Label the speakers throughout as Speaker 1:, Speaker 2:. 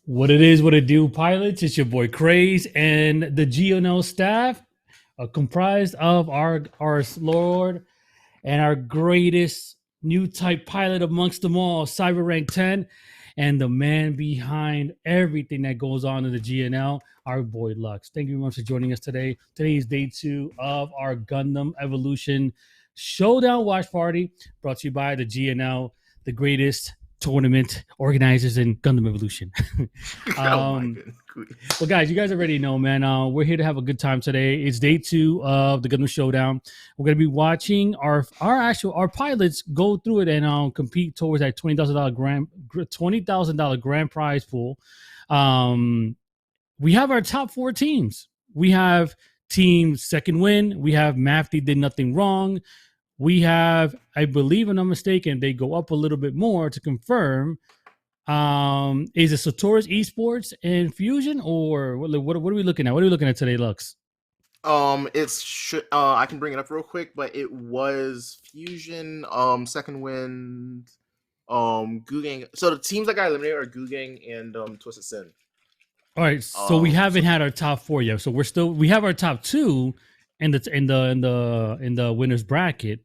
Speaker 1: What it is, what it do, pilots. It's your boy Craze and the GENL staff, comprised of our Lord and our greatest new type pilot amongst them all, Cyber Rank 10, and the man behind everything that goes on in the GNL, our boy Lux. Thank you very much for joining us today. Today is day 2 of our Gundam Evolution Showdown watch party, brought to you by the GNL, the greatest tournament organizers in Gundam Evolution.
Speaker 2: Oh my goodness.
Speaker 1: Well, guys, you guys already know, man. We're here to have a good time today. It's day 2 of the Gundam Showdown. We're gonna be watching our pilots go through it and compete towards that $20,000 grand prize pool. We have our top 4 teams. We have Team Second Win. We have Mafty Did Nothing Wrong. We have, I believe, if I'm mistaken, they go up a little bit more to confirm. Is it Sotoras, Esports, and Fusion, or what are we looking at? What are we looking at today, Lux?
Speaker 2: I can bring it up real quick, but it was Fusion, Second Wind, Googang. So the teams that got eliminated are Googang and Twisted Sin.
Speaker 1: All right, so we haven't had our top 4 yet. So we have our top 2 in the winners bracket,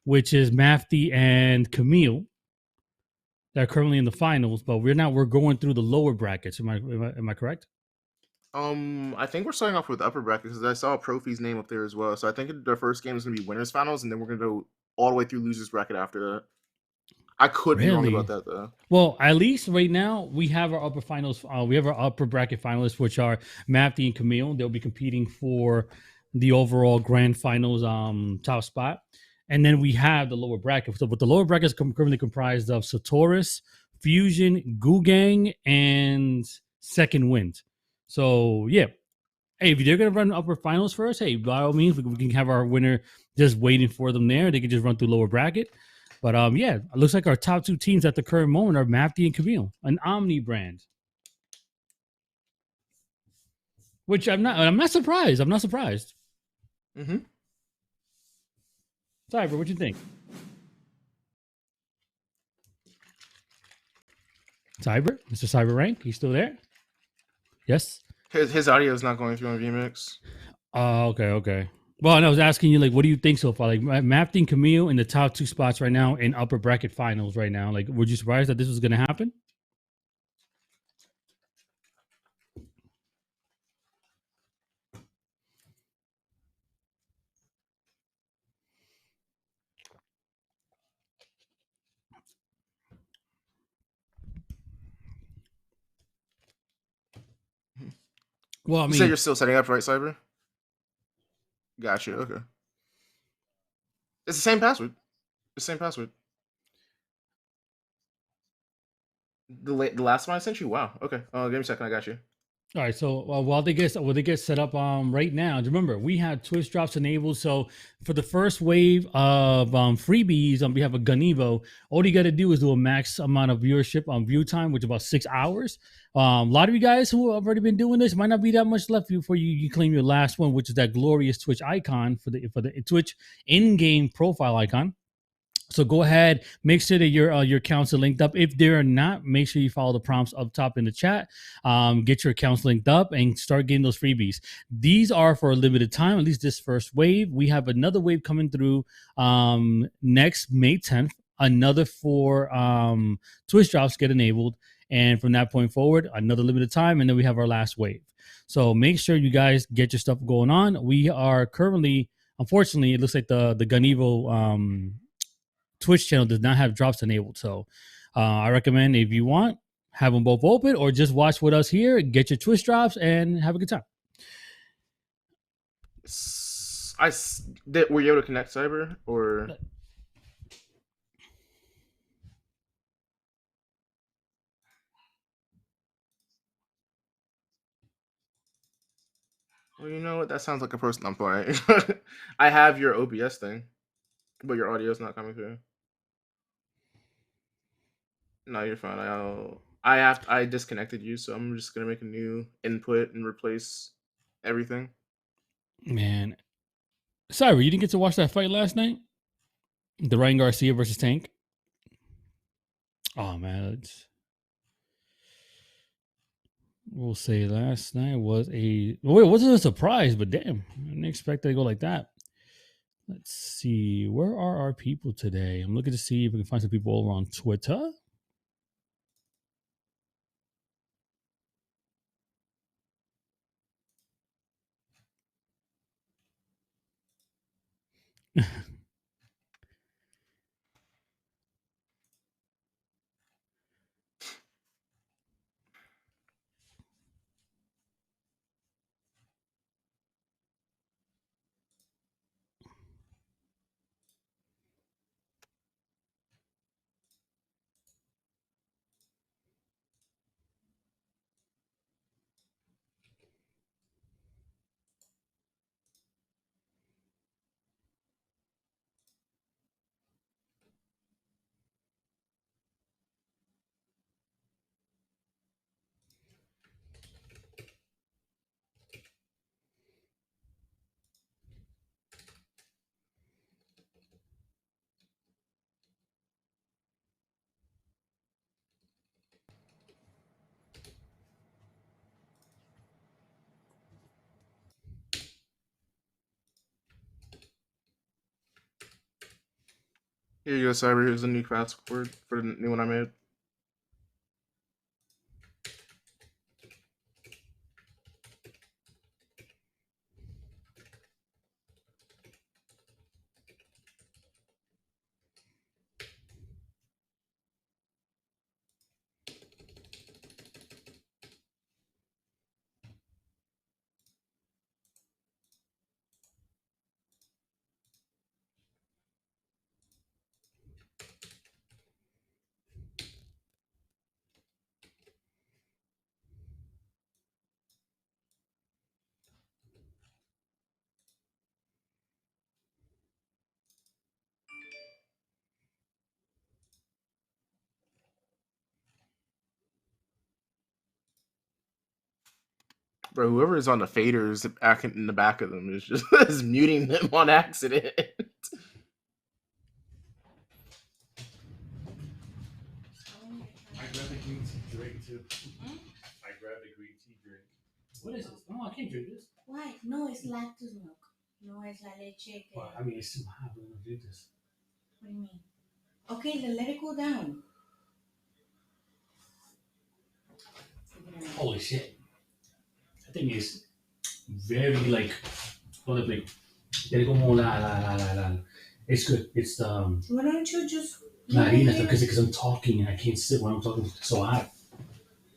Speaker 1: which is Mafty and Kamille. They're currently in the finals, but we're going through the lower brackets. Am I correct?
Speaker 2: I think we're starting off with the upper bracket because I saw Profi's name up there as well. So I think the first game is going to be winners finals, and then we're going to go all the way through losers bracket after that. I could be wrong about that though.
Speaker 1: Well, at least right now we have our upper finals. We have our upper bracket finalists, which are Mafty and Kamille. They'll be competing for the overall grand finals top spot. And then we have the lower bracket. So, but the lower bracket is currently comprised of Sotoras, Fusion, Googang, and Second Wind. So, yeah. Hey, if they're going to run upper finals first, hey, by all means, we can have our winner just waiting for them there. They can just run through lower bracket. But, yeah, it looks like our top 2 teams at the current moment are Mafty and Kamille, an Omni brand. Which I'm not surprised. I'm not surprised.
Speaker 2: Mm-hmm.
Speaker 1: Cyber, what you think? Cyber? Mr. Cyber Rank? He's still there? Yes?
Speaker 2: His audio is not going through on VMix.
Speaker 1: Oh, okay. Well, I was asking you, like, what do you think so far? Like, Mafty and Kamille in the top 2 spots right now in upper bracket finals right now. Like, were you surprised that this was going to happen? Well, I mean,
Speaker 2: you said you're still setting up, right, Cyber? Gotcha. Okay. It's the same password. It's the same password. The last one I sent you. Wow. Okay. Give me a second. I got you.
Speaker 1: All right, so while they get set up right now, remember we have Twitch drops enabled. So for the first wave of freebies on behalf of Gundam Evo, all you got to do is do a max amount of viewership on view time, which is about 6 hours. A lot of you guys who have already been doing this might not be that much left before you claim your last one, which is that glorious Twitch icon for the Twitch in-game profile icon. So go ahead, make sure that your accounts are linked up. If they're not, make sure you follow the prompts up top in the chat. Get your accounts linked up and start getting those freebies. These are for a limited time, at least this first wave. We have another wave coming through next May 10th. Another 4 Twitch drops get enabled. And from that point forward, another limited time. And then we have our last wave. So make sure you guys get your stuff going on. We are currently, unfortunately, it looks like the Gundam Evo Twitch channel does not have drops enabled. So I recommend, if you want, have them both open or just watch with us here, get your Twitch drops, and have a good time.
Speaker 2: Were you able to connect Cyber or? Well, you know what? That sounds like a person I'm playing. I have your OBS thing, but your audio is not coming through. No, you're fine. I disconnected you, so I'm just gonna make a new input and replace everything.
Speaker 1: Man, Cyber, you didn't get to watch that fight last night? The Ryan Garcia versus Tank? Oh man, We'll say last night was a well, it wasn't a surprise, but damn, I didn't expect it to go like that. Let's see, where are our people today? I'm looking to see if we can find some people over on Twitter.
Speaker 2: Here you go, Cyber. Here's the new password for the new one I made. Bro, whoever is on the faders acting in the back of them is just is muting them on accident.
Speaker 1: I grabbed the green tea drink too. I grabbed the green tea drink. What is this? No, I can't drink this.
Speaker 3: Why? No, it's lactose milk. No, es la leche.
Speaker 1: Well, I mean, it's too hot. I don't drink this.
Speaker 3: What do you mean? Okay, then let it cool down.
Speaker 1: Holy shit. That thing is very like, tiene como la. It's good. It's the
Speaker 3: Why don't you just
Speaker 1: harina because I'm talking and I can't sit when I'm talking so hot.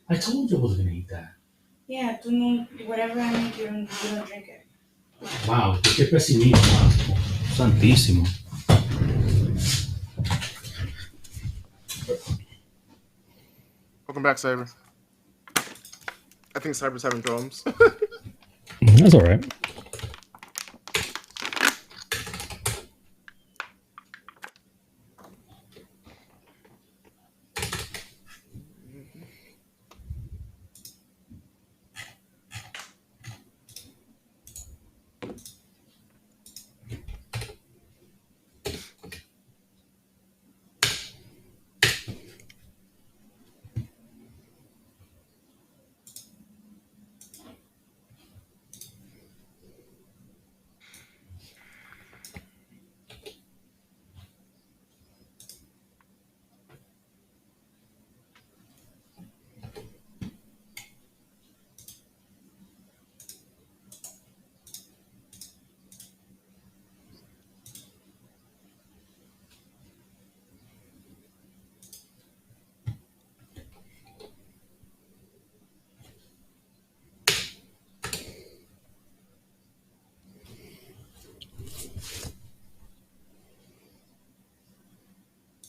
Speaker 1: I told you I wasn't gonna eat that.
Speaker 3: Yeah, tú no, whatever I make, you don't drink it.
Speaker 1: Wow, qué pesimismo. Santísimo.
Speaker 2: Welcome back, Cyber. I think Cyber's having problems.
Speaker 1: That's all right.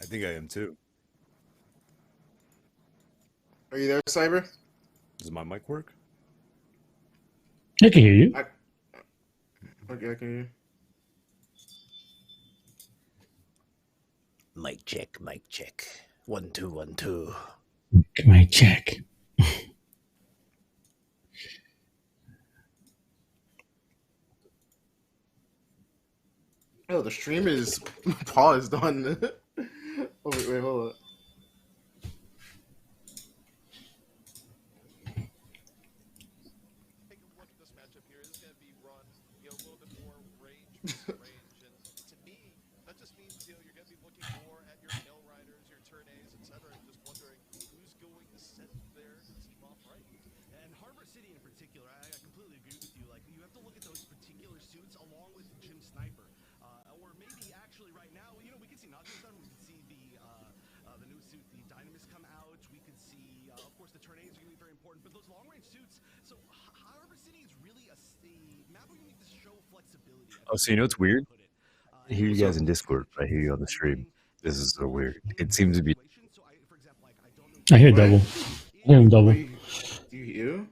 Speaker 4: I think I am too.
Speaker 2: Are you there, Cyber?
Speaker 4: Does my mic work?
Speaker 1: I can hear you.
Speaker 2: Okay, I can hear you.
Speaker 5: Mic check, mic check. 1 2 1 2.
Speaker 1: Mic check.
Speaker 2: Oh, the stream is paused on. Oh, wait, hold on.
Speaker 6: means you're going to be looking more at your tail riders, your turn A's, etc. And just wondering who's going to set their team off right.
Speaker 7: And Harbor City in particular, I completely agree with you. Like, you have to look at those particular suits along with Jim Sniper. Or maybe actually right now, we can see not just them, we can see the new suit, the Dynamis come out. We could see, of course, the tornadoes are going to be very important, but those long-range suits. So Harbor City is really a map where you need to show flexibility.
Speaker 4: Oh, so you know what's weird? I hear you guys in Discord, but I hear you on the stream. This is so weird. It seems to be.
Speaker 1: I hear double. I hear him double.
Speaker 2: Do you?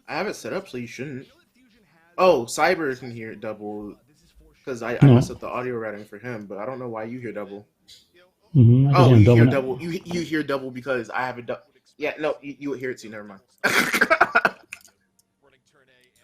Speaker 2: I have it set up so you shouldn't. Oh, Cyber can hear it double because I messed up the audio routing for him, but I don't know why you hear double. Oh, you hear double. You hear double because I have it. Yeah, no, you would hear it too. Never mind.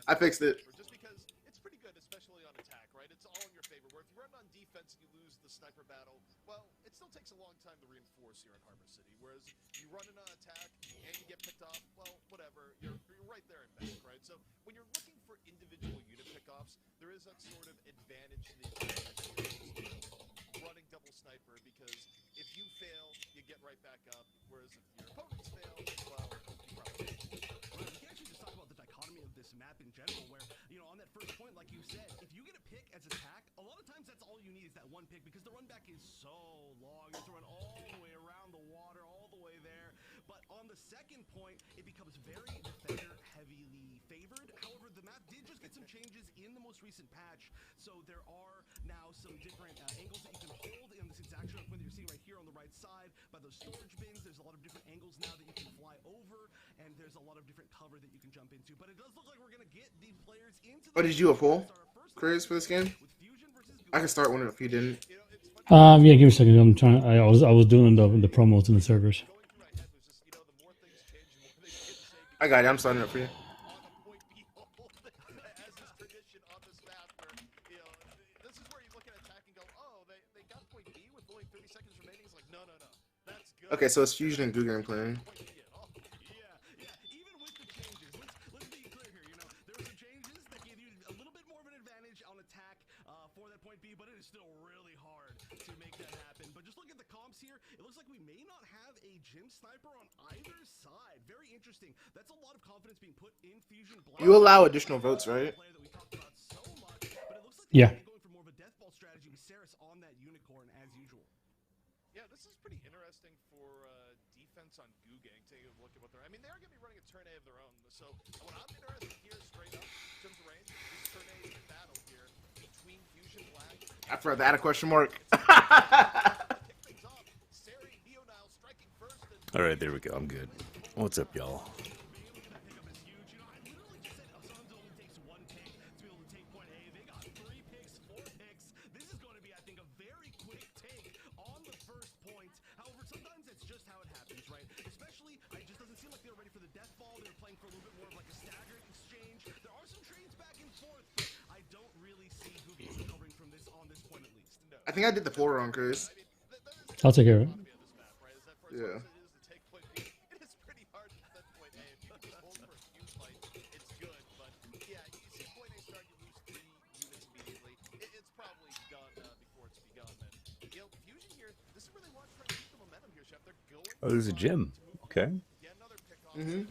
Speaker 2: I fixed it.
Speaker 6: Just because it's pretty good, especially on attack, right? It's all in your favor. Where if you run on defense and you lose the sniper battle, well, it still takes a long time to reinforce here in Harbor City. Whereas you run in on attack and you get picked off, well, whatever. You're right there in back, right? So when you're looking for individual unit pickoffs, there is that sort of advantage to the running double sniper because if you fail, you get right back up. Whereas if your opponents fail, well, you probably
Speaker 7: we can actually just talk about the dichotomy of this map in general, where, on that first point, like you said, if you get a pick as attack, a lot of times that's all you need is that one pick because the run back is so long. You have to run all the way around the water, all the way there. But on the second point, it becomes very defender heavily favored. However, the map did just get some changes in the most recent patch. So there are now some different angles that you can hold in this exact point that you're seeing right here on the right side by those storage bins. There's a lot of different angles now that you can fly over, and there's a lot of different cover that you can jump into. But it does look like we're going to get these players into the...
Speaker 2: Oh, did you do a full Craze for this game? I can start one if you didn't.
Speaker 1: Yeah, give me a second. I'm trying. I was doing the promos in the servers.
Speaker 2: I got it. I'm starting up for you. Okay, so it's Fusion and Guggen playing.
Speaker 7: Yeah, even with the changes, let's be clear here. There were some changes that gave you a little bit more of an advantage on attack for that point B, but it is still really hard to make that happen. But just look at the comps here. It looks like we may not have a Jim Sniper on either side. Very interesting. That's a lot of confidence being put in Fusion.
Speaker 2: You allow additional votes, right?
Speaker 1: Yeah.
Speaker 7: Going for more of a death ball strategy with Saris on that unicorn as usual.
Speaker 6: Yeah, this is pretty interesting for defense on Guggen. Take a look at what they're... I mean, they are going to be running a turn A of their own. So what I'm interested here, straight up, in terms of range, is turn A battle here between Fusion Black...
Speaker 2: After that, a question mark.
Speaker 4: All right, there we go. I'm good. What's up, y'all?
Speaker 2: I think I did the full wrong, Chris.
Speaker 1: I'll take care of it.
Speaker 2: Yeah.
Speaker 4: Oh, there's a gym. Okay.
Speaker 2: Mm-hmm.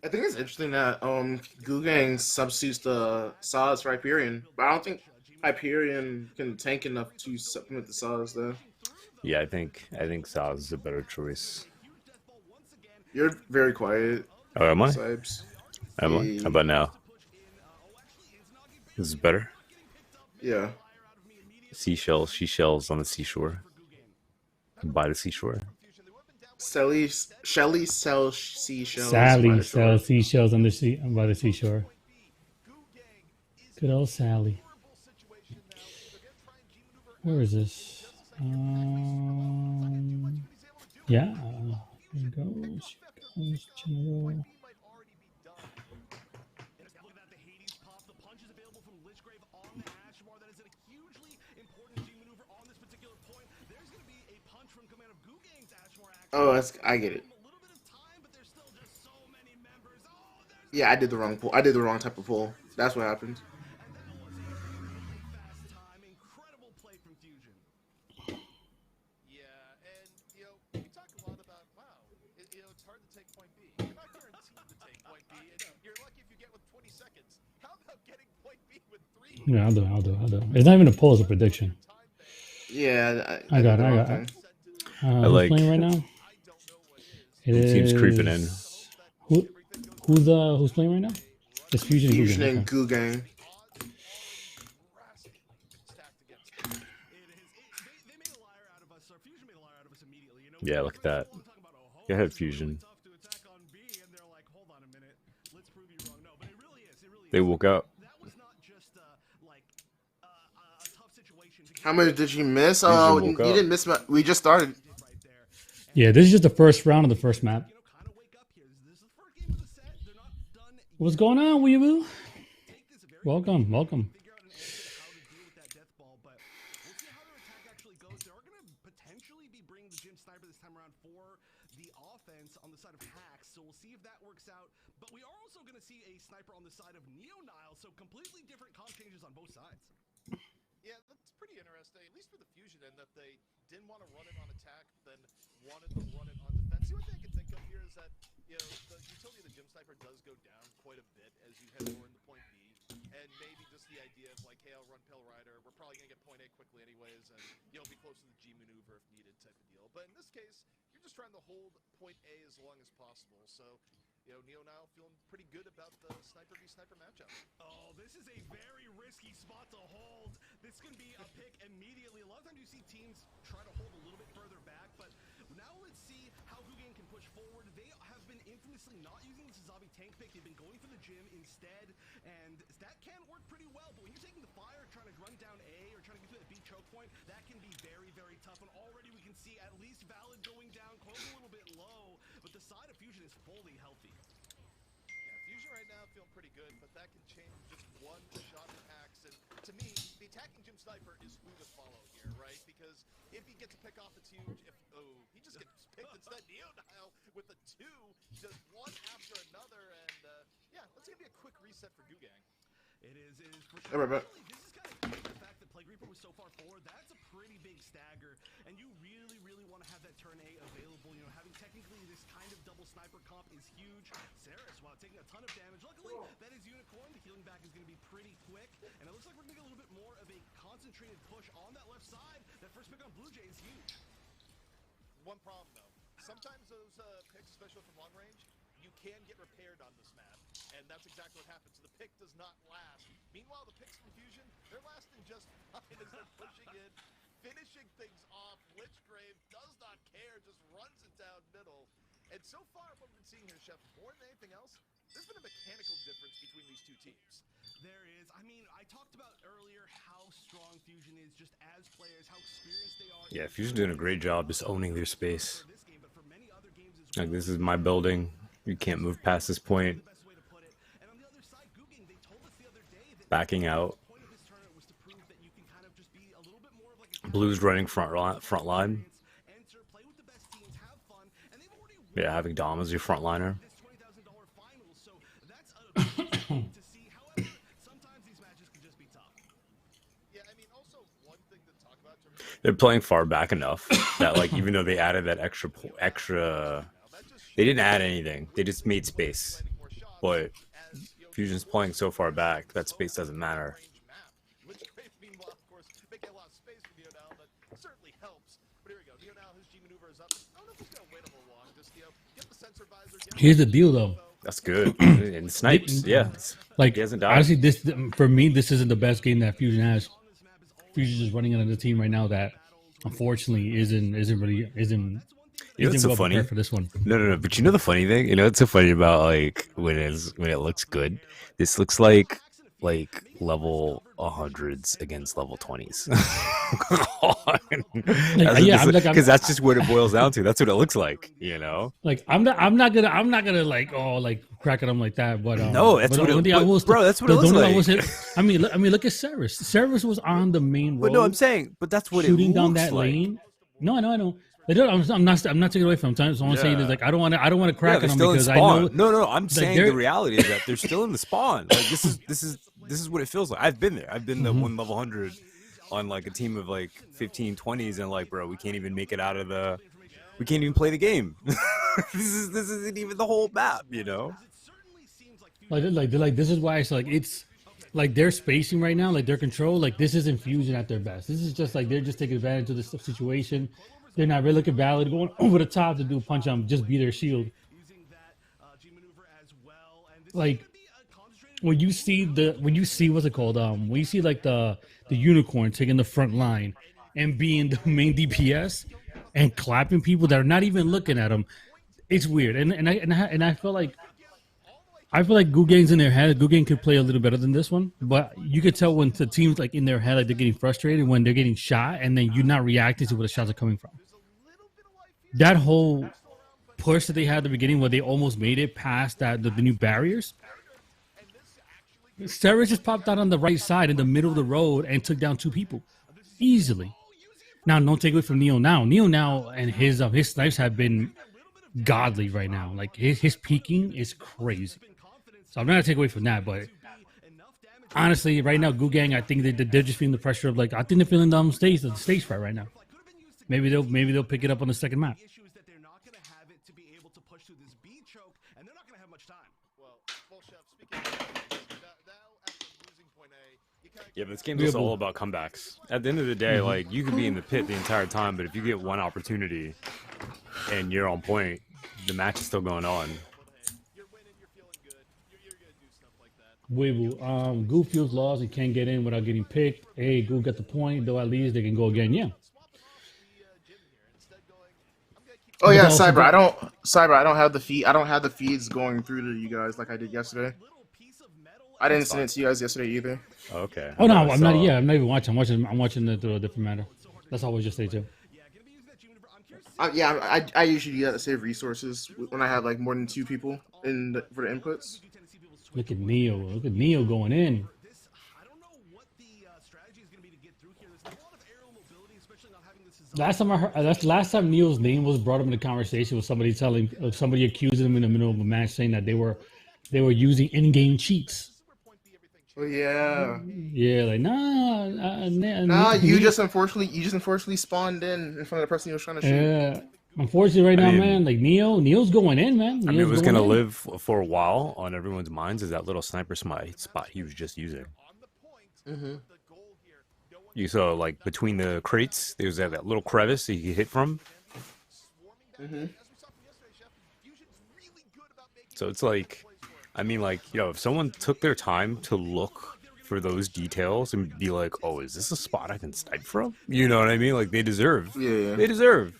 Speaker 2: I think it's interesting that Guggen substitutes the Saws for Hyperion, but I don't think Hyperion can tank enough to supplement the Saws though.
Speaker 4: Yeah, I think Saz is a better choice.
Speaker 2: You're very quiet.
Speaker 4: Oh, am I?
Speaker 2: Sibes.
Speaker 4: Am I? How about now? This is better.
Speaker 2: Yeah.
Speaker 4: Seashells, she shells on the seashore. By the seashore.
Speaker 2: Shelly sells seashells.
Speaker 1: Sally sells seashells on the sea by the seashore. Good old Sally. Where is this? Yeah. Here goes. General.
Speaker 2: Oh, I get it.
Speaker 7: A little bit of time, but there's still just so
Speaker 2: Yeah, I did the wrong pull. I did the wrong type of pull. That's what happened.
Speaker 7: Fast time, incredible play from Fusion.
Speaker 6: Yeah, and we talk a lot about it's hard to take point B. You're not guaranteed to take point B, and you're lucky if you get with 20 seconds. How about getting point B with 3?
Speaker 1: Yeah, I'll do. It's not even a poll, it's a prediction.
Speaker 2: Yeah,
Speaker 1: I got it.
Speaker 4: I like-
Speaker 1: Who's playing right now? It
Speaker 4: Team's creeping in.
Speaker 1: Who's playing right now? It's Fusion and
Speaker 2: Fusion
Speaker 1: Google.
Speaker 2: and Goo Gang.
Speaker 7: It is. They made a liar out of us. Or Fusion made a liar out of us immediately.
Speaker 4: Yeah, look at that. Go ahead, Fusion.
Speaker 7: Tough to attack on B, and they're like, hold on a minute, let's prove you wrong. No, but it really is. It really
Speaker 4: They
Speaker 7: is.
Speaker 4: woke up.
Speaker 7: That was not just a tough situation.
Speaker 2: How much did you miss?
Speaker 4: Fusion
Speaker 2: Oh,
Speaker 4: woke
Speaker 2: you
Speaker 4: up.
Speaker 2: didn't miss. We just started.
Speaker 7: Right there.
Speaker 1: Yeah, this is just the first round of the first map.
Speaker 7: Kind of wake up here. This is the first game of the set. They're not done.
Speaker 1: What's going on, Weeaboo?
Speaker 7: Take this very
Speaker 1: Welcome.
Speaker 7: figure out an answer to how to deal with that death ball, but we'll see how their attack actually goes. They are going to potentially be bringing the Gym Sniper this time around for the offense on the side of Hacks, so we'll see if that works out. But we are also going to see a sniper on the side of Neo Nile, so completely different comp changes on both sides.
Speaker 6: Yeah, that's pretty interesting, at least for the Fusion end, that they didn't want to run it on attack, then wanted to run it on defense. The only thing I can think of here is that, the utility of the Gym Sniper does go down quite a bit as you head more into point B, and maybe just the idea of like, hey, I'll run Pale Rider, we're probably going to get point A quickly anyways, and, be close to the G maneuver if needed type of deal. But in this case, you're just trying to hold point A as long as possible, so... Neo Nile feeling pretty good about the sniper v sniper matchup.
Speaker 7: Oh, this is a very risky spot to hold. This can be a pick immediately. A lot of times you see teams try to hold a little bit further back, but now let's see how Gugan can push forward. They have been infamously not using the Suzabi tank pick. They've been going for the Gym instead, and that can work pretty well. But when you're taking the fire, trying to run down A or trying to get to the B choke point, that can be very, very tough. And already we can see at least Valid going down, close a little bit low, but the side of Fusion is fully healthy.
Speaker 6: Fusion right now feeling pretty good, but that can change just one shot at Hacks. And to me, the attacking Gym Sniper is who to follow here, right? Because if he gets a pick off, it's huge. He just gets picked instead. Neo Nile with the 2, just one after another. And that's going to be a quick reset for Gugang.
Speaker 7: It is for
Speaker 2: Hey,
Speaker 7: sure.
Speaker 2: Robert.
Speaker 7: Really, this is kind of the fact that Plague Reaper was so far forward. That's a pretty big stagger, and you really, really want to have that turn A available. Having technically this kind of double sniper comp is huge. Saris, while taking a ton of damage, luckily that is Unicorn. The healing back is going to be pretty quick, and it looks like we're going to get a little bit more of a concentrated push on that left side. That first pick on Blue Jay is huge.
Speaker 6: One problem, though. Sometimes those picks, especially from long range, you can get repaired on this map, and that's exactly what happens. The pick does not last. Meanwhile, the picks from Fusion, they're lasting just fine as they're pushing in, finishing things off. Lichgrave does not care, just runs it down middle. And so far, what we've been seeing here, Chef, more than anything else, there's been a mechanical difference between these two teams.
Speaker 7: There is. I mean, I talked about earlier how strong Fusion is just as players, how experienced they are.
Speaker 4: Yeah, Fusion's doing a great job just owning their space.
Speaker 7: For this game, but for many other games as
Speaker 4: Like,
Speaker 7: well.
Speaker 4: this is my building. You can't move past this point.
Speaker 7: The best way to put it. And on the other side, Gugan, they told us the other day that
Speaker 4: Backing out.
Speaker 7: the point of this tournament was to prove that you can kind of just be a little bit more of like a
Speaker 4: Blue's running front line.
Speaker 7: enter, play with the best teams, have fun, and they've already
Speaker 4: Yeah, having Dom as your frontliner.
Speaker 7: this $20,000 final, so that's to see. However, sometimes these matches can just be tough.
Speaker 6: Yeah, I mean, also one thing to talk about.
Speaker 4: They're playing far back enough that, like, even though they added that extra, they didn't add anything. They just made space. But Fusion's playing so far back that space doesn't matter.
Speaker 6: Lichgrave, meanwhile, of course, making a lot of space for Neo Nile, that certainly helps. But here we go. Neo Nile, his G maneuver is up. I don't know if he's gonna wait a little long. Just get the sensor visor.
Speaker 1: Here's the deal, though.
Speaker 4: That's good. And snipes, yeah.
Speaker 1: Like,
Speaker 4: He hasn't died.
Speaker 1: honestly, this for me, this isn't the best game that Fusion has. Fusion's just running another team right now that, unfortunately, isn't
Speaker 4: You know what's so
Speaker 1: well
Speaker 4: funny?
Speaker 1: prepared for this one.
Speaker 4: No. But you know the funny thing? You know what's so funny about, like, when it looks good? This looks like level 100s against level 20s. Because that's just what it boils down to. That's what it looks like, you know?
Speaker 1: Like, I'm not gonna like crack at them like that. But
Speaker 4: No, that's what bro, that's what it looks like.
Speaker 1: I mean, look at Saris. Saris was on the main road.
Speaker 4: But no, I'm saying, but that's what it
Speaker 1: shooting
Speaker 4: looks
Speaker 1: down that
Speaker 4: like.
Speaker 1: lane. No, I know. I'm not taking away from them. So I'm saying is like I don't want to crack on
Speaker 4: they're
Speaker 1: them
Speaker 4: still
Speaker 1: because
Speaker 4: in
Speaker 1: I
Speaker 4: spawn.
Speaker 1: know.
Speaker 4: No, I'm saying the reality is that they're still in the spawn. Like this is what it feels like. I've been there. I've been the one level 100 on like a team of like 15, 20s, and like, bro, we can't even make it out of the. We can't even play the game. this isn't even the whole map, you know.
Speaker 1: Like this is why it's like it's like their spacing right now, like their control, like this isn't Fusion at their best. This is just like they're just taking advantage of this situation. They're not really looking valid, going over the top to do a punch on just be their shield. Like when you see what's it called? When you see like the unicorn taking the front line and being the main DPS and clapping people that are not even looking at them, it's weird. And I feel like Goo Gang's in their head. Goo Gang could play a little better than this one, but you could tell when the team's like in their head, like they're getting frustrated when they're getting shot, and then you're not reacting to where the shots are coming from. That whole push that they had at the beginning, where they almost made it past the new barriers. Sarah just popped out on the right side in the middle of the road and took down 2 people easily. Now, don't take away from Neo now. Neo now and his snipes have been godly right now. Like his peaking is crazy. So I'm not gonna take away from that, but honestly, right now, Goo Gang, I think they're just feeling the pressure of like I think they're feeling the stage fright right now. Maybe they'll pick it up on the second map.
Speaker 4: Yeah, but this game's also all about comebacks. At the end of the day, like you could be in the pit the entire time, but if you get one opportunity and you're on point, the match is still going on.
Speaker 1: Weeble, Goo feels lost and can't get in without getting picked. Hey, Goo got the point, though at least they can go again. Yeah.
Speaker 2: Oh yeah, Cyber. I don't have the feed. I don't have the feeds going through to you guys like I did yesterday. I didn't send it to you guys yesterday either.
Speaker 4: Okay.
Speaker 1: Oh no, I'm not. Yeah, I'm not even watching. I'm watching it through a different matter. That's always just say too.
Speaker 2: Yeah, I usually do that to save resources when I have like more than 2 people for the inputs.
Speaker 1: Look at Neo. Look at Neo going in. Last time Neo's name was brought up in the conversation was somebody accusing him in the middle of a match saying that they were using in-game cheats.
Speaker 2: Oh yeah.
Speaker 1: Yeah, like
Speaker 2: you just unfortunately spawned in front of the person you was trying to shoot.
Speaker 1: Yeah. Unfortunately, right now, man, like Neo's going in, man.
Speaker 4: I mean, it was gonna live for a while on everyone's minds is that little sniper spot he was just using.
Speaker 2: Mm-hmm.
Speaker 4: You saw like between the crates, there was that little crevice that you could hit from.
Speaker 2: Mm-hmm.
Speaker 4: So it's like, I mean, like, you know, if someone took their time to look for those details and be like, oh, is this a spot I can snipe from? You know what I mean? Like, they deserve.
Speaker 2: Yeah.
Speaker 4: They deserve.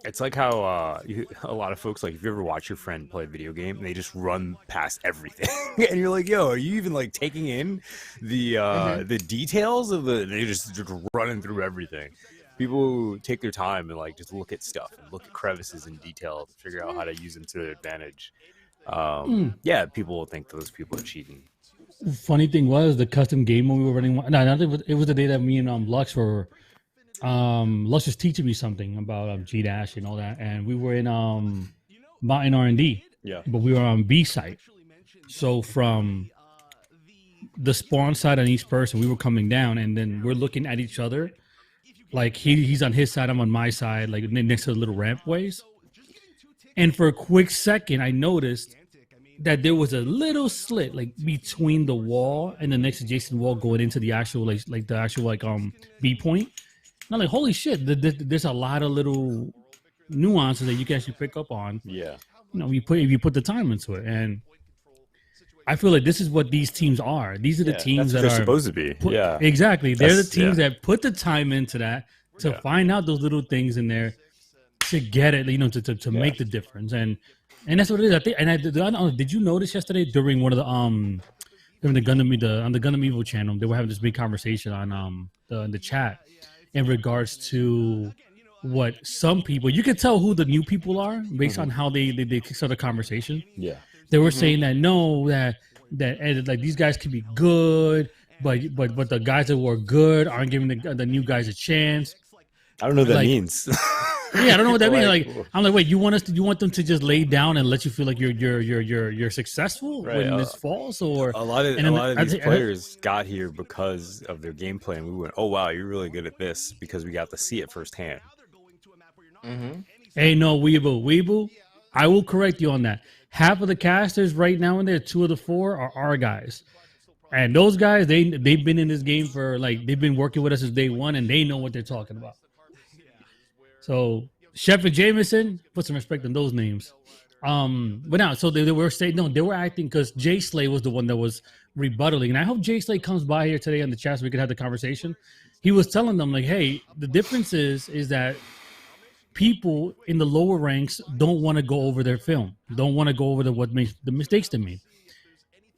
Speaker 4: It's like how a lot of folks, like, if you ever watch your friend play a video game, they just run past everything. And you're like, yo, are you even, like, taking in the details of the... They're just running through everything. People who take their time and, like, just look at stuff and look at crevices and details and figure out how to use them to their advantage. Yeah, people will think those people are cheating.
Speaker 1: Funny thing was, the custom game when we were running... No, it was the day that me and Lux were... Lux was teaching me something about G-Dash and all that, and we were in Mountain R&D.
Speaker 4: Yeah.
Speaker 1: But we were on B site. So from the spawn side on each person, we were coming down, and then we're looking at each other. Like he's on his side, I'm on my side, like next to the little rampways. And for a quick second, I noticed that there was a little slit like between the wall and the next adjacent wall going into the actual B point. And I'm like, holy shit! There's a lot of little nuances that you can actually pick up on.
Speaker 4: Yeah.
Speaker 1: You know, if you put the time into it, and I feel like this is what these teams are. These are the teams that
Speaker 4: they're
Speaker 1: are
Speaker 4: supposed to be. Yeah.
Speaker 1: Exactly. They're the teams that put the time into that to find out those little things in there to get it, you know, to make the difference. And that's what it is. I think. And I don't know, did you notice yesterday during one of the during the Gundam Evo channel, they were having this big conversation on the chat in regards to what some people, you can tell who the new people are based on how they start the conversation.
Speaker 4: Yeah.
Speaker 1: They were saying that that like these guys can be good, but the guys that were good aren't giving the new guys a chance.
Speaker 4: I don't know what that
Speaker 1: Like-
Speaker 4: means.
Speaker 1: Yeah, I don't know what that means.
Speaker 4: Like,
Speaker 1: Like, I'm like, wait, you want them to just lay down and let you feel like you're successful
Speaker 4: Right,
Speaker 1: when it's false, or
Speaker 4: a lot of
Speaker 1: and then
Speaker 4: these
Speaker 1: and
Speaker 4: players got here because of their gameplay, and we went, "Oh wow, you're really good at this," because we got to see it firsthand.
Speaker 2: Mm-hmm.
Speaker 1: Hey, no, Weeble. I will correct you on that. Half of the casters right now in there, 2 of the 4 are our guys. And those guys, they've been in this game for they've been working with us since day one, and they know what they're talking about. So Chef and Jameson, put some respect on those names. But now, so they were saying no, they were acting because Jay Slay was the one that was rebuttaling, and I hope Jay Slay comes by here today on the chat so we could have the conversation. He was telling them like, hey, the difference is that people in the lower ranks don't want to go over their film, don't want to go over the mistakes they made.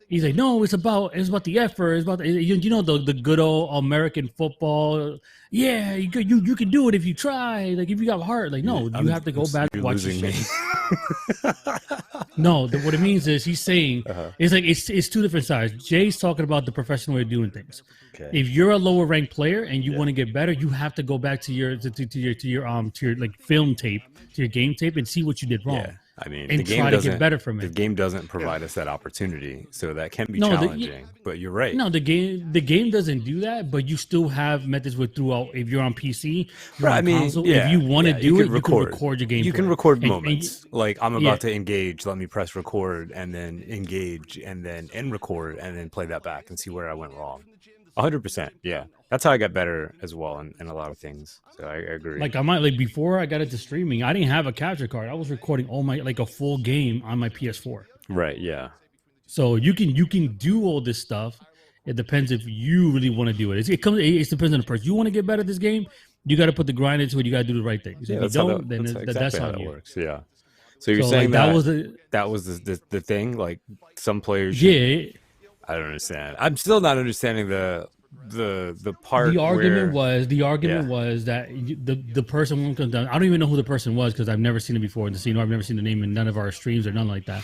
Speaker 1: He's like, no, it's about the effort. It's about you know the good old American football. Yeah, you can do it if you try. Like if you got heart. Like no, you have to go back and watch
Speaker 4: losing
Speaker 1: the
Speaker 4: me.
Speaker 1: shit. No, what it means is he's saying it's like it's 2 different sides. Jay's talking about the professional way of doing things.
Speaker 4: Okay.
Speaker 1: If you're a lower ranked player and you want to get better, you have to go back to your like film tape, to your game tape, and see what you did wrong.
Speaker 4: Yeah, I mean,
Speaker 1: And
Speaker 4: the game
Speaker 1: try to
Speaker 4: doesn't
Speaker 1: get better from
Speaker 4: The
Speaker 1: it.
Speaker 4: game doesn't provide us that opportunity, so that can be
Speaker 1: No,
Speaker 4: challenging. But you're right.
Speaker 1: No, the game doesn't do that, but you still have methods with throughout. If you're on PC, you're on console. If you want to do
Speaker 4: you
Speaker 1: it,
Speaker 4: can
Speaker 1: you can record your game.
Speaker 4: You can record
Speaker 1: And-
Speaker 4: moments.
Speaker 1: and-
Speaker 4: Like I'm about
Speaker 1: yeah.
Speaker 4: to engage, let me press record, and then engage, and then end record, and then play that back and see where I went wrong. 100%. Yeah, that's how I got better as well in a lot of things. So I agree.
Speaker 1: Like I might before I got into streaming, I didn't have a capture card. I was recording all my a full game on my PS4.
Speaker 4: Right. Yeah.
Speaker 1: So you can do all this stuff. It depends if you really want to do it. It depends on the person. You want to get better at this game, you got to put the grind into it. You got to do the right things.
Speaker 4: Yeah,
Speaker 1: If you
Speaker 4: that's how
Speaker 1: don't, then that's how
Speaker 4: that
Speaker 1: you
Speaker 4: works. Yeah. So you're
Speaker 1: So,
Speaker 4: saying
Speaker 1: that was the
Speaker 4: that was the thing. Like some players.
Speaker 1: yeah.
Speaker 4: I don't understand. I'm still not understanding the part.
Speaker 1: The argument
Speaker 4: where,
Speaker 1: was that the person won't come down. I don't even know who the person was because I've never seen it before in the scene. I've never seen the name in none of our streams or nothing like that.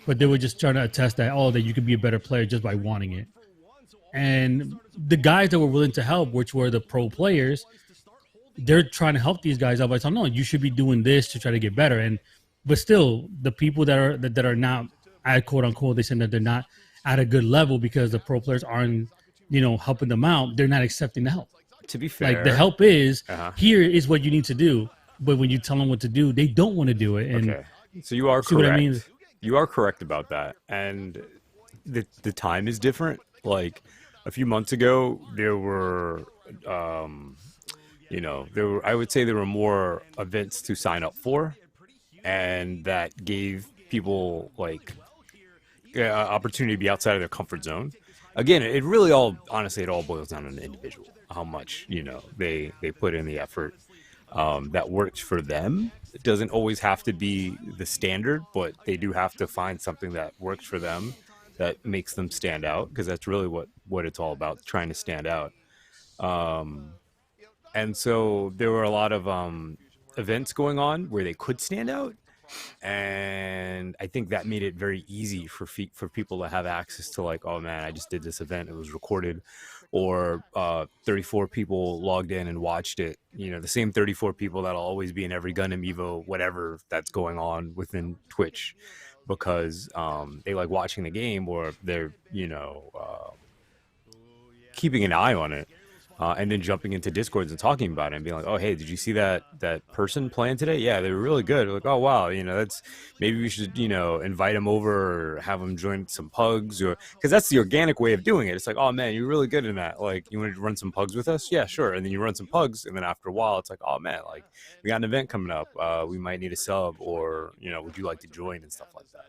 Speaker 1: But they were just trying to attest that you could be a better player just by wanting it. And the guys that were willing to help, which were the pro players, they're trying to help these guys out by telling, no, you should be doing this to try to get better. But still, the people that are not at quote unquote, they said that they're not at a good level because the pro players aren't, helping them out. They're not accepting the help.
Speaker 4: To be fair,
Speaker 1: Like the help is
Speaker 4: here
Speaker 1: is what you need to do, but when you tell them what to do, they don't want to do it. And
Speaker 4: okay, so you are
Speaker 1: see what
Speaker 4: correct.
Speaker 1: I mean?
Speaker 4: You are correct about that, and the time is different. Like a few months ago, there were, I would say there were more events to sign up for, and that gave people like opportunity to be outside of their comfort zone. Again, it really honestly, it all boils down to an individual, how much, they put in the effort that works for them. It doesn't always have to be the standard, but they do have to find something that works for them, that makes them stand out, because that's really what it's all about, trying to stand out. And so there were a lot of events going on where they could stand out. And I think that made it very easy for people to have access to, like, oh man, I just did this event, it was recorded, or 34 people logged in and watched it. The same 34 people that'll always be in every Gundam Evo, whatever that's going on within Twitch, because they like watching the game, or they're keeping an eye on it. And then jumping into Discords and talking about it and being like, oh, hey, did you see that person playing today? Yeah, they were really good. Like, oh, wow, that's, maybe we should, invite them over or have them join some pugs, or, because that's the organic way of doing it. It's like, oh, man, you're really good in that. Like, you want to run some pugs with us? Yeah, sure. And then you run some pugs. And then after a while, it's like, oh, man, like, we got an event coming up. We might need a sub, or, would you like to join and stuff like that.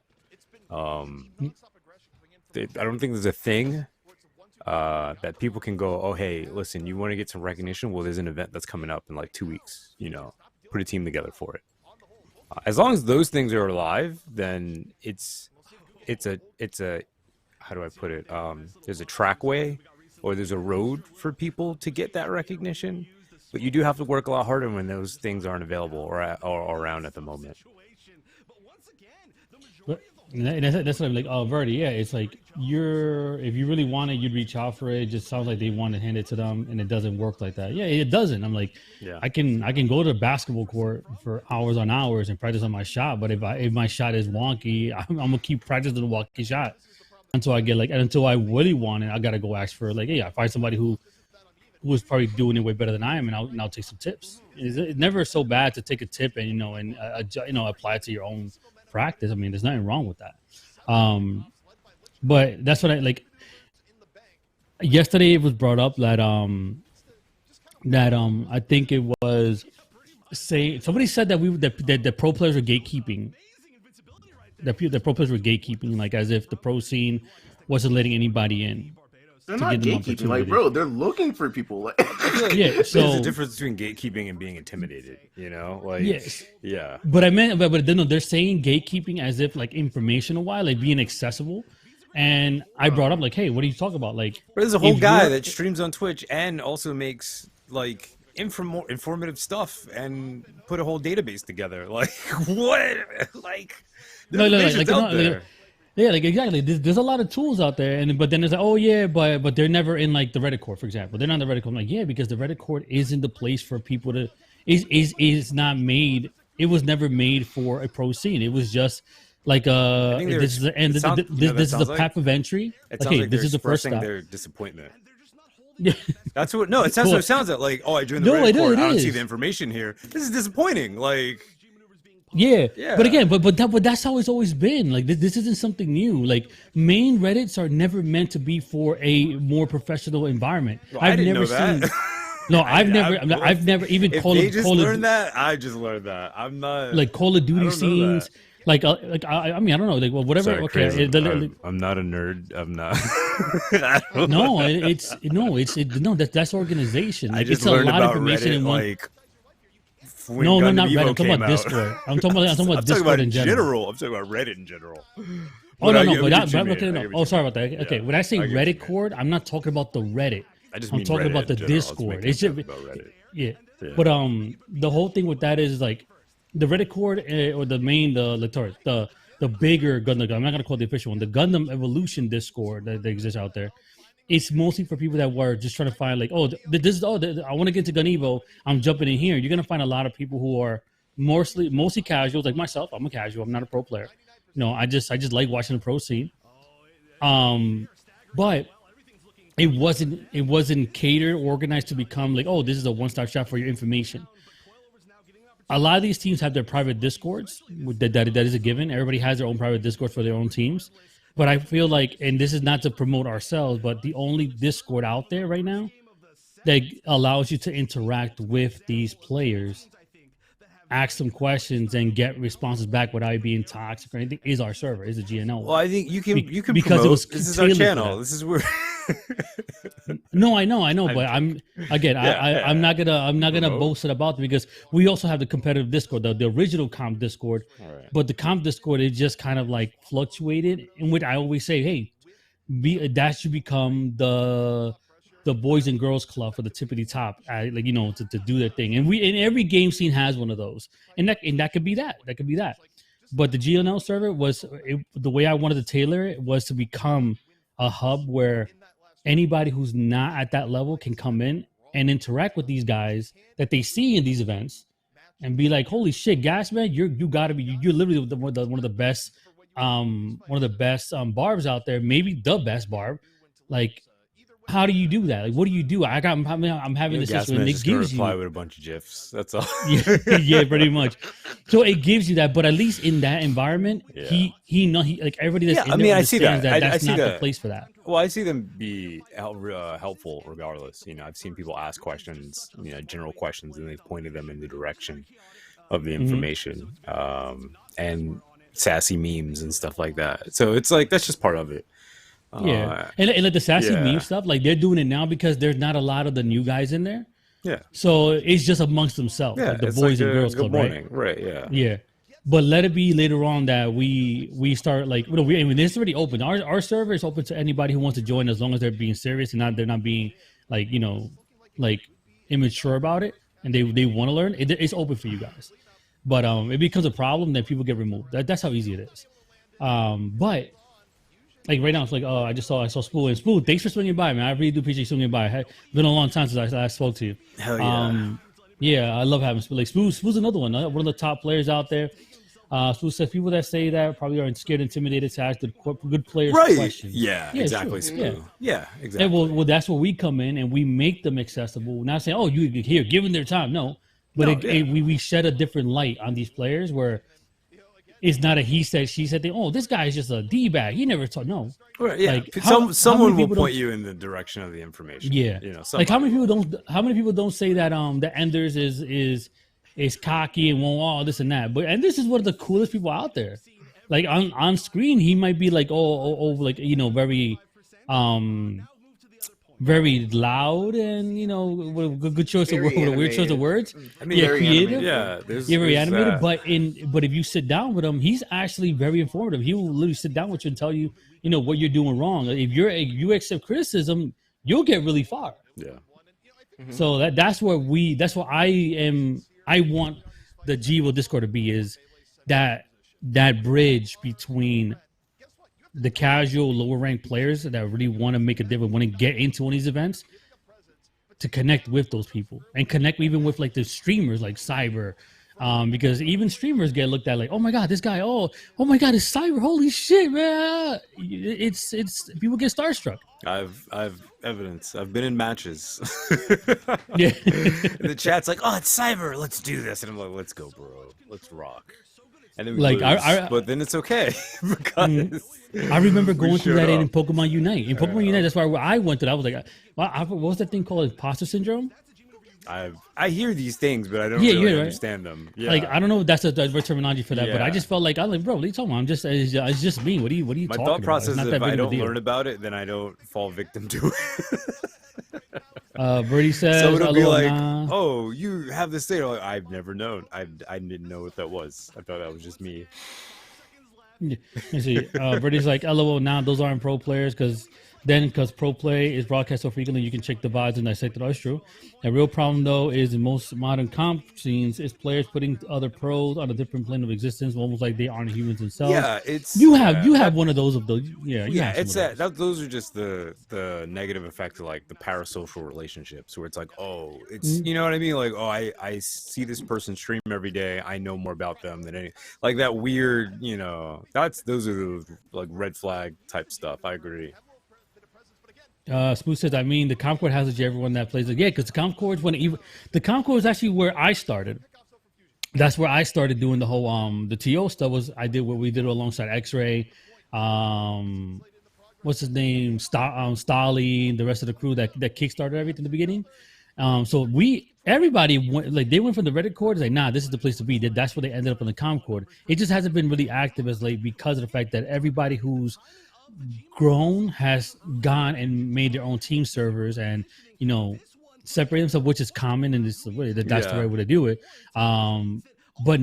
Speaker 4: I don't think there's a thing that people can go, oh, hey, listen, you want to get some recognition? Well, there's an event that's coming up in like 2 weeks, put a team together for it. As long as those things are alive, then it's a, how do I put it? There's a trackway, or there's a road for people to get that recognition, but you do have to work a lot harder when those things aren't available or around at the moment.
Speaker 1: But that's what I'm like. Oh, Verdi, yeah. It's like if you really want it, you'd reach out for it. It just sounds like they want to hand it to them, and it doesn't work like that. Yeah, it doesn't. I'm like,
Speaker 4: Yeah.
Speaker 1: I can go to the basketball court for hours on hours and practice on my shot. But if my shot is wonky, I'm gonna keep practicing the wonky shot until I get until I really want it. I gotta go ask for I find somebody who is probably doing it way better than I am, and I'll take some tips. It's never so bad to take a tip and apply it to your own practice. I mean, there's nothing wrong with that. But that's what I like. Yesterday it was brought up that I think it was somebody said that the pro players were gatekeeping. The pro players were gatekeeping, like as if the pro scene wasn't letting anybody in.
Speaker 2: They're not gatekeeping, like, bro. They're looking for people.
Speaker 1: Yeah, so
Speaker 4: there's a difference between gatekeeping and being intimidated. You know, like
Speaker 1: yes,
Speaker 4: yeah.
Speaker 1: But I meant, but they're saying gatekeeping as if like informational wise, like being accessible. And I brought up like, hey, what are you talking about? Like,
Speaker 4: there's a whole guy that streams on Twitch and also makes like informative stuff and put a whole database together. Like what? Like
Speaker 1: yeah, like exactly. There's a lot of tools out there, but then it's like, oh yeah, but they're never in like the Reddit court, for example. They're not in the Reddit court. I'm like, yeah, because the Reddit court isn't the place for people to is not made. It was never made for a pro scene. It was just like this is the path of entry.
Speaker 4: Okay,
Speaker 1: this is the first step.
Speaker 4: Their disappointment.
Speaker 1: Yeah,
Speaker 4: that's what. No, it sounds. Cool. It sounds like, oh, I joined the Reddit court. I don't see the information here. This is disappointing. Like.
Speaker 1: Yeah, but again, but that's how it's always been. Like this isn't something new. Like main Reddits are never meant to be for a more professional environment.
Speaker 4: Well, I've never seen.
Speaker 1: No, I've never even
Speaker 4: called. They just learned that. I just learned that. I'm not
Speaker 1: like Call of Duty scenes. I mean, I don't know. Like, well, whatever.
Speaker 4: Sorry,
Speaker 1: okay,
Speaker 4: I'm not a nerd. I'm not.
Speaker 1: That's organization. Like,
Speaker 4: I just
Speaker 1: it's
Speaker 4: learned
Speaker 1: a lot
Speaker 4: about
Speaker 1: of information
Speaker 4: Reddit,
Speaker 1: in one.
Speaker 4: like.
Speaker 1: No, not Reddit. I'm talking about Discord. I'm talking about Discord in general.
Speaker 4: I'm talking about Reddit in general.
Speaker 1: Oh no. Oh, sorry about that. Okay, when I say Reddit cord, I'm not talking about the Reddit. I'm talking about the Discord. It's just yeah. But the whole thing with that is like the Reddit cord or the main the bigger Gundam. I'm not gonna call it the official one. The Gundam Evolution Discord that exists out there. It's mostly for people that were just trying to find like, I want to get to Gun Evo. I'm jumping in here. You're gonna find a lot of people who are mostly casuals, like myself. I'm a casual. I'm not a pro player. I just like watching the pro scene. But it wasn't catered, organized to become like, oh, this is a one-stop shop for your information. A lot of these teams have their private discords. That is a given. Everybody has their own private discord for their own teams. But I feel like, and this is not to promote ourselves, but the only Discord out there right now that allows you to interact with these players, ask some questions, and get responses back without it being toxic or anything is our server, is the GNL.
Speaker 4: Well, I think you can
Speaker 1: because
Speaker 4: promote. This is our channel. This is where.
Speaker 1: No, I know, but I'm not gonna boast it about it because we also have the competitive Discord, the original comp Discord, but the comp Discord is just kind of like fluctuated. In which I always say, hey, that should become the boys and girls club for the tippity top, to do their thing. And every game scene has one of those, and that could be that. That could be that. But the GNL server the way I wanted to tailor it was to become a hub where anybody who's not at that level can come in and interact with these guys that they see in these events and be like, holy shit, Gas Man, you're literally one of the best barbs out there, maybe the best barb. Like, how do you do that? Like, what do you do? I'm having this situation.
Speaker 4: It gives you reply with a bunch of gifs. That's all.
Speaker 1: yeah, pretty much. So it gives you that, but at least in that environment, he like everybody that's in there
Speaker 4: I see that.
Speaker 1: That's not the place for that.
Speaker 4: Well, I see them be helpful regardless. I've seen people ask questions, general questions, and they've pointed them in the direction of the information, and sassy memes and stuff like that. So it's like that's just part of it.
Speaker 1: Yeah, and like the sassy meme stuff, like they're doing it now because there's not a lot of the new guys in there.
Speaker 4: Yeah.
Speaker 1: So it's just amongst themselves, like the boys and girls club, right?
Speaker 4: Right. Yeah.
Speaker 1: Yeah. But let it be later on that we start like it's already open. Our server is open to anybody who wants to join as long as they're being serious and they're not being like like immature about it and they want to learn. It's open for you guys. But it becomes a problem, then people get removed. That's how easy it is. But like right now, it's like, oh, I saw Spool, and Spool, thanks for swinging by, man. I really do appreciate you swinging by. It's been a long time since I spoke to you.
Speaker 4: Hell yeah.
Speaker 1: Yeah, I love having Spool. Like Spool's another one of the top players out there. Spool says people that say that probably are scared, intimidated to ask the good players questions.
Speaker 4: Yeah, exactly.
Speaker 1: Sure.
Speaker 4: Yeah, exactly.
Speaker 1: And well, that's where we come in and we make them accessible. We're not saying, oh, you here, give them their time. No, but we shed a different light on these players where it's not a he said, she said thing. Oh, this guy is just a D-bag. He never taught. No.
Speaker 4: Right, yeah.
Speaker 1: Like,
Speaker 4: someone will point you in the direction of the information.
Speaker 1: Yeah.
Speaker 4: You know,
Speaker 1: like how many people don't say that the Enders is cocky and won't all this and that. But Enders is one of the coolest people out there. Like on screen, he might be like like, you know, very loud and, you know, with a good choice of words, with a weird choice of words.
Speaker 4: I mean,
Speaker 1: creative.
Speaker 4: Yeah,
Speaker 1: very animated. But if you sit down with him, he's actually very informative. He will literally sit down with you and tell you, you know, what you're doing wrong. If you accept criticism, you'll get really far.
Speaker 4: Yeah.
Speaker 1: So that's what I want the GENL Discord to be, is that bridge between the casual lower ranked players that really want to make a difference, want to get into one of these events, to connect with those people and connect even with like the streamers like Cyber, because even streamers get looked at like, oh my god, this guy, oh my god, it's Cyber, holy shit, man. It's people get starstruck.
Speaker 4: I've evidence. I've been in matches.
Speaker 1: Yeah.
Speaker 4: The chat's like, oh, it's Cyber, let's do this, and I'm like, let's go, bro, let's rock. And then we
Speaker 1: like
Speaker 4: lose, but then it's okay because
Speaker 1: I remember going through that
Speaker 4: up.
Speaker 1: in Pokemon Unite. In Pokemon Unite, that's why I went to. I was like, what was that thing called? Imposter syndrome.
Speaker 4: I hear these things, but I don't really understand them. Yeah.
Speaker 1: Like I don't know if that's a diverse terminology for that, but I just felt like I'm like, bro, what are you talking about? It's just me. What are you talking about?
Speaker 4: My thought process is if I don't learn about it, then I don't fall victim to it.
Speaker 1: Birdie says,
Speaker 4: so it'll be like, oh, you have this thing. Like, I've never known. I didn't know what that was. I thought that was just me.
Speaker 1: Let's see. Birdie's like, LOL, now those aren't pro players because pro play is broadcast so frequently, you can check the VODs and dissect it. That's true. The real problem, though, is in most modern comp scenes, is players putting other pros on a different plane of existence, almost like they aren't humans themselves.
Speaker 4: Yeah, it's
Speaker 1: you have one of those of those. Yeah,
Speaker 4: it's those are just the negative effect of like the parasocial relationships, where it's like, oh, it's you know what I mean, like, oh, I see this person stream every day, I know more about them than any, like that weird, you know, those are the like red flag type stuff. I agree.
Speaker 1: Smooth says, I mean, the Concord has everyone that plays it. Yeah, because the Concord is actually where I started. That's where I started doing the whole the TO stuff. We did it alongside X-Ray, what's his name, Stolly, the rest of the crew that kickstarted everything in the beginning. So everybody went, like, they went from the Reddit cord, like, nah, this is the place to be. That's where they ended up on the Concord. It just hasn't been really active as late because of the fact that everybody who's grown has gone and made their own team servers and, you know, separate themselves, which is common, and that's the right way to do it. But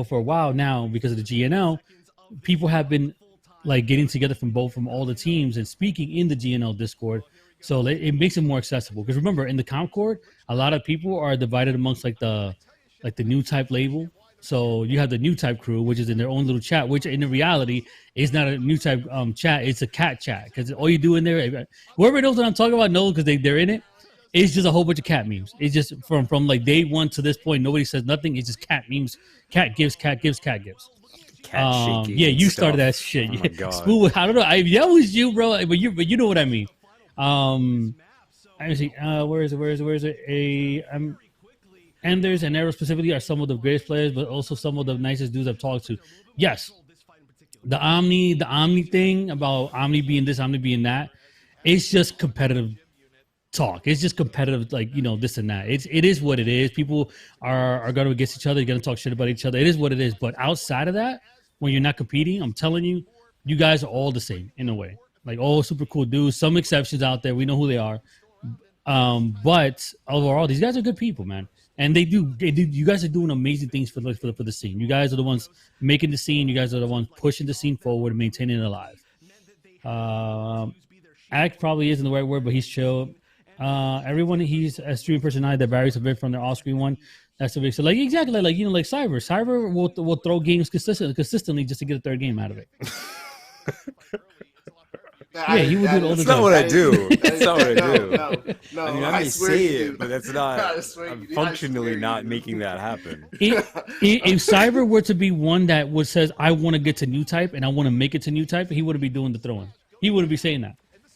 Speaker 1: for a while now, because of the GNL, people have been like getting together from all the teams and speaking in the GNL Discord, so it makes it more accessible. Because remember, in the Concord, a lot of people are divided amongst like the new type label. So you have the new type crew, which is in their own little chat, which in reality is not a new type chat. It's a cat chat, because all you do in there, whoever knows what I'm talking about knows, because they're in it. It's just a whole bunch of cat memes. It's just from like day one to this point, nobody says nothing. It's just cat memes. Cat gives, cat gives, cat gives.
Speaker 4: Cat shaking.
Speaker 1: Yeah, you started that shit.
Speaker 4: Oh my God.
Speaker 1: Spool, I don't know. That was you, bro. But you know what I mean. I see. Where is it? Enders and Arrow specifically are some of the greatest players, but also some of the nicest dudes I've talked to. Yes, the Omni thing about Omni being this, Omni being that, it's just competitive talk. It's just competitive, like, you know, this and that. It is what it is. People are going to against each other. They're going to talk shit about each other. It is what it is. But outside of that, when you're not competing, I'm telling you, you guys are all the same in a way. Like, all super cool dudes. Some exceptions out there. We know who they are. But overall, these guys are good people, man. And they do. You guys are doing amazing things for the scene. You guys are the ones making the scene. You guys are the ones pushing the scene forward and maintaining it alive. Act probably isn't the right word, but he's chill. Everyone, he's a streaming personality that varies a bit from their off-screen one. That's a big. So like exactly like like Cyber will throw games consistently just to get a third game out of it. Yeah, he would do it all the
Speaker 4: That's not
Speaker 1: time.
Speaker 4: what I do. That's not what I do.
Speaker 2: No,
Speaker 4: I mean, I may say it, but that's not. I'm functionally not making that happen.
Speaker 1: If Cyber were to be one that would says I want to get to new type and I want to make it to new type, he wouldn't be doing the throwing. He wouldn't be saying that.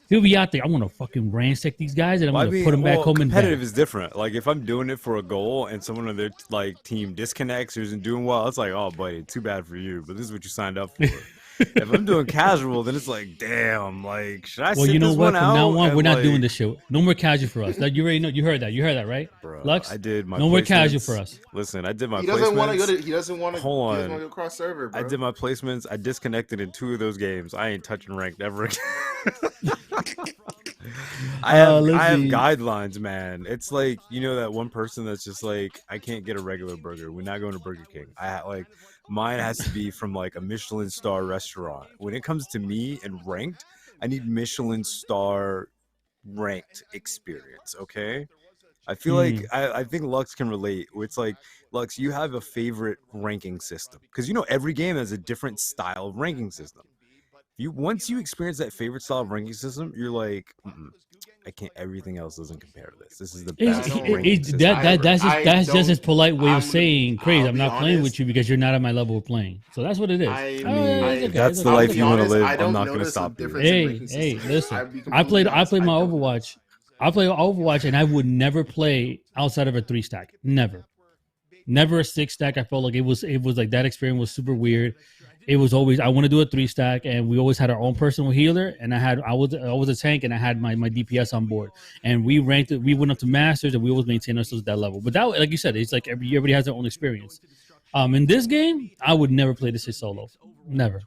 Speaker 1: He'll be out there. I want to fucking ransack these guys and I'm going to put them back home.
Speaker 4: Competitive is different. Like if I'm doing it for a goal and someone on their like team disconnects or isn't doing well, it's like, oh buddy, too bad for you. But this is what you signed up for. If I'm doing casual, then it's like, damn, like should I? Well,
Speaker 1: you know what? From now on, we're not
Speaker 4: like,
Speaker 1: doing this shit. No more casual for us. Like, you already know. You heard that. You heard that, right?
Speaker 4: Bro,
Speaker 1: Lux,
Speaker 4: I did my.
Speaker 1: No more casual for us.
Speaker 4: Listen, I did my.
Speaker 2: He doesn't want to
Speaker 4: placements.
Speaker 2: go. He doesn't want to.
Speaker 4: Hold on.
Speaker 2: Go cross server, bro.
Speaker 4: I did my placements. I disconnected in 2 of those games. I ain't touching ranked ever again. I have guidelines, man. It's like, you know, that one person that's just like, I can't get a regular burger. We're not going to Burger King. Mine has to be from like a Michelin star restaurant. When it comes to me and ranked, I need Michelin star ranked experience. Okay. I feel like I think Lux can relate. It's like, Lux, you have a favorite ranking system because you know every game has a different style of ranking system. Once you experience that favorite style of ranking system, you're like, I can't. Everything else doesn't compare to this. This is the best ranking system.
Speaker 1: That's just his polite way of saying, "Crazy, I'm not playing with you because you're not at my level of playing." So that's what it is.
Speaker 4: That's the life you want to live. I'm not going to stop you.
Speaker 1: Hey, listen. I played my Overwatch. I play Overwatch, and I would never play outside of a 3-stack. Never a 6-stack. I felt like it was like that experience was super weird. It was always I want to do a 3-stack, and we always had our own personal healer, and I was a tank, and I had my DPS on board, and we ranked it. We went up to masters, and we always maintained ourselves at that level. But that, like you said, it's like everybody has their own experience. In this game, I would never play this shit solo. Never.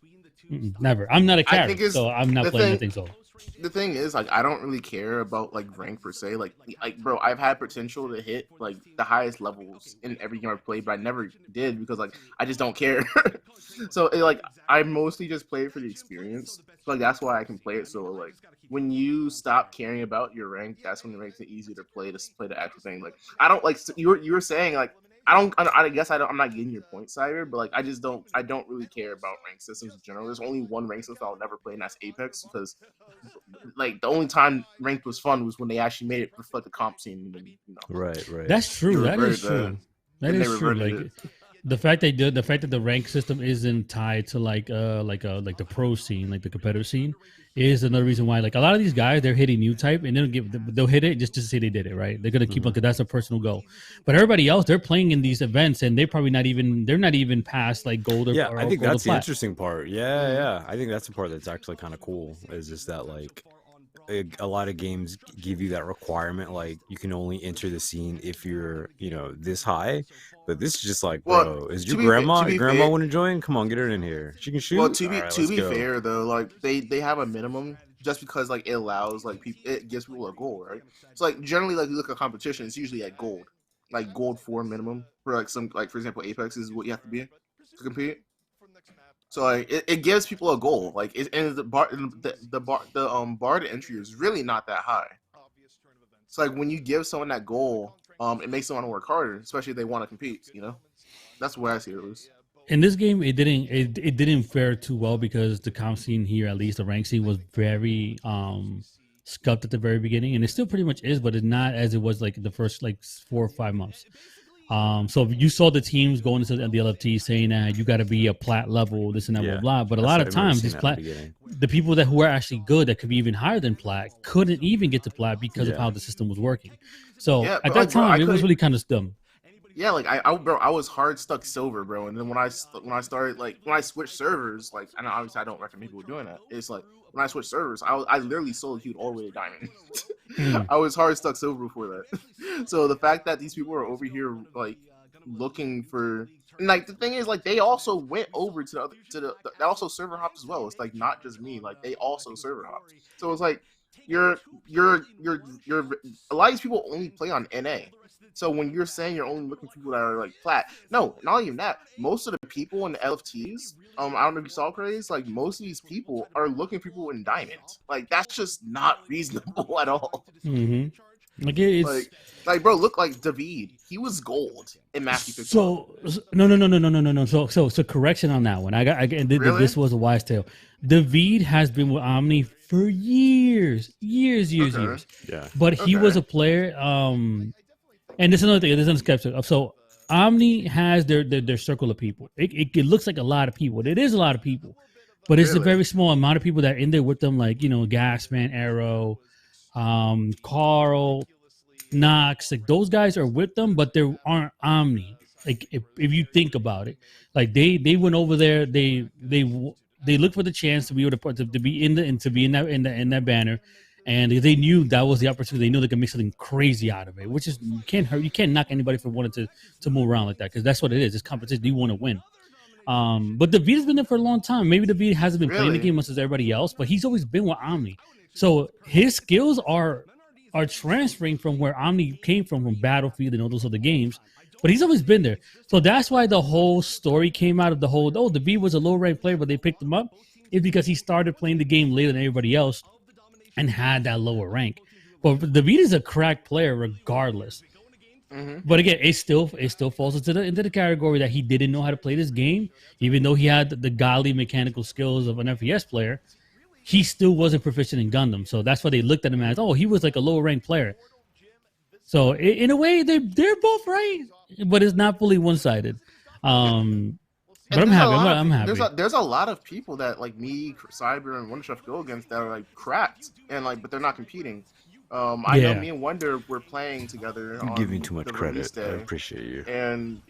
Speaker 1: Never. I'm not a character, so I'm not playing anything solo.
Speaker 2: The thing is, like, I don't really care about like rank per se. Like, bro, I've had potential to hit like the highest levels in every game I've played, but I never did because like I just don't care. So like I mostly just play it for the experience. So, like that's why I can play it solo. Like when you stop caring about your rank, that's when it makes it easier to play the actual thing. Like I don't like you were saying like. I guess I'm not getting your point, Cyber, but like I don't really care about rank systems in general. There's only one rank system I'll never play, and that's Apex, because like the only time ranked was fun was when they actually made it reflect the comp scene. And, you know.
Speaker 4: Right.
Speaker 1: That's true. That is true. That is true. Like the fact that the rank system isn't tied to like the pro scene, like the competitive scene, is another reason why like a lot of these guys, they're hitting new type and they'll hit it just to say they did it, right? They're gonna keep on because that's a personal goal. But everybody else, they're playing in these events and they're not even past like gold or
Speaker 4: I think that's the
Speaker 1: plat.
Speaker 4: interesting part. Yeah. I think that's the part that's actually kind of cool. Is just that like a lot of games give you that requirement, like you can only enter the scene if you're this high. But this is just like, bro, is your grandma want to join? Come on, get her in here. She can shoot.
Speaker 2: Well, to be fair though, like they have a minimum just because like it allows like people, it gives people a goal, right? So like generally, like you look at competition, it's usually at gold, like gold 4 minimum for like some, like for example, Apex is what you have to be to compete. So like it gives people a goal, like and the bar to entry is really not that high. So like when you give someone that goal, it makes them want to work harder, especially if they want to compete. You know, that's the way I see it at least.
Speaker 1: In this game, it didn't fare too well because the comp scene here, at least the rank scene, was very scuffed at the very beginning, and it still pretty much is, but it's not as it was like the first like 4 or 5 months. So you saw the teams going into the LFT saying that you got to be a plat level, this and that, blah, blah. But a lot of times, the people who are actually good, that could be even higher than plat, couldn't even get to plat because of how the system was working. So at that time, it was really kind of dumb.
Speaker 2: Yeah, like I was hard stuck silver, bro. And then when I started, like when I switched servers, like, and obviously I don't recommend people doing that. It's like when I switched servers, I literally solo queued all the way to diamond. I was hard stuck silver before that. So the fact that these people are over here like looking for, and like the thing is, like they also went over to they also server hopped as well. It's like not just me, like they also server hopped. So it's like you're a lot of these people only play on NA. So when you're saying you're only looking for people that are like plat, no, not even that. Most of the people in the LFTs, I don't know if you saw Craze, like most of these people are looking for people in diamond. Like that's just not reasonable at all.
Speaker 1: Mm-hmm. Like it's
Speaker 2: like bro, look like David. He was gold in Mafty picked him up.
Speaker 1: no. So correction on that one.
Speaker 2: Really?
Speaker 1: This was a wise tale. David has been with Omni for years.
Speaker 2: Okay.
Speaker 4: Yeah.
Speaker 1: But he was
Speaker 2: Okay.
Speaker 1: a player. And this is another thing. This is skeptic. So Omni has their circle of people. It looks like a lot of people. It is a lot of people, but it's a
Speaker 2: Really?
Speaker 1: very small amount of people that are in there with them. Like Gasman, Arrow, Carl, Knox, like those guys are with them, but they aren't Omni. Like if you think about it, like they went over there, they looked for the chance to be able to be in the and to be in that banner, and they knew that was the opportunity. They knew they could make something crazy out of it, which is you can't knock anybody for wanting to move around like that because that's what it is. It's competition. You want to win. But David has been there for a long time. Maybe David hasn't been playing the
Speaker 2: Really?
Speaker 1: game much as everybody else, but he's always been with Omni. So his skills are transferring from where Omni came from Battlefield and all those other games. But he's always been there. So that's why the whole story came out of the whole, David was a low ranked player, but they picked him up. Is because he started playing the game later than everybody else and had that lower rank. But David is a crack player regardless. But again, it still falls into the category that he didn't know how to play this game, even though he had the godly mechanical skills of an FPS player. He still wasn't proficient in Gundam, so that's why they looked at him as, he was like a lower ranked player. So in a way, they're both right, but it's not fully one sided. But I'm happy. I'm happy.
Speaker 2: There's a lot of people that like me, Cyber, and Wonder Chef go against that are like cracked and like, but they're not competing. I know me and Wonder were playing together.
Speaker 4: You give me too much credit. I appreciate you.
Speaker 2: And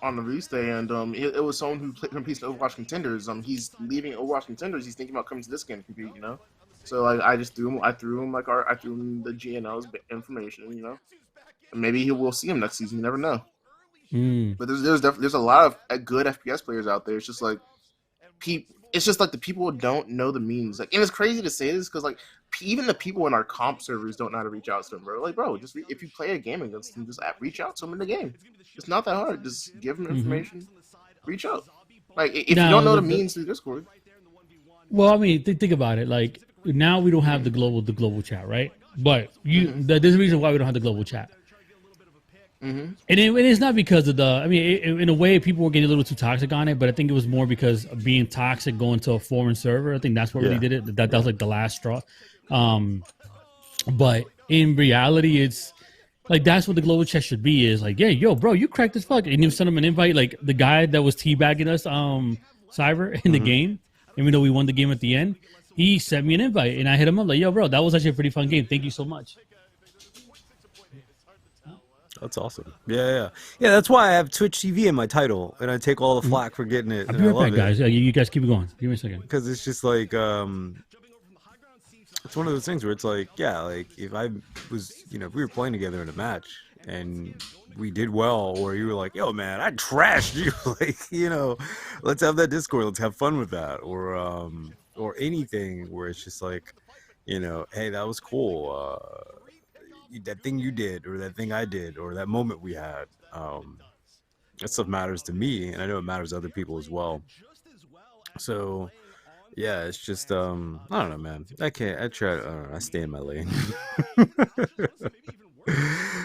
Speaker 2: on the release day, and it was someone who competes in Overwatch Contenders. He's leaving Overwatch Contenders. He's thinking about coming to this game to compete. So like I threw him the GNL's information. And maybe we'll see him next season. You never know. But there's a lot of good FPS players out there. It's just like it's just like the people don't know the memes. Like, and it's crazy to say this because like even the people in our comp servers don't know how to reach out to them, bro. Like, bro, just if you play a game against them, just reach out to them in the game. It's not that hard. Just give them information. Reach out. Like if you don't know the memes through Discord.
Speaker 1: Well, I mean, think about it. Like now we don't have the global chat, right? But there's a reason why we don't have the global chat. And it's not because of in a way, people were getting a little too toxic on it, but I think it was more because of being toxic going to a foreign server. I think that's what really did it. That was like the last straw. But in reality, it's like that's what the global chat should be. Is like, yeah, yo, bro, you cracked as fuck, and you send him an invite. Like the guy that was teabagging us, Cyber in the game, even though we won the game at the end, he sent me an invite, and I hit him up like, yo, bro, that was actually a pretty fun game. Thank you so much.
Speaker 4: That's awesome. Yeah. That's why I have Twitch TV in my title, and I take all the flack for getting it.
Speaker 1: I'll be right back, guys. You guys keep it going. Give me a second.
Speaker 4: Because it's just like, it's one of those things where it's like, yeah, like if I was, if we were playing together in a match and we did well, or you were like, yo, man, I trashed you, like, let's have that Discord, let's have fun with that, or anything where it's just like, hey, that was cool. That thing you did, or that thing I did, or that moment we had, that stuff matters to me, and I know it matters to other people as well. So yeah, it's just I don't know, man. I try. I don't know, I stay in my lane.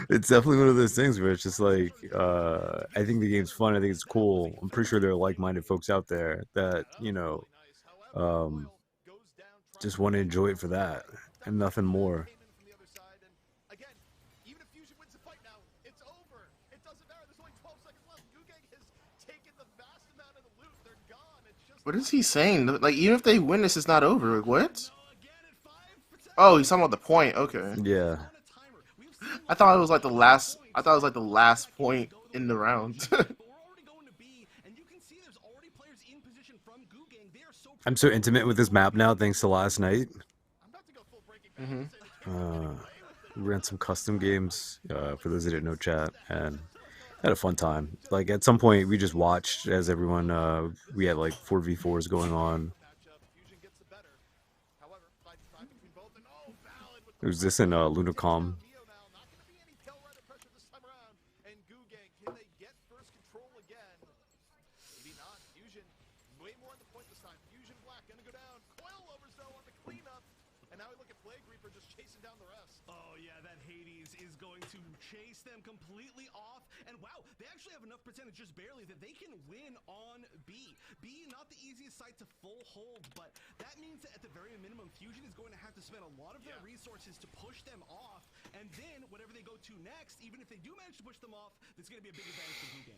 Speaker 4: It's definitely one of those things where it's just like I think the game's fun, I think it's cool. I'm pretty sure there are like-minded folks out there that just want to enjoy it for that and nothing more.
Speaker 2: What is he saying? Like, even if they win this, it's not over. Like, what? Oh, he's talking about the point. Okay.
Speaker 4: Yeah.
Speaker 2: I thought it was like the last. I thought it was like the last point in the round.
Speaker 4: I'm so intimate with this map now, thanks to last night. We ran some custom games for those that didn't know, chat, and had a fun time. Like at some point, we just watched as everyone. We had like 4v4s going on. It was this in Lunacom.
Speaker 6: now we look at Plague Reaper just chasing down the rest.
Speaker 7: Oh yeah, that Hades is going to chase them completely off. And wow, they actually have enough percentage, just barely, that they can win on B. B, not the easiest site to full hold, but that means that at the very minimum, Fusion is going to have to spend a lot of their resources to push them off. And then whatever they go to next, even if they do manage to push them off, there's going to be a big advantage for Guggen.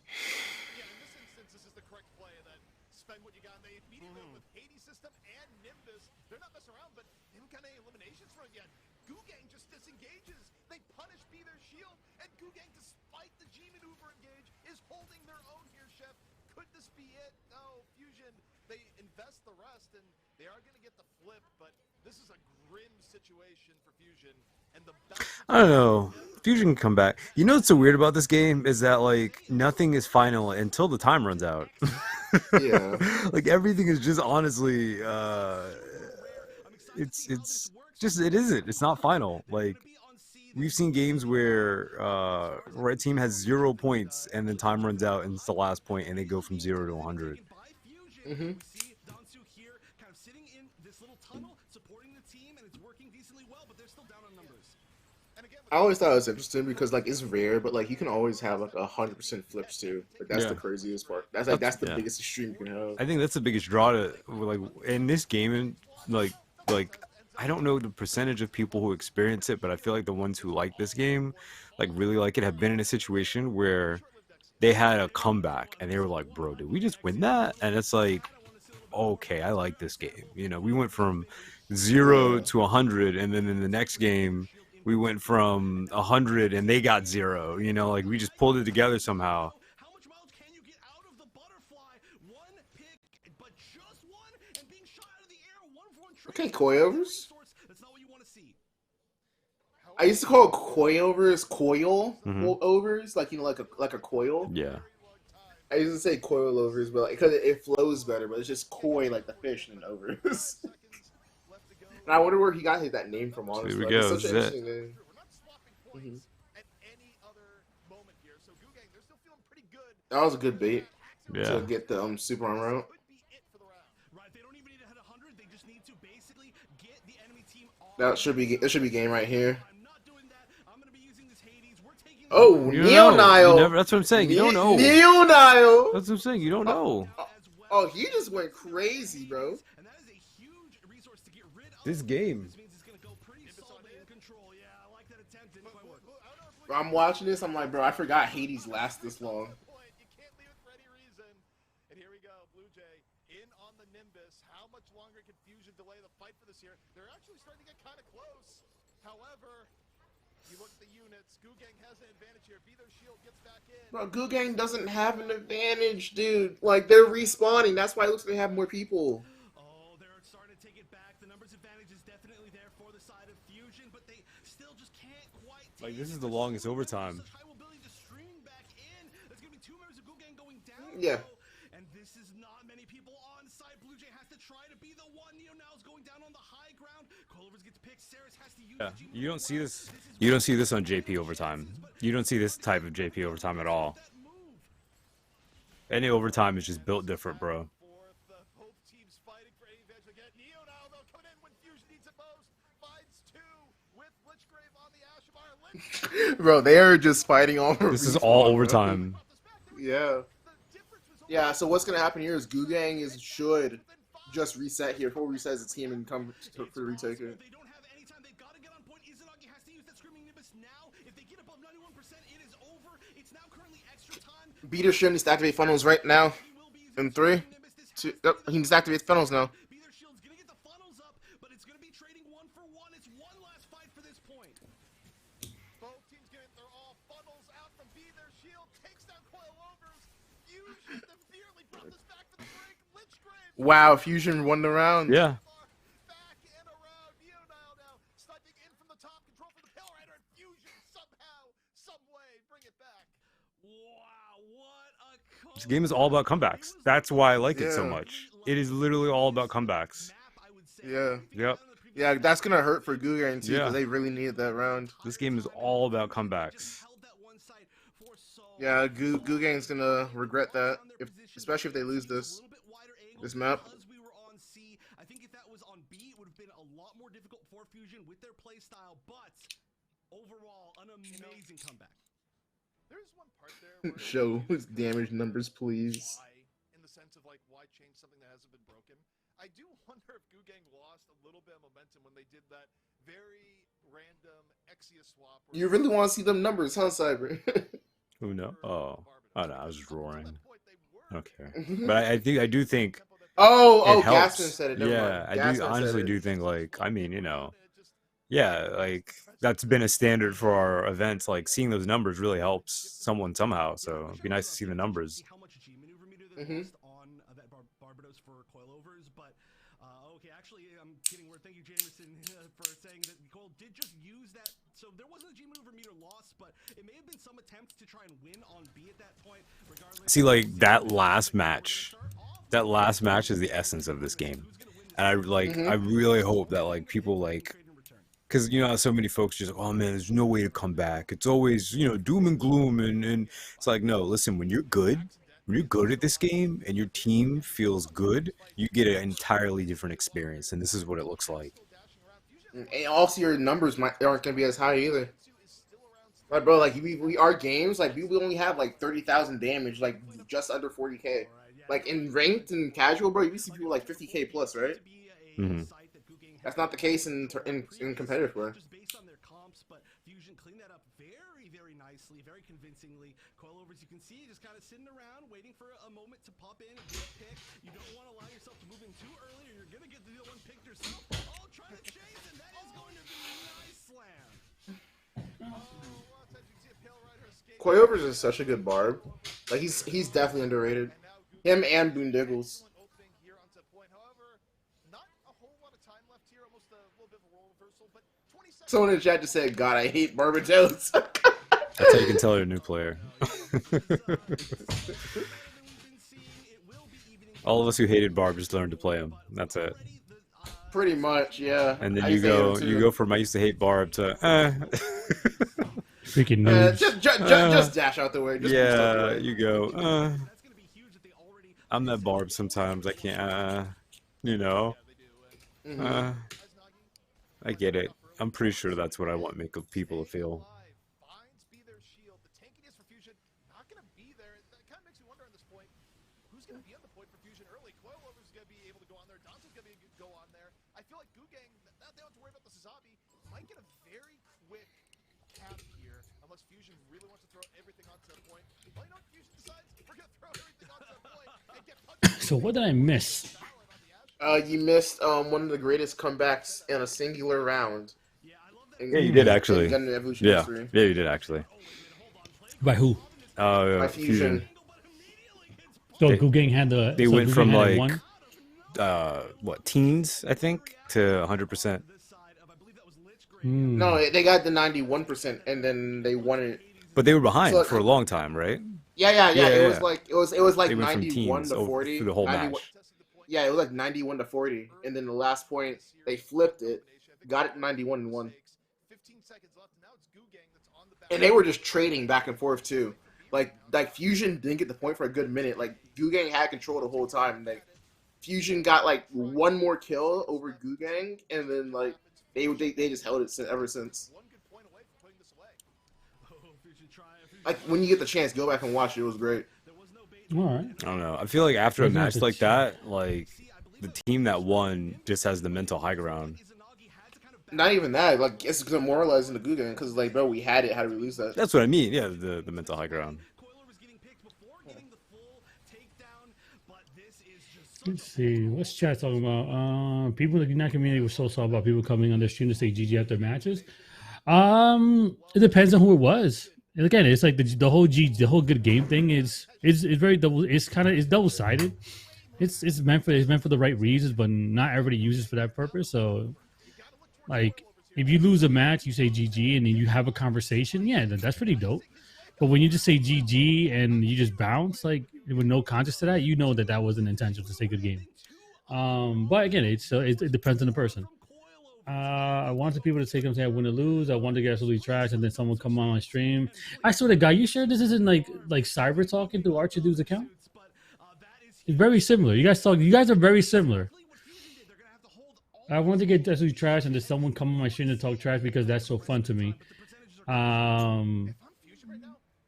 Speaker 6: Yeah, in this instance, this is the correct play. That spend what you got. They immediately went with Hades system and Nimbus. They're not messing around, but they haven't got any eliminations for it yet. Guggen just disengages. They punish B their shield, and Guggen, despite the G maneuver engage, is holding their own here, Chef. Could this be it? No, Fusion, they invest the rest, and they are going to get the flip, but this is a grim situation for Fusion. And the best
Speaker 4: I don't know. Fusion can come back. You know what's so weird about this game is that like nothing is final until the time runs out.
Speaker 2: Yeah.
Speaker 4: Like everything is just honestly it's just it isn't. It's not final. Like we've seen games where red team has 0 points and then time runs out and it's the last point and they go from 0 to 100.
Speaker 2: Mm-hmm.
Speaker 7: Here kind of sitting in this little tunnel, supporting the team, and it's working decently well, but they're still down on numbers.
Speaker 2: I always thought it was interesting because like it's rare, but like you can always have like 100% flips too. Like that's the craziest part. That's the biggest extreme you can have.
Speaker 4: I think that's the biggest draw to like in this game, and like I don't know the percentage of people who experience it, but I feel like the ones who like this game, like really like it, have been in a situation where they had a comeback and they were like, bro, did we just win that? And it's like, okay, I like this game. You know, we went from 0 to 100, and then in the next game we went from 100 and they got 0. You know, like we just pulled it together somehow.
Speaker 7: How much miles can you get out of the butterfly? One pick, but just one, and being shot out of the air. 1-for-1 trade.
Speaker 2: Okay, coilovers.
Speaker 7: That's not what you want to see.
Speaker 2: I used to call coilovers overs, like you know, like a coil.
Speaker 4: Yeah.
Speaker 2: I used to say coilovers, but because it flows better, but it's just koi like the fish and overs. And I wonder where he got that name from. Honestly,
Speaker 4: Here we go.
Speaker 2: It's such an
Speaker 4: Zet.
Speaker 2: interesting name.
Speaker 6: We're not swapping points at any other moment here. So Guggen, they're still feeling pretty good.
Speaker 2: That was a good bait
Speaker 4: Yeah.
Speaker 2: to get the super armor out.
Speaker 6: Could be it for the round.
Speaker 7: Right, they don't even need to hit 100. They just need to basically get the enemy team off.
Speaker 2: That should be game right here.
Speaker 7: I'm not doing that. I'm going to be using this Hades. We're taking
Speaker 2: Oh,
Speaker 4: You don't
Speaker 2: Neo
Speaker 4: know. You
Speaker 2: Nile.
Speaker 4: never, that's what I'm saying. You don't know.
Speaker 2: Neo Nile.
Speaker 4: That's what I'm saying. You don't know.
Speaker 2: Oh, he just went crazy, bro.
Speaker 7: And that is a huge resource to get rid of.
Speaker 4: This game.
Speaker 7: This means it's going to go pretty solidly in control. Yeah, I like that attempt. Didn't quite work.
Speaker 2: Bro, I'm watching this. I'm like, bro, I forgot Hades lasts this long.
Speaker 6: You can't leave it for any reason. And here we go, Blue Jay in on the Nimbus. How much longer can Fusion delay the fight for this here? They're actually starting to get kind of close. However, you look at the units. Guggen has an advantage here. Be their shield gets back in.
Speaker 2: Bro, Guggen doesn't have an advantage, dude. Like, they're respawning. That's why it looks like they have more people.
Speaker 7: Oh, they're starting to take it back. The numbers advantage is definitely there for the side of Fusion, but they still just can't quite
Speaker 4: Like,
Speaker 7: take
Speaker 4: this is
Speaker 7: it.
Speaker 4: the longest overtime.
Speaker 7: Such high mobility to stream back in. There's going to be 2 members of Guggen going down.
Speaker 2: Yeah.
Speaker 7: though, And this is not many people on site. Blue Jay has to try to be the one. Neo now is going down on the high ground. Coilovers gets picked. Saris has to use
Speaker 4: Yeah.
Speaker 7: the G
Speaker 4: You don't see
Speaker 7: move.
Speaker 4: this. You don't see this on JP overtime. You don't see this type of JP overtime at all.
Speaker 7: That move.
Speaker 4: Any overtime is just built different, bro.
Speaker 6: Forth, both teams fighting for any advantage again. Neo now, though, coming in when Fusion needs it most. Finds 2 with Lichgrave on the Ashamar.
Speaker 2: Bro, they are just fighting all over.
Speaker 4: This is all overtime.
Speaker 2: Yeah. Yeah, so what's going to happen here is Guggen should just reset here. Before he resets the team and come for the retake it.
Speaker 7: They don't have any time. They've got to get on point. Izanagi has to use that Screaming Nimbus now. If they get above 91%, it is over. It's now currently extra time.
Speaker 2: Beater should needs to activate funnels right now.
Speaker 7: He will be using
Speaker 2: In 3,
Speaker 7: Screaming Nimbus. This
Speaker 2: 2,
Speaker 7: has
Speaker 2: yep,
Speaker 7: to
Speaker 2: he needs to activate funnels now.
Speaker 7: be their shield's gonna get the funnels up, but it's gonna be trading 1 for 1. It's one last fight for this point.
Speaker 6: Both teams get it. They're all funnels out from B. Their shield takes down Coilovers. Fusion severely brought this back to the brink. Lichgrave.
Speaker 2: Wow, Fusion won the round.
Speaker 4: Yeah.
Speaker 6: Back and around. Neo now sniping in from the top. Control from the Pale Rider. And Fusion somehow, some way, bring it back.
Speaker 7: Wow, what a
Speaker 4: This game is all about comebacks. That's why I like it so
Speaker 2: Yeah.
Speaker 4: much. It is literally all about comebacks.
Speaker 7: map, I would say.
Speaker 2: Yeah.
Speaker 4: Yep.
Speaker 2: Yeah, that's going to hurt for Guggen too, because
Speaker 4: Yeah.
Speaker 2: they really needed that round.
Speaker 4: This game is all about comebacks.
Speaker 7: Held that one side for so
Speaker 2: Yeah, Guggen's going to regret that, especially if they lose this. This map.
Speaker 7: Because we were on C, I think if that was on B, it would have been a lot lot more difficult for Fusion with their play style, but overall, an amazing comeback.
Speaker 6: There's one part there where
Speaker 2: Show his damage numbers, please.
Speaker 6: why, in the sense of like why change something that hasn't been broken. I do wonder if Gugang lost a little bit of momentum when they did that very random Exia swap. where
Speaker 2: You really want to see them numbers, huh, Cyber?
Speaker 4: Who knows? Oh, I don't know. I was just
Speaker 6: Up until
Speaker 4: roaring.
Speaker 6: that point, they were
Speaker 4: Okay, but I do think
Speaker 6: tempo that
Speaker 2: Oh,
Speaker 4: it helps.
Speaker 2: Gaston said it. Never
Speaker 4: Yeah,
Speaker 2: mind.
Speaker 4: I
Speaker 2: Gaston
Speaker 4: do
Speaker 2: said
Speaker 4: honestly
Speaker 2: it.
Speaker 4: do think like I mean yeah, like that's been a standard for our events. Like seeing those numbers really helps someone somehow. So it'd be nice to see the numbers.
Speaker 7: How much G maneuver meter they
Speaker 2: Mhm.
Speaker 7: lost on that Barbados for coilovers, but okay, actually, I'm getting word. Thank you, Jameson, for saying that Nicole did just use that. So there wasn't a G maneuver meter loss, but it may have been some attempt to try and win on B at that point. Regardless,
Speaker 4: See, like that last match is the essence of this game, and I really hope that like people like. Because, you know, how so many folks just, oh, man, there's no way to come back. It's always, you know, doom and gloom. And it's like, no, listen, when you're good at this game and your team feels good, you get an entirely different experience. And this is what it looks like.
Speaker 2: And also, your numbers aren't going to be as high either. Like, bro, like, we our games, like, we only have, like, 30,000 damage, like, just under 40k. Like, in ranked and casual, bro, you see people, like, 50k plus, right?
Speaker 4: Mhm.
Speaker 2: That's not the case in competitive play.
Speaker 7: Just based on their comps, but Fusion cleaned that up very, very nicely, very convincingly. Coilovers, you can see, just kind of sitting around, waiting for a moment to pop in and get a pick. You don't want to allow yourself to move in too early, or you're gonna get the one pick yourself. Oh, try to chase, and that is going to be a nice slam.
Speaker 2: Coilovers is such a good barb. Like, he's definitely underrated. Him and Boondiggles. Someone in the chat just said, God, I hate Barbados.
Speaker 4: That's how you can tell you're a new player. All of us who hated Barb just learned to play him. That's it.
Speaker 2: Pretty much, yeah.
Speaker 4: And then
Speaker 2: I
Speaker 4: you
Speaker 2: used to hate him too.
Speaker 4: go from I used to hate Barb to
Speaker 1: Freaking news.
Speaker 2: Just dash out the way. Just boost out the
Speaker 4: yeah,
Speaker 2: way.
Speaker 4: you go I'm that Barb sometimes. I can't you know.
Speaker 2: Mhm.
Speaker 4: I get it. I'm pretty sure that's what I want people to feel.
Speaker 6: Who's going to be on the point for Fusion early? Coilover's going to be able to go on there. Dante's going to be go on there. I feel like Gugang, they don't have to worry about the Suzabi, might get a very quick cap here, unless Fusion really wants to throw everything onto that point. Well, you know what? Fusion decides we're going to throw everything onto that point and get punched.
Speaker 1: So what did I miss?
Speaker 2: You missed one of the greatest comebacks in a singular round.
Speaker 4: Yeah, you did actually.
Speaker 2: In Gundam Evolution
Speaker 4: Yeah,
Speaker 2: history.
Speaker 4: yeah, you did actually.
Speaker 1: By who?
Speaker 2: By Fusion.
Speaker 1: So
Speaker 4: They-
Speaker 1: Gugang had the.
Speaker 4: They
Speaker 1: so
Speaker 4: went
Speaker 1: Gugang
Speaker 4: from
Speaker 1: had it
Speaker 4: like what teens I think to 100%.
Speaker 2: No, they got the 91%, and then they won it.
Speaker 4: But they were behind
Speaker 2: So-
Speaker 4: for a long time, right?
Speaker 2: Yeah.
Speaker 4: Yeah,
Speaker 2: It was
Speaker 4: yeah.
Speaker 2: like it was like
Speaker 4: They went from
Speaker 2: 91
Speaker 4: teens
Speaker 2: to
Speaker 4: over
Speaker 2: 40.
Speaker 4: through the whole
Speaker 2: 91
Speaker 4: match.
Speaker 2: Yeah, it was like 91 to 40, and then the last point they flipped it, got it 91 and won.
Speaker 6: 15 seconds left, and now it's Gugang that's on the back.
Speaker 2: And they were just trading back and forth too. Like Fusion didn't get the point for a good minute. Like Gugang had control the whole time. Like Fusion got like one more kill over Gugang, and then like they just held it ever since.
Speaker 6: One good point away from putting this away.
Speaker 2: Like when you get the chance, go back and watch it. It was great.
Speaker 1: All right.
Speaker 4: I don't know. I feel like after a
Speaker 1: Wasn't
Speaker 4: match
Speaker 1: it
Speaker 4: like
Speaker 1: cheap?
Speaker 4: that, like the team that won just has the mental high ground.
Speaker 2: Not even that. Like it's demoralizing the Gugang because like bro, we had it. How do we lose that?
Speaker 4: That's what I mean. Yeah, the mental high ground.
Speaker 1: Let's see. What's chat talking about? People in the United community were so sorry about people coming on their stream to say GG after matches. It depends on who it was. And again, it's like the whole good game thing is very double. It's double sided. It's meant for the right reasons, but not everybody uses for that purpose. So, like, if you lose a match, you say GG, and then you have a conversation. Yeah, that's pretty dope. But when you just say GG and you just bounce, like with no context to that, you know that wasn't intentional to say good game. But again, it depends on the person. I wanted people to say something I win or lose. I wanted to get absolutely trash, and then someone come on my stream. I swear to God, you sure this isn't like cyber talking through Archer Dude's account? It's very similar. You guys are very similar. I want to get absolutely trash, and there's someone come on my stream to talk trash because that's so fun to me.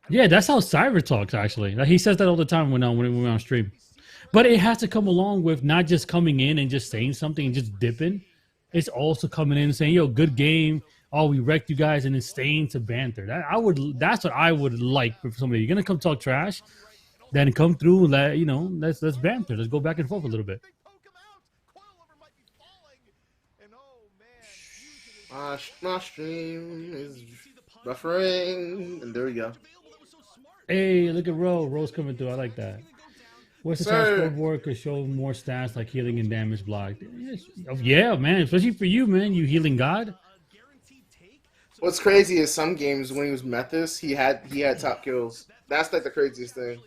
Speaker 1: Yeah, that's how Cyber talks actually. Like he says that all the time when we're on stream. But it has to come along with not just coming in and just saying something and just dipping. It's also coming in and saying, "Yo, good game. Oh, we wrecked you guys," and then staying to banter. That's what I would like for somebody. You're gonna come talk trash, then come through and let's banter. Let's go back and forth a little bit.
Speaker 2: My stream is buffering, and there we go.
Speaker 1: Hey, look at Rose coming through. I like that. What's the top scoreboard could show more stats like healing and damage blocked? Yeah, man. Especially for you, man. You healing god.
Speaker 2: What's crazy is some games when he was Methus, he had top kills. That's like the craziest thing.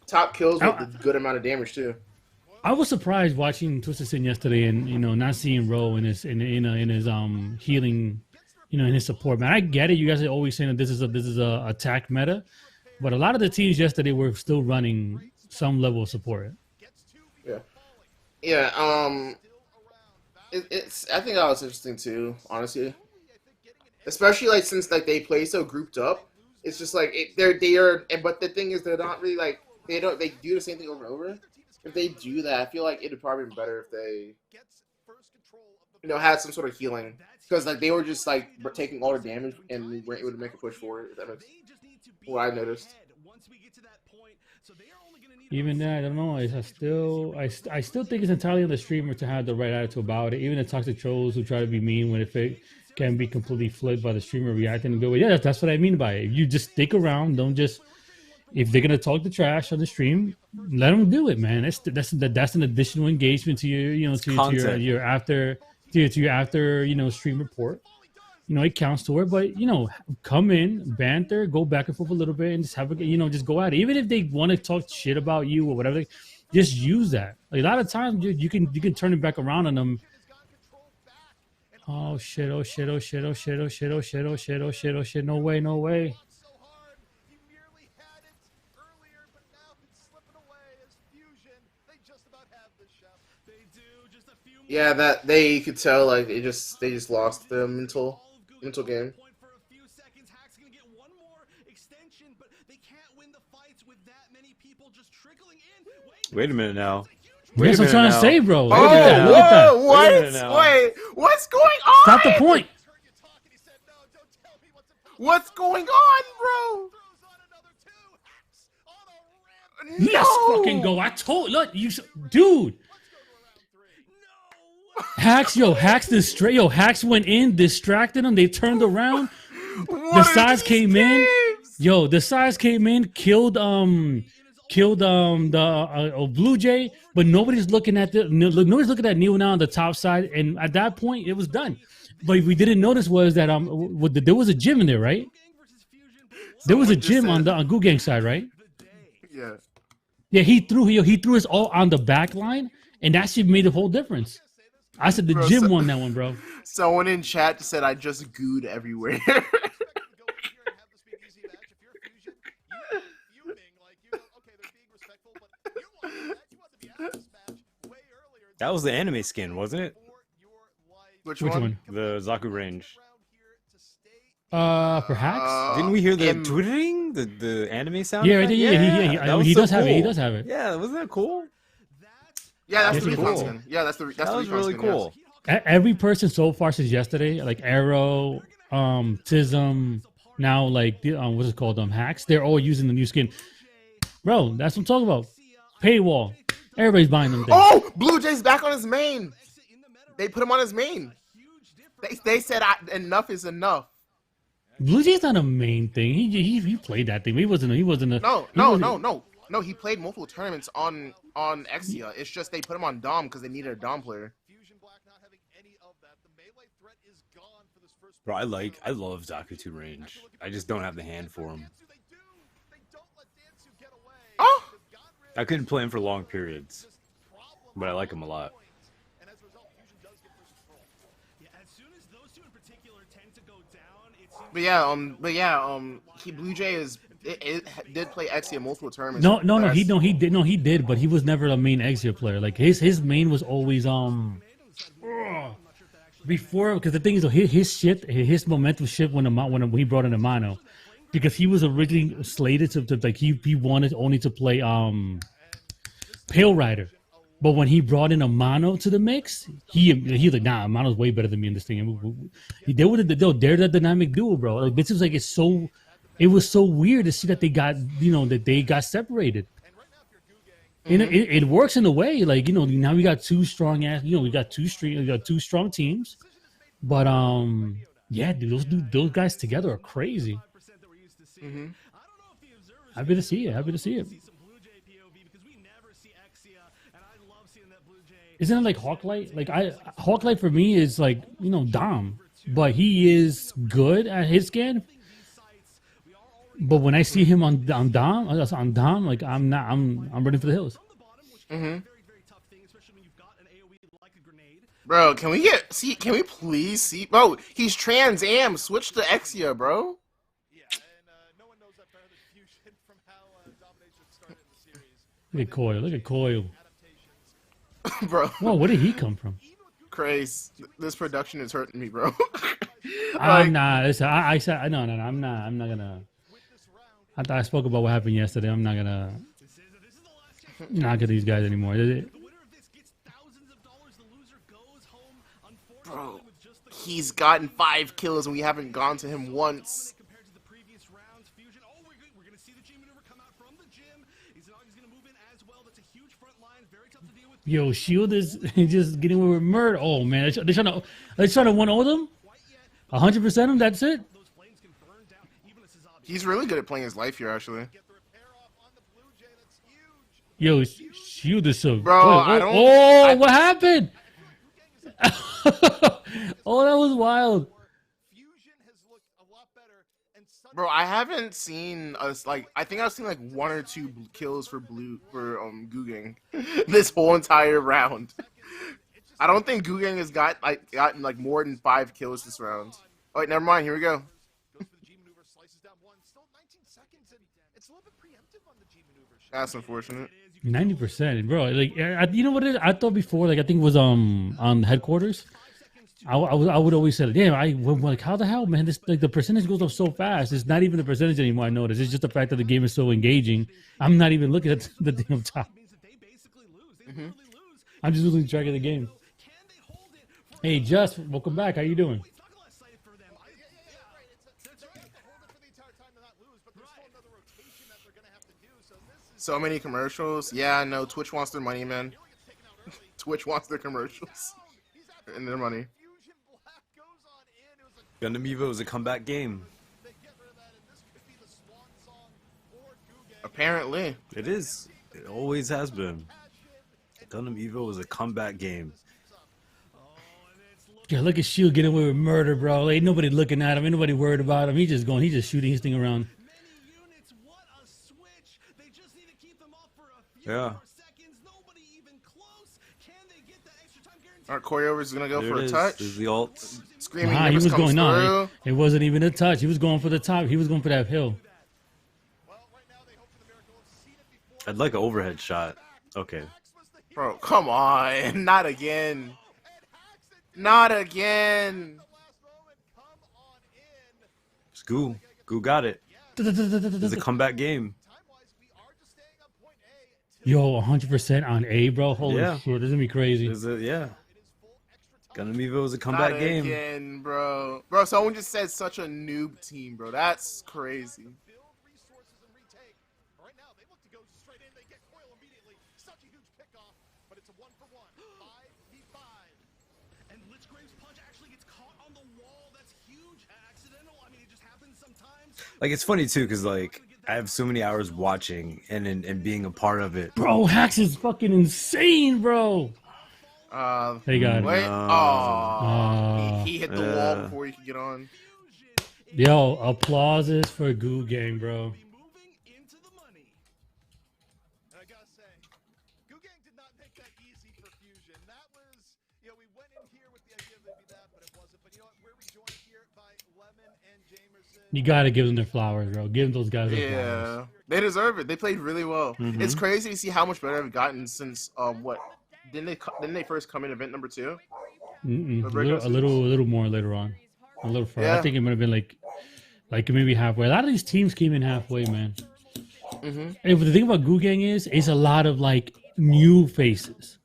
Speaker 2: Top kills with a good amount of damage too.
Speaker 1: I was surprised watching Twisted Sin yesterday, and not seeing Ro in his healing, in his support. Man, I get it. You guys are always saying that this is a attack meta, but a lot of the teams yesterday were still running some level of support.
Speaker 2: Yeah. It's. I think that was interesting too, honestly. Especially like since like they play so grouped up, it's just like they are. But the thing is, they're not really like they do the same thing over and over. If they do that, I feel like it'd probably be better if they, had some sort of healing, because like they were just like taking all the damage and we weren't able to make a push forward. If that makes what I noticed.
Speaker 1: Even that, I don't know. I still think it's entirely on the streamer to have the right attitude about it. Even the toxic trolls who try to be mean when it can be completely flipped by the streamer reacting and go, yeah, that's what I mean by it. If you just stick around, don't just. If they're gonna talk the trash on the stream, let them do it, man. That's an additional engagement to your to your after stream report. It counts to it, but come in, banter, go back and forth a little bit, and just have just go at it. Even if they want to talk shit about you or whatever, just use that. Like, a lot of times, you can turn it back around on them. Oh shit! Oh shit! Oh shit! Oh shit! Oh shit! Oh shit! Oh shit! Oh shit! Oh shit! No way! No way!
Speaker 2: Yeah, that they could tell like they just lost the mental game.
Speaker 4: Wait a minute now.
Speaker 1: Yes, I'm trying to say, bro.
Speaker 2: Look at that. Wait, what's going on?
Speaker 1: Stop the point.
Speaker 2: What's going on, bro? No!
Speaker 1: Let's fucking go. I told you, dude. Hacks went in, distracted them. They turned around. The size came in. The size came in, killed the Blue Jay, but nobody's looking at Neil now on the top side, and at that point it was done. But we didn't notice was that there was a gym in there, right? There was a gym on Goo Gang side, right?
Speaker 2: Yeah.
Speaker 1: Yeah, he threw us all on the back line, and that shit made the whole difference. I said the gym won that one, bro.
Speaker 2: Someone in chat said I just gooed everywhere.
Speaker 4: That was the anime skin, wasn't it?
Speaker 2: Which one?
Speaker 4: The Zaku range.
Speaker 1: Perhaps.
Speaker 4: Didn't we hear the twittering? The anime sound?
Speaker 1: Yeah, he does have it. He does have it.
Speaker 4: Yeah, wasn't that cool?
Speaker 2: Yeah, that's the recon skin. Yeah, that's the
Speaker 4: that was really cool.
Speaker 2: Yes.
Speaker 1: Every person so far since yesterday, like Arrow, Tism, now like what's it called? Hacks. They're all using the new skin. Bro, that's what I'm talking about. Paywall. Everybody's buying them things.
Speaker 2: Oh, Blue Jay's back on his main. They put him on his main. They said enough is enough.
Speaker 1: Blue Jay's not a main thing. He played that thing. He wasn't a.
Speaker 2: No. He played multiple tournaments on Exia. It's just they put him on Dom because they needed a Dom player.
Speaker 4: Bro, I love Zaku 2 range. I just don't have the hand for him.
Speaker 2: Oh!
Speaker 4: I couldn't play him for long periods, but I like him a lot.
Speaker 2: But yeah, Blue Jay is it did play Exia multiple tournaments.
Speaker 1: No, he did, but he was never a main Exia player. Like his main was always before, because the thing is, his momentum shift when he brought in a mono, because he was originally slated to like he wanted only to play Pale Rider, but when he brought in a mono to the mix, he was like, nah, mono's way better than me in this thing. They're the dynamic duo, bro. Like this is like it was so weird to see that they got separated. And it works in a way, like now we got two strong teams, but yeah, dude, those guys together are crazy. Happy to see it. Isn't it like Hawklight? Like Hawklight for me is like Dom, but he is good at his game. But when I see him on Dom, like I'm running for the hills.
Speaker 2: Bro, can we please see? Bro, he's Trans Am. Switch to Exia, bro.
Speaker 6: Yeah, and no one knows that better than Fusion from how Domination started in the series.
Speaker 1: Look at Coil.
Speaker 2: Bro.
Speaker 1: Whoa, where did he come from?
Speaker 2: Craze. This production is hurting me, bro.
Speaker 1: I'm not. I said no. I'm not gonna. I thought I spoke about what happened yesterday. I'm not gonna knock at these guys anymore.
Speaker 2: Bro, he's gotten 5 kills and we haven't gone to him once.
Speaker 1: Yo, Shield is just getting away with murder. Oh man, they're trying to 1-0 them. 100% them. That's it.
Speaker 2: He's really good at playing his life here, actually.
Speaker 1: Yo, Shield is so.
Speaker 2: Bro,
Speaker 1: what happened? Oh, that was wild.
Speaker 2: Bro, I haven't seen us I think I've seen like 1 or 2 kills for Gugang this whole entire round. I don't think Gugang has gotten like more than 5 kills this round. Oh wait, never mind. Here we go. That's unfortunate.
Speaker 1: 90%, bro. Like, you know what it is? I thought before, like I think it was on headquarters. I would always say, damn, like how the hell, man? This like the percentage goes up so fast. It's not even the percentage anymore. I notice it's just the fact that the game is so engaging. I'm not even looking at the damn top. I'm just losing track of the game. Hey, Just, welcome back. How you doing?
Speaker 2: So many commercials. Yeah, no. Twitch wants their money, man. Twitch wants their commercials and their money.
Speaker 4: Gundam Evo is a comeback game.
Speaker 2: Apparently.
Speaker 4: It is. It always has been. Gundam Evo is a comeback game.
Speaker 1: Yeah, look at Shield getting away with murder, bro. Ain't nobody looking at him. Ain't nobody worried about him. He's just shooting his thing around.
Speaker 4: Yeah.
Speaker 2: Alright, Corey is gonna go
Speaker 4: There
Speaker 2: for
Speaker 4: it
Speaker 2: a
Speaker 4: is.
Speaker 2: touch.
Speaker 4: There's the ult.
Speaker 2: Screaming
Speaker 1: He was going
Speaker 2: through.
Speaker 1: It wasn't even a touch. He was going for the top. He was going for that hill.
Speaker 4: I'd like an overhead shot. Okay.
Speaker 2: Bro, come on. Not again. Not again.
Speaker 4: It's Goo. Goo got it. It's a comeback game.
Speaker 1: Yo, 100% on A, bro. Holy
Speaker 4: Yeah.
Speaker 1: shit, this is gonna be crazy.
Speaker 4: Yeah. Gundam Evo is a
Speaker 2: Not
Speaker 4: comeback game.
Speaker 2: again, bro. Bro, someone just said such a noob team, bro. That's crazy.
Speaker 4: Like, it's funny too, because like I have so many hours watching and being a part of it.
Speaker 1: Bro, Hax is fucking insane, bro. They got it.
Speaker 2: Wait.
Speaker 1: Oh.
Speaker 2: He hit the wall before he could get on.
Speaker 1: Yo, applauses for Goo Gang, bro. You gotta give them their flowers, bro. Give those guys their flowers.
Speaker 2: Yeah, they deserve it. They played really well.
Speaker 4: Mhm.
Speaker 2: It's crazy to see how much better they've gotten since what? Didn't they first come in event number 2?
Speaker 1: A little more later on. A little further.
Speaker 2: Yeah.
Speaker 1: I think it might have been like maybe halfway. A lot of these teams came in halfway, man.
Speaker 2: Mm-hmm.
Speaker 1: Hey, but the thing about Gu Gang is, it's a lot of like new faces.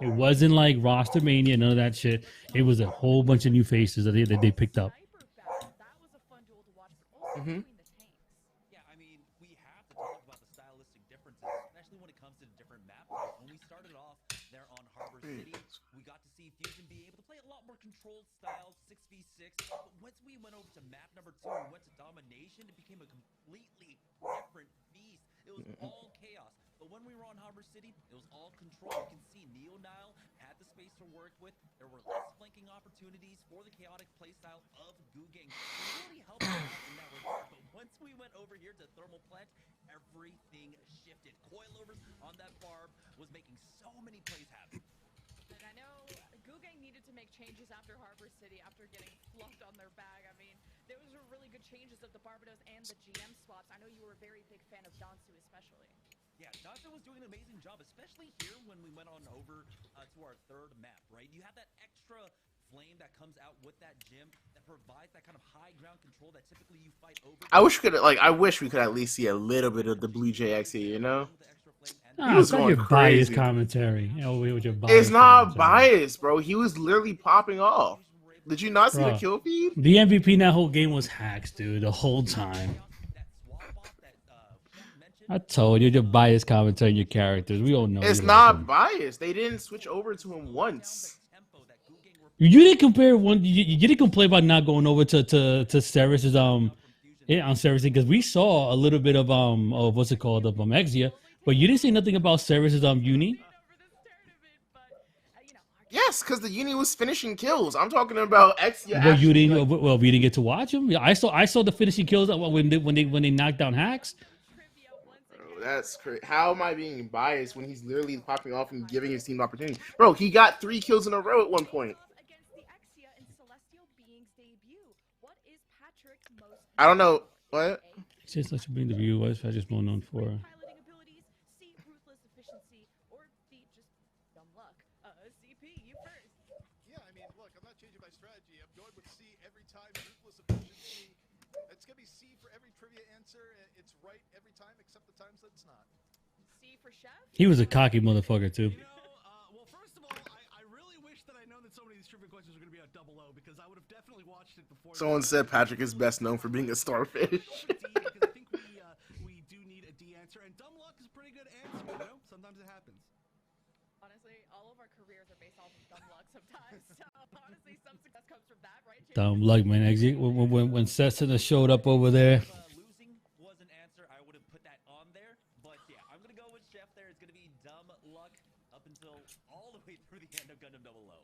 Speaker 1: It wasn't like roster mania, none of that shit. It was a whole bunch of new faces that they picked up.
Speaker 2: Mm-hmm.
Speaker 8: Yeah, I mean, we have to talk about the stylistic differences, especially when it comes to the different map types. When we started off there on Harbor City, we got to see Fusion be able to play a lot more controlled style, 6v6. But once we went over to map number 2 and went to Domination, it became a completely different beast. It was all chaos. But when we were on Harbor City, it was all control. You can see Neo Nile had the space to work with. There were less flanking opportunities for the chaotic playstyle of Gu Gang. It really helped us out in that regard. But once we went over here to Thermal Plant, everything shifted. Coilovers on that barb was making so many plays happen.
Speaker 9: And I know Gu Gang needed to make changes after Harbor City, after getting fluffed on their bag. I mean, there was really good changes of the Barbados and the GM swaps. I know you were a very big fan of Dansu especially.
Speaker 8: Yeah, Dante was doing an amazing job, especially here when we went on over to our third map, right? You have that extra flame that comes out with that gym that provides that kind of high ground control that typically you fight over.
Speaker 2: I wish we could at least see a little bit of the Blue JX here, you know?
Speaker 1: Ah,
Speaker 2: was
Speaker 1: it's not
Speaker 2: going
Speaker 1: your biased
Speaker 2: crazy.
Speaker 1: commentary. With your biased
Speaker 2: It's not
Speaker 1: commentary.
Speaker 2: biased, bro. He was literally popping off. Did you not see the
Speaker 1: Bro.
Speaker 2: kill feed?
Speaker 1: The MVP in that whole game was hacks, dude. The whole time. I told you, your biased commentary on your characters. We all know.
Speaker 2: It's
Speaker 1: you
Speaker 2: not
Speaker 1: like them.
Speaker 2: biased. They didn't switch over to him once.
Speaker 1: You didn't compare one. You didn't complain about not going over to Ceres's on Ceres because we saw a little bit of what's it called of Exia, but you didn't say nothing about Ceres's uni.
Speaker 2: Yes, because the uni was finishing kills. I'm talking about Exia.
Speaker 1: Well, you
Speaker 2: actually,
Speaker 1: didn't. Well, we didn't get to watch him. Yeah, I saw the finishing kills when they knocked down hacks.
Speaker 2: Bro, that's crazy. How am I being biased when he's literally popping off and giving his team the opportunity? Bro, he got 3 kills in a row at one point. I don't know what.
Speaker 1: Since let's bring the view. What is I just more known for?
Speaker 6: Yeah, I mean, look, I'm not changing my strategy. I'm going with C every time. Ruthless efficiency. It's gonna be C for every trivia answer. It's right every time, except the times that it's not.
Speaker 9: C for Chef?
Speaker 1: He was a cocky motherfucker too.
Speaker 7: You know, well, first of all, I really wish that I known that so many of these trivia questions were going to be at double O because I would have definitely watched it before.
Speaker 2: Someone said Patrick is best known for being a starfish.
Speaker 7: Because I think we do need a D answer, and dumb luck is a pretty good answer. You know, sometimes it happens.
Speaker 9: Honestly, all of our careers are based off of dumb luck sometimes. So honestly, some success comes from that, right?
Speaker 1: Dumb luck, man. When Cessna showed up over there.
Speaker 8: Losing was an answer. I would have put that on there. But yeah, I'm going to go with Chef there. It's going to be dumb luck up until all the way through the end of Gundam Double O.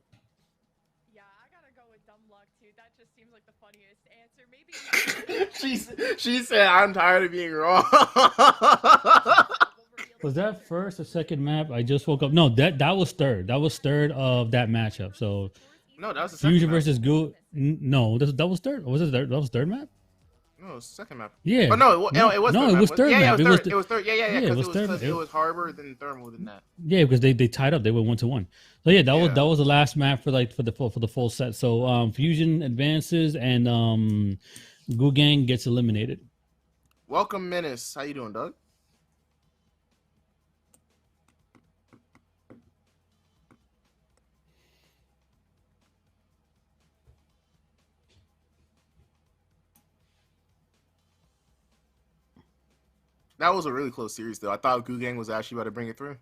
Speaker 9: Yeah, I gotta go with dumb luck too. That just seems like the funniest answer. Maybe.
Speaker 2: she said, I'm tired of being wrong.
Speaker 1: Was that first or second map? I just woke up. No, that was third. That was third of that matchup. So
Speaker 2: No, that was the second
Speaker 1: Fusion
Speaker 2: map.
Speaker 1: versus Gu. No, that was third. Was it third? That was third map.
Speaker 2: No, it was the second map.
Speaker 1: Yeah.
Speaker 2: Oh, no, it was
Speaker 1: no,
Speaker 2: third
Speaker 1: it
Speaker 2: map.
Speaker 1: was third
Speaker 2: yeah,
Speaker 1: map.
Speaker 2: Yeah, it was third. Yeah,
Speaker 1: yeah,
Speaker 2: because
Speaker 1: it was third.
Speaker 2: it was Harbor, then Thermal, then that.
Speaker 1: Yeah, because they tied up. They went 1-1. So yeah, that was the last map for the full set. So Fusion advances and Gu Gang gets eliminated.
Speaker 2: Welcome, Menace. How you doing, Doug? That was a really close series, though. I thought Gu Gang was actually about to bring it through.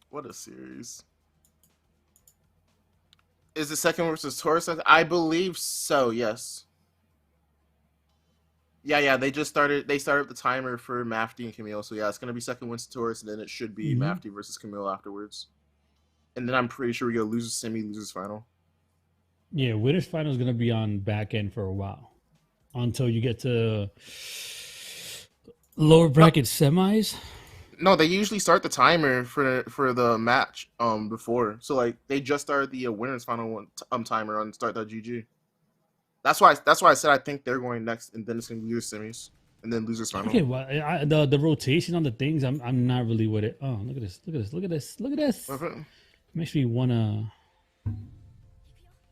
Speaker 2: What a series. Is the second versus Taurus? I believe so, yes. Yeah, they started the timer for Mafty and Kamille. So yeah, it's gonna be second wins to Taurus, and then it should be Mafty versus Kamille afterwards. And then I'm pretty sure we go losers semi, losers final.
Speaker 1: Yeah, winners final is gonna be on back end for a while, until you get to lower bracket semis.
Speaker 2: No, they usually start the timer for the match before. So like they just started the winners final one timer on start.gg. That's why I said I think they're going next, and then it's gonna be losers semis, and then losers final.
Speaker 1: Okay, well, the rotation on the things, I'm not really with it. Oh, look at this! Look at this! Look at this! Look at this! Makes me wanna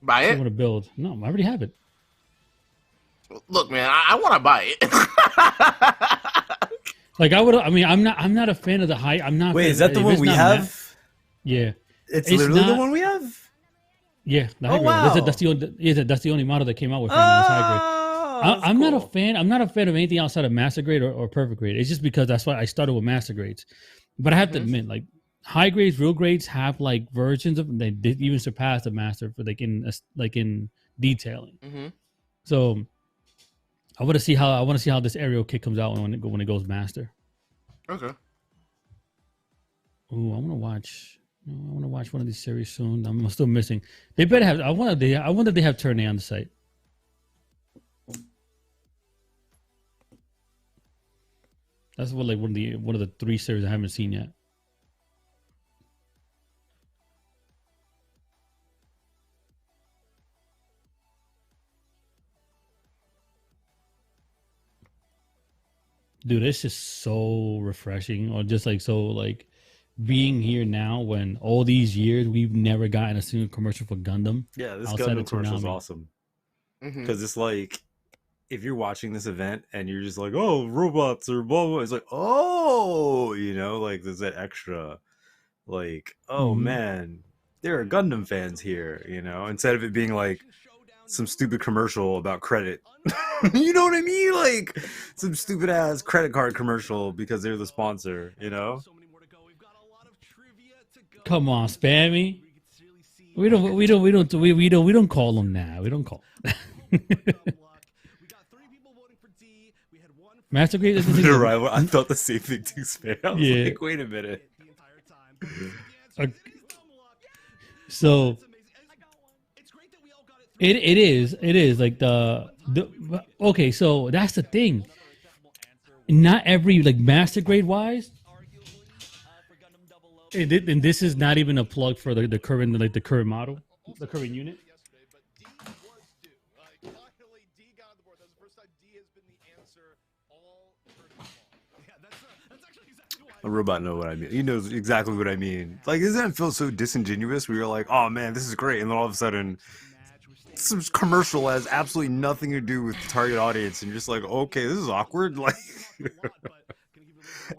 Speaker 2: buy it.
Speaker 1: Want to build? No, I already have it.
Speaker 2: Look, man, I want to buy it.
Speaker 1: Like I would. I mean, I'm not a fan of the high. I'm not.
Speaker 4: Wait, is that the one we have?
Speaker 1: Yeah,
Speaker 4: it's literally the one we have.
Speaker 1: Yeah, the high grade.
Speaker 4: Wow.
Speaker 1: That's the only model that came out with high grade. I'm
Speaker 4: cool.
Speaker 1: not a fan. I'm not a fan of anything outside of master grade or perfect grade. It's just because that's why I started with master grades. But I have to admit, like high grades, real grades have like versions of they did even surpass the master for like in detailing. So I want to see how this aerial kit comes out when it goes master.
Speaker 2: Okay.
Speaker 1: Ooh, I want to watch one of these series soon. I'm still missing. They better have. I wonder they have Turn A on the site. That's what like one of the 3 series I haven't seen yet. Dude, it's just so refreshing, or just like so like being here now when all these years we've never gotten a single commercial for Gundam.
Speaker 4: Yeah, this Gundam commercial is awesome. Because it's like, if you're watching this event and you're just like, oh, robots or blah blah, it's like, oh, you know, like there's that extra, like, oh man, there are Gundam fans here, you know, instead of it being like some stupid commercial about credit. You know what I mean? Like some stupid ass credit card commercial because they're the sponsor, you know?
Speaker 1: Come on, Spammy. We don't call them now. We don't call them. Master grade is
Speaker 4: You're right. I thought the same thing too, Spam. I was like, wait a minute.
Speaker 1: So it is like the okay, so that's the thing. Not every like master grade wise, and this is not even a plug for the current like the current model, the current unit.
Speaker 4: A robot know what I mean. He knows exactly what I mean. Like, doesn't that feel so disingenuous? We were like, oh man, this is great, and then all of a sudden, some commercial has absolutely nothing to do with the target audience, and you're just like, okay, this is awkward. Like,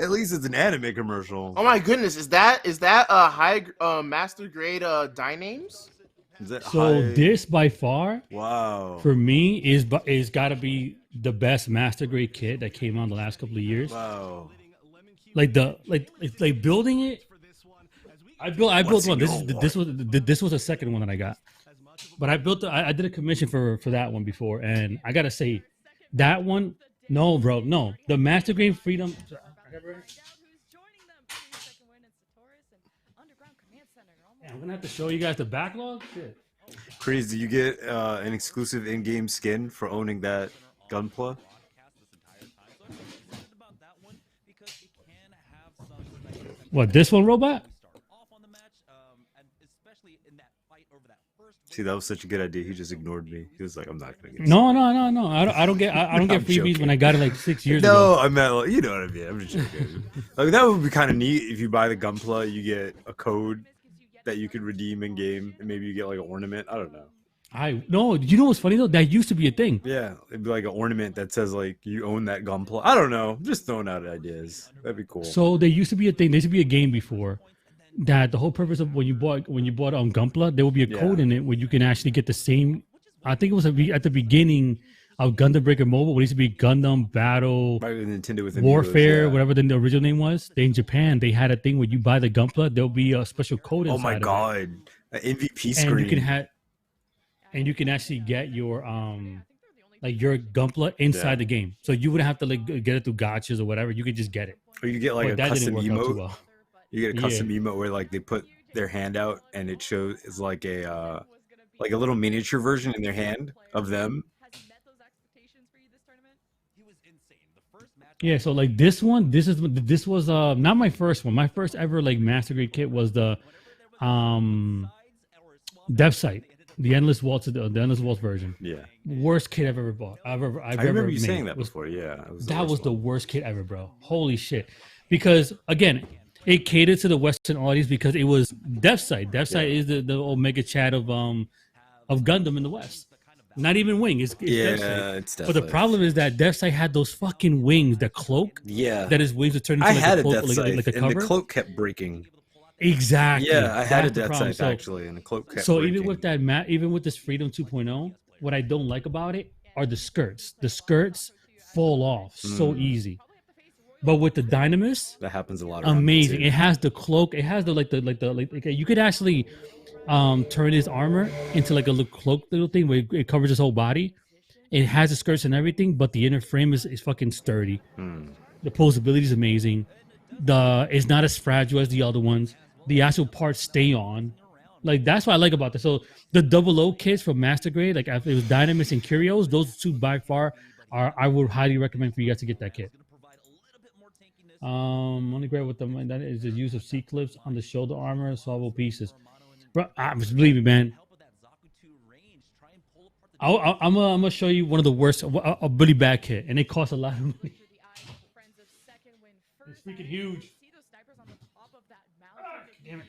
Speaker 4: at least it's an anime commercial.
Speaker 2: Oh my goodness, is that a high master grade Dynames?
Speaker 4: Is that
Speaker 1: so
Speaker 4: high?
Speaker 1: This by far,
Speaker 4: wow,
Speaker 1: for me is got to be the best master grade kit that came out in the last couple of years.
Speaker 4: Wow.
Speaker 1: Like building it, I built one. This was the second one that I got, but I did a commission for that one before, and I gotta say, that one, no, bro, no, the Master Grade Freedom. I'm gonna have to show you guys the backlog. Shit.
Speaker 4: Craze, do you get an exclusive in-game skin for owning that Gunpla?
Speaker 1: What, this one, robot?
Speaker 4: See, that was such a good idea. He just ignored me. He was like, "I'm not gonna get."
Speaker 1: No. I don't get freebies
Speaker 4: joking.
Speaker 1: when I got it like 6 years ago.
Speaker 4: No, I meant, like, you know what I mean. I'm just joking. Like, that would be kind of neat if you buy the Gunpla, you get a code that you could redeem in game, and maybe you get like an ornament. I don't know.
Speaker 1: You know what's funny though? That used to be a thing.
Speaker 4: Yeah, it'd be like an ornament that says like you own that Gunpla. I don't know. Just throwing out ideas. That'd be cool.
Speaker 1: So there used to be a thing. There used to be a game before that the whole purpose of when you bought Gunpla, there would be a code in it where you can actually get the same. I think it was at the beginning of Gundam Breaker Mobile. What used to be Gundam Battle
Speaker 4: Nintendo with
Speaker 1: Warfare, whatever the original name was. In Japan, they had a thing where you buy the Gunpla, there'll be a special code inside.
Speaker 4: Oh my god, an MVP screen. And
Speaker 1: you can actually get your like your Gunpla inside the game, so you wouldn't have to like get it through gotchas or whatever. You could just get it.
Speaker 4: Or you get like a custom emote.
Speaker 1: Well.
Speaker 4: You get a custom emote where like they put their hand out and it shows it's like a little miniature version in their hand of them.
Speaker 1: Yeah, so like this was not my first one. My first ever like master grade kit was the Dev Site, the Endless Waltz version.
Speaker 4: Yeah.
Speaker 1: Worst kit I've ever bought. I've
Speaker 4: I
Speaker 1: ever
Speaker 4: remember you
Speaker 1: made.
Speaker 4: saying that before. Yeah.
Speaker 1: That was the worst kit ever, bro. Holy shit. Because again, it catered to the Western audience because it was Dev Site. Dev Site is the Omega chat of Gundam in the West. Not even Wing. It's Dev Site.
Speaker 4: It's
Speaker 1: But the problem is that Dev Site had those fucking wings, the cloak.
Speaker 4: Yeah.
Speaker 1: That his wings would turn into
Speaker 4: I
Speaker 1: like
Speaker 4: had
Speaker 1: a
Speaker 4: a
Speaker 1: cloak,
Speaker 4: Death Scythe,
Speaker 1: like a
Speaker 4: and
Speaker 1: cover.
Speaker 4: the cloak kept breaking.
Speaker 1: Exactly.
Speaker 4: Yeah, I had a
Speaker 1: That's the
Speaker 4: Death
Speaker 1: problem.
Speaker 4: Scythe actually, and the cloak kept
Speaker 1: So
Speaker 4: breaking.
Speaker 1: even with that even with this Freedom 2.0, what I don't like about it are the skirts. The skirts fall off so easy. But with the Dynamis,
Speaker 4: that happens a lot. Around
Speaker 1: amazing.
Speaker 4: too.
Speaker 1: It has the cloak. It has the you could actually turn his armor into like a little cloak little thing where it covers his whole body. It has the skirts and everything, but the inner frame is fucking sturdy. The posability is amazing. It's not as fragile as the other ones. The actual parts stay on. Like that's what I like about this. So the 00 kits from Master Grade, like if it was Dynamis and Curios, those two by far are I would highly recommend for you guys to get that kit. Only great with them that is the use of C clips on the shoulder armor, solvable pieces. Bro, believe me, man. I'm gonna show you one of the worst, a really bad kit, and it costs a lot of money. It's freaking huge. Damn it.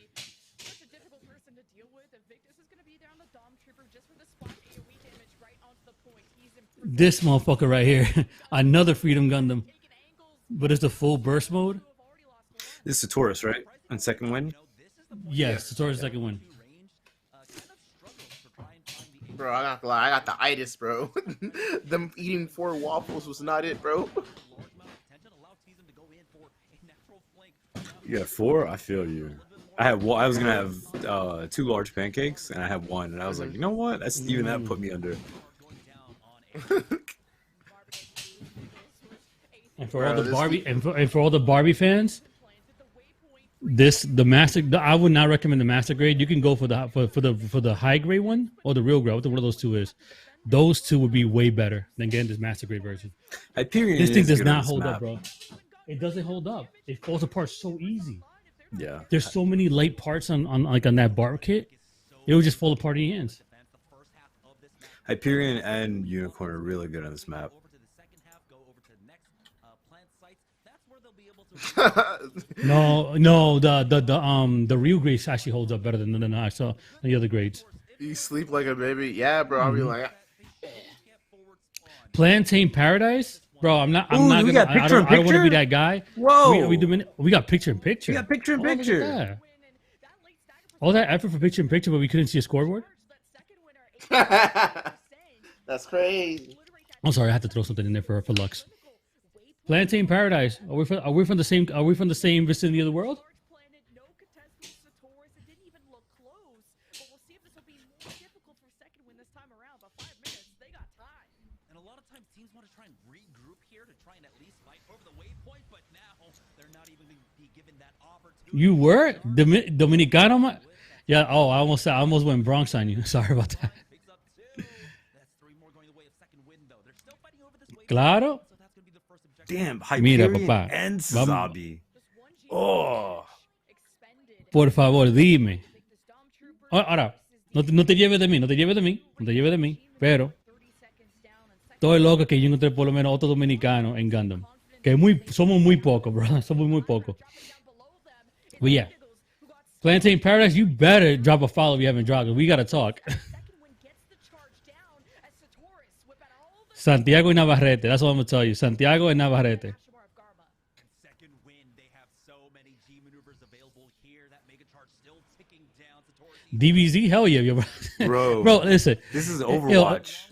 Speaker 9: Such a difficult person to deal with. Invictus is going to be there on the Dom Trooper just for the spot AoE damage right onto the point. He's
Speaker 1: this motherfucker right here, another Freedom Gundam, but it's the full burst mode.
Speaker 4: This is Sotoras, right? On second win.
Speaker 1: Yes, Sotoras second win.
Speaker 2: Bro, I'm not gonna lie, I got the itis, bro. Them eating 4 waffles was not it, bro.
Speaker 4: You got 4. I feel you. I had one. I was gonna have 2 large pancakes, and I had 1, and I was like, you know what? That's even that put me under.
Speaker 1: And for all the Barbie and for all the Barbie fans, I would not recommend the Master Grade. You can go for the high grade one or the real grade. What one of those two is? Those two would be way better than getting this Master Grade version.
Speaker 4: Hyperion
Speaker 1: this thing
Speaker 4: is
Speaker 1: does
Speaker 4: good
Speaker 1: not
Speaker 4: on this
Speaker 1: hold
Speaker 4: map.
Speaker 1: up, bro. It doesn't hold up. It falls apart so easy.
Speaker 4: Yeah.
Speaker 1: There's so many light parts on that bar kit. It would just fall apart in your hands.
Speaker 4: Hyperion and Unicorn are really good on this map.
Speaker 1: No, the real grades actually holds up better than I saw the other grades.
Speaker 2: You sleep like a baby, yeah, bro. I'll be like,
Speaker 1: Plantain Paradise, bro. I'm not
Speaker 4: we
Speaker 1: gonna.
Speaker 4: got
Speaker 1: I don't want to
Speaker 4: picture-in-picture?
Speaker 1: be that guy.
Speaker 4: Whoa.
Speaker 1: We got picture in picture.
Speaker 4: We got picture in
Speaker 1: Oh, look at
Speaker 4: picture.
Speaker 1: that. All that effort for picture in picture, but we couldn't see a scoreboard.
Speaker 2: that's crazy.
Speaker 1: I'm sorry, I had to throw something in there for Lux. Plantain Paradise. Are we from the same vicinity of the world?
Speaker 8: And a lot of times teams want to try and regroup here to try and at least fight over the waypoint, but now they're not even going to be given that opportunity.
Speaker 1: You were Dominicano? Yeah. Oh, I almost went Bronx on you. Sorry about that. Claro.
Speaker 4: Damn,
Speaker 1: Mira,
Speaker 4: Hyperion
Speaker 1: papá.
Speaker 4: and Sazabi. Oh.
Speaker 1: Por favor, dime. Ahora, no te lleves de mí, pero estoy loco que yo encontré por lo menos otro dominicano en Gundam. Que somos muy pocos, bro. Somos muy pocos. But yeah. Plantain Paradise, you better drop a follow if you haven't dropped it. We gotta talk. Santiago y Navarrete. That's what I'm gonna tell you. Santiago and Navarrete.
Speaker 8: Second win, they have so many G maneuvers available here. That mega charge still ticking down.
Speaker 1: DBZ, hell yeah,
Speaker 4: Bro.
Speaker 1: Bro, listen.
Speaker 4: This is Overwatch.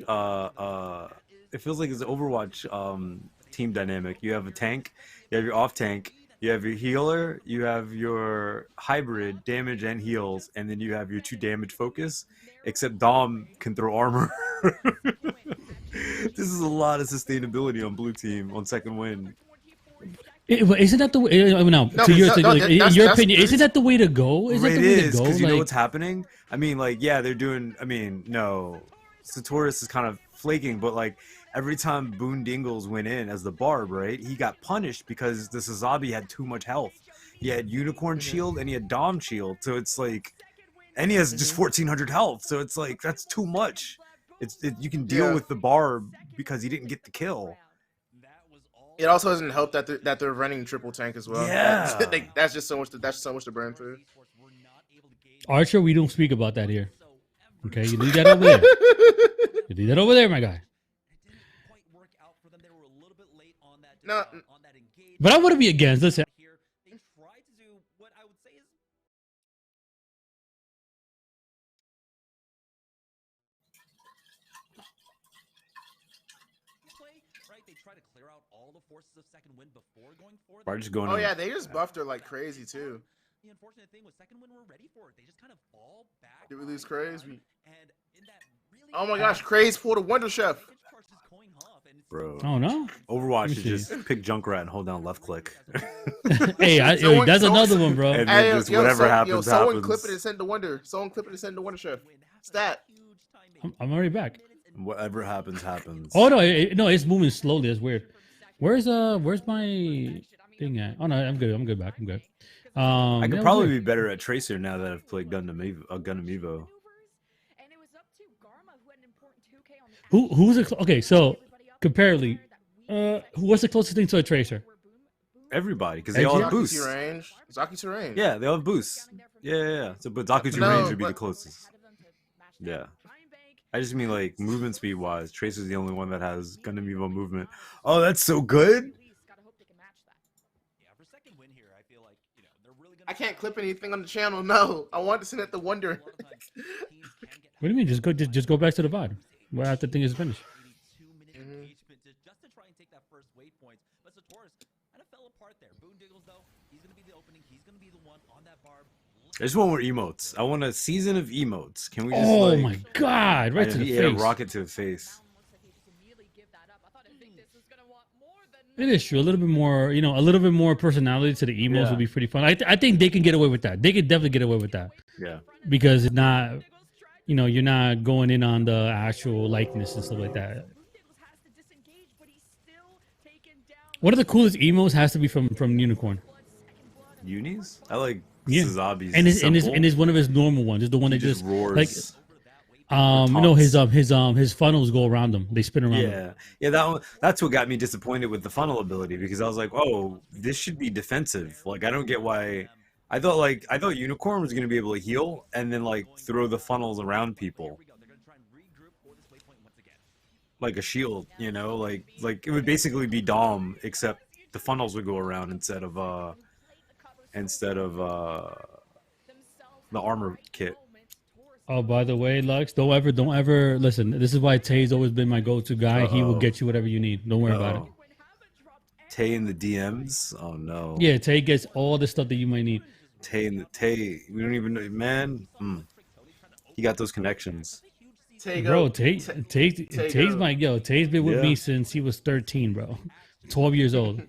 Speaker 4: It feels like it's Overwatch team dynamic. You have a tank, you have your off tank, you have your healer, you have your hybrid damage and heals, and then you have your 2 damage focus. Except Dom can throw armor. This is a lot of sustainability on blue team on second win.
Speaker 1: Isn't that the way? In your opinion, isn't that the way to go? Is that the way to go?
Speaker 4: Because you know what's happening? I mean, like, yeah, they're doing. I mean, no, Sotoras is kind of flaking, but like, every time Boondingles went in as the barb, right, he got punished because the Sazabi had too much health. He had Unicorn Shield and he had Dom Shield, so it's like, and he has just 1,400 health, so it's like that's too much. You can deal with the barb because he didn't get the kill.
Speaker 2: It also doesn't help that they're running triple tank as well.
Speaker 4: Yeah,
Speaker 2: that's just so much. That's so much to burn through.
Speaker 1: Archer, we don't speak about that here. Okay, you leave that over there. You leave that over there, my guy.
Speaker 2: No,
Speaker 1: but I wouldn't be against. Listen,
Speaker 4: Why just going?
Speaker 2: Oh yeah, they just buffed her like crazy too.
Speaker 8: The unfortunate thing was second win we're ready for it. They just kind of fall back.
Speaker 2: Did we lose Craze?
Speaker 8: Oh
Speaker 2: my gosh, Craze pulled a Wonder Chef.
Speaker 4: Bro.
Speaker 1: Oh no.
Speaker 4: Overwatch should just pick Junkrat and hold down left click.
Speaker 1: Hey, that's another one, bro.
Speaker 4: And then just whatever happens,
Speaker 2: someone
Speaker 4: happens.
Speaker 2: clip it and send the Wonder. Someone clip it and send the Wonder Chef. Stat.
Speaker 1: I'm already back.
Speaker 4: Whatever happens, happens.
Speaker 1: Oh no, no, it's moving slowly. That's weird. Where's my thing at? Oh no, I'm good. I'm good back. I'm good.
Speaker 4: I could probably be better at Tracer now that I've played Gundam Evo.
Speaker 1: Who's okay? So comparatively, what's the closest thing to a Tracer?
Speaker 4: Everybody, because they all have boosts.
Speaker 2: Zaku's range.
Speaker 4: Yeah, they all have boosts. Yeah. So, but Zaku's range would be the closest. Yeah. I just mean like movement speed wise, Tracer's the only one that has Gundam Evo movement. Oh, that's so good.
Speaker 2: I can't clip anything on the channel. No, I want to send it the Wonder.
Speaker 1: What do you mean? Just go back to the VOD. Right after the thing is finished.
Speaker 8: Just to try and take that first waypoint, but Sotoras kind of fell apart there. Boondingles though, he's gonna be the opening. He's gonna be the one on that barb.
Speaker 4: I just want more emotes. I want a season of emotes. Can we just
Speaker 1: Oh my god, right to the face.
Speaker 4: Rocket to the face.
Speaker 1: It is true. A little bit more, a little bit more personality to the emos would be pretty fun. I think they can get away with that. They could definitely get away with that.
Speaker 4: Yeah.
Speaker 1: Because it's not, you're not going in on the actual likeness and stuff like that. One of the coolest emos has to be from Unicorn.
Speaker 4: Unis? I like
Speaker 1: Sazabi's.
Speaker 4: And
Speaker 1: it's one of his normal ones. It's the one that just
Speaker 4: roars.
Speaker 1: Like, his funnels go around them. They spin around them.
Speaker 4: Yeah, that's what got me disappointed with the funnel ability, because I was like, oh, this should be defensive. Like, I don't get why. I thought Unicorn was gonna be able to heal and then like throw the funnels around people. Like a shield, like it would basically be Dom, except the funnels would go around instead of the armor kit.
Speaker 1: Oh, by the way, Lux, don't ever listen. This is why Tay's always been my go-to guy. He will get you whatever you need. Don't worry about it.
Speaker 4: Tay in the DMs? Oh no.
Speaker 1: Yeah, Tay gets all the stuff that you might need.
Speaker 4: Tay, we don't even know, man. He got those connections.
Speaker 1: Bro, Tay's my yo. Tay's been with me since he was 13, bro. 12 years old.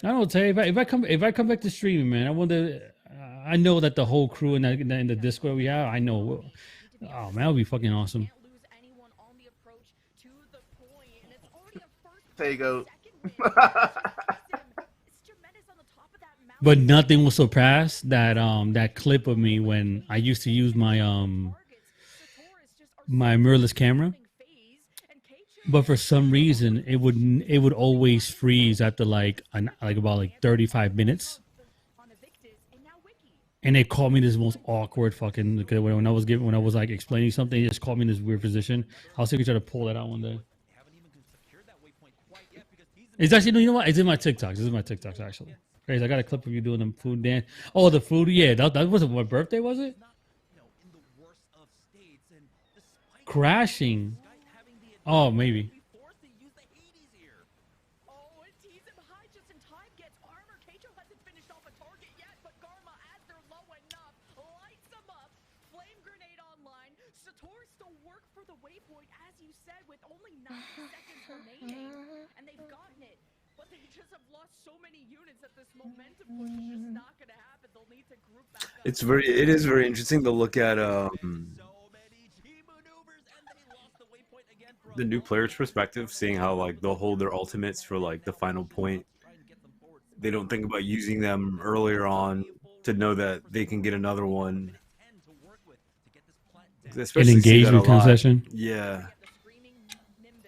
Speaker 1: I don't know, Tay. If I come back to streaming, man, I know that the whole crew in the Discord we have, I know. Oh man, that would be fucking awesome.
Speaker 2: There you go.
Speaker 1: But nothing will surpass that clip of me when I used to use my my mirrorless camera. But for some reason, it would always freeze after about 35 minutes, and it caught me this most awkward fucking. When I was like explaining something, it just caught me in this weird position. I'll see if we try to pull that out one day. It's actually, you know what? It's in my TikToks. This is my TikToks actually. Crazy. I got a clip of you doing the food dance. Oh, the food. Yeah, that wasn't my birthday, was it? Crashing. Oh, maybe.
Speaker 9: but they just have lost so many units that this momentum push is just not going to happen. They'll need to group back up.
Speaker 4: It is very interesting to look at the new player's perspective, seeing how like they'll hold their ultimates for like the final point. They don't think about using them earlier on to know that they can get another one.
Speaker 1: An engagement concession.
Speaker 4: Yeah.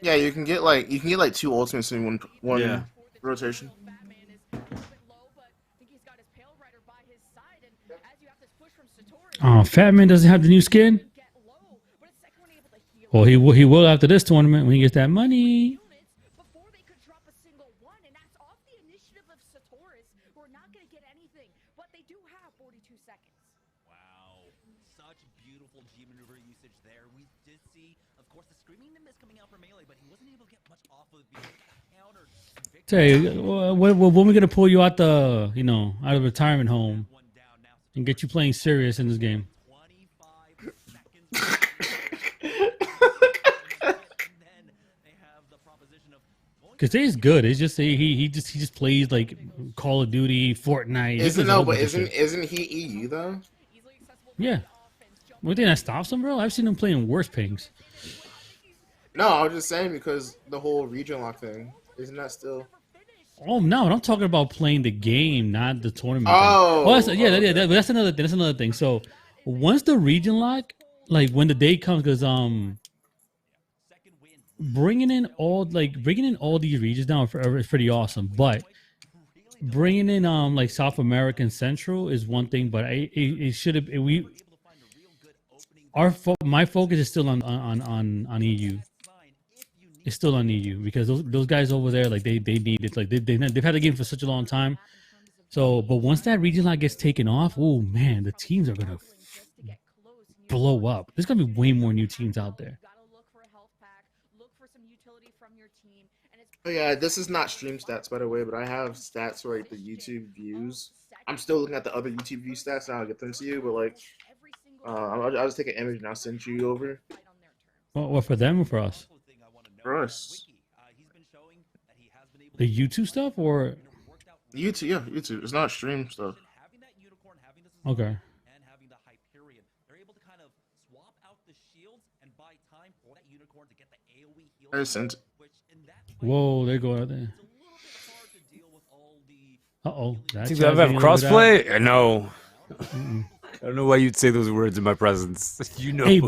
Speaker 2: Yeah, you can get like 2 ultimates in one rotation.
Speaker 1: Oh, Fat Man doesn't have the new skin. Well, he will after this tournament when he gets that money.
Speaker 9: Before they could drop a single one, and that's off the initiative of Sotoras, who are not going to get anything, but they do have 42 seconds.
Speaker 8: Wow, such beautiful G maneuver usage there. We did see, of course, the screaming Nimbus coming out for melee, but he wasn't able to get much off of the counter.
Speaker 1: Say, when we gonna pull you out the out of retirement home and get you playing serious in this game?
Speaker 8: 25 seconds.
Speaker 1: Because he's good. It's just he just plays like Call of Duty, Fortnite.
Speaker 2: Isn't he EU though?
Speaker 1: Yeah. One thing that stops him, bro. I've seen him playing worse pings.
Speaker 2: No, I was just saying because the whole region lock thing, isn't that still?
Speaker 1: Oh no, I'm talking about playing the game, not the tournament.
Speaker 2: Oh,
Speaker 1: that's another thing. That's another thing. So once the region lock, like when the day comes, because bringing in all these regions now is pretty awesome. But bringing in like South America and Central is one thing. But it should have my focus is still on EU. It's still on EU because those guys over there, like they need it. Like they've had the game for such a long time. So, but once that region lock gets taken off, oh man, the teams are gonna blow up. There's gonna be way more new teams out there.
Speaker 2: Oh yeah, this is not stream stats by the way, but I have stats for like the YouTube views. I'm still looking at the other YouTube view stats, and I'll get them to you. But like, I'll just take an image and I'll send you over.
Speaker 1: What for them or for us?
Speaker 2: For us.
Speaker 1: The YouTube stuff or
Speaker 2: YouTube? Yeah, YouTube. It's not stream stuff.
Speaker 1: Okay.
Speaker 2: I sent.
Speaker 1: Whoa, they go out there. Uh-oh.
Speaker 4: Do you have crossplay? No. I don't know why you'd say those words in my presence.
Speaker 1: Hey,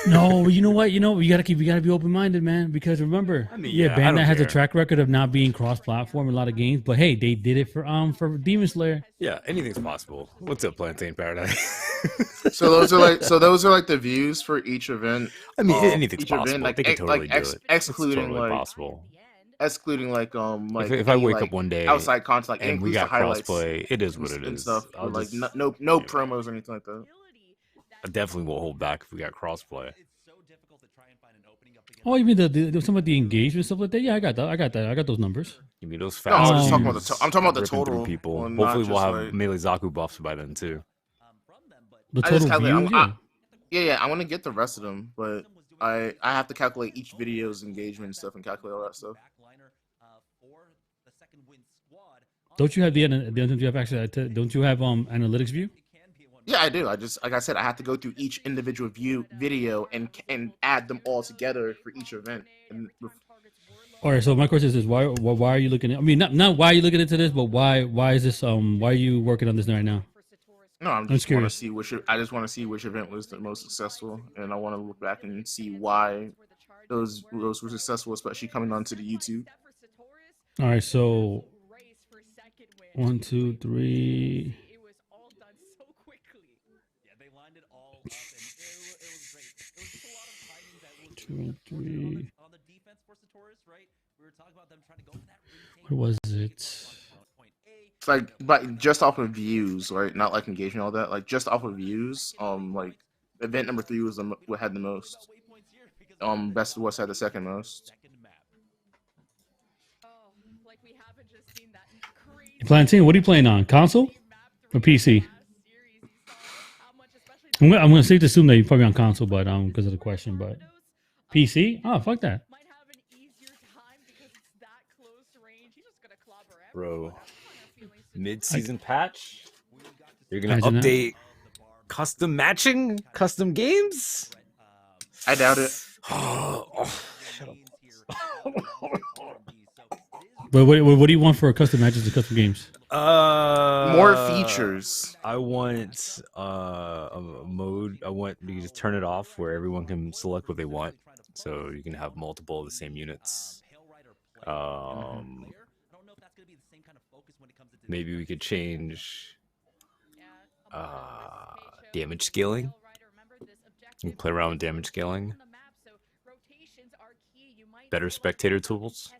Speaker 1: no, you know what? You gotta be open-minded, man. Because remember, Bandai has a track record of not being cross-platform in a lot of games. But hey, they did it for Demon Slayer.
Speaker 4: Yeah, anything's possible. What's up, Plantain Paradise?
Speaker 2: So those are like the views for each event.
Speaker 4: I mean, anything's possible.
Speaker 2: Event, like,
Speaker 4: they can totally do it.
Speaker 2: Excluding
Speaker 4: totally
Speaker 2: like
Speaker 4: possible.
Speaker 2: Excluding like
Speaker 4: if I wake up one day
Speaker 2: outside content like
Speaker 4: and we got crossplay, it is what it is.
Speaker 2: Stuff,
Speaker 4: I'll
Speaker 2: like
Speaker 4: just,
Speaker 2: no promos or anything like that.
Speaker 4: I definitely will hold back if we got crossplay.
Speaker 1: Oh, you mean some of the engagement stuff like that? Yeah, I got that. I got those numbers.
Speaker 4: You mean those
Speaker 2: No,
Speaker 4: fast?
Speaker 2: I'm talking about the total.
Speaker 4: People.
Speaker 2: Well,
Speaker 4: hopefully, we'll have
Speaker 2: like,
Speaker 4: melee Zaku buffs by then too.
Speaker 1: The total views,
Speaker 2: yeah. I want to get the rest of them, but I have to calculate each video's engagement and stuff and calculate all that stuff.
Speaker 1: Don't you have don't you have analytics view?
Speaker 2: Yeah, I do. I just, like I said, I have to go through each individual video and add them all together for each event.
Speaker 1: All right. So my question is this: why are you looking at? I mean, not why are you looking into this, but why is this? Why are you working on this right now?
Speaker 2: No, I'm just want to see I just want to see which event was the most successful, and I want to look back and see why those were successful, especially coming onto the YouTube.
Speaker 1: All right. So 1, 2, 3. 2 and 3. What was it?
Speaker 2: It's like, but just off of views, right? Not like engagement, all that. Like just off of views. Like event number 3 was what had the most. Best of West had the second most.
Speaker 1: Plantain, what are you playing on? Console or PC? I'm gonna safe to assume that you're probably on console, but because of the question, but PC? Oh, fuck that.
Speaker 4: bro. Mid-season patch. You're gonna
Speaker 1: Imagine that.
Speaker 4: update custom matching, custom games.
Speaker 2: I doubt it.
Speaker 4: Shut up.
Speaker 1: But what do you want for custom matches and custom games?
Speaker 2: More features.
Speaker 4: I want a mode. I want you to just turn it off where everyone can select what they want, so you can have multiple of the same units. Maybe we could change damage scaling. You can play around with damage scaling. Better spectator tools.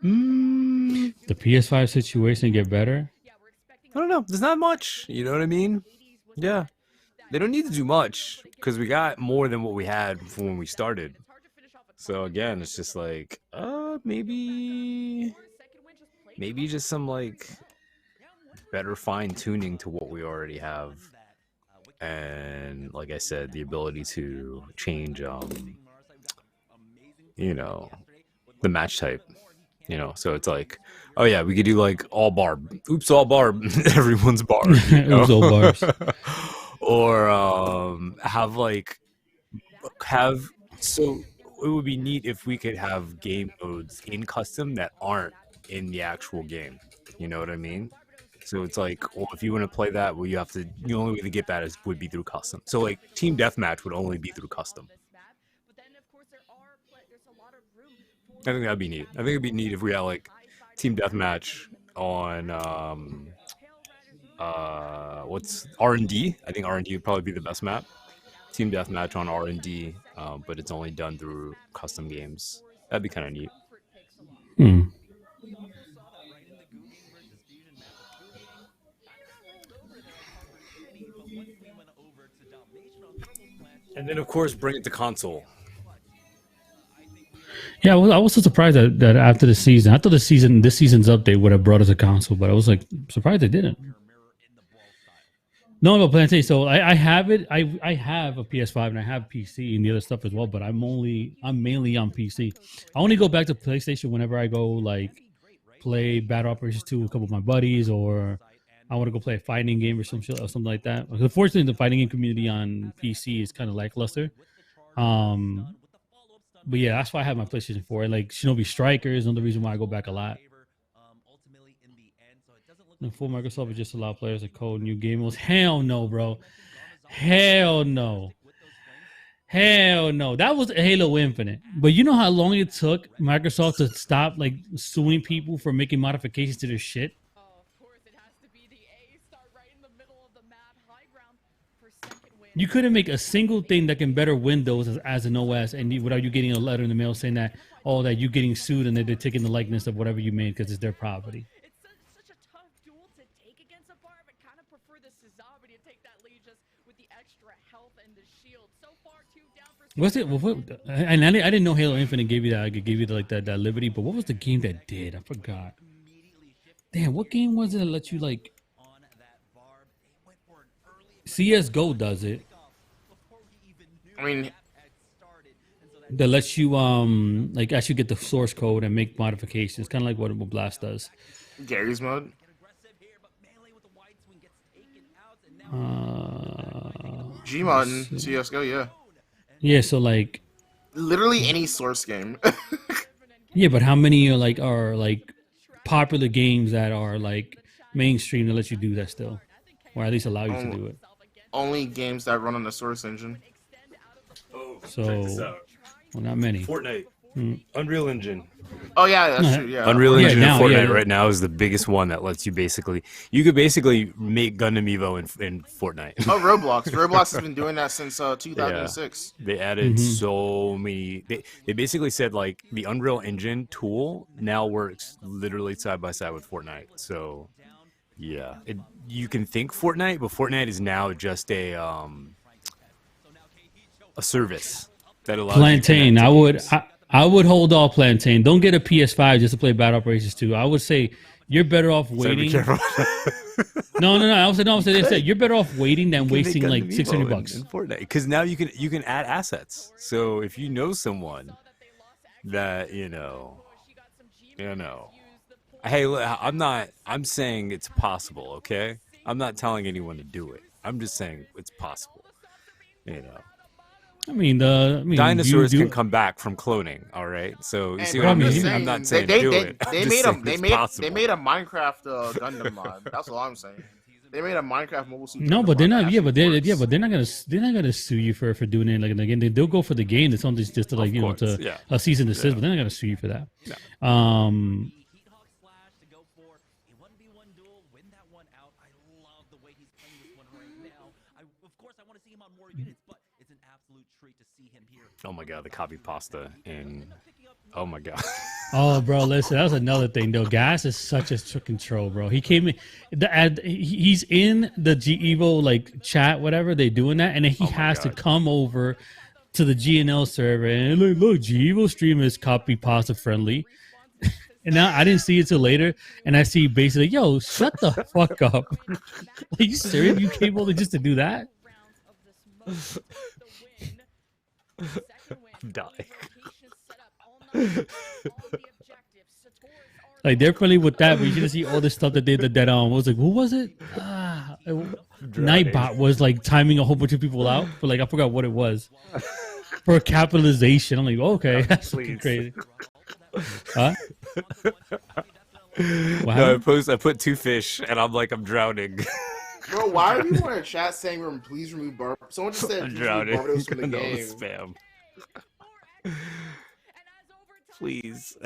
Speaker 1: The PS5 situation get better?
Speaker 4: I don't know. There's not much. You know what I mean? Yeah. They don't need to do much because we got more than what we had when we started. So again, it's just like, maybe just some like better fine tuning to what we already have. And like I said, the ability to change, you know, the match type, you know, so it's like, oh yeah, we could do like all barb. Oops, all barb. Everyone's barb. You know?
Speaker 1: Oops, all barbs.
Speaker 4: Or so it would be neat if we could have game modes in custom that aren't in the actual game. You know what I mean? So it's like, well, if you want to play that, well, the only way to get that would be through custom. So like team deathmatch would only be through custom. I think that'd be neat. I think it'd be neat if we had like team deathmatch on what's R&D. I think R&D would probably be the best map. Team deathmatch on R&D, but it's only done through custom games. That'd be kind of neat. And then, of course, bring it to console.
Speaker 1: Yeah, I was so surprised that after the season, I thought this season's update would have brought us a console, but I was like surprised they didn't. No, Plantain. So I have it. I have a PS5 and I have PC and the other stuff as well, but I'm mainly on PC. I only go back to PlayStation whenever I go like play Battle Operations 2 with a couple of my buddies, or I want to go play a fighting game or something like that. Unfortunately, the fighting game community on PC is kind of lackluster. But yeah, that's why I have my PlayStation 4. Like Shinobi Strikers, another reason why I go back a lot. And full Microsoft would just allow players to code new game modes. Hell no, bro. Hell no. Hell no. That was Halo Infinite. But you know how long it took Microsoft to stop like suing people for making modifications to their shit? You couldn't make a single thing that can better Windows as an OS, and without you getting a letter in the mail saying that, that you're getting sued and they're taking the likeness of whatever you made because it's their property.
Speaker 9: It's such a tough duel to take against a barb. I kind of prefer the Suzabi to take that lead just with the extra health and the shield. So far, 2 down for.
Speaker 1: What's it? And I didn't know Halo Infinite gave you that. I could give you that liberty, but what was the game that did? I forgot. Damn, what game was it that let you like? CS:GO does it.
Speaker 2: I mean,
Speaker 1: that lets you like actually get the source code and make modifications, kind of like what Blast does.
Speaker 2: Gary's mode. Gmod in CS:GO, yeah.
Speaker 1: Yeah, so like
Speaker 2: literally any source game.
Speaker 1: Yeah, but how many are like popular games that are like mainstream that let you do that still, or at least allow you to do it?
Speaker 2: Only games that run on the source engine.
Speaker 4: Oh,
Speaker 1: so
Speaker 4: check this out.
Speaker 1: Well, not many.
Speaker 4: Fortnite, Unreal Engine.
Speaker 2: Oh yeah, that's true. Yeah,
Speaker 4: Unreal Engine and Fortnite right now is the biggest one that lets you you could basically make Gundam Evo in Fortnite.
Speaker 2: Oh, Roblox. Roblox has been doing that since 2006.
Speaker 4: Yeah. They added so many. They basically said like the Unreal Engine tool now works literally side by side with Fortnite. So yeah, you can think Fortnite, but Fortnite is now just a service that allows
Speaker 1: Plantain.
Speaker 4: You to
Speaker 1: I would hold off Plantain. Don't get a PS5 just to play Battle Operations 2. I would say you're better off waiting. No. I would say you're better off waiting than wasting like $600
Speaker 4: in Fortnite, because now you can add assets. So if you know someone that Hey, I'm saying it's possible. Okay, I'm not telling anyone to do it. I'm just saying it's possible.
Speaker 1: I mean,
Speaker 4: dinosaurs can come back from cloning. All right, so you see what I mean? I'm not saying do it.
Speaker 2: They made a Minecraft Gundam mod. That's all I'm saying. They made a Minecraft Mobile Suit.
Speaker 1: No, but they're not. Yeah, but they're not gonna sue you for doing it. Like again, they'll go for the game. It's something just to like a cease and desist. But they're not gonna sue you for that.
Speaker 4: No. Oh my god, the copy pasta and oh my god.
Speaker 1: Oh, bro, listen, that was another thing though. Gas is such a control, bro. He came in, he's in the GEVO like chat, whatever they doing that, and then he has to come over to the GNL server and look, GEVO stream is copy pasta friendly. And now I didn't see it till later, and I see basically, yo, shut the fuck up. Are you serious? You came over just to do that?
Speaker 4: I'm dying.
Speaker 1: Like they're friendly with that, but you should see all the stuff that they did that was like, who was it? Nightbot was like timing a whole bunch of people out, but like I forgot what it was for capitalization. I'm like, okay, that's fucking crazy. Huh?
Speaker 4: No, I put 2 fish, and I'm like, I'm drowning.
Speaker 2: Bro, why are people in the chat saying please remove Bar? Someone just said
Speaker 4: I'm drowning.
Speaker 2: Barbados from the game.
Speaker 4: Spam. Please.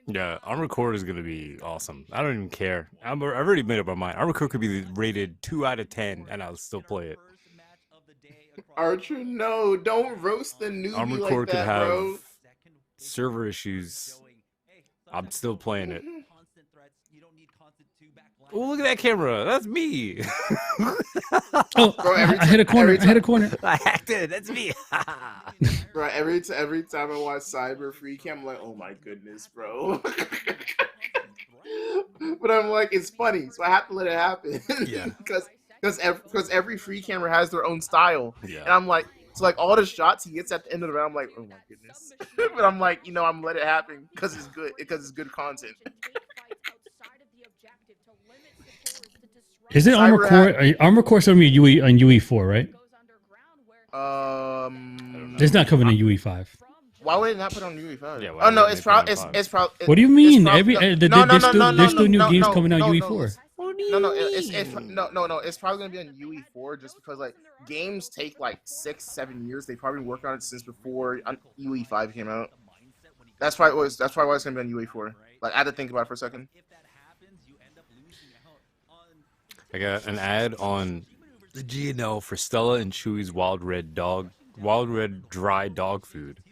Speaker 4: Yeah, Armored Core is gonna be awesome. I don't even care. I've already made up my mind. Armored Core could be rated 2 out of 10, and I'll still play it.
Speaker 2: Archer, no, don't roast the newbie
Speaker 4: Armored
Speaker 2: like
Speaker 4: Core
Speaker 2: that,
Speaker 4: could have
Speaker 2: bro.
Speaker 4: server issues. I'm still playing it. Oh, look at that camera. That's me.
Speaker 1: Oh, bro, I hit a corner. I hit a corner.
Speaker 4: I hacked it. That's me.
Speaker 2: Bro, every time I watch Cyber Free Cam, I'm like, oh my goodness, bro. But I'm like, it's funny, so I have to let it happen.
Speaker 4: Yeah.
Speaker 2: Because every free camera has their own style.
Speaker 4: Yeah.
Speaker 2: And I'm like, so like all the shots he gets at the end of the round, I'm like, oh my goodness. But I'm like, I'm let it happen because it's good. Because it's good content.
Speaker 1: Is it Armored Core? Armored Core showed me UE on UE4, right? It's not coming in UE5.
Speaker 2: Why would it not put on UE5?
Speaker 4: Yeah,
Speaker 2: oh no, it's probably.
Speaker 1: What do you mean? There's still new games coming out UE4.
Speaker 2: No, it's probably gonna be on UE4 just because like games take like 6-7 years. They probably worked on it since before UE5 came out. That's probably why it's gonna be on UE4. Like I had to think about it for a second.
Speaker 4: I got an ad on the GNL for Stella and Chewie's Wild Red dry dog food.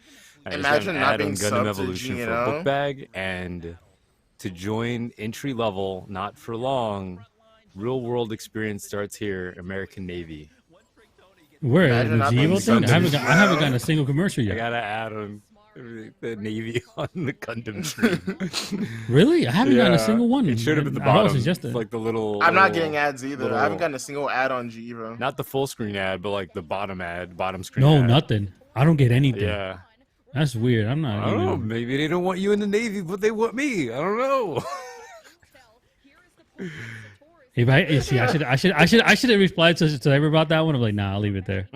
Speaker 4: And
Speaker 2: Imagine
Speaker 4: an
Speaker 2: not
Speaker 4: ad
Speaker 2: being
Speaker 4: on Gundam Evolution for a
Speaker 2: GNL.
Speaker 4: book bag, and to join entry level, not for long, real world experience starts here. American Navy.
Speaker 1: Where the GEVO thing? I haven't gotten a single commercial yet.
Speaker 4: I got an ad on the Navy on the Gundam stream.
Speaker 1: Really? I haven't gotten a single one.
Speaker 4: It should have been the
Speaker 1: I
Speaker 4: bottom.
Speaker 1: Was just
Speaker 4: like the little.
Speaker 2: I'm not getting ads either. I haven't gotten a single ad on GEVO.
Speaker 4: Not the full screen ad, but like the bottom screen.
Speaker 1: No,
Speaker 4: ad.
Speaker 1: nothing. I don't get anything.
Speaker 4: Yeah.
Speaker 1: That's weird. I'm not.
Speaker 4: I don't know. Maybe they don't want you in the Navy, but they want me. I don't know.
Speaker 1: I should have replied to everybody about that one. I'm like, nah, I'll leave it there.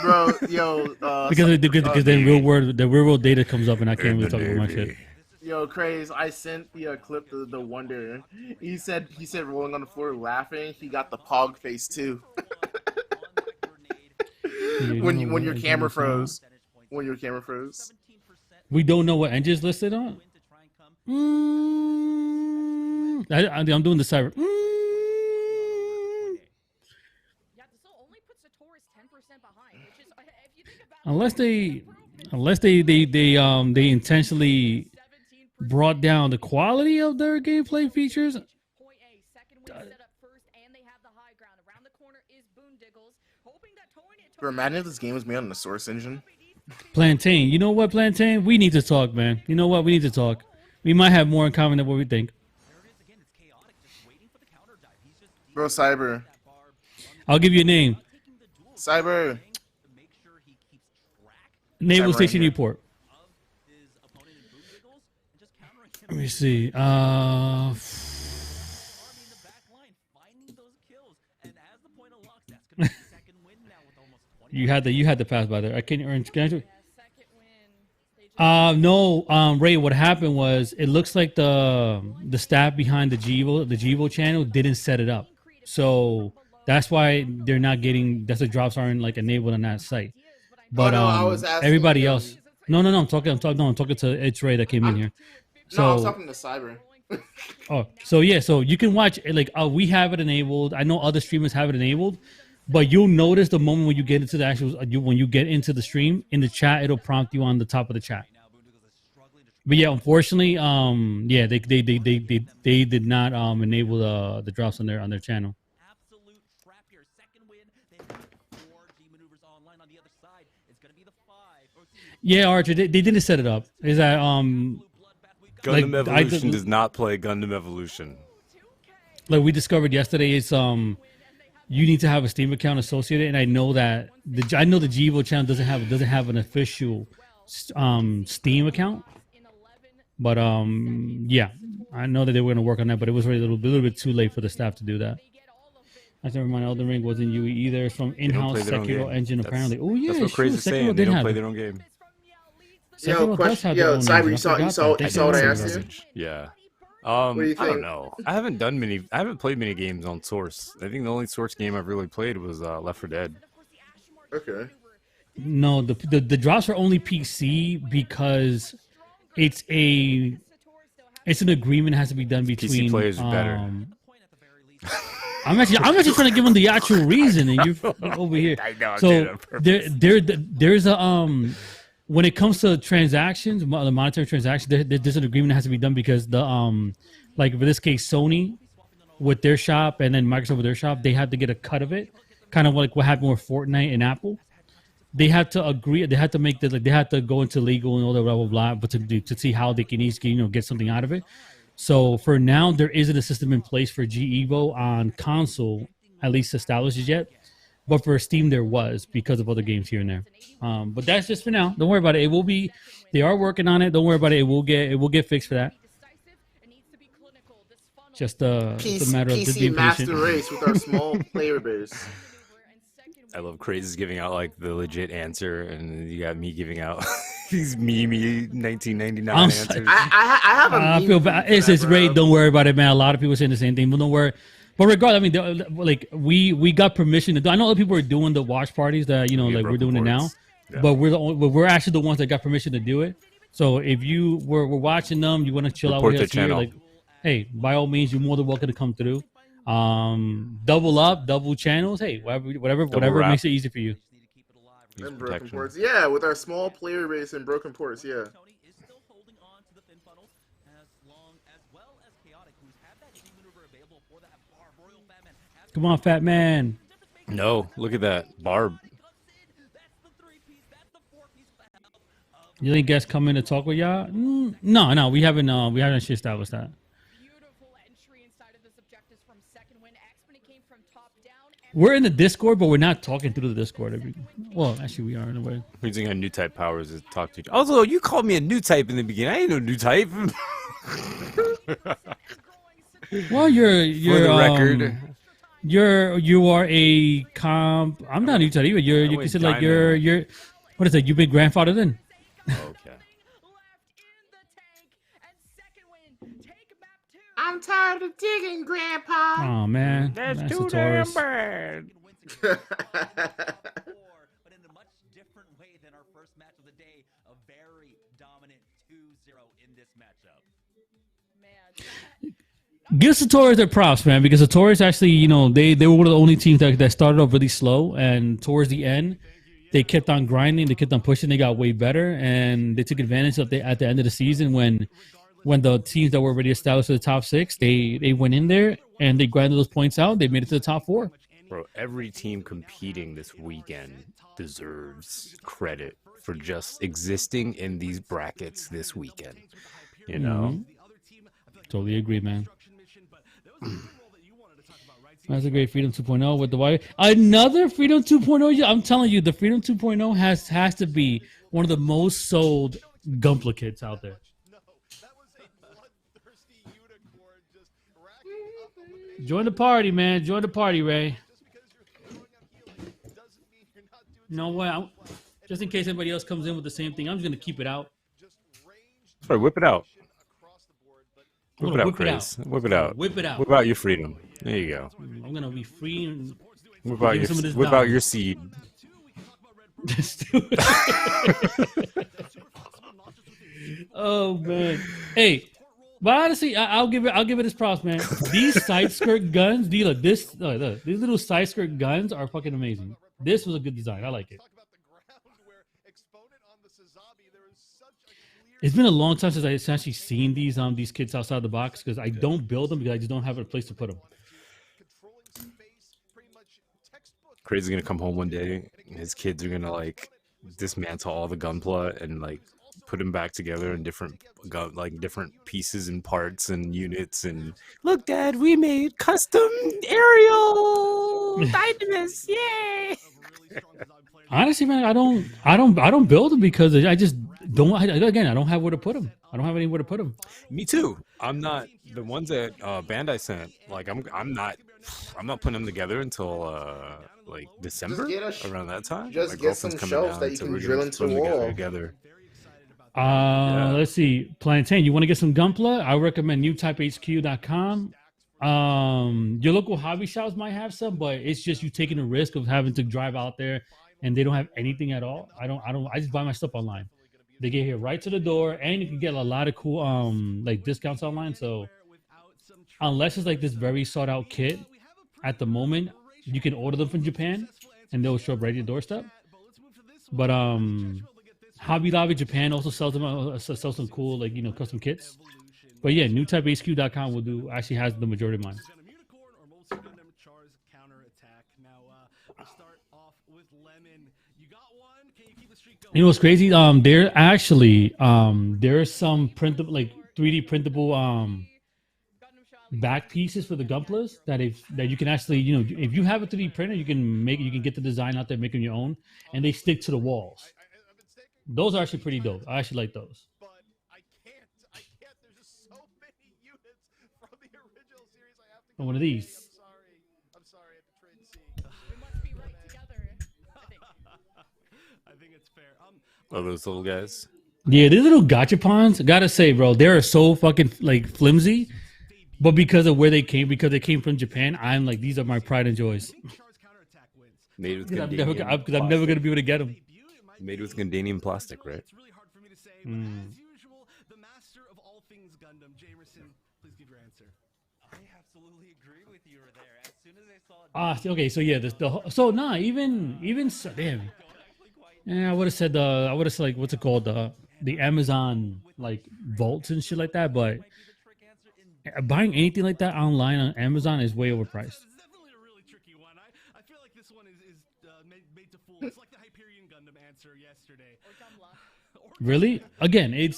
Speaker 2: Bro, yo,
Speaker 1: because then the real world data comes up and I can't really talk about my shit.
Speaker 2: Yo, Craze, I sent the clip to the Wonder. He said rolling on the floor laughing. He got the pog face too. when your camera froze. When your camera froze.
Speaker 1: We don't know what engine's listed on. I'm doing the cyber. Unless they intentionally brought down the quality of their gameplay features.
Speaker 2: Bro, imagine if this game was made on the Source engine.
Speaker 1: Plantain, you know what, Plantain? We need to talk, man. You know what? We need to talk. We might have more in common than what we think.
Speaker 2: Bro, Cyber.
Speaker 1: I'll give you a name.
Speaker 2: Cyber.
Speaker 1: Naval
Speaker 2: Cyber
Speaker 1: Station
Speaker 2: right here.
Speaker 1: Newport.
Speaker 8: his opponent in boom wiggles and just countering him.
Speaker 1: Let me see.
Speaker 8: Army in the back line finding those kills, and as the point unlocks, that's gonna be the second win now with almost 20.
Speaker 1: you had the pass by there. I can't earn. Can I do-
Speaker 9: Yeah, second win. They just
Speaker 1: no, Ray. What happened was it looks like the staff behind the GEVO channel didn't set it up, so that's why they're not getting. That's the drops aren't like enabled on that site. But
Speaker 2: no, I was asking,
Speaker 1: everybody else. No. I'm talking to It's Ray that came in here. So
Speaker 2: No, I was talking to Cyber.
Speaker 1: oh, so yeah, so you can watch it like we have it enabled. I know other streamers have it enabled, but you'll notice the moment when you get into the actual when you get into the stream in the chat, it'll prompt you on the top of the chat. But yeah, unfortunately, yeah, they did not enable the drops on their channel.
Speaker 8: Absolute trap here. Second win. They have 4 G maneuvers online on the other side. It's gonna be the 5. Or excuse me,
Speaker 1: Yeah, Archer, they didn't set it up. Is that
Speaker 8: blue bloodbath. We've got
Speaker 4: Gundam
Speaker 1: like,
Speaker 4: Evolution does not play Gundam Evolution.
Speaker 1: like we discovered yesterday? It's you need to have a Steam account associated, and I know that the GEVO channel doesn't have an official Steam account. But yeah, I know that they were going to work on that, but it was already a little bit too late for the staff to do that. I never mind. Elden Ring wasn't UE either. It's from in-house
Speaker 4: play their own
Speaker 1: Sekiro
Speaker 4: game.
Speaker 1: engine,
Speaker 4: That's-
Speaker 1: apparently. Oh yeah,
Speaker 4: That's what Craze is
Speaker 1: Sekiro
Speaker 4: saying. They
Speaker 1: did
Speaker 4: don't
Speaker 1: have
Speaker 4: play
Speaker 1: it.
Speaker 4: their own game.
Speaker 1: Sekiro does have their own
Speaker 2: Cyber,
Speaker 1: engine.
Speaker 2: you
Speaker 1: I
Speaker 2: saw
Speaker 1: forgot that.
Speaker 2: you
Speaker 1: Thank
Speaker 2: saw what I
Speaker 1: you.
Speaker 2: asked you?
Speaker 4: Yeah.
Speaker 2: do you
Speaker 4: I don't
Speaker 2: think?
Speaker 4: know. I haven't played many games on Source. I think the only Source game I've really played was Left 4 Dead.
Speaker 2: Okay.
Speaker 1: No, the drops are only PC because it's an agreement that has to be done between
Speaker 4: players are better.
Speaker 1: I'm actually trying to give them the actual reason, and you're over here.
Speaker 4: I know, I'm
Speaker 1: So
Speaker 4: doing it on purpose.
Speaker 1: there's a when it comes to transactions, the monetary transactions, there's an agreement that has to be done because the like for this case, Sony with their shop and then Microsoft with their shop, they had to get a cut of it, kind of like what happened with Fortnite and Apple. They had to agree. They had to make the they had to go into legal and all that blah blah blah, but to see how they can easily get something out of it. So for now, there isn't a system in place for GEVO on console, at least established yet. But for Steam, there was because of other games here and there. But that's just for now. Don't worry about it. It will be. They are working on it. Don't worry about it. It will get fixed for that. Just it's a matter of just
Speaker 2: PC
Speaker 1: being
Speaker 2: master
Speaker 1: patient.
Speaker 2: race with our small player base.
Speaker 4: I love Craze is giving out like the legit answer, and you got me giving out these memey 1999
Speaker 1: I'm
Speaker 4: answers.
Speaker 1: sorry.
Speaker 2: I have a
Speaker 1: I
Speaker 2: meme
Speaker 1: feel
Speaker 2: for
Speaker 1: bad.
Speaker 2: that,
Speaker 1: It's great.
Speaker 2: bro.
Speaker 1: Don't worry about it, man. A lot of people are saying the same thing, but don't worry. But regardless, I mean, like we got permission to do. I know other people are doing the watch parties that
Speaker 4: Yeah,
Speaker 1: like we're
Speaker 4: broken
Speaker 1: doing it now,
Speaker 4: ports. Yeah.
Speaker 1: but we're actually the ones that got permission to do it. So if you were watching them, you want to chill
Speaker 4: Report
Speaker 1: out
Speaker 4: their
Speaker 1: with us here,
Speaker 4: channel.
Speaker 1: like, hey, by all means, you're more than welcome to come through. Double up, double channels. Hey, whatever
Speaker 4: wrap.
Speaker 1: makes it easy for you.
Speaker 4: Use
Speaker 2: And broken
Speaker 4: protection.
Speaker 2: ports. Yeah, with our small player base and broken ports, yeah.
Speaker 8: Tony is still holding on to the fin funnels as well as Chaotic, who's had that G maneuver available for that Barb. Royal Batman has
Speaker 1: Come on, fat man.
Speaker 4: No, look at that Barb.
Speaker 8: that's the 3-piece, that's the 4-piece for the help of
Speaker 1: You think guests come in to talk with y'all? No, we haven't actually established that.
Speaker 9: Beautiful entry inside of this objectives from second win. X-Men came from top down.
Speaker 1: We're in the Discord, but we're not talking through the Discord. Well, actually, we are in a way.
Speaker 4: We're using our new type powers to talk to each other. Also, you called me a new type in the beginning. I ain't no new type.
Speaker 1: Well, you're
Speaker 4: For the record.
Speaker 1: you are a comp. I'm not new to that either. You
Speaker 4: went
Speaker 1: consider like
Speaker 4: diamond.
Speaker 1: you're what is it? You've been grandfathered in.
Speaker 4: Okay.
Speaker 9: Left in the tank. And second win. Take map 2.
Speaker 2: I'm tired of digging, Grandpa.
Speaker 1: Oh man,
Speaker 4: That's
Speaker 1: a
Speaker 4: too
Speaker 1: Taurus.
Speaker 4: damn bad.
Speaker 8: but in a much different way than our first match of the day. A very dominant 2-0 in this matchup.
Speaker 9: Man.
Speaker 1: Give Sotoras their props, man, because Sotoras actually, they were one of the only teams that started off really slow, and towards the end, they kept on grinding, they kept on pushing, they got way better, and they took advantage of at the end of the season when the teams that were already established to the top 6, they went in there and they grinded those points out. They made it to the top 4.
Speaker 4: Bro, every team competing this weekend deserves credit for just existing in these brackets this weekend. You know?
Speaker 1: Totally agree, man. That's a great Freedom 2.0 with the wire. Another Freedom 2.0. I'm telling you, the Freedom 2.0 has to be one of the most sold Gunpla kits out there.
Speaker 6: No, that was a bloodthirsty unicorn just racking up eliminations.
Speaker 1: Join the party, man. Join the party, Ray.
Speaker 6: Just because you're throwing out healing doesn't mean you're not doing
Speaker 1: You know what? Just in case anybody else comes in with the same thing, I'm just gonna keep it out.
Speaker 6: just ranged
Speaker 4: Sorry, whip it out.
Speaker 6: across the board, but
Speaker 1: I'm
Speaker 4: Whip
Speaker 1: gonna
Speaker 4: it out,
Speaker 1: whip it out.
Speaker 4: Craze. Whip it out.
Speaker 1: Whip it out.
Speaker 4: Whip out your freedom. There you go.
Speaker 1: I'm gonna be free and
Speaker 4: Whip out
Speaker 1: Give me
Speaker 4: your
Speaker 1: some of this
Speaker 4: whip
Speaker 1: dime.
Speaker 4: out your seed.
Speaker 1: just do it. Oh man. Hey, but honestly, I'll give it its props, man. These side skirt guns, these these little side skirt guns are fucking amazing. This was a good design. I like it.
Speaker 6: talk about the ground where Exponent on the Sazabi, there was such a clear
Speaker 1: It's been a long time since I've actually seen these kits outside the box because I don't build them because I just don't have a place to put them.
Speaker 6: controlling space, pretty much textbook.
Speaker 4: Craze is gonna come home one day and his kids are gonna like dismantle all the gunpla and like put them back together in different different pieces and parts and units and look, Dad, we made custom aerial dynamis. Yay!
Speaker 1: Honestly, man, I don't build them because I just don't. Again, I don't have where to put them. I don't have anywhere to put them.
Speaker 4: Me too. I'm not the ones that Bandai sent. Like I'm not putting them together until like December
Speaker 2: get
Speaker 4: around that time.
Speaker 2: just
Speaker 4: My
Speaker 2: get
Speaker 4: girlfriend's
Speaker 2: some
Speaker 4: coming
Speaker 2: shelves
Speaker 4: down,
Speaker 2: that you
Speaker 4: so
Speaker 2: can
Speaker 4: we're
Speaker 2: drill
Speaker 4: gonna
Speaker 2: into
Speaker 4: put
Speaker 2: a
Speaker 4: them
Speaker 2: wall.
Speaker 4: together.
Speaker 1: Let's see. Plantain, you want to get some Gunpla? I recommend newtypehq.com. Your local hobby shops might have some, but it's just you taking the risk of having to drive out there and they don't have anything at all. I just buy my stuff online. They get here right to the door, and you can get a lot of cool like discounts online. So unless it's like this very sought out kit at the moment, you can order them from Japan and they'll show up right at your doorstep. But Hobby Lobby Japan also sells them sells some cool custom kits. But yeah, newtypehq.com will do actually has the majority of mine.
Speaker 7: Gundam Unicorn or most Gundam Char's counterattack. Now we'll start off with Lemon. You got one. Can you keep the streak going?
Speaker 1: You know what's crazy? There actually there's some printable 3D printable back pieces for the Gunplas that you can actually if you have a 3D printer you can get the design out there, make them your own, and they stick to the walls. Those are actually pretty dope. I actually like those.
Speaker 6: But I can't. There's just so many units from the original series. I have to go
Speaker 1: One of
Speaker 6: away.
Speaker 1: these.
Speaker 6: I'm sorry at the trade C.
Speaker 9: We must be right together. I think.
Speaker 7: I think it's fair.
Speaker 4: Oh, those little guys.
Speaker 1: Yeah, these little gachapons, I gotta say, bro, they're so fucking flimsy. But because of where they came from Japan, I'm like, these are my pride and joys.
Speaker 7: Char's counterattack wins.
Speaker 4: Made with
Speaker 1: Because I'm
Speaker 4: Gundanium
Speaker 1: never gonna be able to get them.
Speaker 4: Made with Gundanium plastic, right?
Speaker 7: It's really hard for me to say, but as usual, the master of all things Gundam, Jamerson, please give your answer.
Speaker 8: I absolutely agree with you there. As soon as I saw it,
Speaker 1: Okay, so yeah, even so, damn. Yeah, I would have said what's it called, the Amazon vaults and shit like that, but buying anything like that online on Amazon is way overpriced.
Speaker 7: It's definitely a really tricky one. I feel like this one is made to fool. It's like the Hyperion Gundam answer yesterday.
Speaker 1: Really? Again, it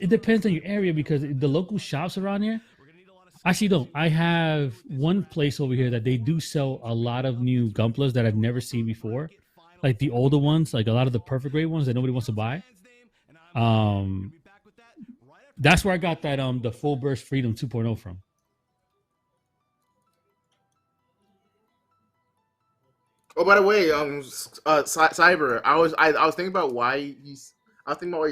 Speaker 1: depends on your area because the local shops around here. Actually, don't. I have one place over here that they do sell a lot of new Gunplas that I've never seen before, like the older ones, like a lot of the perfect grade ones that nobody wants to buy. That's where I got that the Full Burst Freedom 2.0 from.
Speaker 2: Oh, by the way, Cyber, I was thinking about why you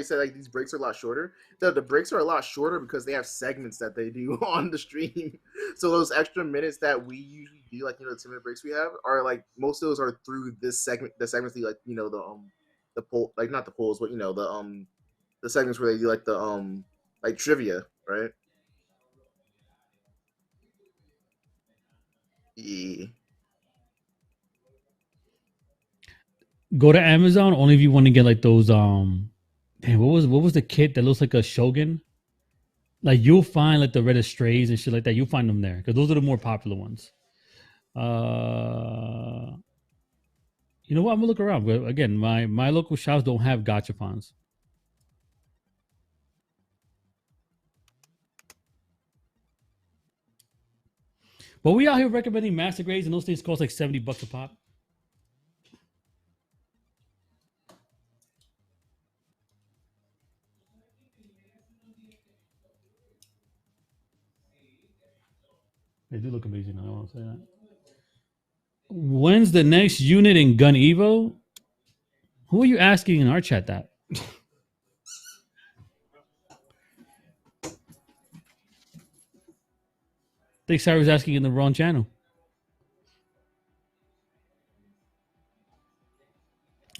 Speaker 2: said like these breaks are a lot shorter. The breaks are a lot shorter because they have segments that they do on the stream. So those extra minutes that we usually do, like the 10-minute breaks we have, are like most of those are through this segment. The segments do the poll, like not the polls, but the segments where they do like trivia, right? Yeah.
Speaker 1: Go to Amazon only if you want to get like those what was the kit that looks like a Shogun? Like you'll find like the Red Strays and shit like that. You'll find them there because those are the more popular ones. You know what? I'm gonna look around. But again, my local shops don't have gachapons. But we out here recommending master grades, and those things cost like $70 a pop. They do look amazing. I don't want to say that. When's the next unit in Gun Evo? Who are you asking in our chat that? I think Sarah was asking in the wrong channel.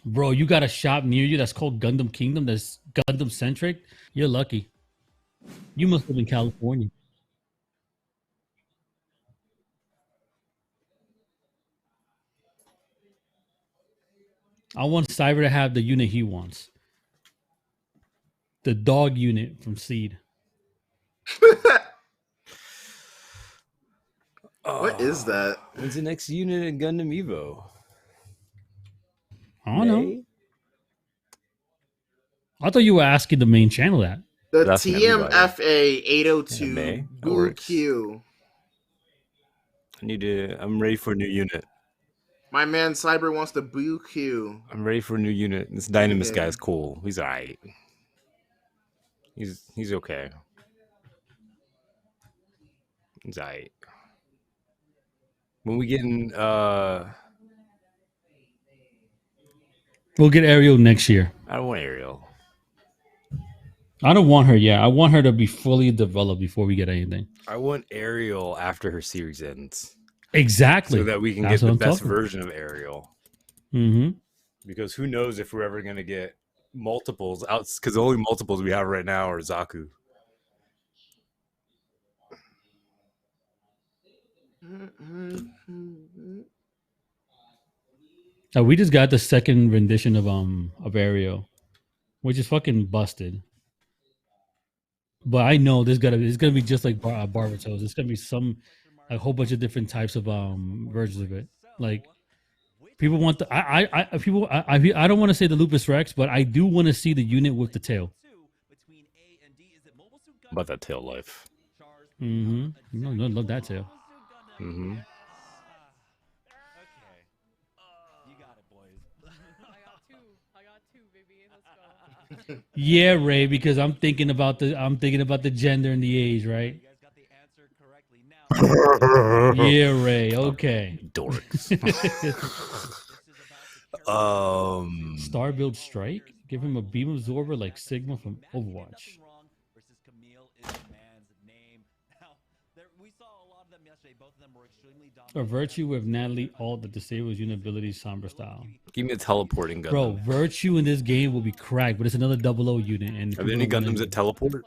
Speaker 1: Bro, you got a shop near you that's called Gundam Kingdom that's Gundam centric? You're lucky. You must live in California. I want Cyber to have the unit he wants. The dog unit from Seed.
Speaker 2: What is that?
Speaker 4: When's the next unit in Gundam Evo?
Speaker 1: I don't know. I thought you were asking the main channel that.
Speaker 2: The
Speaker 4: That's
Speaker 2: TMFA 802
Speaker 4: May? That
Speaker 2: Boo
Speaker 4: works.
Speaker 2: Q.
Speaker 4: I'm ready for a new unit.
Speaker 2: My man Cyber wants the Boo Q.
Speaker 4: I'm ready for a new unit. This Dynamis
Speaker 2: Okay.
Speaker 4: guy's cool. He's alright. He's okay. He's alright. When we get in
Speaker 1: We'll get Ariel next year.
Speaker 4: I don't want Ariel.
Speaker 1: I don't want her yet. I want her to be fully developed before we get anything.
Speaker 4: I want Ariel after her series ends.
Speaker 1: Exactly.
Speaker 4: So that we can
Speaker 1: That's
Speaker 4: get
Speaker 1: what
Speaker 4: the
Speaker 1: I'm
Speaker 4: best
Speaker 1: talking about.
Speaker 4: version of Ariel.
Speaker 1: Mm-hmm.
Speaker 4: Because who knows if we're ever going to get multiples out, because the only multiples we have right now are Zaku.
Speaker 1: We just got the second rendition of Ariel, which is fucking busted. But I know it's gonna be just like Barbatos. It's gonna be a whole bunch of different types of versions of it. Like people want the I don't want to say the Lupus Rex, but I do want to see the unit with the tail.
Speaker 4: About that tail life.
Speaker 1: Mm-hmm. No, love that tail.
Speaker 4: Mm-hmm.
Speaker 1: Yeah, Ray, because I'm thinking about the gender and the age, right? Yeah, Ray. Okay.
Speaker 4: Dorks.
Speaker 1: Star Build Strike. Give him a beam absorber like Sigma from Overwatch. A Virtue with Natalie Alt that disables unit abilities Sombra style.
Speaker 4: Give me a teleporting Gundam.
Speaker 1: Bro, Virtue in this game will be cracked, but it's another 00 unit. And
Speaker 4: Are there any Gundams that teleport?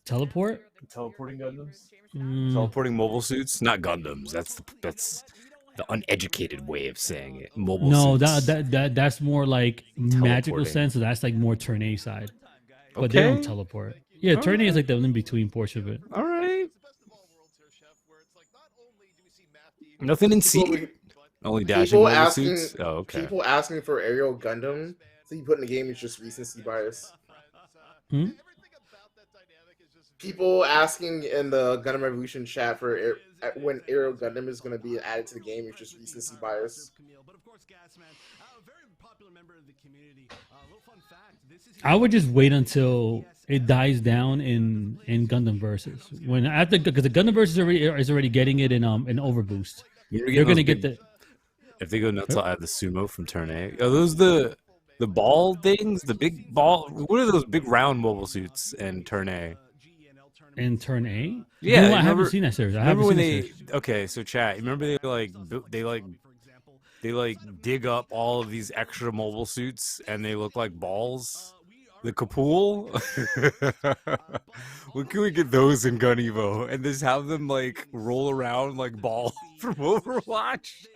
Speaker 1: Teleport?
Speaker 4: Teleporting Gundams? Teleporting mobile suits? Not Gundams. That's the uneducated way of saying it. Mobile suits.
Speaker 1: That's more like magical sense. So that's like more turn A side. But they don't teleport. Yeah, turn A is like the in between portion of it.
Speaker 4: All right. Nothing in C. Only dashing mobile suits. Oh, okay.
Speaker 2: People asking for Aerial Gundam. So you put in the game is just recency bias. People asking in the Gundam Evolution chat for when Aerial Gundam is going to be added to the game is just recency bias.
Speaker 1: I would just wait until it dies down in Gundam Versus. Because the Gundam Versus is already getting it in Overboost. You're gonna get the.
Speaker 4: If they go nuts, I'll add the sumo from turn A. Are those the ball things? The big ball? What are those big round mobile suits in turn A?
Speaker 1: In turn A?
Speaker 4: Yeah,
Speaker 1: no, I haven't seen that series.
Speaker 4: Okay, so chat. You remember they dig up all of these extra mobile suits and they look like balls. The Kapool? When can we get those in Gun Evo and just have them like roll around like balls from Overwatch?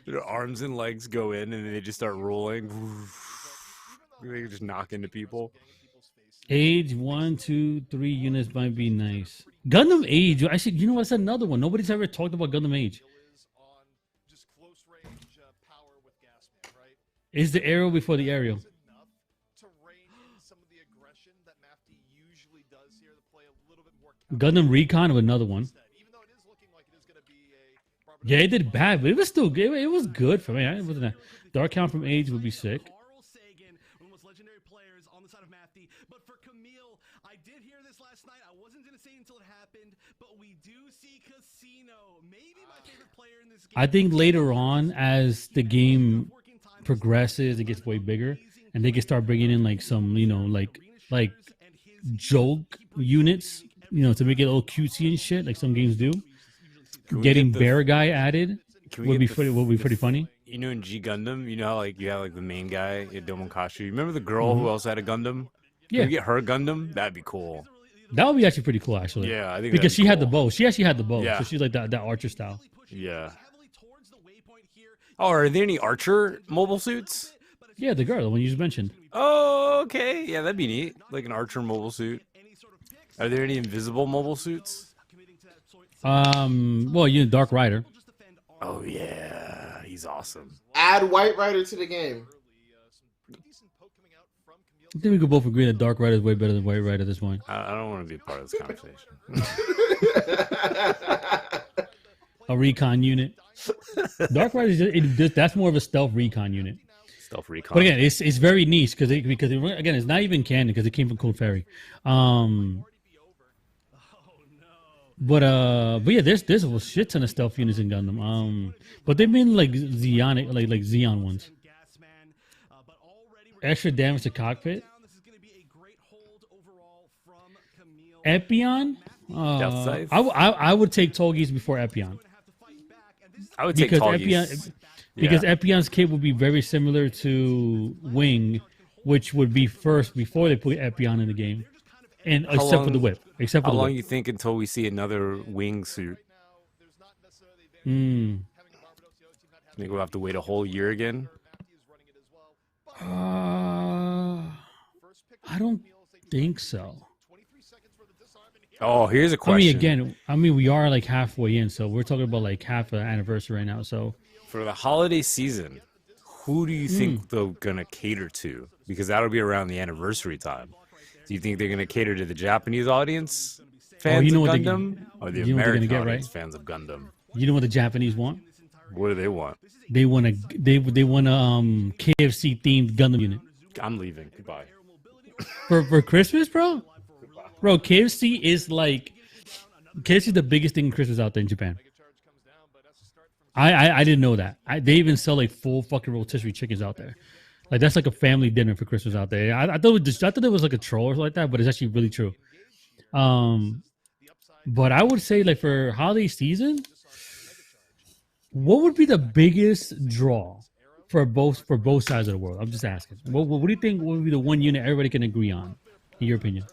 Speaker 4: Their arms and legs go in and they just start rolling. They just knock into people.
Speaker 1: Age 1, 2, 3 units might be nice. Gundam Age. I said, you know what? That's another one. Nobody's ever talked about Gundam Age. Is the arrow before the aerial? Gundam Recon of another one. Yeah, it did bad, but it was still good. It was good for me. It wasn't that. Dark Count from Age would be sick.
Speaker 7: gonna say until it happened, but we do see Casino. Maybe my favorite player in this game.
Speaker 1: I think later on, as the game progresses, it gets way bigger, and they can start bringing in like some, like joke units, to make it a little cutesy and shit, like some games do. Getting Bear Guy added would be pretty funny.
Speaker 4: In G Gundam, how like you have like the main guy, Domonkashi. Remember the girl who also had a Gundam?
Speaker 1: Yeah,
Speaker 4: Can we get her Gundam? That'd be cool.
Speaker 1: That would be actually pretty cool, actually.
Speaker 4: Yeah, I think
Speaker 1: because she
Speaker 4: cool.
Speaker 1: had the bow. She actually had the bow,
Speaker 4: Yeah.
Speaker 1: so she's like that archer style.
Speaker 4: Yeah. Oh, are there any Archer mobile suits?
Speaker 1: Yeah, the girl, the one you just mentioned.
Speaker 4: Oh, okay. Yeah, that'd be neat. Like an Archer mobile suit. Are there any invisible mobile suits?
Speaker 1: Well, Dark Rider.
Speaker 4: Oh yeah, he's awesome.
Speaker 2: Add White Rider to the game.
Speaker 1: I think we could both agree that Dark Rider is way better than White Rider at this point.
Speaker 4: I don't want to be a part of this conversation.
Speaker 1: A recon unit. Dark Rider that's more of a stealth recon unit.
Speaker 4: Stealth recon.
Speaker 1: But again, it's very niche because again, it's not even canon because it came from Cold Fairy. But yeah, there's a shit ton of stealth units in Gundam. But they've been like Xeonic, like Xeon ones. Extra damage to cockpit. Epion. I would take Tolgis before Epion.
Speaker 4: I would take Tolgis.
Speaker 1: Because Epion's kit would be very similar to Wing, which would be first before they put Epion in the game, and except for the whip.
Speaker 4: How long you think until we see another Wing suit? Think we'll have to wait a whole year again?
Speaker 1: I don't think so.
Speaker 4: Oh, here's a question.
Speaker 1: We are like halfway in, so we're talking about like half an anniversary right now. So
Speaker 4: for the holiday season, who do you think they're gonna cater to? Because that'll be around the anniversary time. Do you think they're gonna cater to the Japanese audience, fans of Gundam, or the American audience, fans of Gundam?
Speaker 1: You know what the Japanese want?
Speaker 4: What do they want?
Speaker 1: They want a KFC themed Gundam unit.
Speaker 4: I'm leaving. Goodbye.
Speaker 1: For Christmas, bro. Bro, KFC is the biggest thing in Christmas out there in Japan. I didn't know that. They even sell like full fucking rotisserie chickens out there. Like that's like a family dinner for Christmas out there. I thought it was like a troll or something like that, but it's actually really true. But I would say like for holiday season, what would be the biggest draw for both sides of the world? I'm just asking. What do you think would be the one unit everybody can agree on, in your opinion?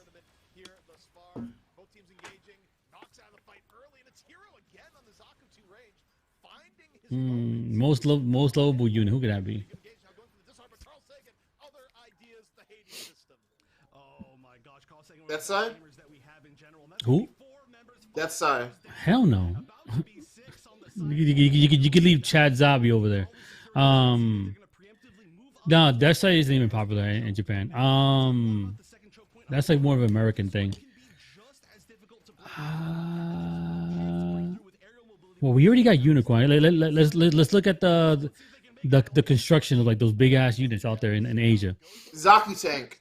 Speaker 1: Most lovable unit. Who could that be?
Speaker 2: That side?
Speaker 1: Who?
Speaker 2: That side.
Speaker 1: Hell no. You could leave Chad Zabi over there. No, that side isn't even popular in Japan. That's like more of an American thing. Well, we already got Unicorn. Let's look at the construction of like those big ass units out there in Asia.
Speaker 2: Zaku Tank.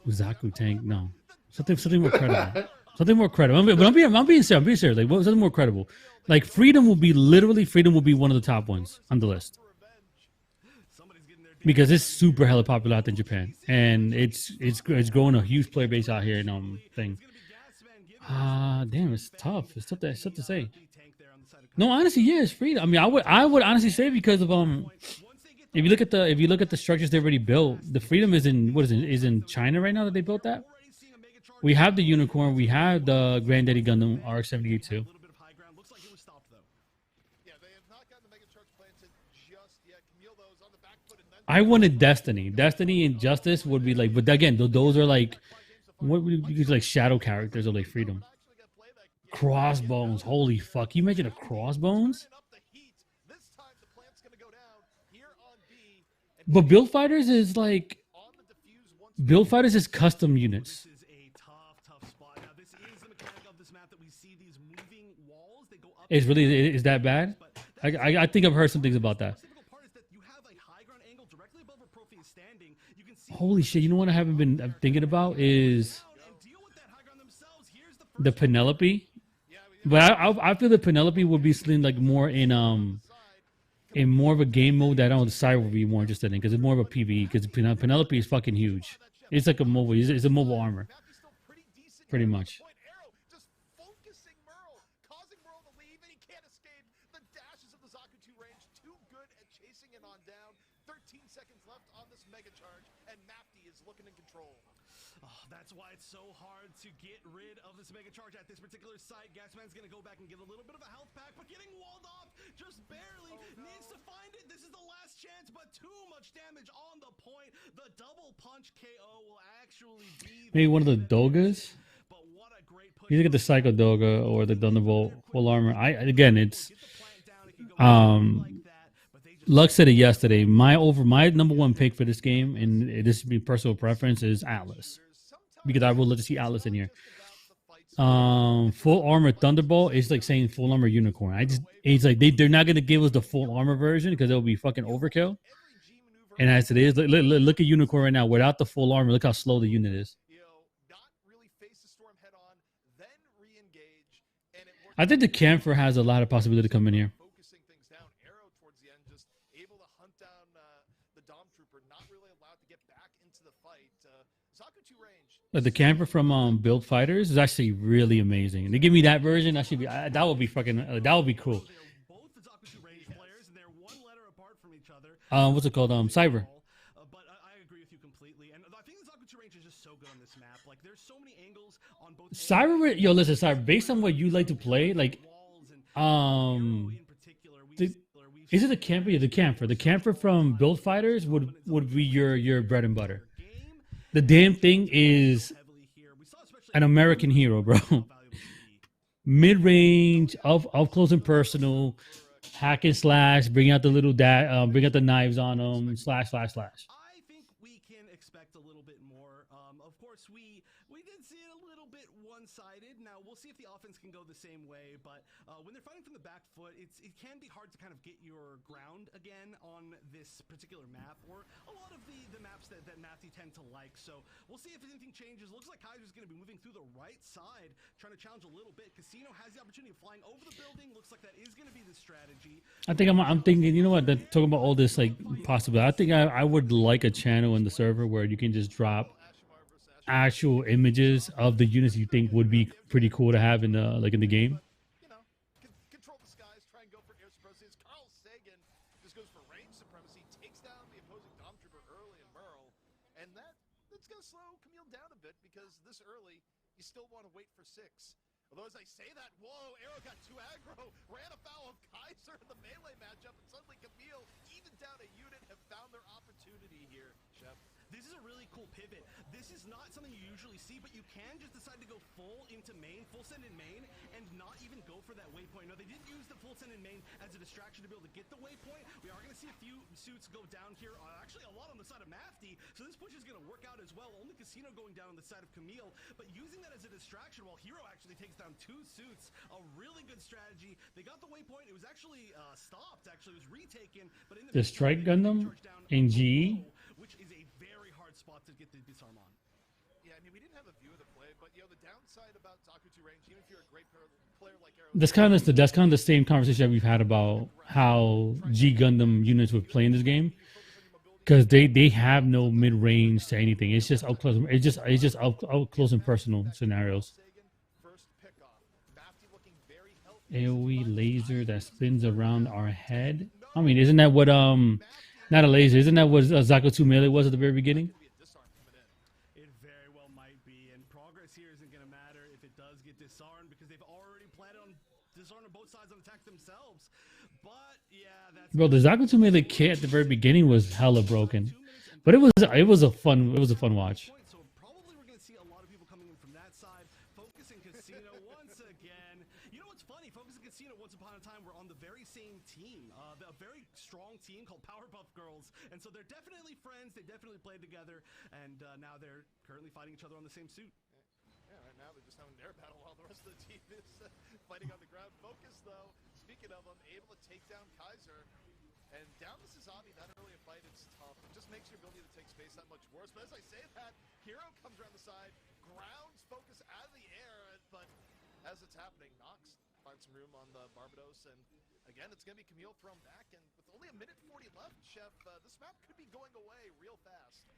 Speaker 1: Zaku Tank, no. Something more credible. Something more credible. But I'm being serious. Like, something more credible. Like, Freedom will be one of the top ones on the list. Because it's super hella popular out in Japan. And it's growing a huge player base out here in thing. Damn, it's tough. It's tough to say. No, honestly, yeah, it's Freedom. I mean, I would honestly say because of if you look at the structures they already built, the Freedom is in China right now that they built that. We have the Unicorn, we have the Granddaddy Gundam RX-78 too. I wanted Destiny. Destiny and Justice would be like, but again, those are like, what would you use like shadow characters of like Freedom. Crossbones, holy fuck! You mentioned a Crossbones. But Build Fighters is custom units. Is that bad? I think I've heard some things about that. Holy shit! You know what I haven't been thinking about is The Penelope, but I feel the Penelope would be something like more in more of a game mode that I don't decide would be more interested in, because it's more of a PvE. Because Penelope is fucking huge. It's like a mobile. It's a mobile armor, pretty much.
Speaker 6: Just focusing Merle, causing Merle to leave, and he can't escape the dashes of the Zaku 2 range. Too good at chasing it on down. 13 seconds left on this mega charge, and Mafty is looking in control.
Speaker 7: Oh, that's why it's so hard to get rid of this mega charge at this particular site. Gasman's gonna go back and get a little bit of a health pack, but getting walled off just barely. Needs to find it. This is the last chance, but too much damage on the point. The double punch KO will actually be
Speaker 1: Maybe one of the Dogas. You look at the Psycho Doga or the Thunderbolt full armor. Again, it's Lux said it yesterday. My number one pick for this game, and this would be personal preference, is Atlas, because I would love to see Atlas in here. Full armor Thunderbolt is like saying full armor Unicorn. It's like they're not gonna give us the full armor version because it'll be fucking overkill. And as it is, look at Unicorn right now without the full armor. Look how slow the unit is. I think the Camphor has a lot of possibility to come in here. The Camphor from Build Fighters is actually really amazing. And they give me that version. That would be fucking. That would be cool. What's it called? Cyber.
Speaker 7: But I agree with you completely. And I think the Zaku 2 range is just so good on this map. Like, there's so many angles on both.
Speaker 1: Cyber, yo, listen, Cyber. Based on what you like to play, like, is it the Camphor? Yeah, the Camphor. The Camphor from Build Fighters would be your bread and butter. The damn thing is an American hero, bro. Mid-range, up close and personal, hack and slash, bring out the little bring out the knives on them, slash.
Speaker 7: I think we can expect a little bit more. Of course, we did see it a little bit one-sided. Now we'll see if the offense can go the same way. But when they're fighting from the back foot, it can be hard to kind of get your ground again on this particular map, or a lot of the maps that Mafty tend to like. So we'll see if anything changes. Looks like Kaiser's going to be moving through the right side, trying to challenge a little bit. Casino has the opportunity of flying over the building. Looks like that is going to be the strategy.
Speaker 1: I think I'm thinking, you know what? Talking about all this like possibility. I think I would like a channel in the server where you can just drop actual images of the units you think would be pretty cool to have in the game.
Speaker 6: Control the skies, try and go for air supremacy. Carl Sagan just goes for range supremacy, takes down the opposing Dom Trooper early in Merle, and that's going to slow Kamille down a bit, because this early, you still want to wait for 6. Although as I say that, whoa, Arrow got too aggro, ran afoul of Kaiser in the melee matchup, and suddenly Kamille, even down a unit, have found their opportunity here, Chef.
Speaker 7: This is a really cool pivot. This is not something you usually see, but you can just decide to go full into main, full send in main, and not even go for that waypoint. Now, they didn't use the full send in main as a distraction to be able to get the waypoint. We are going to see a few suits go down here. Actually, a lot on the side of Mafty, so this push is going to work out as well. Only Casino going down on the side of Kamille, but using that as a distraction while Hero actually takes down 2 suits. A really good strategy. They got the waypoint. It was actually stopped. Actually, it was retaken, but in
Speaker 1: the Strike Gundam in GE,
Speaker 7: which is a very hard spot to get the disarm on.
Speaker 6: Yeah, I mean, we didn't have a view of the play, but the downside about Zaku 2 range, even if you're a great player like Arrow,
Speaker 1: that's kind of the same conversation that we've had about how G Gundam units would play in this game, because they have no mid range to anything. It's just up close. It's just up close and personal scenarios. AoE laser that spins around our head. I mean, isn't that what not a laser? Isn't that what Zaku 2 melee was at the very beginning?
Speaker 7: It very well might be, and progress here isn't going to matter if it does get disarmed, because they've already planned on disarming both sides on attack themselves. But yeah, that's
Speaker 1: bro. The Zaku 2 melee kit at the very beginning was hella broken, but it was a fun watch.
Speaker 7: So probably we're going to see a lot of people coming in from that side, focusing Casino once again. You know what's funny? Focus and Casino, once upon a time, were on the very same team, a very strong team called Powerpuff Girls, and so they're definitely friends. They definitely played together, and now they're currently fighting each other on the same suit.
Speaker 6: Yeah, right now they're just having their battle while the rest of the team is fighting on the ground. Focus, though, speaking of them, able to take down Kaiser. And down to Suzabi, that early a fight, it's tough. It just makes your ability to take space that much worse. But as I say that, Hero comes around the side, grounds Focus out of the air, but as it's happening, Nox finds some room on the Barbados, and again, it's going to be Kamille thrown back, and with only a minute 40 left, Chef, this map could be going away real fast.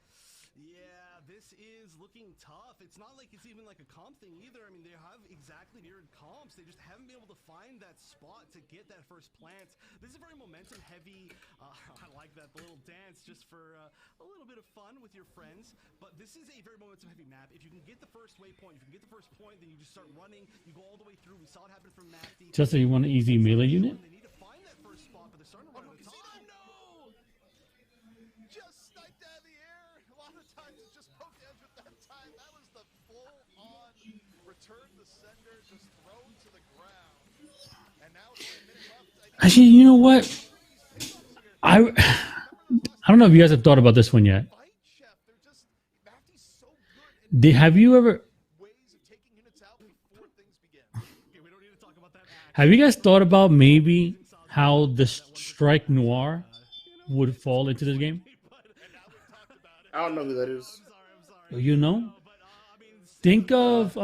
Speaker 7: Yeah, this is looking tough. It's not like it's even like a comp thing either. I mean, they have exactly mirrored comps. They just haven't been able to find that spot to get that first plant. This is very momentum heavy. I like that, the little dance just for a little bit of fun with your friends. But this is a very momentum heavy map. If you can get the first waypoint, if you can get the first point, then you just start running. You go all the way through. We saw it happen from Mafty.
Speaker 1: Justin, you want an easy melee unit?
Speaker 7: They need to find that first spot, but they're starting to run out of time. No!
Speaker 6: Just sniped out of the air. A lot of times it just poked edge with that time. That was the full-on return to sender, just thrown to the ground. And now it's a minute left.
Speaker 1: Actually, you know what? I don't know if you guys have thought about this one yet.
Speaker 6: Fight, Chef. They're just Mafty's so good
Speaker 1: Have you ever?
Speaker 6: ways of taking units out before things begin.
Speaker 7: Okay, we don't need to talk about that.
Speaker 1: Have you guys thought about maybe how the Strike Noir would fall into this game?
Speaker 2: I don't know who that is.
Speaker 1: You know? Think of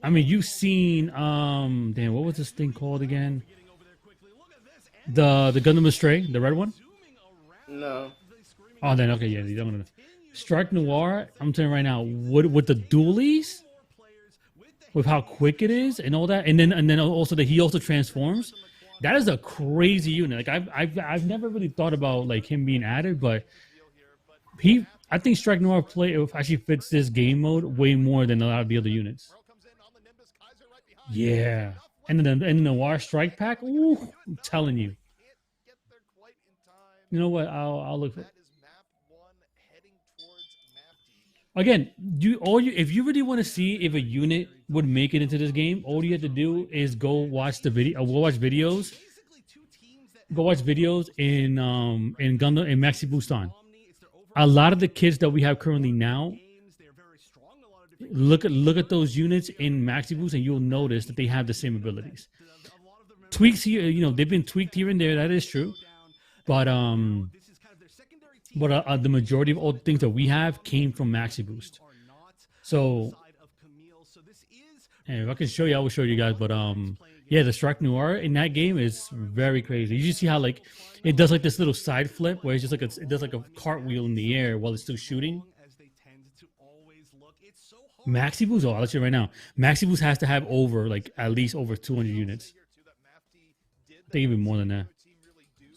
Speaker 1: I mean, you've seen damn, what was this thing called again? The Gundam Stray, the red one?
Speaker 2: No.
Speaker 1: Oh, then okay, yeah, you don't know. Strike Noir, I'm telling you right now, with the dualies, with how quick it is and all that, and then also that he also transforms. That is a crazy unit. Like I've never really thought about like him being added, but I think Strike Noir actually fits this game mode way more than a lot of the other units. Yeah, and then the Noir Strike Pack. Ooh, I'm telling you. You know what? I'll look for it. Again, if you really want to see if a unit would make it into this game, all you have to do is go watch the video. Go watch videos. Go watch videos in Gundam and Maxi Boost on. A lot of the kids that we have currently now, look at those units in Maxi Boost, and you'll notice that they have the same abilities. Tweaks here, they've been tweaked here and there. That is true, but the majority of all the things that we have came from Maxi Boost. So, if I can show you, I will show you guys. But yeah, the Strike Noir in that game is very crazy. You just see how like it does like this little side flip where it's just like it does like a cartwheel in the air while it's still shooting. Maxi Boost, I'll let you right now. Maxi Boost has to have at least over 200 units. I think even more than that.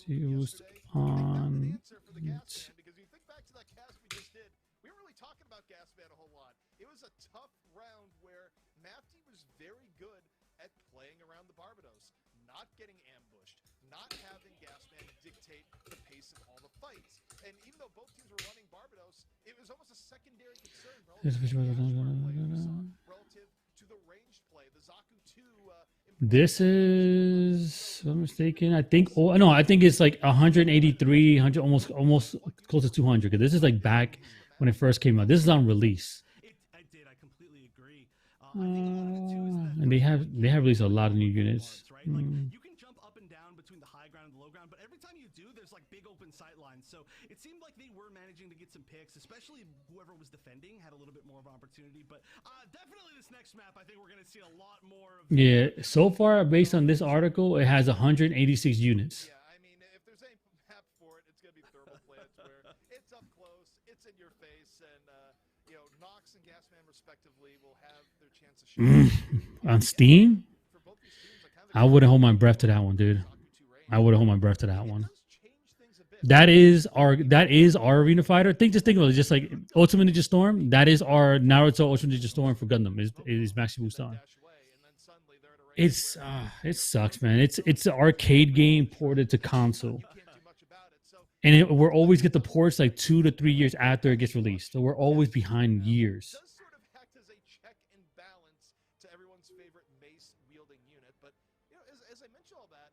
Speaker 1: Boost on.
Speaker 6: Because if you think back to that cast we just did, we weren't really talking about Gasman a whole lot. It was a tough round where Mafty was very good at playing around the Barbados, not getting ambushed, not having Gasman dictate the pace of all the fights. And even though both teams were running Barbados, it was almost a secondary concern relative to the ranged play. The Zaku 2
Speaker 1: This is, if I'm mistaken, I think it's like 183, 100, almost close to 200. Because this is like back when it first came out. This is on release.
Speaker 7: I completely agree.
Speaker 1: And they have released a lot of new units.
Speaker 7: Right? Like, you can jump up and down between the high ground and the low ground, but every time you do, there's like big open sight lines. So it seemed like they were managing to get some picks, especially whoever was defending had a little bit more of an opportunity. But definitely this next map, I think we're going to see a lot more of.
Speaker 1: Yeah, so far, based on this article, it has 186 units.
Speaker 6: Yeah, I mean, if there's any map for it, it's going to be thermal plants where it's up close, it's in your face, and Nox and Gasman respectively will have their chance to shoot.
Speaker 1: On Steam? I wouldn't hold my breath to that one, dude. I wouldn't hold my breath to that one. That is our Arena Fighter. Think about it, just like Ultimate Ninja Storm. That is our Naruto Ultimate Ninja Storm for Gundam. Is Maxi Boost on? It sucks, man. It's an arcade game ported to console, and we're always get the ports like 2 to 3 years after it gets released. So we're always behind years.
Speaker 6: Does sort of act as a check and balance to everyone's favorite mace wielding unit, but as I mentioned all that,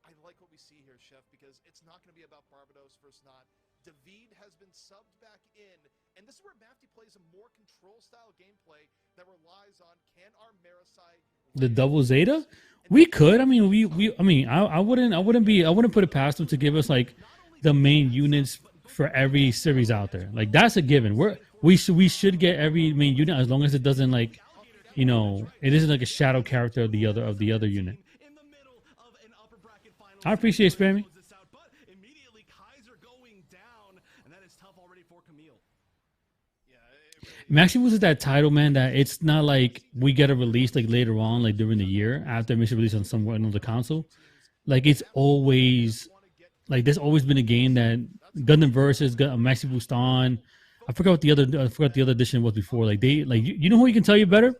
Speaker 6: I like what we see here, Chef, because it's not going to be about Barbados versus not. David has been subbed back in, and this is where Mafty plays a more control-style gameplay that relies on can our Marasai
Speaker 1: the double Zeta? We could. I mean, I wouldn't put it past them to give us like the main units for every series out there. Like that's a given. we should get every main unit as long as it doesn't like, you know, it isn't like a shadow character of the other unit.
Speaker 7: In the middle of an upper bracket final.
Speaker 1: I appreciate Spammy.
Speaker 7: But immediately Kaiser going down, and that is tough already for Kamille.
Speaker 1: Maxi was that title, man, that it's not like we get a release like later on, like during the year after it makes a release on somewhere another console. Like it's always like there's always been a game that Gundam versus Maxi Boost on. I forgot the other edition was before. Like they like you know who you can tell you better?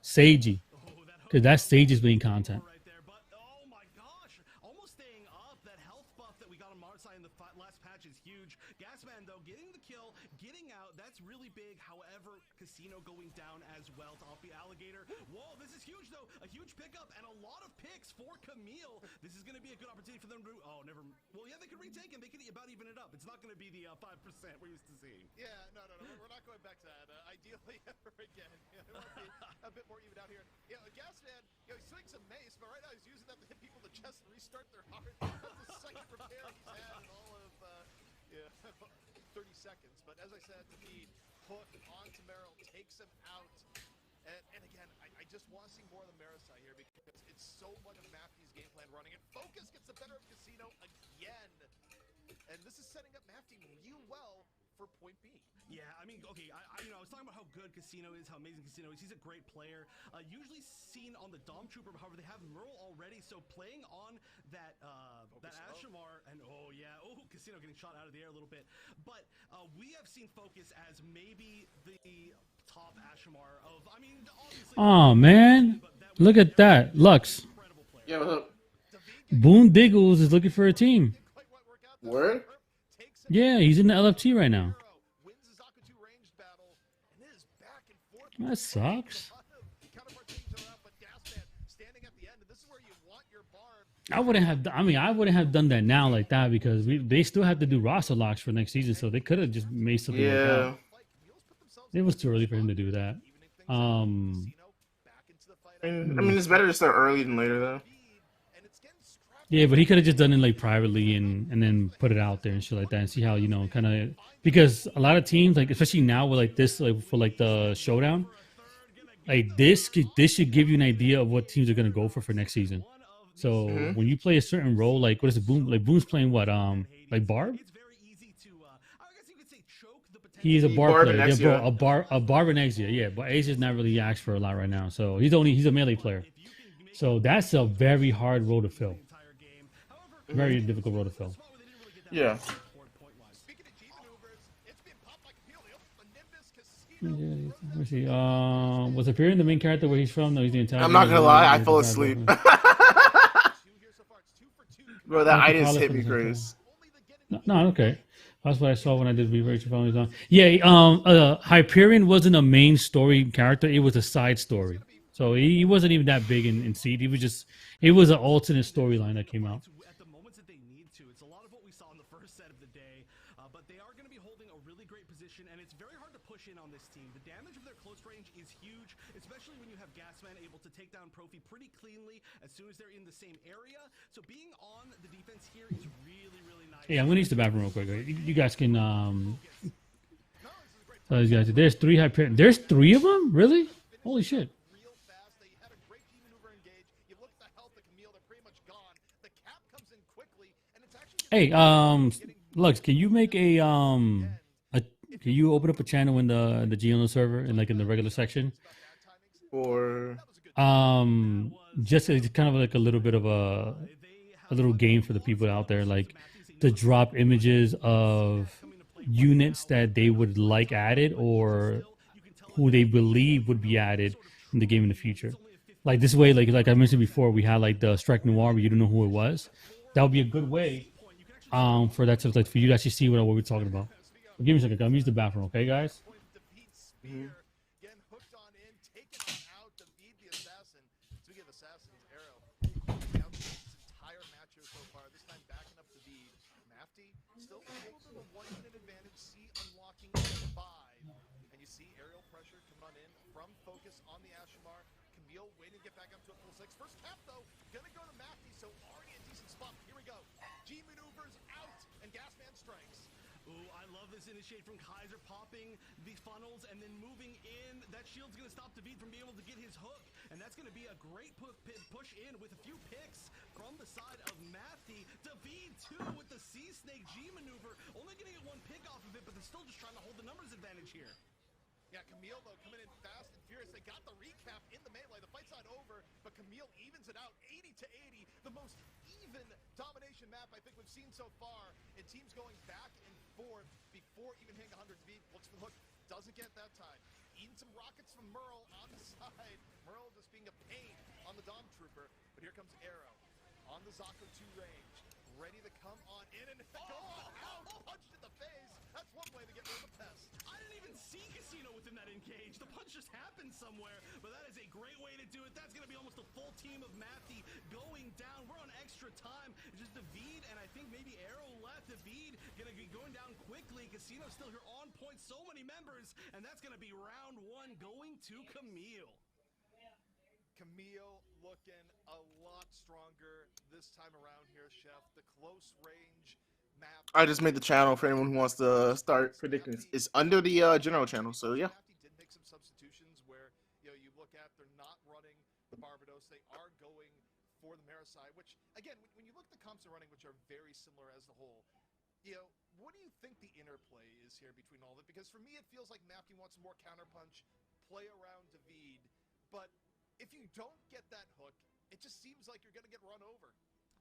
Speaker 1: Seiji. Because that's Seiji's main content.
Speaker 7: Right there, but oh my gosh, almost staying up. That health buff that we got on Marsai in the last patch is huge. Gasman though getting the kill, getting out, that's really big. However, Casino going down as well to off the alligator. Whoa, this is huge though. A huge pickup and a lot of picks for Kamille. This is going to be a good opportunity for them to. Oh, never. Well, yeah, they could retake and they could about even it up. It's not going to be the 5% we're used to seeing.
Speaker 6: Yeah, no. We're not going back to that. Ideally, ever again. It want to be a bit more even out here. Yeah, Gasman, he swings a mace, but right now he's using that to hit people in the chest and restart their heart. That's the second repair he's had in all of 30 seconds. But as I said, the hook onto Merrill takes him out. And again, I just want to see more of the Marisai here because it's so much of Mafty's game plan running. And Focus gets the better of Casino again. And this is setting up Mafty real well for point B.
Speaker 7: Yeah, I mean, okay, I was talking about how good Casino is, how amazing Casino is. He's a great player. Usually seen on the Dom Trooper, but however, they have Merle already, so playing on that Ashamar, and Casino getting shot out of the air a little bit. But we have seen Focus as maybe the top Ashamar of, I mean, obviously.
Speaker 1: Oh man, look at that, Lux.
Speaker 2: Yeah, what's up?
Speaker 1: Boone Diggles is looking for a team.
Speaker 2: Word?
Speaker 1: Yeah, he's in the LFT right now. That sucks. I wouldn't have done that now like that because they still have to do roster locks for next season, so they could have just made something like that. It was too early for him to do that.
Speaker 2: I mean, it's better to start early than later, though.
Speaker 1: Yeah, but he could have just done it like privately and then put it out there and shit like that and see how, you know, kind of, because a lot of teams, like especially now with like this, like for like the showdown, like this should give you an idea of what teams are gonna go for next season. So when you play a certain role, like what is it, Boom? Like Boom's playing what? Like Barb. He's a Barb player. Yeah, a Barb and Exia. Yeah, but Exia is not really asked for a lot right now, so he's a melee player. So that's a very hard role to fill. Very difficult role to fill.
Speaker 2: Yeah.
Speaker 1: Let me see. Was appearing the main character where he's from? No, he's the entire.
Speaker 2: I'm not gonna lie, I fell asleep. Bro, that I just hit me, Craze.
Speaker 1: No, okay. That's what I saw when I did research. Yeah, Hyperion wasn't a main story character; it was a side story. So he wasn't even that big in Seed. It was an alternate storyline that came out.
Speaker 7: At the moments that they need to, it's a lot of what we saw in the first set of the day, but they are going to be holding a really great position, and it's very hard to push in on this team. The damage of their close range is huge, especially when you have Gasman able to take down Profi pretty cleanly as soon as they're in the same area. So being on the defense here is really, really nice.
Speaker 1: Yeah, I'm gonna use the bathroom real quick. You guys can tell these guys there's 3 Hyperion. There's 3 of them, really? Holy shit. Hey, Lux, can you make can you open up a channel in the GENL server in like in the regular section?
Speaker 2: Or
Speaker 1: just it's kind of like a little bit of a little game for the people out there, like to drop images of units that they would like added or who they believe would be added in the game in the future. Like this way, like I mentioned before, we had like the Strike Noir, but you don't know who it was. That would be a good way for that to, like, for you to actually see what we're talking about. Give me a second. I'm use the bathroom, okay, guys?
Speaker 6: Focus on the Ashamar. Kamille waiting to get back up to a full 6. First cap though, gonna go to Mafty, so already a decent bump. Here we go. G maneuvers out, and Gasman strikes.
Speaker 7: Ooh, I love this initiate from Kaiser, popping the funnels and then moving in. That shield's going to stop David from being able to get his hook, and that's going to be a great push in with a few picks from the side of Mafty. David, too, with the Sea Snake G maneuver. Only going to get one pick off of it, but they're still just trying to hold the numbers advantage here.
Speaker 6: Yeah, Kamille, though, coming in fast and furious. They got the recap in the melee. The fight's not over, but Kamille evens it out 80-80. The most even domination map I think we've seen so far. And teams going back and forth before even hitting 100 feet. Looks for the hook. Doesn't get that time. Eating some rockets from Merle on the side. Merle just being a pain on the Dom Trooper. But here comes Arrow on the Zako 2 range. Ready to come on in and go all out. Punched in the face. That's one way to get rid of the pest.
Speaker 7: I didn't even see Casino within that engage. The punch just happened somewhere, but that is a great way to do it. That's going to be almost a full team of Mafty going down. We're on extra time. It's just David and I think maybe Arrow left. David going to be going down quickly. Casino still here on point. So many members, and that's going to be round 1 going to Kamille.
Speaker 6: Kamille looking a lot stronger this time around here, Chef. The close range map.
Speaker 2: I just made the channel for anyone who wants to start predicting. It's under the general channel, so yeah.
Speaker 6: Mafty did make some substitutions where you look at they're not running the Barbados. They are going for the Marseille, which again, when you look at the comps they're running, which are very similar as a whole, what do you think the interplay is here between all of it? Because for me, it feels like Mafty wants more counterpunch, play around David, but if you don't get that hook, it just seems like you're going to get run over.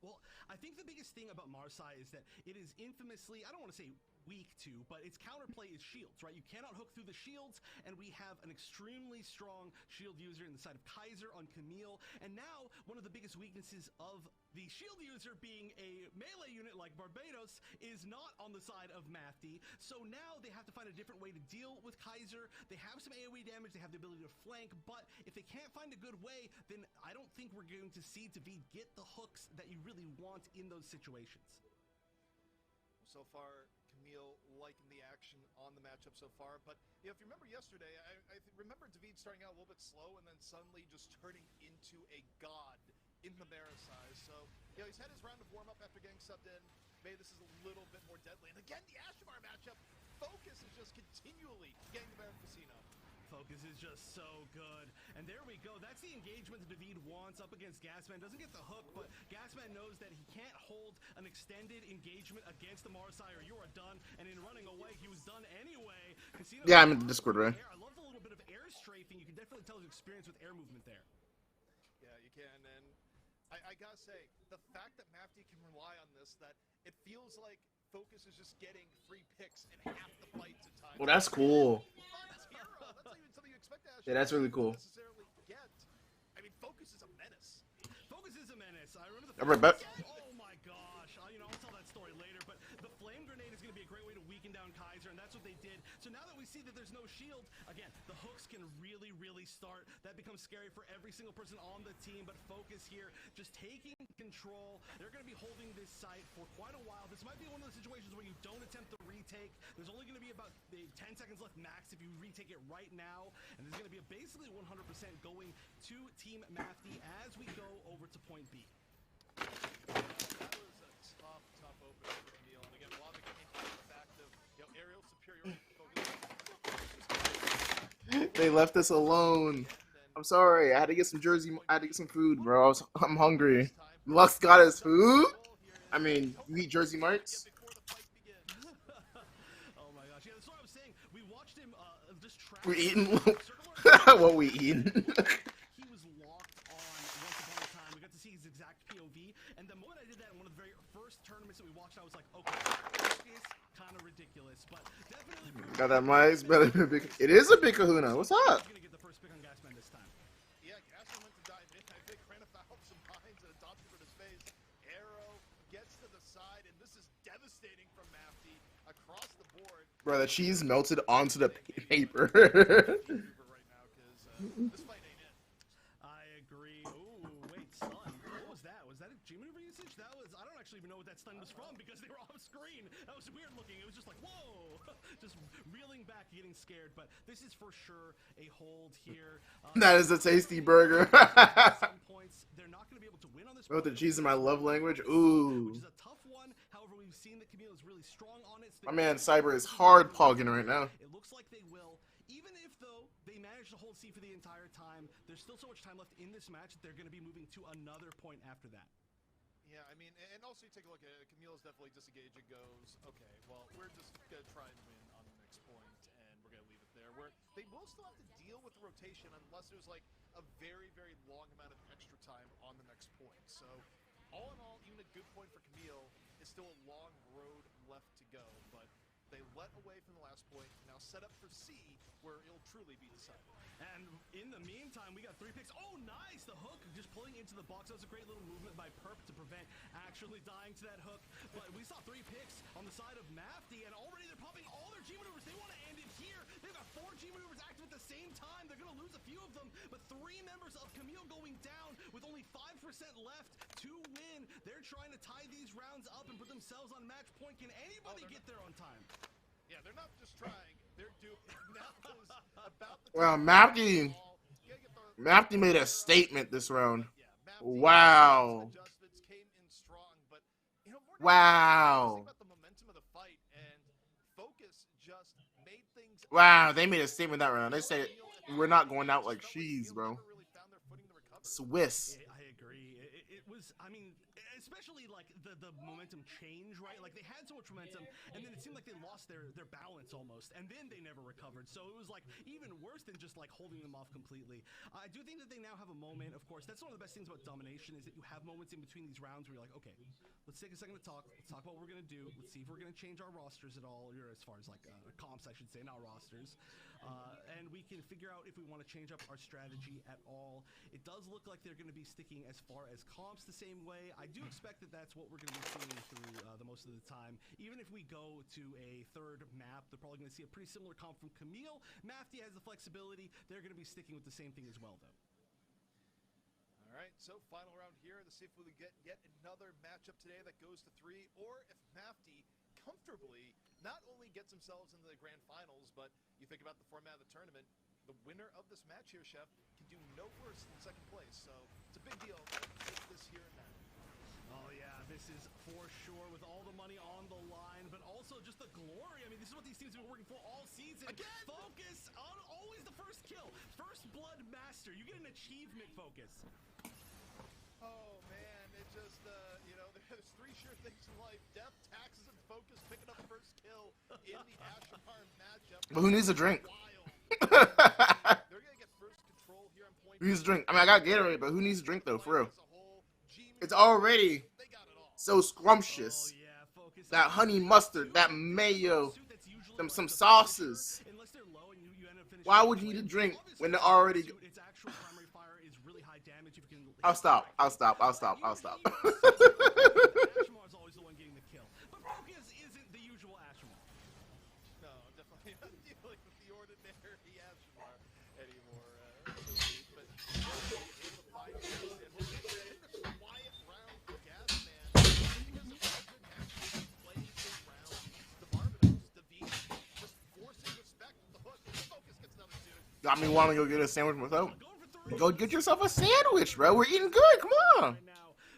Speaker 7: Well, I think the biggest thing about Marseille is that it is infamously, I don't want to say weak to, but its counterplay is shields, right? You cannot hook through the shields, and we have an extremely strong shield user in the side of Kaiser on Kamille, and now one of the biggest weaknesses of the shield user being a melee unit like Barbados is not on the side of Mafty, so now they have to find a different way to deal with Kaiser. They have some AoE damage, they have the ability to flank, but if they can't find a good way, then I don't think we're going to see David get the hooks that you really want in those situations.
Speaker 6: So far, Kamille liking the action on the matchup so far, but if you remember yesterday, I remember David starting out a little bit slow and then suddenly just turning into a god in the Marseille. So, he's had his round of warm-up after getting subbed in. Maybe this is a little bit more deadly. And again, the Ashamar matchup, Focus is just continually getting the better of Casino.
Speaker 7: Focus is just so good. And there we go. That's the engagement that David wants up against Gasman. Doesn't get the hook, but Gasman knows that he can't hold an extended engagement against the Marseille or you are done. And in running away, he was done anyway. Casino,
Speaker 2: Yeah, I'm in the Discord, right?
Speaker 7: I love the little bit of air strafing. You can definitely tell his experience with air movement there.
Speaker 6: Yeah, you can. And I gotta say, the fact that Mafty can rely on this, that it feels like Focus is just getting free picks in half the fights at times.
Speaker 2: Well, that's cool.
Speaker 6: That's not even something you expect to
Speaker 2: Yeah, that's really cool.
Speaker 6: necessarily get. I mean, Focus is a menace.
Speaker 7: Focus is a menace. I remember the
Speaker 2: All right, bet.
Speaker 7: Oh my gosh. I'll tell that story later, but the flame grenade is going to be a great way to weaken down Kaiser, and that's what they did. So now that we see that there's no shield, again, the hooks can really, really start. That becomes scary for every single person on the team, but Focus here just taking control. They're going to be holding this site for quite a while. This might be one of those situations where you don't attempt the retake. There's only going to be about 10 seconds left max if you retake it right now, and there's going to be basically 100% going to Team Mafty as we go over to point B.
Speaker 6: That was a tough opener for Kamille. And again, a lot of it came from the fact of aerial superiority.
Speaker 2: They left us alone. I'm sorry. I had to get some food, bro. I'm hungry. Lux got his food? I mean, you eat Jersey Marks?
Speaker 7: Oh my gosh, yeah, that's what I was saying. We watched him just track.
Speaker 2: We eating? What we eating?
Speaker 7: He was locked on once upon a time. We got to see his exact POV, and the moment I did that in one of the very first tournaments that we watched, I was like, okay, this is kind of ridiculous, but definitely.
Speaker 2: Got that mic? It is a big kahuna. What's up?
Speaker 7: Gonna get the first pick on Gasman this time.
Speaker 6: Yeah, Gasman went to dive in. I think ran afoul some mines and adopted for his face. Arrow gets to the side, and this is devastating from Mafty across the board.
Speaker 2: Bro, the cheese melted onto the paper.
Speaker 6: Right now, because this fight ain't it.
Speaker 7: I agree. Ooh, wait, son. What was that? Was that a G maneuver usage? That was. I don't actually actually even know what that stun was from because they were off screen. That was weird looking. It was just like, whoa, just reeling back, getting scared. But this is for sure a hold here.
Speaker 2: That is a tasty burger.
Speaker 7: Points. They're not going to be able to win on this.
Speaker 2: With the cheese in my love language. Ooh.
Speaker 7: Which is a tough one. However, we've seen that Kamille is really strong on it.
Speaker 2: My man Cyber is hard pogging right now.
Speaker 7: It looks like they will. Even if, though, they manage to hold C for the entire time, there's still so much time left in this match that they're going to be moving to another point after that.
Speaker 6: Yeah, I mean, and also you take a look at it, Kamille's definitely disengaged and goes, okay, well, we're just going to try and win on the next point, and we're going to leave it there. Where they will still have to deal with the rotation unless there's, like, a very, very long amount of extra time on the next point. So, all in all, even a good point for Kamille is still a long road left to go, but they let away from the last point, now set up for C, where it'll truly be decided.
Speaker 7: And in the meantime, we got 3 picks. Oh, nice! The hook just pulling into the box. That was a great little movement by Perp to prevent actually dying to that hook. But we saw 3 picks on the side of Mafty, and already they're popping all their G maneuvers. They want to end it here. They've got 4 G maneuvers active at the same time. They're going to lose a few of them, but 3 members of Kamille going down with only 5% left to win. They're trying to tie these rounds up and put themselves on match point. Can anybody get there on time?
Speaker 6: Yeah, they're not just trying, they're doing now is about the
Speaker 2: Well, Mafty made a statement this round. Wow. Wow. Wow, they made a statement that round. They said we're not going out like cheese, bro. Swiss.
Speaker 7: I agree. It was, I mean, especially like the momentum change, right? Like they had so much momentum, and then it seemed like they lost their balance almost, and then they never recovered. So it was like even worse than just like holding them off completely. I do think that they now have a moment. Of course, that's one of the best things about domination is that you have moments in between these rounds where you're like, okay, let's take a second to talk. Let's talk about what we're gonna do. Let's see if we're gonna change our rosters at all, or as far as like comps, I should say, not rosters. And we can figure out if we want to change up our strategy at all. It does look like they're going to be sticking as far as comps the same way. I do expect that that's what we're going to be seeing through the most of the time. Even if we go to a third map, they're probably going to see a pretty similar comp from Kamille. Mafty has the flexibility. They're going to be sticking with the same thing as well, though.
Speaker 6: All right, so final round here to see if we get yet another matchup today that goes to 3, or if Mafty comfortably not only gets themselves into the grand finals, but you think about the format of the tournament, the winner of this match here, Chef, can do no worse than second place. So it's a big deal. Take this here and now.
Speaker 7: Oh yeah, this is for sure with all the money on the line, but also just the glory. I mean, this is what these teams have been working for all season. Again, Focus on always the first kill, first blood master. You get an achievement, Focus.
Speaker 6: Oh man, it just you know, there's 3 sure things in life: death, taxes, and Focus picking up first kill in the Ashmar matchup.
Speaker 2: But who needs a drink?
Speaker 6: They're gonna get first control here on point.
Speaker 2: Who needs a drink? I mean, I got Gatorade, but who needs a drink though, for real? It's already so scrumptious. That honey mustard, that mayo, some sauces. Why would you need a drink when they're already... I'll stop.
Speaker 6: No, definitely not dealing with the ordinary Ashmar anymore. But able to find this quiet round for Gasman because of how good Ashmar plays this round. The Barbados, the V, just forcing respect with the hook. Focus gets another 2.
Speaker 2: Got me wanting to go get a sandwich myself. Go get yourself a sandwich, bro. We're eating good. Come on.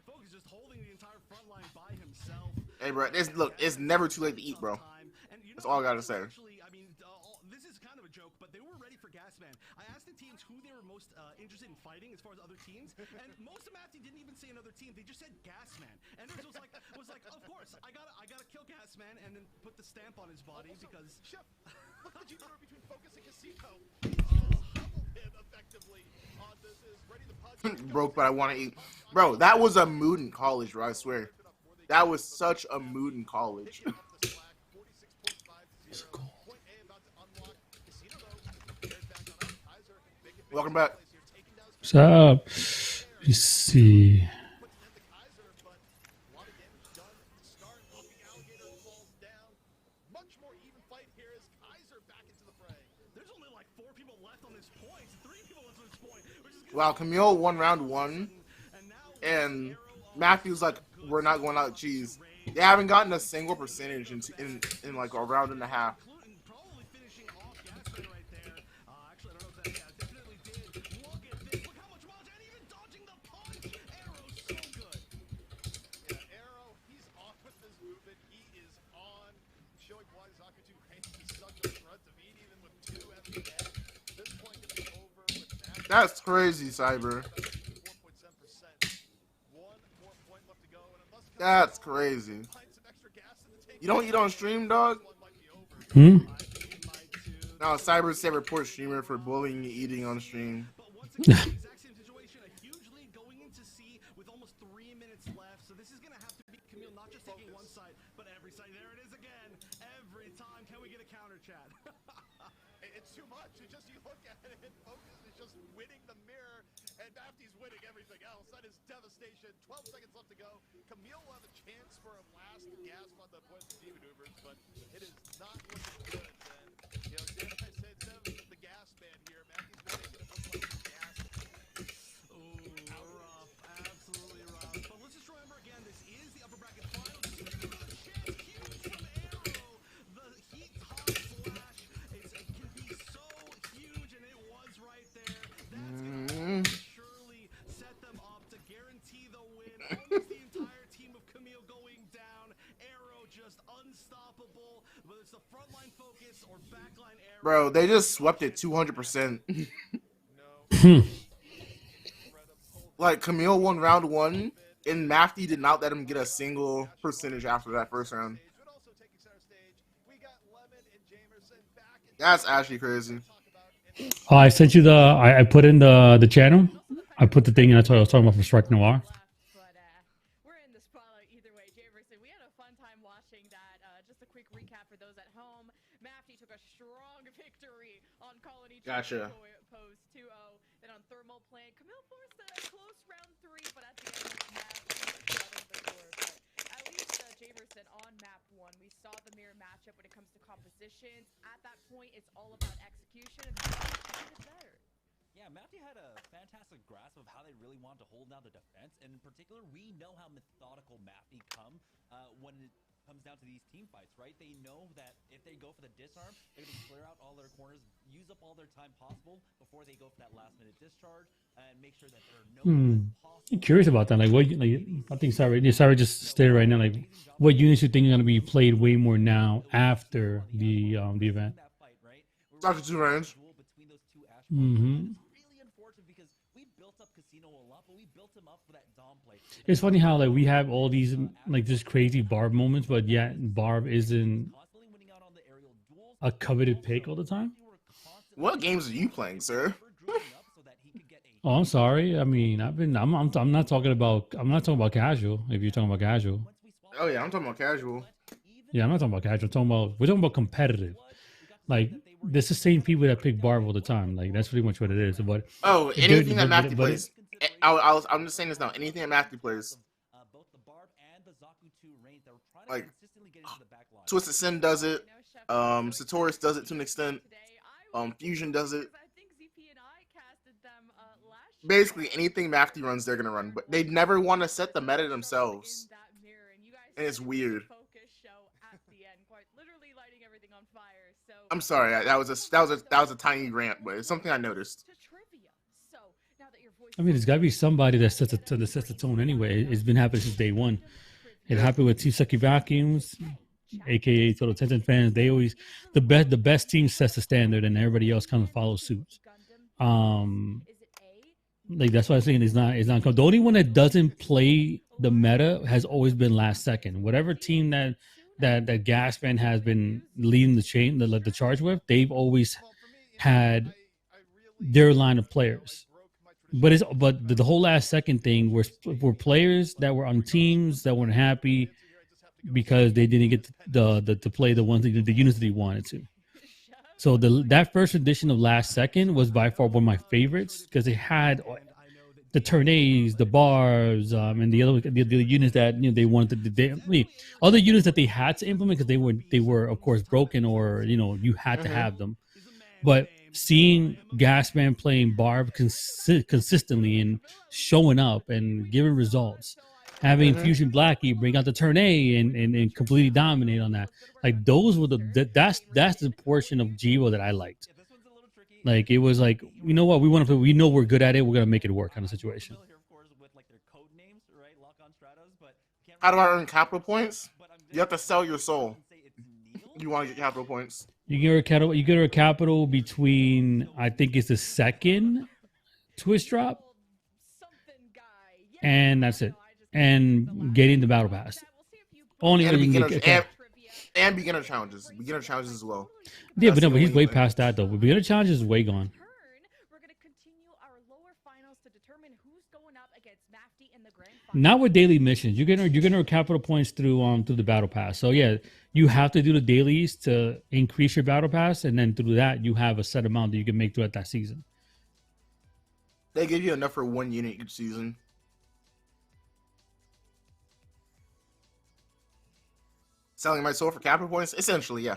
Speaker 7: Focus just holding the entire front line by himself.
Speaker 2: Hey, bro. Look, it's never too late to eat, bro. That's all I gotta say.
Speaker 7: Actually, I mean, this is kind of a joke, but they were ready for Gasman. I asked the teams who they were most interested in fighting as far as other teams, and most of Mafty didn't even say another team. They just said Gasman, and it was like, of course, I gotta kill Gasman, and then put the stamp on his body because.
Speaker 6: Chef, look at the junior between Focus and Casino. Pummeled him effectively on this. Is ready to punch.
Speaker 2: Broke, but I want to eat. Bro, that was a mood in college, bro. I swear. That was such a mood in college. Welcome back.
Speaker 1: What's up? Let me see.
Speaker 2: Wow, Kamille won round 1, and Matthew's like we're not going out cheese. They haven't gotten a single percentage in like a round and a half.
Speaker 7: Probably finishing off Gatsman right there. Actually, I don't know if that, yeah, definitely did. Look at this. Look how much mileage and even dodging the punch. Arrow's so good.
Speaker 6: Yeah, Arrow, he's on with his movement. He is on, showing why Zakutu Reigns is such a threat to beat, even with 2 empty heads. This point could be over with Mafty.
Speaker 2: That's crazy, Cyber.
Speaker 6: 4.7%. 1 more point left to go, and unless
Speaker 2: That's crazy.
Speaker 6: find some extra gas in the tank,
Speaker 2: You don't eat on stream, dog?
Speaker 6: one might be over.
Speaker 1: Hmm?
Speaker 2: No, Cyber said report streamer for bullying and eating on stream.
Speaker 7: But once again, the exact same situation, a huge lead going into C with almost 3 minutes left. So this is going to have to be Kamille not just taking one side, but every side. There it is again. Every time. Can we get a counter, Chad?
Speaker 6: It's too much. You look at it, and Focus is just winning the mirror, and Mafty's winning everything else. That is devastation. 12 seconds left to go. Kamille will have a chance for a last gasp on the point of maneuvers, but it is not looking good. And, you know, Dan, I said the gas man here. Mafty's been making it look like the gas man.
Speaker 7: Ooh, rough. Absolutely rough. But let's just remember again, this is the upper bracket final. This is another chance. Huge from Arrow. The heat top slash. It can be so huge, and it was right there. That's going to surely set them up to guarantee the win. Almost the entire team of Kamille going down. Arrow just unstoppable. Whether it's the frontline Focus or backline Arrow.
Speaker 2: Bro, they just swept it 200%. Like, Kamille won round 1, and Mafty did not let him get a single percentage after that first round. That's actually crazy.
Speaker 1: Oh, I sent you the. I put in the channel. I put the thing in. That's what I was talking about from Strike Noir.
Speaker 9: But we're in the spotlight either way. Javerson, we had a fun time watching that. Just a quick recap for those at home. Mafty took a strong victory on Colony.
Speaker 2: Gotcha.
Speaker 9: Post 2-0. Then on Thermal Plant, Kamille forced a close round 3, but at the end, Mafty settled the score. But at least Javerson on map 1, we saw the mirror matchup when it comes to compositions. At that point, it's all about execution, and Mafty did it better.
Speaker 8: Yeah, Mafty had a fantastic grasp of how they really wanted to hold down the defense, and in particular, we know how methodical Mafty come when it comes down to these team fights, right? They know that if they go for the disarm, they're going to clear out all their corners, use up all their time possible before they go for that last-minute discharge, and make sure that there are no possible.
Speaker 1: I'm curious about that. Like, what? Like, I think Sarah just stated right now. Like, what units you think are going to be played way more now after the event?
Speaker 2: Dr. Two Range.
Speaker 1: Mm-hmm.
Speaker 8: Really unfortunate because we built up Casino a lot, but we built him up for that Dom play.
Speaker 1: It's funny how like we have all these like just crazy Barb moments, but yet Barb isn't a coveted pick all the time.
Speaker 2: What games are you playing, sir?
Speaker 1: Oh, I'm sorry. I mean, I'm not talking about casual. If you're talking about casual,
Speaker 2: Oh yeah, I'm talking about casual.
Speaker 1: yeah, I'm not talking about casual. We're talking about competitive. Like, there's the same people that pick Barb all the time. Like, that's pretty much what it is. But
Speaker 2: Oh, anything that Mafty
Speaker 1: but-
Speaker 2: plays. I'm just saying this now. Anything that Mafty plays.
Speaker 8: Both the Barb and the Zakutu range, they were trying to
Speaker 2: Like,
Speaker 8: consistently get into the back line.
Speaker 2: Twisted Sin does it. Sotoras does it to an extent. Fusion does it. Basically, anything Mafty runs, they're gonna run. But they never want to set the meta themselves. And it's weird. I'm sorry. That was a tiny rant, but it's something I noticed.
Speaker 1: I mean, there's got to be somebody that sets the tone anyway. It's been happening since day one. It happened with Team Sucky Vacuums, aka Total Tencent fans. They always the best team sets the standard, and everybody else kind of follows suit. Like, that's why I'm saying it's not. The only one that doesn't play the meta has always been last second. Whatever team that Gasman has been leading the chain, the charge with, they've always had their line of players. But the whole last second thing were players that were on teams that weren't happy because they didn't get to play the ones the units that they wanted to. So that first edition of Last Second was by far one of my favorites because it had the Tournays, the Bars, and the other the units that they wanted to. Other units that they had to implement because they were of course broken or you had to have them. But seeing Gasman playing Barb consistently and showing up and giving results, having Fusion Blackie bring out the turn A and completely dominate on that. Like those were that's the portion of Jiwa that I liked. Like it was like, you know what, we know we're good at it, we're gonna make it work kind of situation.
Speaker 2: How do I earn capital points? You have to sell your soul. You want to get capital points.
Speaker 1: You get a capital between, I think it's the second twist drop, and that's it. And getting the battle pass. Only
Speaker 2: and
Speaker 1: you can get
Speaker 2: and beginner challenges. Beginner challenges as well.
Speaker 1: Yeah, but no, but he's way past that though. Beginner challenges is way gone.
Speaker 9: We're gonna continue our lower finals to determine who's going up against Mafty in the grand finals.
Speaker 1: Not with daily missions. You're getting capital points through the battle pass. So yeah, you have to do the dailies to increase your battle pass, and then through that you have a set amount that you can make throughout that season.
Speaker 2: They give you enough for 1 unit each season. Selling my soul for capital points, essentially, yeah.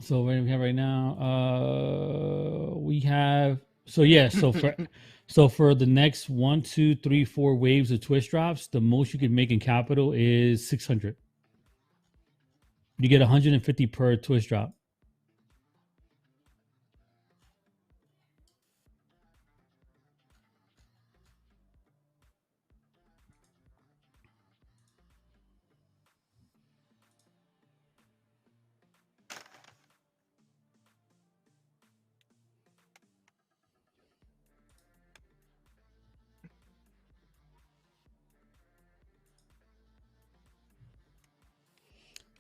Speaker 1: So what do we have right now? We have so for the next 1, 2, 3, 4 waves of twist drops, the most you can make in capital is 600. You get 150 per twist drop.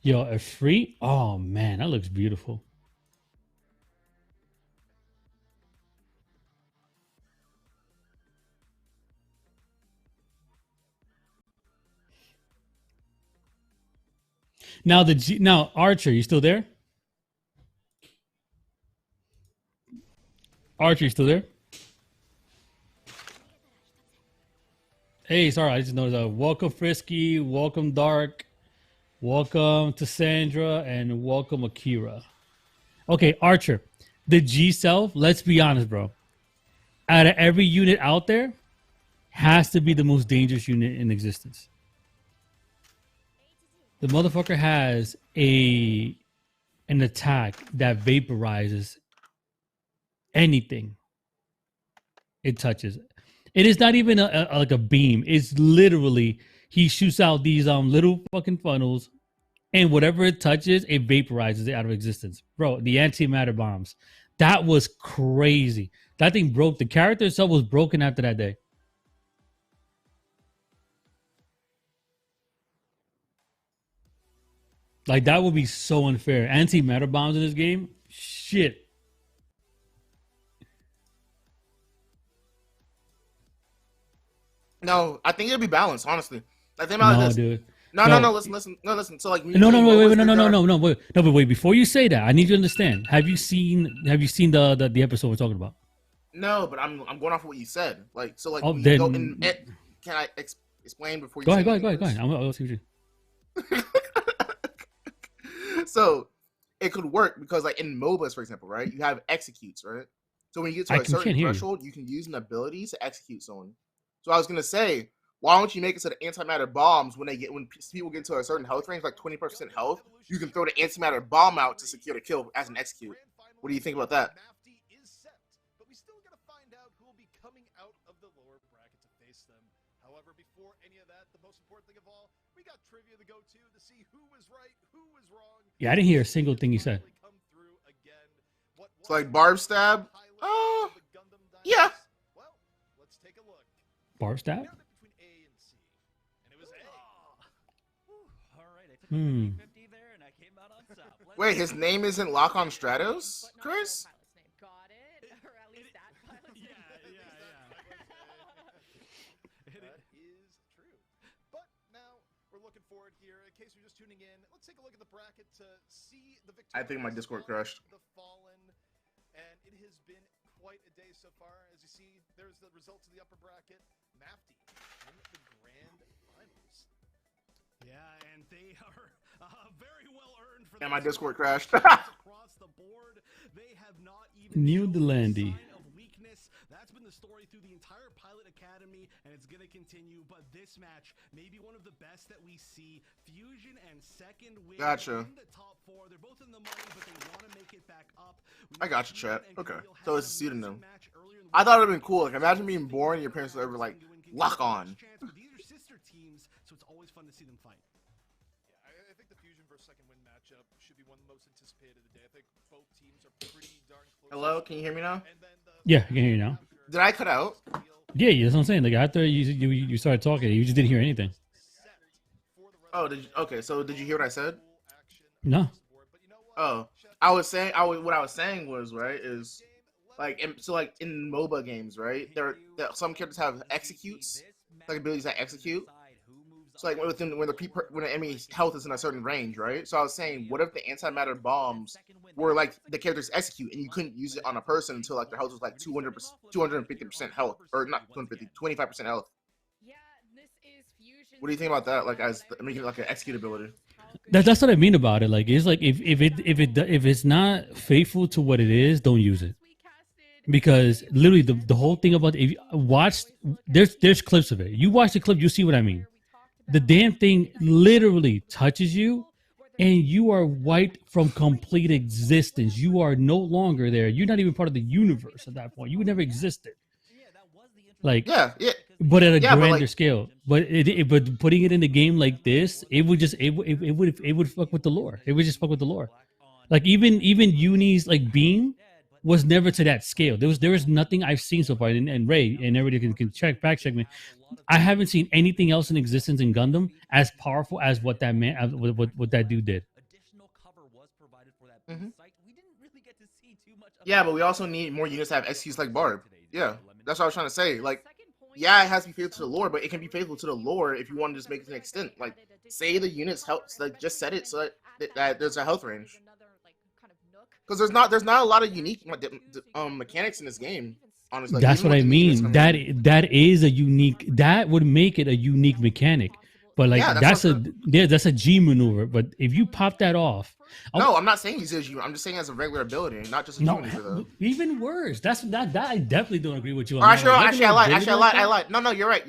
Speaker 1: Yo, a free? Oh man, that looks beautiful. Now Archer, you still there? Archer, you still there? Hey, sorry, I just noticed. Welcome Frisky, welcome Dark. Welcome to Sandra and welcome Akira. Okay, Archer, the G self, let's be honest, bro. Out of every unit out there, has to be the most dangerous unit in existence. The motherfucker has an attack that vaporizes anything it touches. It is not even like a beam. It's literally, he shoots out these little fucking funnels, and whatever it touches, it vaporizes it out of existence. Bro, the antimatter bombs. That was crazy. That thing broke. The character itself was broken after that day. Like, that would be so unfair. Antimatter bombs in this game? Shit.
Speaker 2: No, I think it'll be balanced, honestly. Like, think about this.
Speaker 1: Dude.
Speaker 2: No, listen. So like,
Speaker 1: But wait. Before you say that, I need you to understand. Have you seen the episode we're talking about?
Speaker 2: No, but I'm going off of what you said. Like, so like,
Speaker 1: then,
Speaker 2: can I explain before you?
Speaker 1: Go ahead. I'll see what you.
Speaker 2: So it could work because, like, in MOBAs, for example, right? You have executes, right? So when you get to a certain threshold, you can use an ability to execute someone. So I was gonna say, why don't you make it so the antimatter bombs, when people get to a certain health range, like 20% health, you can throw the antimatter bomb out to secure the kill as an execute. What do you think about that?
Speaker 6: Mafty is set, but we still gotta find out who will be coming out of the lower bracket to face them. However, before any of that, the most important thing of all, we got trivia to go to see who was right, who was wrong.
Speaker 1: Yeah, I didn't hear a single thing you said.
Speaker 2: It's like barb stab. Yeah.
Speaker 6: Well, let's take a look.
Speaker 1: Barb stab?
Speaker 6: Between A and C. And it was A.
Speaker 8: Alright, I took a 50 there and I came out on top.
Speaker 2: Wait, his name isn't Lock on Stratos, Chris?
Speaker 9: Got it? Or at least that pilot's name.
Speaker 6: That is true. But now we're looking forward here. In case you're just tuning in, let's take a look at the bracket to see the victory.
Speaker 2: I think my Discord crashed.
Speaker 6: The Fallen, and it has been quite a day so far. As you see, there's the results of the upper bracket. Mafty in the grand finals.
Speaker 7: Yeah, and they are very well earned for.
Speaker 2: And my Discord crashed.
Speaker 7: Across the board, they have not even
Speaker 1: New Delandy.
Speaker 7: sign of weakness. That's been the the story through the entire Pilot Academy, and it's going to continue. But this match may be one of the best that we see. Fusion and Second Wind
Speaker 2: Gotcha.
Speaker 7: in the top 4. They're both in the money, but they want to make it back up.
Speaker 2: I got you, chat. Okay, so it's a pseudonym. I thought it'd been cool. Like, imagine being born and your parents were ever like, lock on.
Speaker 7: These are sister teams, so it's always fun to see them fight.
Speaker 6: Yeah, I think the Fusion versus Second Wind matchup should be one of the most anticipated of the day. I think both teams are pretty darn close.
Speaker 2: Hello, can you hear me now?
Speaker 1: Yeah, I can hear you now.
Speaker 2: Did I cut out?
Speaker 1: Yeah, that's what I'm saying. Like after you started talking, you just didn't hear anything.
Speaker 2: Oh, okay. So did you hear what I said?
Speaker 1: No.
Speaker 2: Oh, what I was saying was right is like in MOBA games, right? Some characters have executes, like abilities that execute. So like when the enemy's health is in a certain range, right? So I was saying, what if the antimatter bombs were like the characters execute and you couldn't use it on a person until like their health was like 250% health, or not 250, 25% health. What do you think about that? Like as making it like an execute ability.
Speaker 1: That's what I mean about it. Like it's like if it's not faithful to what it is, don't use it. Because literally the whole thing about if you watch, there's clips of it. You watch the clip, you see what I mean. The damn thing literally touches you, and you are wiped from complete existence. You are no longer there. You're not even part of the universe at that point. You never existed. Like
Speaker 2: yeah.
Speaker 1: But at a grander
Speaker 2: like,
Speaker 1: scale. But but putting it in a game like this, it would fuck with the lore. It would just fuck with the lore. Like even Uni's like beam was never to that scale. There was nothing I've seen so far. And Ray and everybody can fact check me. I haven't seen anything else in existence in Gundam as powerful as what that man, what that dude did.
Speaker 2: Mm-hmm. Yeah, but we also need more units to have executes like Barb. Yeah, that's what I was trying to say. Like, yeah, it has to be faithful to the lore, but it can be faithful to the lore if you want to just make it an extent. Like, say the units help, like just set it so that there's a health range. Because there's not a lot of unique mechanics in this game. Honestly,
Speaker 1: that's what I mean. That is a unique. That would make it a unique mechanic. But like that's a G maneuver. But if you pop that off,
Speaker 2: no, I'm not saying he's a G. I'm just saying as a regular ability, not just a G maneuver. Though.
Speaker 1: Even worse. That I definitely don't agree with you.
Speaker 2: Actually, I lied. No, you're right.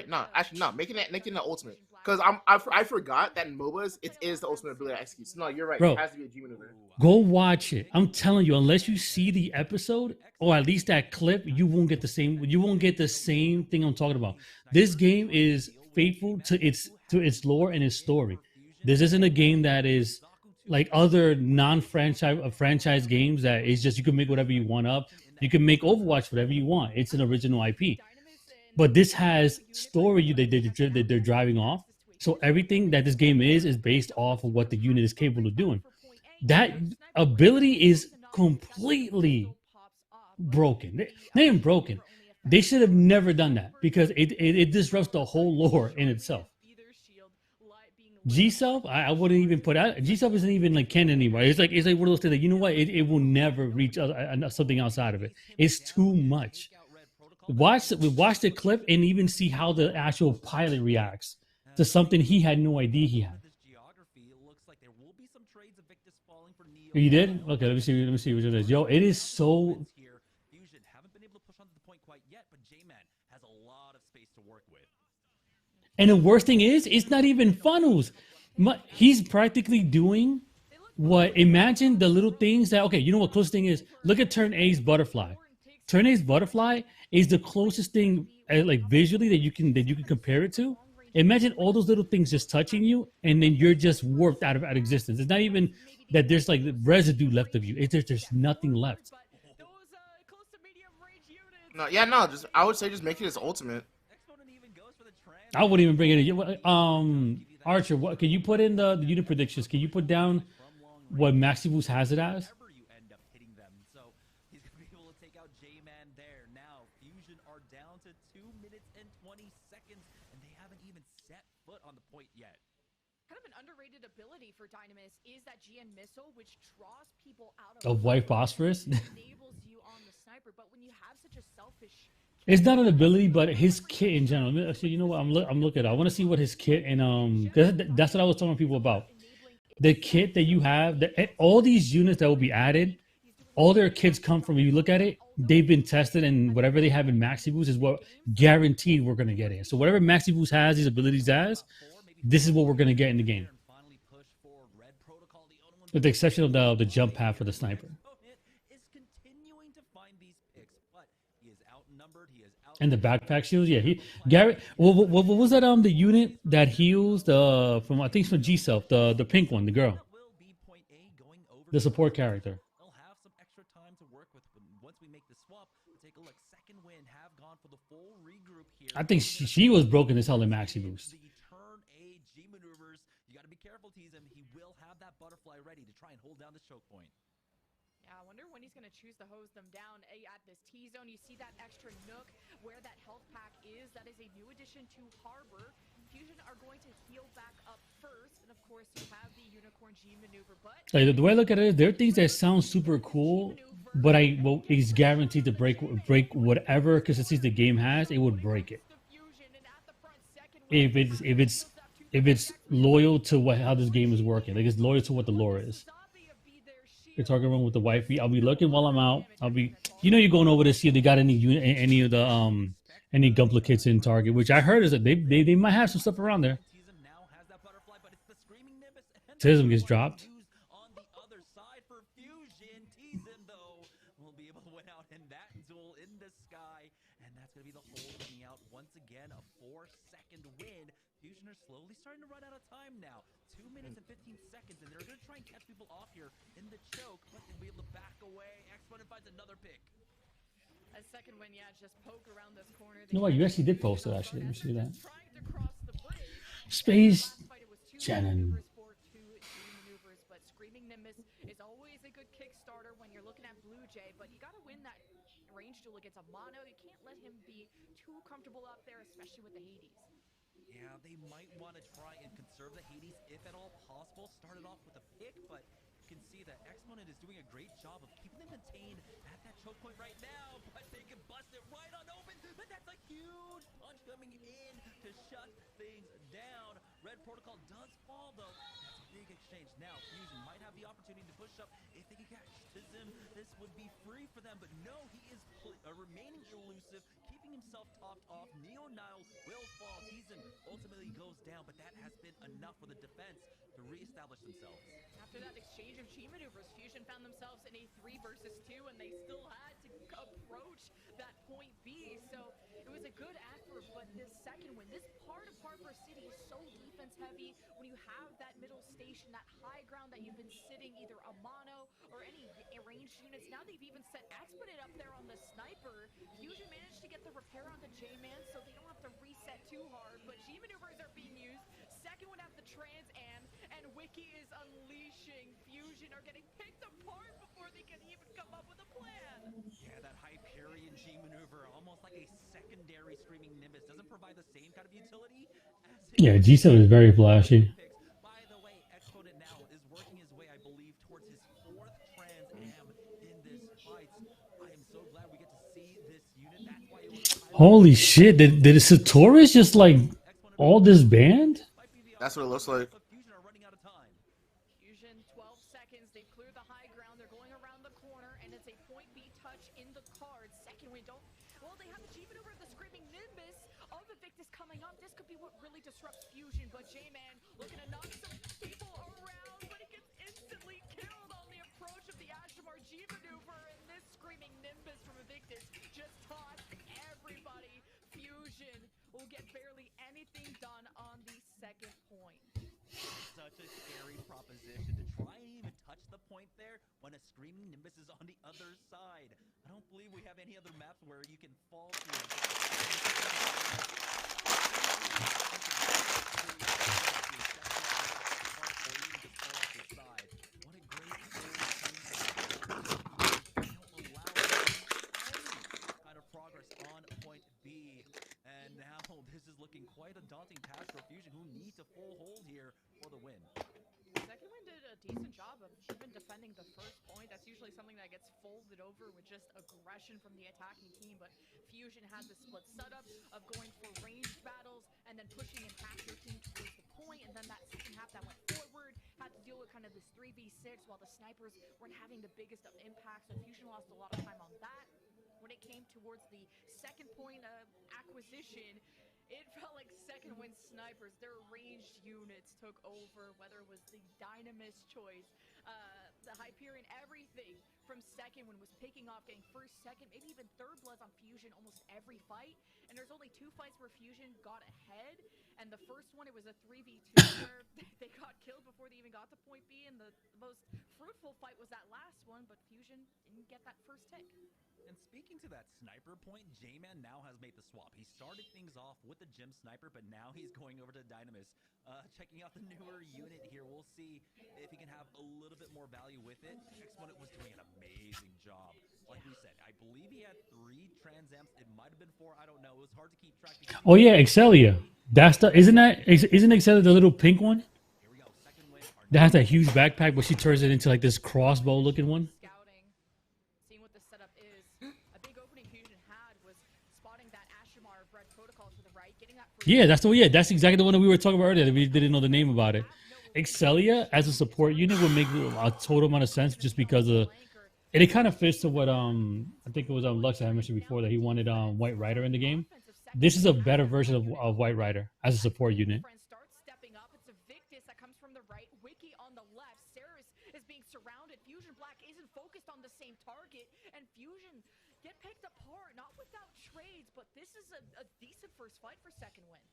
Speaker 2: No, actually, no. Making it the ultimate. Because I forgot that in MOBAs it is the ultimate ability to execute. So no, you're right.
Speaker 1: Bro,
Speaker 2: it has to be a G maneuver.
Speaker 1: Go watch it. I'm telling you, unless you see the episode or at least that clip, you won't get the same. You won't get the same thing I'm talking about. This game is faithful to its lore and its story. This isn't a game that is like other franchise games that is just you can make whatever you want up. You can make Overwatch whatever you want. It's an original IP. But this has story that they're driving off. So everything that this game is based off of what the unit is capable of doing. That ability is completely broken. Not even broken. They should have never done that because it disrupts the whole lore in itself. G-Self, I wouldn't even put out. G-Self isn't even like canon anymore. It's like one of those things that you know what? It will never reach something outside of it. It's too much. Watch the clip and even see how the actual pilot reacts to something he had no idea he had. You did? Okay, let me see what it is. Yo, it is so. And the worst thing is, it's not even funnels. He's practically doing what? Imagine the little things that. Okay, you know what closest thing is? Look at Turn A's butterfly. Turn A's butterfly is the closest thing, like visually, that you can compare it to. Imagine all those little things just touching you, and then you're just warped out of existence. It's not even that there's like residue left of you. There's nothing left.
Speaker 2: No, I would say just make it his ultimate.
Speaker 1: I wouldn't even bring it in. Archer, what can you put in the unit predictions? Can you put down what Maximus has it as?
Speaker 9: Ability for Dynamis is that GN missile, which draws people out of
Speaker 1: white phosphorus.
Speaker 9: Enables you on the sniper, but when you have such a selfish,
Speaker 1: it's not an ability, but his kit in general. Actually, you know what? I'm looking at. I want to see what his kit and that's what I was telling people about. The kit that you have, all these units that will be added, all their kits come from. If you look at it, they've been tested, and whatever they have in Maxi Boost is what guaranteed we're gonna get in. So whatever Maxi Boost has these abilities as, this is what we're gonna get in the game. With the exception of the jump pad for the sniper. And the backpack shields, yeah. Garrett. What was that? The unit that heals the from I think it's from G Self, the pink one, the girl, the support character.
Speaker 8: They'll have some extra time to work with once we make the swap. Take a look. Second win have gone for the full regroup here.
Speaker 1: I think she was broken as hell in Maxi Boost.
Speaker 8: The turn A G maneuvers. You got to be careful, tease him. He will have that butterfly ready to try and hold down the choke point.
Speaker 9: Yeah, I wonder when he's going to choose to hose them down. At this T-zone, you see that extra nook where that health pack is. That is a new addition to Harbor. Fusion are going to heal back up first. And of course, you have the Unicorn G maneuver. But
Speaker 1: Like, the way I look at it is there are things that sound super cool, but it's guaranteed to break whatever consistency the game has. It would break it if it's loyal to how this game is working. Like, it's loyal to what the lore is. You're talking about with the wifey. I'll be looking while I'm out. You're going over to see if they got any of the any duplicates in Target, which I heard is that they might have some stuff around there. Tism gets dropped.
Speaker 8: On the other side for Fusion, Tism though will be able to win out in that duel in the sky, and that's gonna be the hole coming out once again. A 4-second win. Fusion are slowly starting to run out of time now. 2 minutes and 15 seconds, and they're going to try and catch people off here in the choke, but they'll be able to back away. Exponent finds another pick.
Speaker 9: a second win, yeah, just poke around this corner.
Speaker 1: You know what? You actually did post it, actually. Let me see that. Space Cannon.
Speaker 9: But Screaming Nimbus is always a good Kickstarter when you're looking at Blue Jay, but you got to win that range duel against a mono. You can't let him be too comfortable up there, especially with the Hades.
Speaker 8: Yeah, they might want to try and conserve the Hades if at all possible. Started off with a pick, but you can see that Exponent is doing a great job of keeping them contained at that choke point right now, but they can bust it right on open. But that's a huge punch coming in to shut things down. Red Protocol does fall, though. That's a big exchange. Now, Fusion might have the opportunity to push up. If they can catch Tism, this would be free for them, but no, he is remaining elusive, keeping himself topped off. Neo Nile will fall. Tism ultimately goes down, but that has been enough for the defense to reestablish themselves.
Speaker 9: After that exchange of G maneuvers, Fusion found themselves in a 3 versus 2, and they still had to approach that point B. So it was a good effort, but this second win, this part of Harbor City is so defense heavy. When you have that middle station, that high ground that you've been sitting, either a mono or any ranged units. Now they've even set Exponent up there on the sniper. Fusion managed to get the repair on the J-Man, so they don't have to reset too hard. But G maneuvers are being used. Second one at the Trans Am, and Wiki is unleashing. Fusion are getting picked apart before they can even come up with a plan.
Speaker 8: Yeah, that Hyperion G maneuver, almost like a secondary Screaming Nimbus, doesn't provide the same kind of utility as
Speaker 1: Yeah, G7 is very flashy.
Speaker 8: By the way, Exponent now is working his way, I believe, towards his 4th Trans Am in this fight. I am so glad we get to see this unit. That's why it was
Speaker 1: Holy shit! Did Sotoras just like all this band?
Speaker 2: That's what it looks like.
Speaker 8: Fusion are running out of time.
Speaker 9: Fusion, 12 seconds. They've cleared the high ground. They're going around the corner, and it's a point B touch in the card. Second win, well, they have the G maneuver of the Screaming Nimbus of Invictus coming up. This could be what really disrupts Fusion, but J-Man looking to knock some people around, but he gets instantly killed on the approach of the Ashimar G maneuver, and this Screaming Nimbus from Invictus just tossed everybody. Fusion will get barely anything done on the second point.
Speaker 8: Such a scary proposition to try and even touch the point there when a Screaming Nimbus is on the other side. I don't believe we have any other maps where you can fall through. What a great kind of progress on point B. And now this is looking quite a daunting task for Fusion, who need to full hold here for the win.
Speaker 9: Second win did a decent job of even defending the first point. That's usually something that gets folded over with just aggression from the attacking team, but Fusion had the split setup of going for ranged battles and then pushing in half their team towards the point, and then that second half that went forward had to deal with kind of this 3v6 while the snipers weren't having the biggest of impacts, so Fusion lost a lot of time on that. when it came towards the second point acquisition, it felt like second win snipers, their ranged units took over, whether it was the Dynamist choice, the Hyperion, everything from second win was picking off, getting first, second, maybe even third bloods on Fusion almost every fight. And there's only 2 fights where Fusion got ahead. And the first one, it was a 3v2 where they got killed before they even got to point B. And the most fruitful fight was that last one, but Fusion didn't get that first tick.
Speaker 8: And speaking to that sniper point, J-Man now has made the swap. He started things off with the Gym Sniper, but now he's going over to Dynamis. Checking out the newer unit here. We'll see if he can have a little bit more value with it. Exponent was doing an amazing job. Like we said, I believe he had 3 Trans-Amps. It might have been 4. I don't know. It was hard to keep track.
Speaker 1: Oh yeah, Excelia. That's the isn't Excelia the little pink one?
Speaker 8: Here we go. Second win.
Speaker 1: That has that huge backpack, but she turns it into like this crossbow looking one.
Speaker 9: Scouting, seeing what the setup is. A big opening Fusion had was spotting that Ashimar of Red Protocol to the right, getting that.
Speaker 1: Yeah, that's exactly the one that we were talking about earlier. That we didn't know the name about it. Excelia as a support unit would make a total amount of sense just because of, and it kind of fits to what I think it was Lux that I mentioned before that he wanted White Rider in the game. This is a better version of White Rider as a support unit.
Speaker 9: Starts stepping up. It's a Victus that comes from the right. Wiki on the left. Ceres is being surrounded. Fusion Black isn't focused on the same target, and Fusion get picked apart. Not without trades, but this is a decent first fight for second win.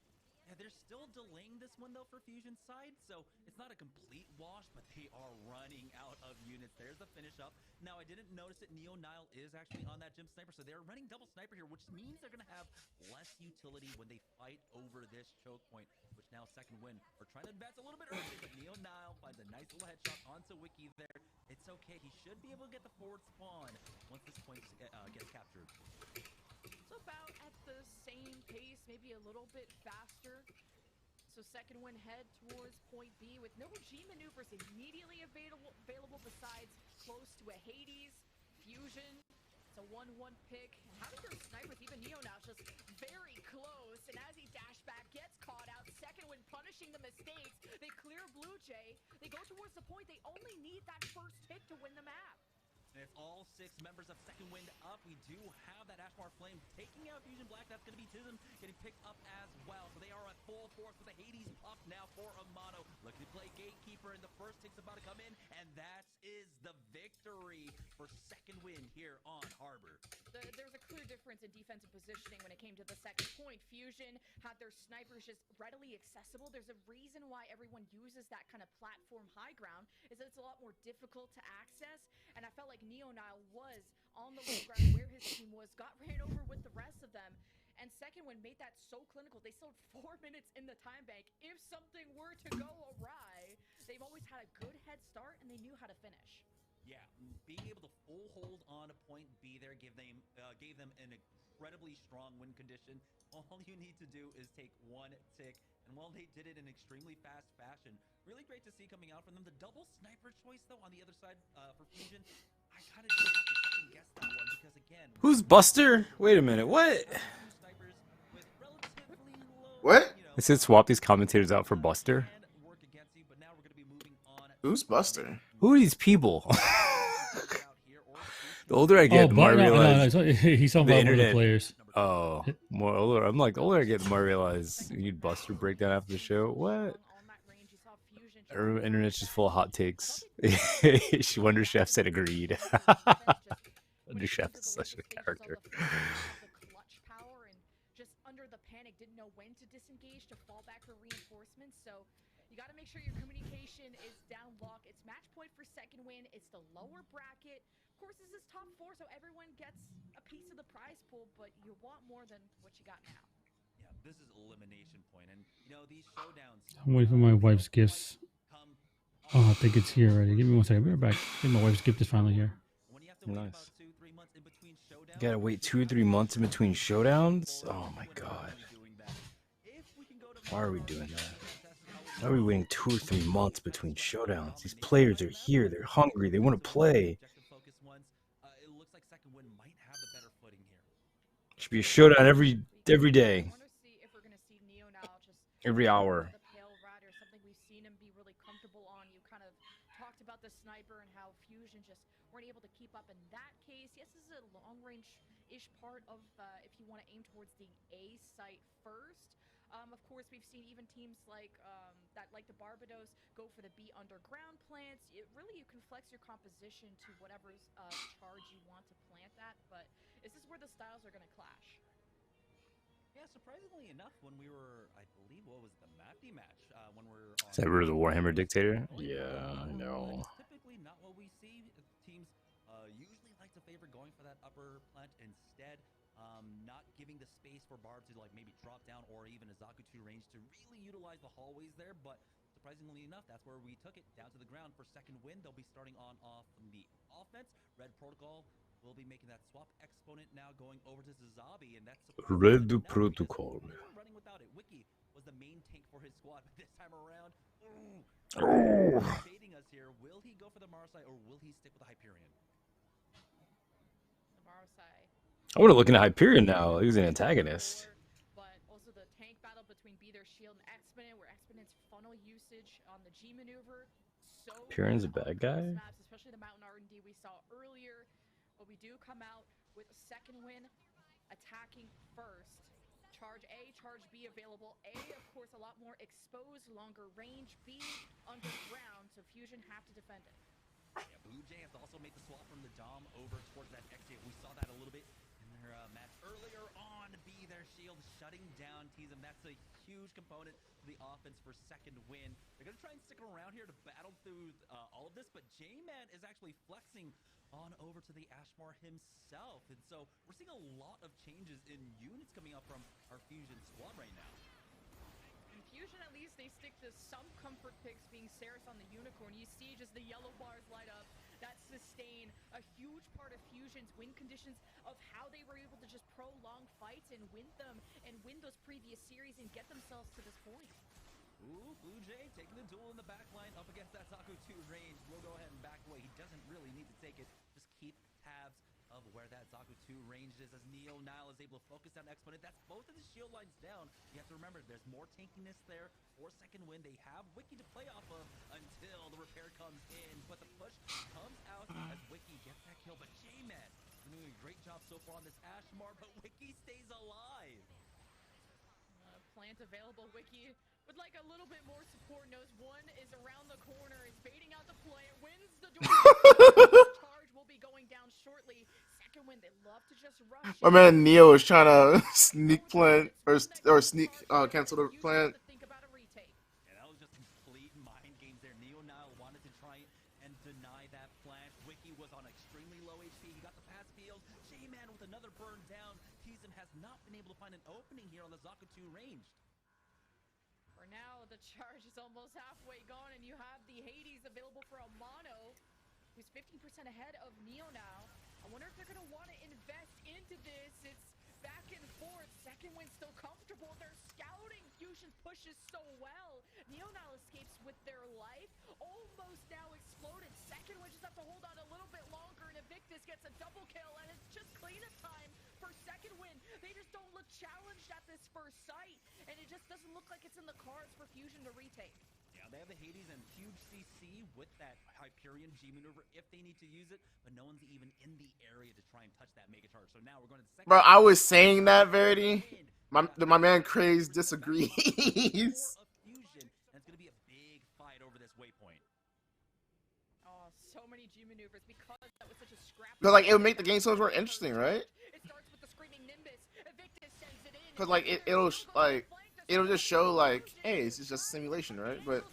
Speaker 8: Yeah, they're still delaying this one, though, for Fusion's side, so it's not a complete wash, but they are running out of units. There's the finish up. Now, I didn't notice that Neo Nile is actually on that Gym Sniper, so they're running double sniper here, which means they're going to have less utility when they fight over this choke point, which now second win. We're trying to advance a little bit early, but Neo Nile finds a nice little headshot onto Wiki there. It's okay. He should be able to get the forward spawn once this point gets captured.
Speaker 9: So about at the same pace, maybe a little bit faster. So second win head towards point B with no G maneuvers immediately available besides close to a Hades, Fusion. It's a 1-1 pick. How did their snipers, even Neo now, just very close. And as he dashed back, gets caught out. Second win punishing the mistakes. They clear Blue Jay. They go towards the point. They only need that first pick to win the map.
Speaker 8: And it's all 6 members of Second Wind up. We do have that Ashmar Flame taking out Fusion Black. That's going to be Tism getting picked up as well. So they are at full force with the Hades up now for Amano. Looking to play Gatekeeper, and the first tick's about to come in. And that is the victory for Second Wind here on Harbor.
Speaker 9: There's a clear difference in defensive positioning when it came to the second point. Fusion had their snipers just readily accessible. There's a reason why everyone uses that kind of platform high ground, is that it's a lot more difficult to access. And I felt like Neo Nile was on the low ground where his team was, got ran over with the rest of them. And second one made that so clinical. They still had 4 minutes in the time bank. If something were to go awry, they've always had a good head start and they knew how to finish.
Speaker 8: Yeah, being able to full hold on a point B there gave them an incredibly strong win condition. All you need to do is take 1 tick, and while they did it in extremely fast fashion, really great to see coming out from them. The double sniper choice, though, on the other side for Fusion, I kind of do have to second guess that one because, again...
Speaker 4: Who's Buster? Wait a minute, what?
Speaker 2: What?
Speaker 4: They said swap these commentators out for Buster?
Speaker 2: Who's Buster?
Speaker 4: Who are these people? The older I get, the more I realize
Speaker 1: he's talking
Speaker 4: the
Speaker 1: about
Speaker 4: internet.
Speaker 1: the players.
Speaker 4: Oh, more older. I'm like, the older I get, the more I realize you need Buster breakdown after the show. What? Internet's just full of hot takes. She Wonder Chef said agreed. Wonder Chef is such a character.
Speaker 9: Just under the panic, didn't know when to disengage, to fall back for reinforcements. So you got to make sure your communication is down locked. It's match point for second win. It's the lower bracket. Of course, this is top 4, so everyone gets a piece of the prize pool, but you want more than what you got now.
Speaker 8: Yeah, this is elimination point, and you know these showdowns.
Speaker 1: I'm waiting for my wife's gifts. Oh, I think it's here already. Give me 1 second. Be right back. I think my wife's gift is finally here.
Speaker 4: Nice. You gotta wait 2 or 3 months in between showdowns? Oh my god. Why are we doing that? Why are we waiting 2 or 3 months between showdowns? These players are here. They're hungry. They want to play. Should be a showdown every day. Every hour.
Speaker 9: talked about the sniper and how Fusion just weren't able to keep up in that case. Yes, this is a long-range-ish part of if you want to aim towards the A site first. Of course, we've seen even teams like the Barbados go for the B underground plants. Really, you can flex your composition to whatever charge you want to plant that, but this is where the styles are going to clash.
Speaker 8: Yeah, surprisingly enough, when we were, I believe, what was the Mafty match? When we're
Speaker 4: Is that Root of the Warhammer Dictator? Yeah, I know.
Speaker 8: It's typically not what we see. Teams usually like to favor going for that upper plant instead, not giving the space for Barb to like maybe drop down or even a Zaku 2 range to really utilize the hallways there. But surprisingly enough, that's where we took it down to the ground for second win. They'll be starting on off the offense. Red Protocol will be making that swap. Exponent now going over to Zazabi, and that's
Speaker 4: Red Protocol.
Speaker 8: Running without it. Wiki was the main tank for his squad, but this time around, baiting us here. Will he go for the Marseille or will he stick with the Hyperion?
Speaker 9: The Marseille.
Speaker 4: I want to look into Hyperion now. He was an antagonist.
Speaker 9: But also the tank battle between Their Shield and Exponent, where Exponent's funnel usage on the G maneuver. So
Speaker 4: Hyperion's a bad guy?
Speaker 9: maps, especially the Mountain R&D we saw earlier. But we do come out with a second win, attacking first. Charge A, charge B available. A, of course, a lot more exposed, longer range. B, underground, so Fusion have to defend it.
Speaker 8: Yeah, Blue Jay has also made the swap from the Dom over towards that exit. We saw that a little bit in their match earlier on. B, their shield shutting down Teasm. That's a huge component to the offense for second win. They're going to try and stick around here to battle through all of this, but J-Man is actually flexing on over to the Ashmore himself. And so we're seeing a lot of changes in units coming up from our Fusion squad right now.
Speaker 9: In Fusion, at least, they stick to some comfort picks, being Ceres on the Unicorn. You see just the yellow bars light up. That sustain, a huge part of Fusion's win conditions of how they were able to just prolong fights and win them and win those previous series and get themselves to this point.
Speaker 8: Ooh, Blue Jay taking the duel in the back line up against that Zaku 2 range. We'll go ahead and back away. He doesn't really need to take it. Just keep tabs of where that Zaku 2 range is as Neo Nile is able to focus on Exponent. That's both of the shield lines down. You have to remember, there's more tankiness there for second win. They have Wiki to play off of until the repair comes in. But the push comes out as Wiki gets that kill. But J-Man doing a great job so far on this Ashmar, but Wiki stays alive.
Speaker 9: Plant available. Wiki would like a little bit more support. Knows one is around the corner, is baiting out the plant, wins the door. Charge will be going down shortly. Second win, they love to just rush.
Speaker 2: My man Neo is trying to sneak plant or sneak cancel the plant.
Speaker 8: Yeah, that was just complete mind games there. Neo Nile wanted to try and deny that plant. Wiki was on extremely low HP. He got the pass field. J-Man with another burn down. Teasm has not been able to find an opening here on the Zaku 2 range.
Speaker 9: For now, the charge is almost halfway gone, and you have the Hades available for a mono, who's 15% ahead of Neo now. I wonder if they're going to want to invest into this. It's back and forth. Second win still comfortable. They're scouting. Fusion pushes so well. Neo now escapes with their life. Almost now exploded. Second win just have to hold on a little bit longer, and Invictus gets a double kill, and it's just cleanup time for second win. They just don't look challenged at this first sight, and it just doesn't look like it's in the cards for Fusion to retake.
Speaker 8: Yeah, they have the Hades and huge CC with that Hyperion G maneuver if they need to use it, but no one's even in the area to try and touch that mega charge. So now we're going to the second.
Speaker 2: Bro, I was saying that, Verity. My man Craze disagrees.
Speaker 8: Fusion, and it's going to be a big fight over this waypoint.
Speaker 9: Oh, so many G maneuvers because that was such a scrap.
Speaker 2: But like, it would make the game so much more interesting, right?
Speaker 9: It starts with the screaming Nimbus. Evictus sends it in.
Speaker 2: Because like it'll just show like, hey, this is just a simulation, right? But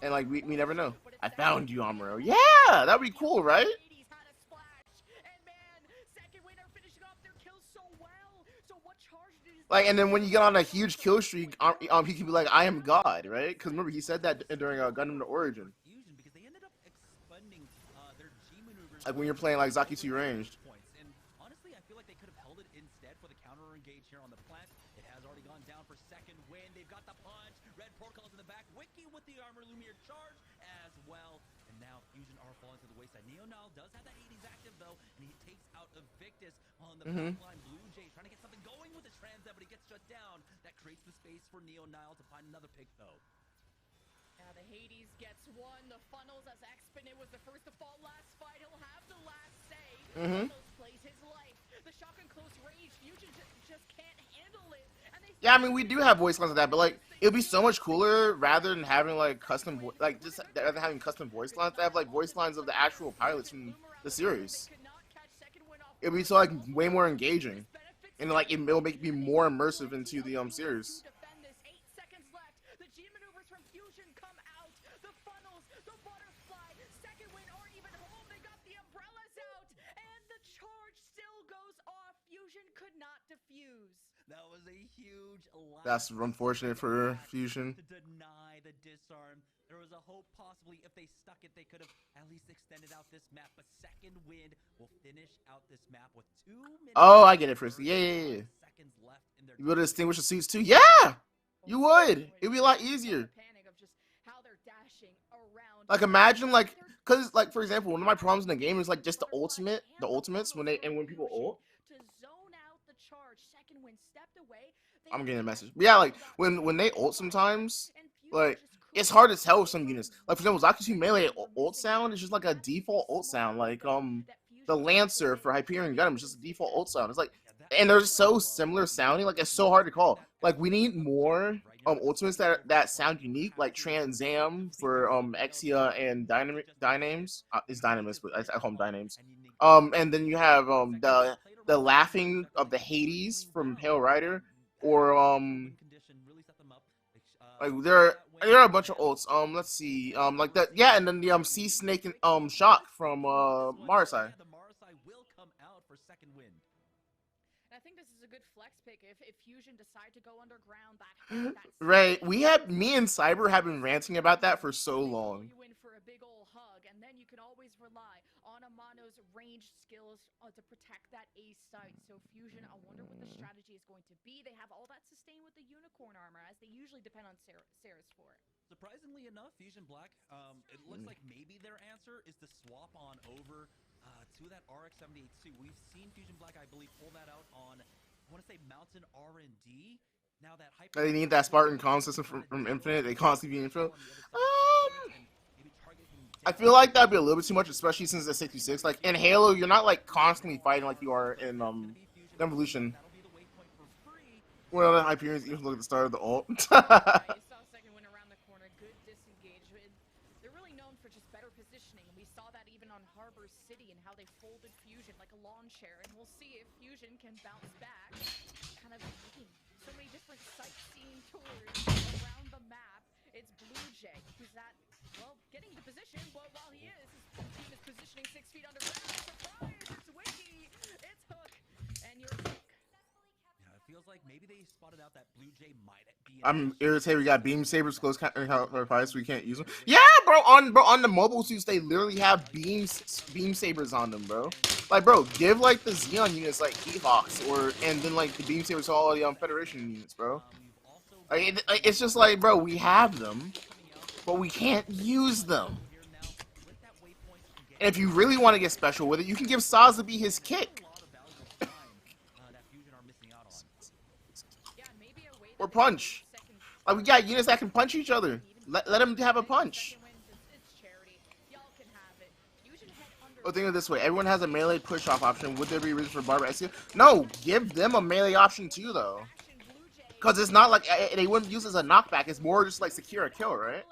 Speaker 2: and like we never know. I found you, Amuro. Yeah, that'd be cool, right? Like, and then when you get on a huge kill streak, he can be like, I am God, right? Because remember, he said that during Gundam the Origin.
Speaker 8: Because they ended up expending their G maneuvers.
Speaker 2: Like when you're playing like Zaku 2 ranged.
Speaker 8: And honestly, I feel like they could have held it instead for the counter engage here on the plant. It has already gone down for second win. They've got the punch. Red Protocol's in the back. Wiki with the armor Lumiere charge as well. And now Fusion are falling to the wayside. Neo Nile does have that 80s active though, and he takes out Evictus on the back line. Blue Jay trying to get something going with the Transat, but he gets shut down. That creates the space for Neo Nile to find another pick though.
Speaker 9: The Hades gets one. The funnels as Exponent was the first to fall last fight. He'll have the last say.
Speaker 2: Mhm.
Speaker 9: Those plays his life. The shock and close range. Fusion just can't handle it. And they
Speaker 2: Yeah, I mean, we do have voice lines like that, but like it would be so much cooler rather than having like custom like just rather than having custom voice lines to have like voice lines of the actual pilots from the series. It'd be so like way more engaging, and like it'll make me more immersive into the series.
Speaker 9: defend this. 8 seconds left. The G maneuvers from Fusion come out. The funnels, the butterfly, second win or even home. They got the umbrellas out, and the charge still goes off. Fusion could not defuse.
Speaker 8: That was a huge last
Speaker 2: That's unfortunate for Fusion.
Speaker 8: to deny the disarm. There was a hope possibly if they stuck it, they could have at least extended out this map. But second wind will finish out this map with 2 minutes.
Speaker 2: Oh, I get it, Frisky. Yeah.
Speaker 8: Seconds left in their
Speaker 2: You be able to distinguish the suits too. Yeah, you would. It'd be a lot easier.
Speaker 9: Panic of just how they're dashing around.
Speaker 2: Like imagine like, cause like for example, one of my problems in the game is like just the ultimates when when people ult.
Speaker 9: To zone out the charge. Second win stepped away.
Speaker 2: I'm getting a message. But yeah, like when they ult sometimes, like it's hard to tell with some units. Like for example, Zaku's melee ult sound is just like a default ult sound. Like the Lancer for Hyperion Gundam is just a default ult sound. It's like, and they're so similar sounding. Like it's so hard to call. Like we need more ultimates that sound unique, like Trans Am for Exia and Dynames. It's Dynamis, but I call them Dynames. And then you have the laughing of the Hades from Pale Rider, or like there are a bunch of ults. Let's see. Like that. Yeah, and then the Sea Snake and Shock from Marasai.
Speaker 8: The Marasai will come out for second wind.
Speaker 9: And I think this is a good flex pick if Fusion decide to go underground.
Speaker 2: Right. Me and Cyber have been ranting about that for so long.
Speaker 9: You in for a big ol' hug, and then you can always rely on Amano's range skills to protect that A site. So Fusion, I wonder what the strategy is going to be. They have all that sustain with the unicorn armor, as they usually depend on Ceres for it.
Speaker 8: Surprisingly enough, Fusion Black, it looks like maybe their answer is to swap on over to that RX-78C. We've seen Fusion Black, I believe, pull that out on, I want to say, Mountain R&D. Now that
Speaker 2: they need that Spartan comm system from Infinite. They constantly be Infinite. I feel like that'd be a little bit too much, especially since it's 66. Like in Halo, you're not like constantly fighting like you are in Evolution. Well, the Hyperions even look at the start of the ult.
Speaker 9: You saw second win around the corner, good disengagement. They're really known for just better positioning, and we saw that even on Harbor City and how they folded Fusion like a lawn chair. And we'll see if Fusion can bounce back. Kind of taking so many different sightseeing tours around the map. It's Blue Jay, who's at, well, getting the position, but while he is, his team is positioning 6 feet underground. Surprise! It's Wiki! It's Hook! And you're Hook.
Speaker 8: Yeah, it feels like maybe they spotted out that Blue Jay might be.
Speaker 2: I'm irritated. We got beam sabers close fight, so we can't use them. Yeah, bro. On the mobile suits, they literally have beam sabers on them, bro. Like, bro, give like the Xeon units like Heat Hawks, and then like the beam sabers to all the Federation units, bro. Like, it's just like, bro, we have them, but we can't use them. And if you really want to get special with it, you can give Sazabi his kick. Or punch. Like, we got units that can punch each other. Let them have a punch. Well, think of it this way. Everyone has a melee push-off option. Would there be a reason for Barbara Exia? No, give them a melee option too, though. Because it's not like they wouldn't use it as a knockback. It's more just like secure a kill, right?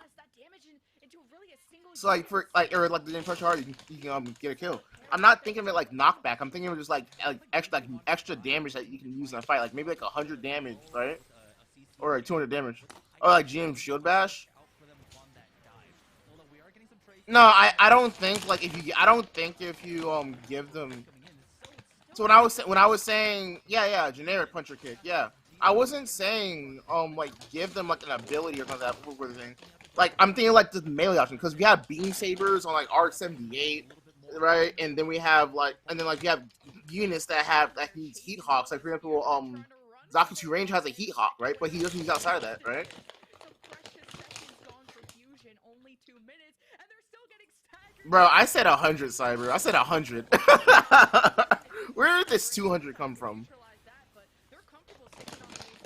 Speaker 2: So like for or like the push hard, you can get a kill. I'm not thinking of it like knockback. I'm thinking of it just like extra damage that you can use in a fight. Like maybe like 100 damage, right? Or like 200 damage. Or like GM shield bash. No, I don't think like if you give them. So when I was saying yeah generic puncher kick, yeah. I wasn't saying like give them like an ability or something like that for the thing. Like I'm thinking like the melee option, because we have beam sabers on like RX-78, right? And then we have like you have units that can use heat hawks. Like for example, Zaku 2 range has a heat hawk, right? But he doesn't use outside of that, right? Bro, I said 100, Cyber. I said 100. Where did this 200 come from?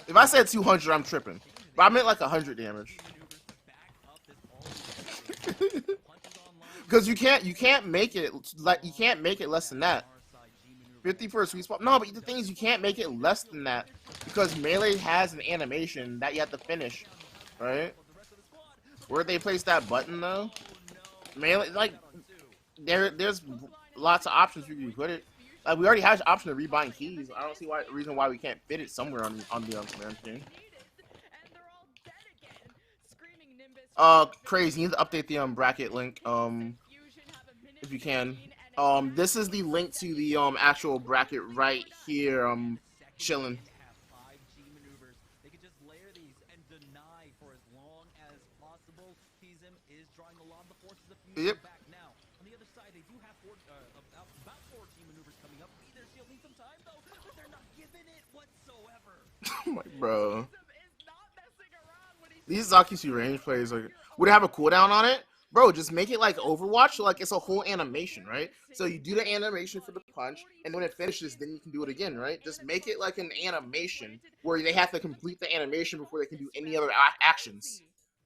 Speaker 2: If I said 200, I'm tripping. But I meant like 100 damage. Because you can't make it like less than that. 50 for a sweet spot. No, but the thing is, you can't make it less than that because Melee has an animation that you have to finish, right? Where they place that button though? Melee, like there's lots of options you can put it. Like we already have the option of rebind keys. I don't see reason why we can't fit it somewhere on the command screen. Craze, you need to update the bracket link if you can. This is the link to the actual bracket right here. Chilling.
Speaker 8: They could just layer these and deny for as long as possible. Teasm is drawing a lot of the forces of Fusion back now. On the other side, they do have about 4 team maneuvers coming up. Either she'll need some time though, but they're not giving it whatsoever.
Speaker 2: Oh my bro. These Zakusu range plays would it have a cooldown on it? Bro, just make it like Overwatch, like it's a whole animation, right? So you do the animation for the punch, and when it finishes, then you can do it again, right? Just make it like an animation where they have to complete the animation before they can do any other actions.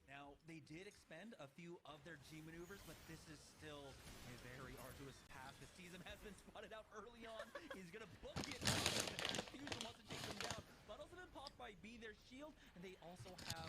Speaker 8: Now, they did expend a few of their G maneuvers, but this is still a very arduous path. The season has been spotted out early on. He's gonna book it. Fusion wants to take them down. Bottles have been popped by B, their shield, and they also have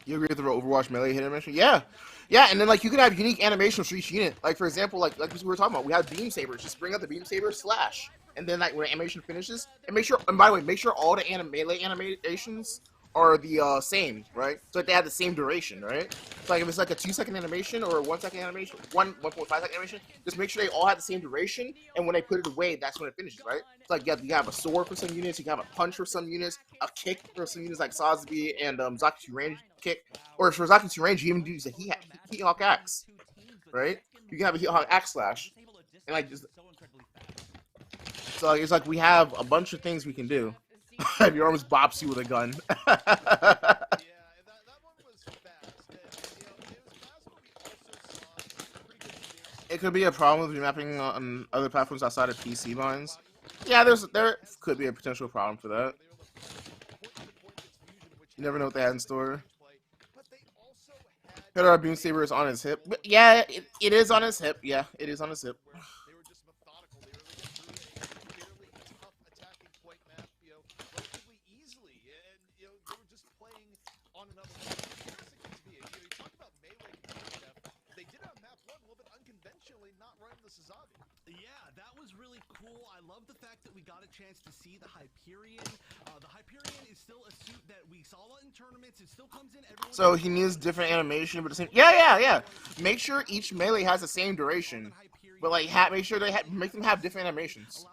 Speaker 2: You agree with the Overwatch melee hit animation? Yeah. Yeah, and then like you can have unique animations for each unit. Like for example, like we were talking about, we have beam sabers. Just bring up the beam saber slash. And then like when animation finishes, and make sure, and by the way, make sure all the melee animations are the same, right? So like they have the same duration, right? So like if it's like a 2-second animation or a 1-second animation, 1.5-second animation, just make sure they all have the same duration, and when they put it away, that's when it finishes, right? So like you have a sword for some units, you can have a punch for some units, a kick for some units like Sazbi and Zakusu range kick, or for Zakusu range, you even use a Heat Hawk axe, right? You can have a Heat Hawk axe slash, and like just so it's like we have a bunch of things we can do. If your arms bops you with a gun. It could be a problem with remapping on other platforms outside of PC binds. Yeah, there could be a potential problem for that. You never know what they had in store. Our beam saber is on his hip. But yeah, it is on his hip. Yeah, it is on his hip.
Speaker 7: Yeah, that was really cool. I love the fact that we got a chance to see the Hyperion. The Hyperion is still a suit that we saw in tournaments. It still comes in.
Speaker 2: So he needs different animation, but the same. Yeah. Make sure each melee has the same duration, but like make sure they make them have different animations.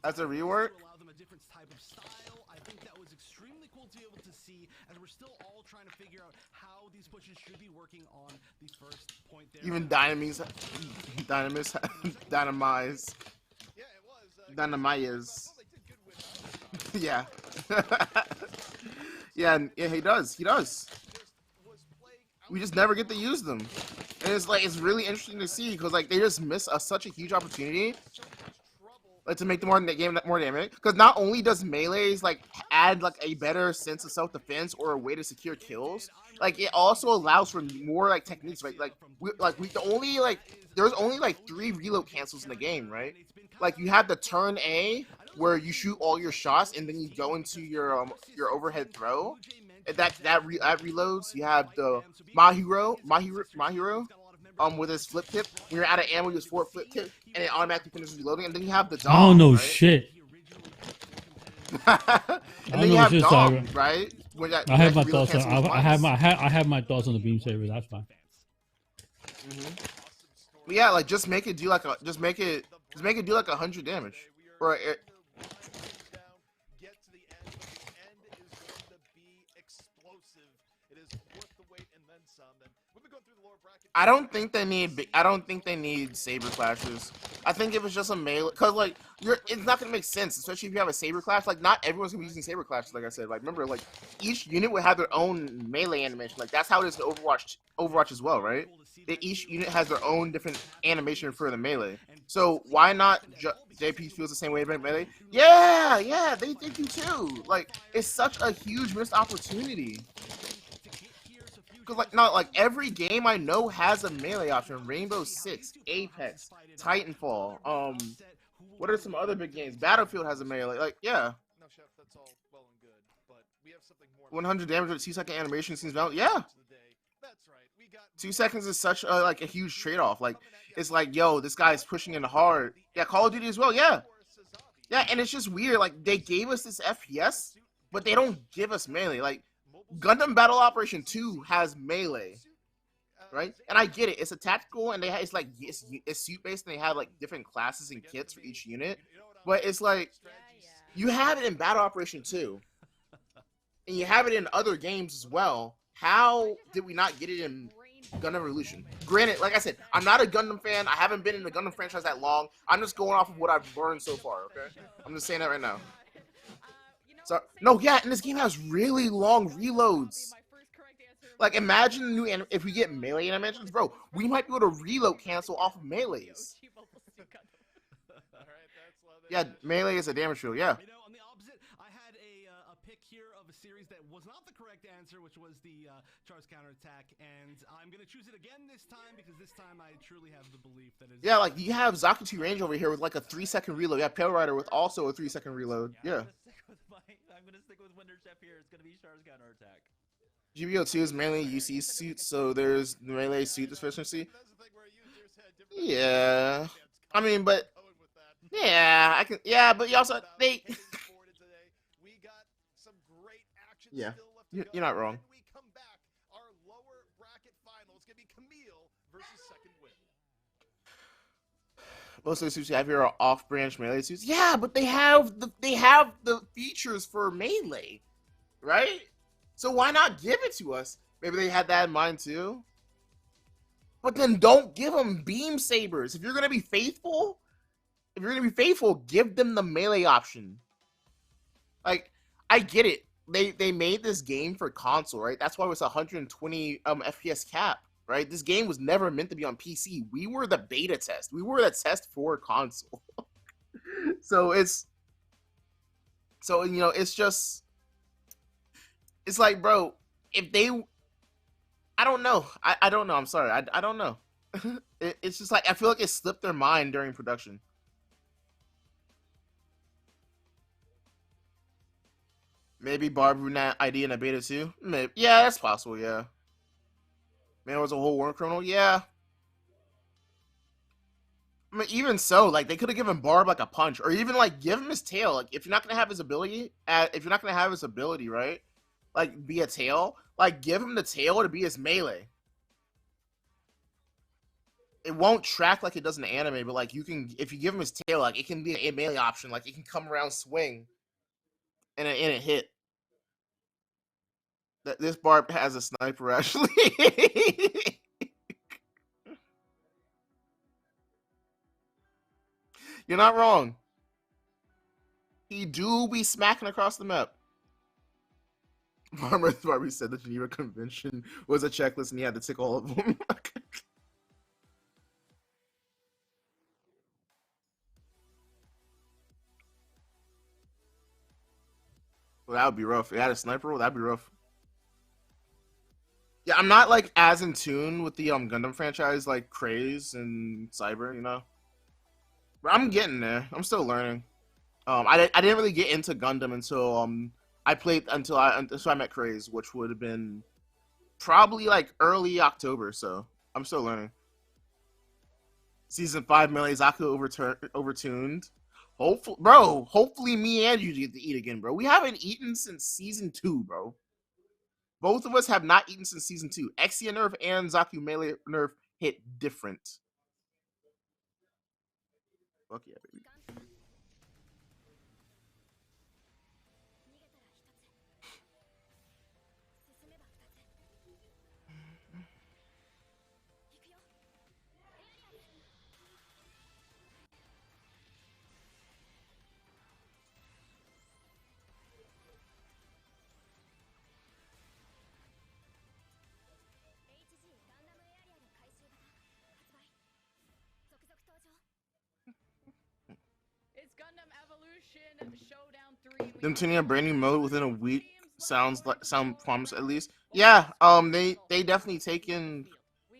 Speaker 2: That's a rework.
Speaker 7: I think that was extremely cool to be able to see, as we're still all trying to figure out how these pushes should be working on the first point there.
Speaker 2: Even Dynamize. Yeah. yeah, he does. We just never get to use them. And it's really interesting to see because like they just miss such a huge opportunity. Like to make the game more dynamic, because not only does melees like add like a better sense of self-defense or a way to secure kills, like it also allows for more like techniques, right? There's only like 3 reload cancels in the game, right? Like you have the turn A where you shoot all your shots and then you go into your overhead throw, and that reloads. You have the Mahiro with his flip tip. When you're out of ammo, you just forward flip tip, and it automatically finishes reloading. And then you have the dom.
Speaker 1: I don't know
Speaker 2: right?
Speaker 1: shit.
Speaker 2: And then you have dom, right?
Speaker 1: I have my thoughts. I have my thoughts on the beam saber. That's fine.
Speaker 2: But yeah, like just make it do like 100 damage, or I don't think they need saber clashes. I think if it's just a melee, cause like it's not gonna make sense, especially if you have a saber clash. Like not everyone's gonna be using saber clashes. Like I said, like remember, like each unit would have their own melee animation. Like that's how it is in Overwatch as well, right? Each unit has their own different animation for the melee. So why not JP feels the same way about melee? Yeah, they do too. Like it's such a huge missed opportunity. Cause like not like every game I know has a melee option. Rainbow Six, Apex, Titanfall. What are some other big games? Battlefield has a melee. Like yeah.
Speaker 6: No, Chef, that's all well and good, but we have something more.
Speaker 2: 100 damage with 2-second animation seems valid. Yeah.
Speaker 6: That's right. We got
Speaker 2: 2 seconds is such a like a huge trade-off. Like it's like, yo, this guy's pushing in hard. Yeah, Call of Duty as well. Yeah. Yeah, and it's just weird. Like they gave us this FPS, but they don't give us melee. Like Gundam Battle Operation 2 has melee, right? And I get it. It's a tactical, and it's like it's suit based, and they have like different classes and kits for each unit. But it's like you have it in Battle Operation 2, and you have it in other games as well. How did we not get it in Gundam Evolution? Granted, like I said, I'm not a Gundam fan. I haven't been in the Gundam franchise that long. I'm just going off of what I've learned so far. Okay, I'm just saying that right now. So no, yeah, and this game has really long reloads. Like imagine new if we get melee animations, bro, we might be able to reload cancel off of melees. Yeah, melee is a damage shield. Yeah.
Speaker 7: You know, on the opposite, I had a pick here of a series that was not the correct answer, which was the Char's counterattack, and I'm gonna choose it again this time because this time I truly have the belief that it's.
Speaker 2: Yeah, like you have Zakutu range over here with like a 3-second reload. Yeah, Pale Rider with also a 3-second reload. Yeah.
Speaker 8: I'm gonna stick with Winter Chef here. It's gonna be Char's counterattack.
Speaker 2: GBO2 is mainly UC suits, so there's melee suit efficiency. Yeah, I mean, but yeah, I can. Yeah, but you also they. Yeah, you're not wrong.
Speaker 6: We come back. Our lower bracket final is gonna be Kamille versus Second Wind.
Speaker 2: Most of the suits you have here are off-branch melee suits. Yeah, but they have the features for melee, right? So why not give it to us? Maybe they had that in mind too. But then don't give them beam sabers. If you're gonna be faithful, give them the melee option. Like, I get it. They made this game for console, right? That's why it was 120 FPS cap, right? This game was never meant to be on PC. We were the beta test. We were the test for console. It's like, bro, if they, I don't know. I don't know. I'm sorry. I don't know. It's just like, I feel like it slipped their mind during production. Maybe Barb Brunette ID in a beta too? Maybe. Yeah, that's possible, yeah. Man, it was a whole war criminal? Yeah. I mean, even so, like, they could have given Barb, like, a punch. Or even, like, give him his tail. Like, if you're not going to have his ability, right? Like, be a tail. Like, give him the tail to be his melee. It won't track like it does in anime, but, like, you can, if you give him his tail, like, it can be a melee option. Like, it can come around, swing. And it hit. This Barb has a sniper, actually. You're not wrong. He do be smacking across the map. Barbie said the Geneva Convention was a checklist and he had to tick all of them. Well, that would be rough. If it had a sniper, that'd be rough. Yeah, I'm not like as in tune with the Gundam franchise like Craze and Cyber, you know. But I'm getting there. I'm still learning. I didn't really get into Gundam until I met Craze, which would have been probably like early October. So I'm still learning. Season 5 Melee Zaku overtuned. Hopefully me and you get to eat again, bro. We haven't eaten since season 2, bro. Both of us have not eaten since season 2. Exia nerf and Zaku melee nerf hit different. Fuck yeah, baby.
Speaker 9: It's Gundam Evolution Showdown 3.
Speaker 2: Them tuning a brand new mode within a week sound promise at least. Yeah, they definitely taken,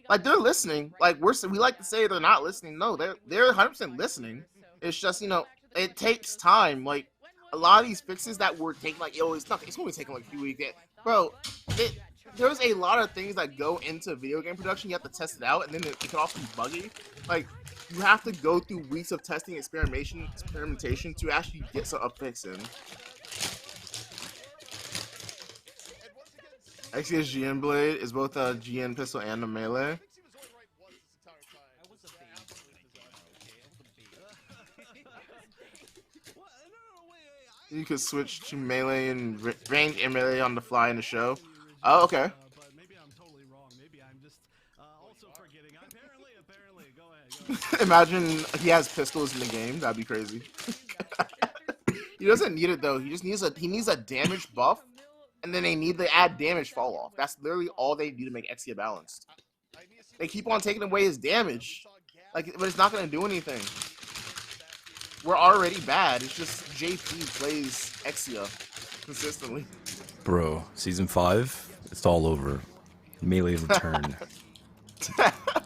Speaker 2: like, they're listening. Like, we like to say they're not listening. No, they're 100% listening. It's just, it takes time. Like, a lot of these fixes that were taking, like, it's only taking like a few weeks. Bro, there's a lot of things that go into video game production. You have to test it out, and then it can also be buggy. Like, you have to go through weeks of testing, experimentation to actually get a fix in. Exia's GN blade is both a GN pistol and a melee. You could switch to melee and range and melee on the fly in the show. Oh, okay.
Speaker 7: But maybe I'm totally wrong. Maybe I'm just also forgetting. Apparently, go ahead.
Speaker 2: Imagine he has pistols in the game. That'd be crazy. He doesn't need it though. He just needs a damage buff, and then they need to add damage fall off. That's literally all they do to make Exia balanced. They keep on taking away his damage, but it's not gonna do anything. We're already bad. It's just JP plays Exia consistently.
Speaker 4: Bro, season 5, it's all over. Melee's return.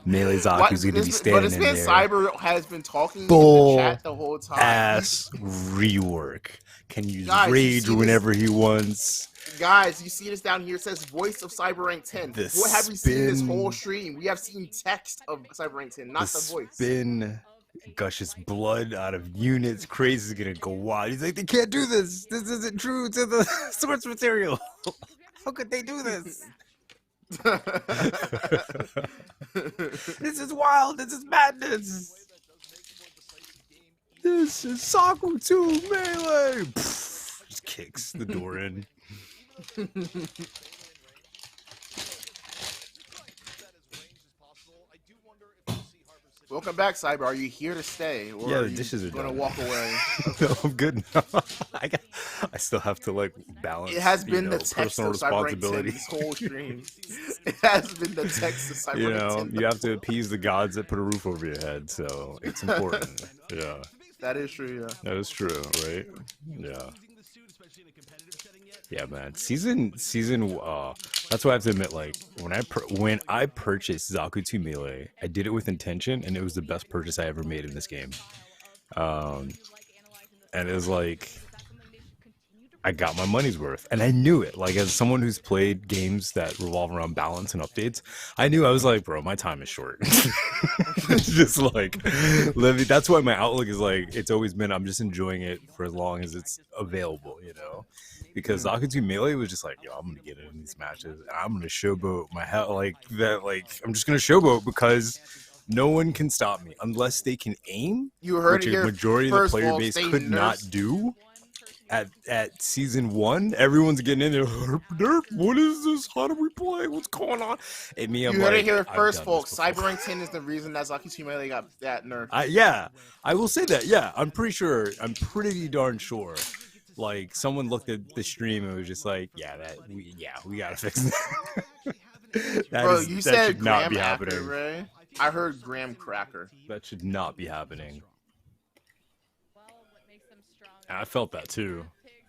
Speaker 4: Melee Zaku's gonna be standing
Speaker 2: but
Speaker 4: in there.
Speaker 2: Cyber has been talking
Speaker 4: Bull
Speaker 2: in the chat the whole time.
Speaker 4: Ass rework. Can use
Speaker 2: Guys,
Speaker 4: rage whenever he wants.
Speaker 2: Guys, you see this down here? It says voice of Cyber Rank 10. What have we seen this whole stream? We have seen text of Cyber Rank 10, not the voice.
Speaker 4: Spin gushes blood out of units. Craze is gonna go wild. He's like, they can't do this. This isn't true to the source material. How could they do this? This is wild. This is madness. This is Saku 2 melee. Just kicks the door in.
Speaker 2: Welcome back, Cyber. Are you here to stay, or
Speaker 4: Yeah,
Speaker 2: are
Speaker 4: the
Speaker 2: you
Speaker 4: dishes are
Speaker 2: gonna
Speaker 4: done.
Speaker 2: walk away?
Speaker 4: No, I'm good now. I still have to like balance.
Speaker 2: It has been the text
Speaker 4: personal
Speaker 2: of Cyber Rank 10
Speaker 4: responsibility.
Speaker 2: this whole stream. It has been the text of Cyber Rank 10.
Speaker 4: You have to appease the gods that put a roof over your head, so it's important. Yeah,
Speaker 2: That is true. Yeah.
Speaker 4: that is true, right? Yeah. Yeah, man. Season. That's why I have to admit, like, when I purchased Zaku 2 Melee, I did it with intention, and it was the best purchase I ever made in this game. And it was like, I got my money's worth, and I knew it. Like, as someone who's played games that revolve around balance and updates, I knew. I was like, bro, my time is short. It's just like, that's why my outlook is like, it's always been, I'm just enjoying it for as long as it's available, because Zaku 2 Melee was just like, yo, I'm gonna get in these matches, and I'm gonna showboat my hell, like that, like I'm just gonna showboat because no one can stop me unless they can aim.
Speaker 2: You heard
Speaker 4: which
Speaker 2: it
Speaker 4: a
Speaker 2: here.
Speaker 4: majority of the
Speaker 2: First,
Speaker 4: player
Speaker 2: folks,
Speaker 4: base
Speaker 2: they
Speaker 4: could not
Speaker 2: nerfed-
Speaker 4: do. At season 1, everyone's getting in there. Herp, derp, what is this? How do we play? What's going on? And me, I'm
Speaker 2: You
Speaker 4: like,
Speaker 2: heard it here
Speaker 4: I've
Speaker 2: first,
Speaker 4: done
Speaker 2: folks.
Speaker 4: this before.
Speaker 2: Cyber Rank 10 is the reason that Zaku 2 Melee got that nerf.
Speaker 4: Yeah, I will say that. Yeah, I'm pretty darn sure. Like, someone looked at the stream and was just like, we gotta fix that.
Speaker 2: Bro, you said
Speaker 4: should not
Speaker 2: Graham
Speaker 4: be
Speaker 2: Acker,
Speaker 4: happening.
Speaker 2: Ray. I heard Graham Cracker.
Speaker 4: That should not be happening. And I felt that too.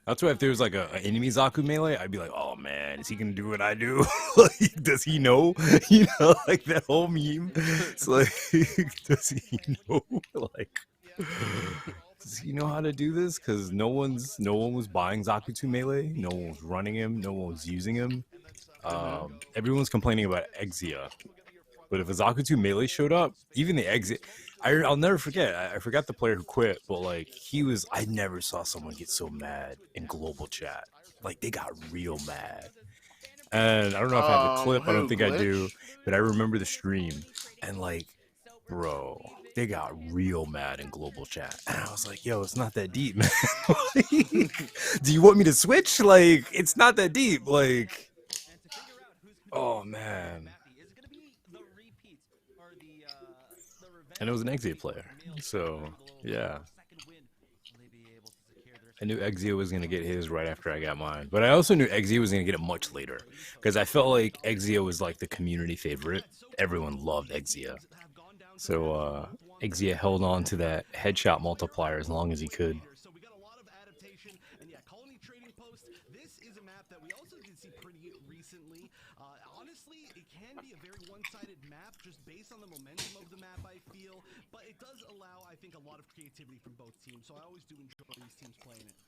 Speaker 4: That's why if there was like an enemy Zaku melee, I'd be like, oh man, is he gonna do what I do? Like, does he know? Like that whole meme. It's like, does he know? Like, does he know how to do this? Because no one was buying Zaku 2 melee. No one was running him. No one was using him. Everyone's complaining about Exia. But if a Zaku 2 melee showed up, even the Exia, I'll never forget. I forgot the player who quit, but like I never saw someone get so mad in global chat. Like they got real mad. And I don't know if I have the clip. I don't think I do. But I remember the stream. And like, bro, they got real mad in global chat. And I was like, yo, it's not that deep, man. Like, do you want me to switch? Like, it's not that deep. Like, oh man. And it was an Exia player. So, yeah. I knew Exia was going to get his right after I got mine. But I also knew Exia was going to get it much later. Because I felt like Exia was like the community favorite. Everyone loved Exia. So, Exia held on to that headshot multiplier as long as he could.
Speaker 7: see pretty recently. Honestly, it can be a very one-sided map just based on the momentum of the map, I feel, but it does allow, I think, a lot of creativity from both teams, so I always do enjoy these teams playing it.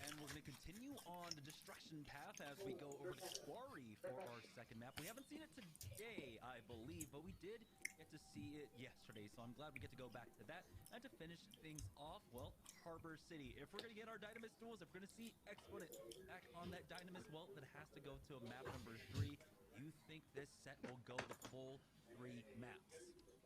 Speaker 8: And we're going to continue on the destruction path as we go over to Quarry for our second map. We haven't seen it today, I believe, but we did get to see it yesterday, so I'm glad we get to go back to that. And to finish things off, well, Harbor City. If we're going to get our Dynamis duels, if we're going to see Exponent back on that Dynamis, well, that has to go to map number 3. You think this set will go the full 3 maps?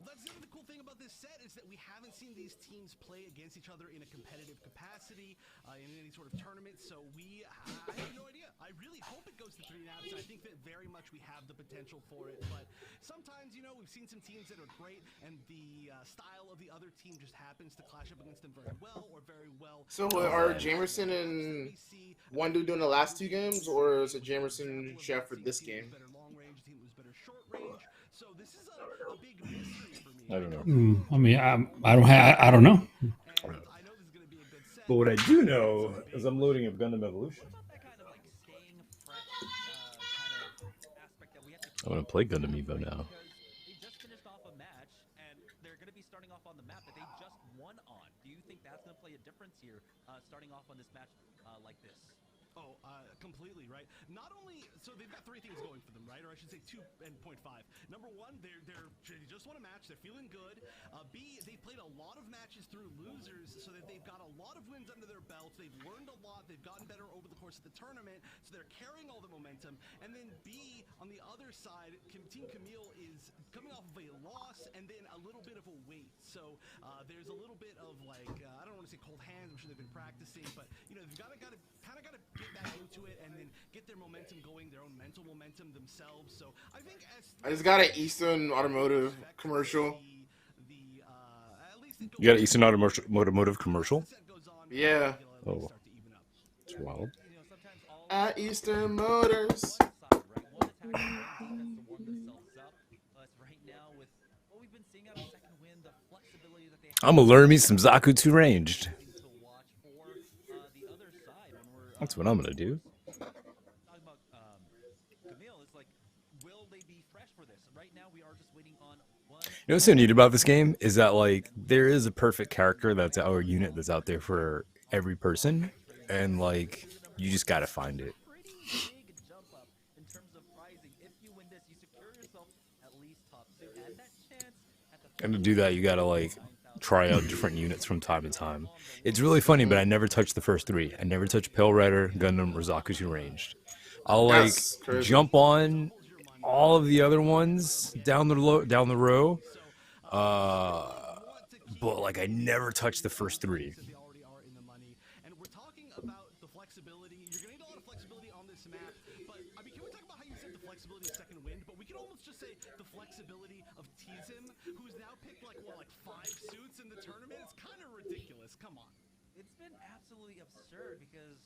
Speaker 7: That's the cool thing about this set is that we haven't seen these teams play against each other in a competitive capacity in any sort of tournament, so I have no idea. I really hope it goes to 3 maps. I think that very much we have the potential for it, but sometimes, you know, we've seen some teams that are great and the style of the other team just happens to clash up against them very well or very well.
Speaker 2: So are Jamerson and one dude doing the last 2 games, or is it Jamerson chef for this game?
Speaker 7: Better long range, a team that was better short range. So this is a big mystery for me.
Speaker 10: I don't know.
Speaker 1: I mean, I don't know.
Speaker 7: I know this is going to be a good set.
Speaker 10: But what I do know is I'm loading up Gundam Evolution. I want to play Gundam Evo now.
Speaker 8: They just finished off a match, and they're going to be starting off on the map that they just won on. Do you think that's going to play a difference here, starting off on this match like this?
Speaker 7: Oh, completely, right? Not only, so they've got 3 things going for them, right? Or I should say 2.5. Number 1, they just won a match. They're feeling good. B, they played a lot of matches through losers, so that they've got a lot of wins under their belts. They've learned a lot. They've gotten better over the course of the tournament, so they're carrying all the momentum. And then B, on the other side, Team Kamille is coming off of a loss and then a little bit of a wait. So there's a little bit of like, I don't want to say cold hands. I'm sure they've been practicing, but you know, they've got to get back into it and then get their momentum going, their own mental momentum themselves. So I think
Speaker 2: I just got an Eastern Automotive commercial.
Speaker 10: You got an Eastern Automotive commercial?
Speaker 2: Yeah.
Speaker 10: Oh, it's wild.
Speaker 2: At Eastern Motors.
Speaker 10: I'm gonna learn me some Zaku 2 ranged. That's what I'm gonna do.
Speaker 8: Talking about Kamille, it's like, will they be fresh for this? Right now, we are just waiting on one.
Speaker 10: You know what's so neat about this game is that like there is a perfect character that's our unit that's out there for every person, and like you just gotta find it.
Speaker 8: Pretty big jump up in terms of pricing. If you win this, you secure yourself at least top 2, and that chance at the.
Speaker 10: And to do that, you gotta like try out different units from time to time. It's really funny, but I never touched the first 3. I never touched Pale Rider, Gundam, or Zaku 2 ranged. I'll like jump on all of the other ones down the row, but like I never touched the first 3.
Speaker 7: They already are in the money, and we're talking about the flexibility. You're gonna need a lot of flexibility on this map, but I mean, can we talk about how you said the flexibility of Second Wind? But we can almost just say the flexibility of Tizim, who's now picked like 5 suits in the tournament. It's kind of ridiculous. Come on.
Speaker 8: It's been absolutely absurd because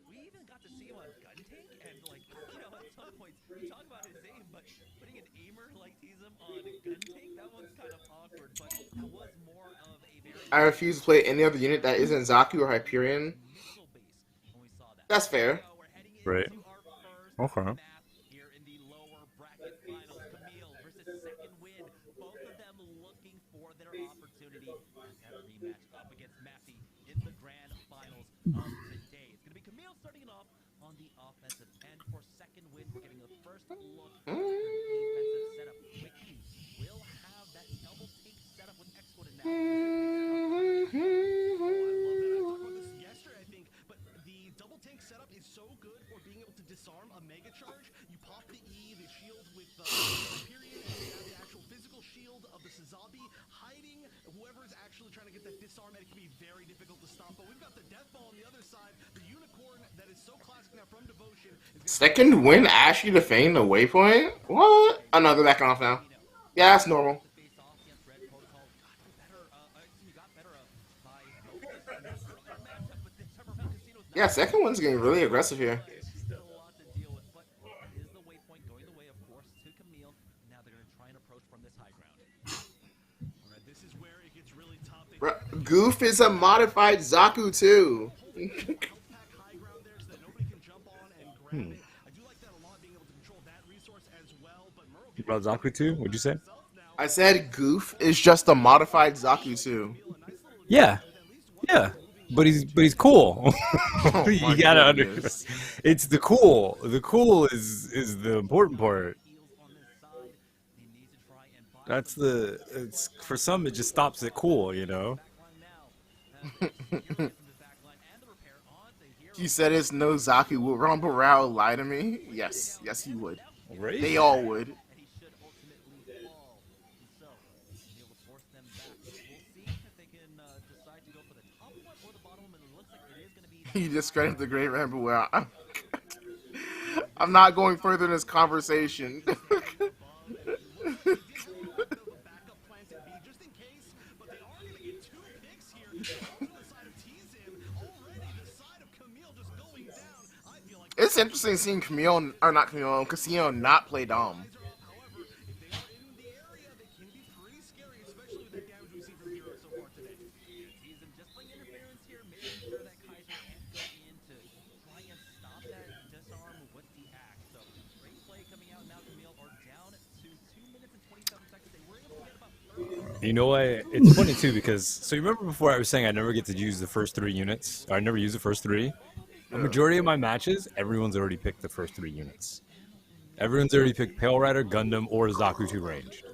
Speaker 8: we even got to see him on Gun Tank, and like, you know, at some point you talk about his aim, but putting an aimer like Tizim on Gun Tank, that one's kind of awkward. But that was more of a very.
Speaker 2: I refuse to play any other unit that isn't Zaku or Hyperion. That's fair.
Speaker 10: Right. Okay.
Speaker 8: Here in the lower bracket finals, Kamille versus Second Wind, both of them looking for their opportunity as that rematch up against Mafty in the grand finals of today. It's going to be Kamille starting it off on the offensive end. For Second Wind, we're getting the first look at the defensive setup. Wiki will have that double tank setup with Exponent now.
Speaker 7: Setup is so good for being able to disarm a mega charge. You pop the E, the shield with Hyperion, and you have the actual physical shield of the Sazabi hiding whoever is actually trying to get that disarm, and it can be very difficult to stop. But we've got the Death Ball on the other side, the Unicorn that is so classic now from Devotion.
Speaker 2: Second Wind actually defending the waypoint? What? Oh no, they're backing off now. Yeah, that's normal. Yeah, Second Wind's getting really aggressive here. Goof is a modified Zaku too.
Speaker 10: About Zaku 2? What'd you say?
Speaker 2: I said Goof is just a modified Zaku 2.
Speaker 10: Yeah. Yeah. But he's cool.
Speaker 2: Oh
Speaker 10: You
Speaker 2: my
Speaker 10: gotta
Speaker 2: goodness.
Speaker 10: understand. It's the cool. The cool is the important part. That's it's for some it just stops at cool, you know.
Speaker 2: He said it's no Zaku. Will Ron Barao lie to me? Yes. Yes, he would.
Speaker 10: Right?
Speaker 2: They all would. You discredit the great Ron Barao. I'm not going further in this conversation. It's interesting seeing Kamille, or not Kamille, Casino not play Dom.
Speaker 10: You know what? It's funny too because so you remember before I was saying I never get to use the first 3 units. Or I never use the first 3. The majority of my matches, everyone's already picked the first 3 units. Everyone's already picked Pale Rider, Gundam, or Zaku 2 ranged.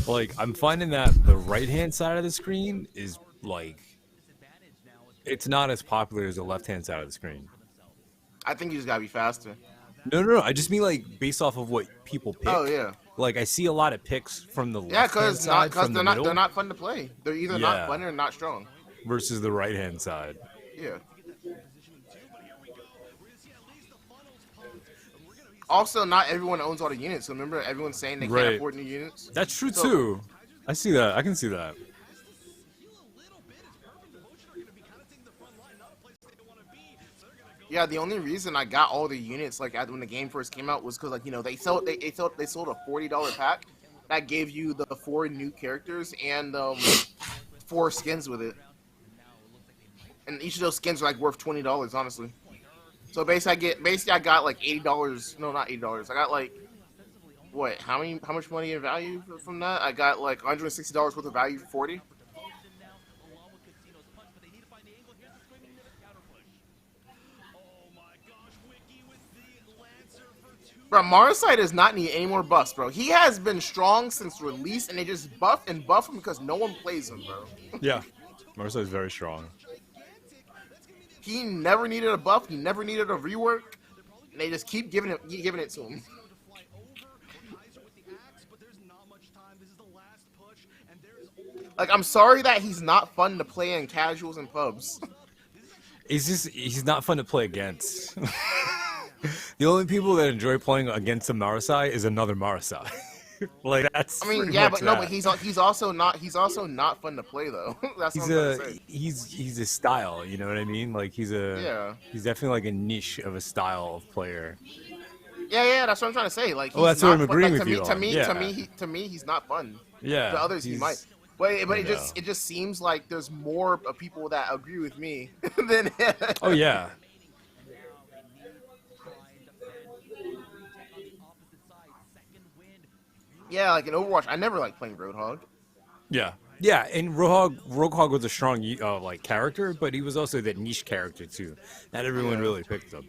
Speaker 10: Like I'm finding that the right-hand side of the screen is like it's not as popular as the left-hand side of the screen.
Speaker 2: I think you just gotta be faster.
Speaker 10: No. I just mean like based off of what people pick.
Speaker 2: Oh yeah.
Speaker 10: Like I see a lot of picks from the
Speaker 2: Yeah,
Speaker 10: left-hand side, from the middle,
Speaker 2: they're not fun to play. They're either not fun or not strong.
Speaker 10: versus the right-hand side.
Speaker 2: Yeah. Also, not everyone owns all the units. So remember, everyone's saying they can't afford new units.
Speaker 10: That's true too. I see that. I can see that.
Speaker 2: Yeah, the only reason I got all the units like when the game first came out was because like they sold a $40 pack that gave you the 4 new characters and 4 skins with it, and each of those skins are like worth $20 honestly. So basically I got like $80. No, not $80. I got like what? How much money in value from that? I got like $160 worth of value for 40. Bro, Marasai does not need any more buffs, bro. He has been strong since release, and they just buff him because no one plays him, bro.
Speaker 10: Yeah, Marasai is very strong.
Speaker 2: He never needed a buff. He never needed a rework, and they just keep giving it to him. Like, I'm sorry that he's not fun to play in casuals and pubs.
Speaker 10: He's not fun to play against. The only people that enjoy playing against a Marasai is another Marasai. Like that's.
Speaker 2: I mean, yeah, but he's also not fun to play though. That's what I'm trying to say.
Speaker 10: He's a style. You know what I mean? Like he's definitely like a niche of a style of player.
Speaker 2: Yeah, that's what I'm trying to say. Like,
Speaker 10: that's what I'm agreeing with you on.
Speaker 2: To me, he's not fun.
Speaker 10: Yeah.
Speaker 2: To others, he might. But it just seems like there's more people that agree with me than him.
Speaker 10: Oh yeah.
Speaker 2: Yeah, like in Overwatch, I never liked playing Roadhog.
Speaker 10: Yeah, and Roadhog was a strong like character, but he was also that niche character too. Not everyone really picked him.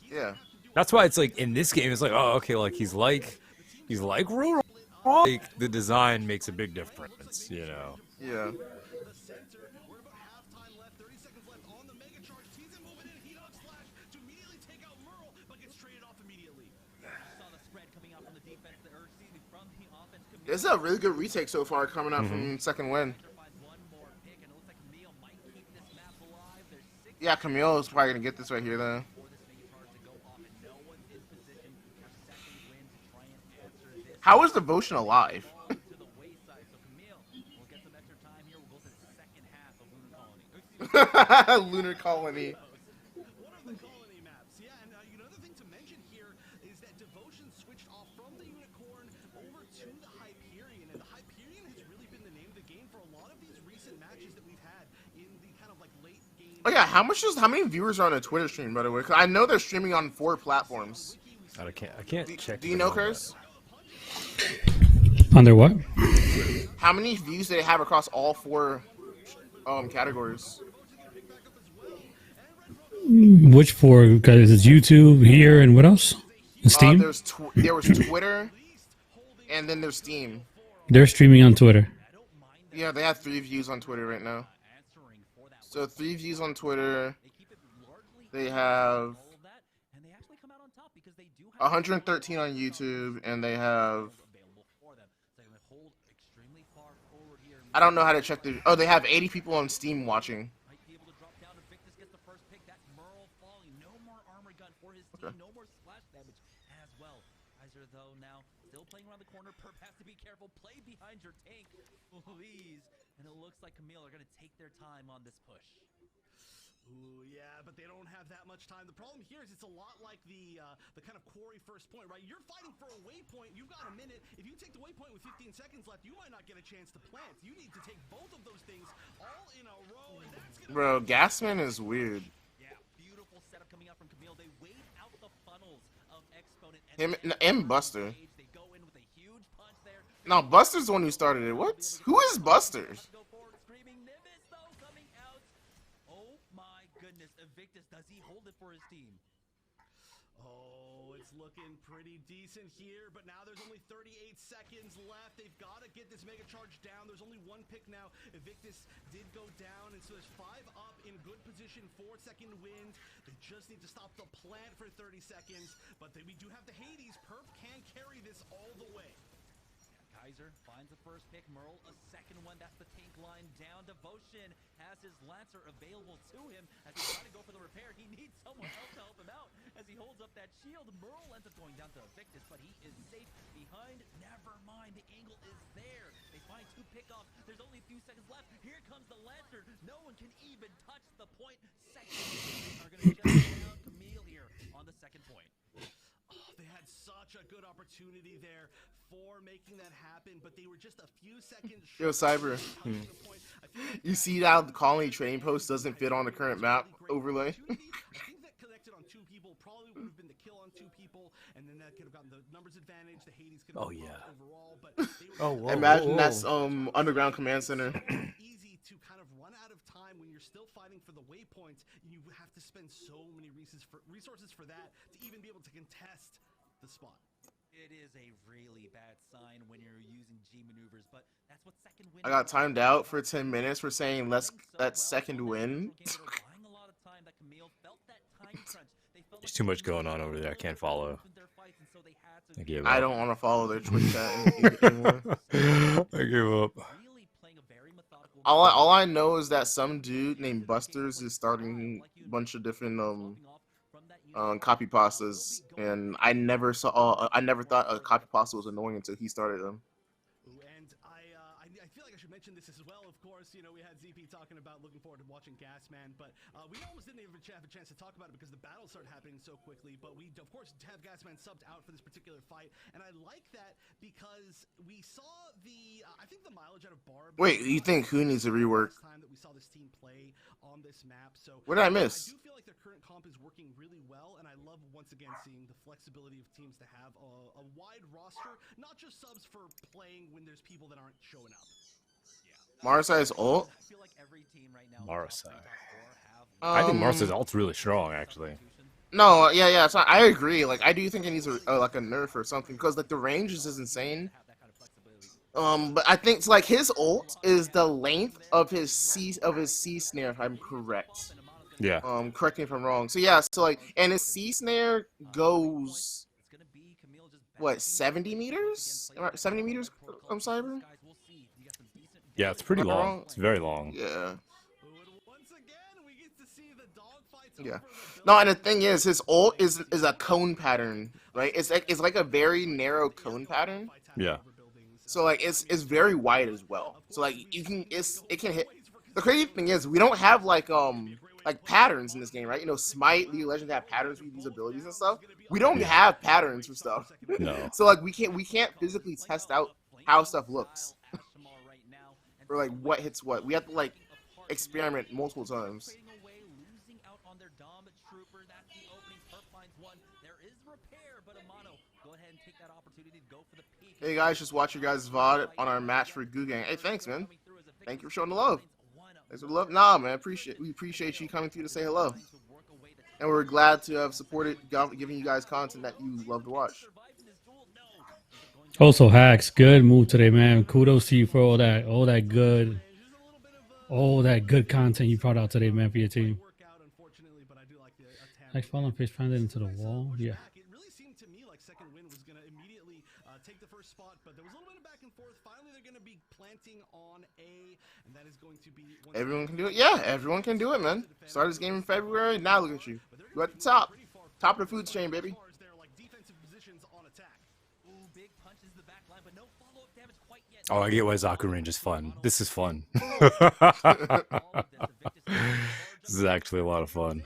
Speaker 2: Yeah.
Speaker 10: That's why it's like in this game, it's like, oh, okay, like he's like Roadhog. Like the design makes a big difference, you know.
Speaker 2: Yeah. This is a really good retake so far coming out from second win. Yeah, Kamille is probably going to get this right here, though. How is Devotion alive? Lunar Colony. Oh yeah, how many viewers are on a Twitter stream, by the way? 'Cause I know they're streaming on 4 platforms.
Speaker 10: I can't check.
Speaker 2: Do you know, Craze?
Speaker 1: On their what?
Speaker 2: How many views do they have across all 4 categories?
Speaker 1: Which 4? Because it's YouTube here and what else? Steam.
Speaker 2: There was Twitter, and then there's Steam.
Speaker 1: They're streaming on Twitter.
Speaker 2: Yeah, they have 3 views on Twitter right now. So 3 views on Twitter. They have 113 on YouTube, and they have. I don't know how to check the. Oh, they have 80 people on Steam watching. Okay.
Speaker 8: No more splash damage as well. Kaiser though now still playing around the corner. Perp has to be careful. Play behind your tank, please. And it looks like Kamille are going to take their time on this push.
Speaker 7: Ooh, yeah, but they don't have that much time. The problem here is it's a lot like the kind of quarry first point, right? You're fighting for a waypoint. You've got a minute. If you take the waypoint with 15 seconds left, you might not get a chance to plant. You need to take both of those things all in a row. And that's gonna
Speaker 2: Bro, Gasman is weird.
Speaker 8: Yeah, beautiful setup coming out from Kamille. They wait out the funnels of Exponent.
Speaker 2: Him and Buster.
Speaker 8: They go in with a huge punch there.
Speaker 2: No, Buster's the one who started it. What? Who is Buster?
Speaker 8: Go forward, screaming. Nimbus though coming out. Oh my goodness, Evictus, does he hold it for his team?
Speaker 7: Oh, it's looking pretty decent here, but now there's only 38 seconds left. They've got to get this Mega Charge down. There's only 1 pick now. Evictus did go down, and so there's 5 up in good position, 4-second wind. They just need to stop the plant for 30 seconds, but we do have the Hades. Perp can carry this all the way.
Speaker 8: Kaiser finds the first pick. Merle, a second one. That's the tank line down. Devotion has his Lancer available to him as he's trying to go for the repair. He needs someone else to help him out as he holds up that shield. Merle ends up going down to Evictus, but he is safe behind. Never mind, the angle is there. They find 2 pickoffs. There's only a few seconds left. Here comes the Lancer. No one can even touch the point. Second are going to shut down Kamille here on the second point.
Speaker 7: They had such a good opportunity there for making that happen, but they were just a few seconds
Speaker 2: Yo, Cyber. You see how the colony training post doesn't fit on the current map overlay?
Speaker 7: I think that connected on 2 people probably would have been the kill on 2 people, and then that could have gotten the numbers advantage. The Hades could have overall, but
Speaker 2: Imagine that's underground command center.
Speaker 7: Easy to kind of run out of time when you're still fighting for the waypoints. You have to spend so many resources for that to even be able to contest the spot.
Speaker 8: It is a really bad sign when you're using G maneuvers, but that's what second win.
Speaker 2: I got timed out for 10 minutes for saying let's second win.
Speaker 10: There's too much going on over there. I can't follow.
Speaker 2: I don't want to follow their Twitch chat anymore.
Speaker 10: I gave up.
Speaker 2: All I know is that some dude named Busters is starting a bunch of different copy pastas, and I never thought a copy pasta was annoying until he started them.
Speaker 7: And I feel like I should mention this as well. Of course, you know, we had ZP talking about looking forward to watching Gasman, but we almost didn't even have a chance to talk about it because the battles started happening so quickly. But we, of course, have Gasman subbed out for this particular fight, and I like that because we saw the I think the mileage out of Barb.
Speaker 2: Wait, you think who needs a rework?
Speaker 7: Time that we saw this team play on this map, so
Speaker 2: what did I miss?
Speaker 7: I do feel like their current comp is working really well, and I love once again seeing the flexibility of teams to have a wide roster, not just subs for playing when there's people that aren't showing up.
Speaker 2: Marseille's ult?
Speaker 8: I feel like every team right now.
Speaker 10: Marseille. I think Marseille's ult's really strong, actually.
Speaker 2: No, yeah. So I agree. Like, I do think it needs like a nerf or something because like the range is insane. But I think like his ult is the length of his C snare, if I'm correct.
Speaker 10: Yeah.
Speaker 2: Correct me if I'm wrong. So yeah, so like, and his C snare goes what 70 meters? 70 meters? Cyber.
Speaker 10: Yeah, it's pretty long. It's very long.
Speaker 2: Yeah.
Speaker 7: Once again, we get to see the dogfights.
Speaker 2: Yeah. No, and the thing is, his ult is a cone pattern, right? It's like a very narrow cone pattern.
Speaker 10: Yeah.
Speaker 2: So like it's very wide as well. So like it can hit. The crazy thing is we don't have like patterns in this game, right? You know, Smite, League of Legends have patterns for these abilities and stuff. We don't have patterns for stuff.
Speaker 10: No.
Speaker 2: So like we can't physically test out how stuff looks. Or like what hits what. We have to like experiment multiple times. Hey guys, just watch your guys' VOD on our match for Gugang. Hey, thanks, man. Thank you for showing the love. Thanks for the love. Nah, man, we appreciate you coming through to say hello. And we're glad to have supported, giving you guys content that you love to watch.
Speaker 1: Also, Hacks, good move today, man. Kudos to you for all that good content you brought out today, man, for your team. Like falling fish pounded into the wall. Yeah.
Speaker 7: It really seemed to me like Second Wind was going to immediately take the first spot, but there was a little bit of back and forth. Finally, they're going to be planting on A, and that is going to be...
Speaker 2: Everyone can do it? Yeah, everyone can do it, man. Started this game in February, now look at you. You're at the top. Top of the food chain, baby.
Speaker 10: Oh, I get why Zaku range is fun. This is fun. This is actually a lot of fun.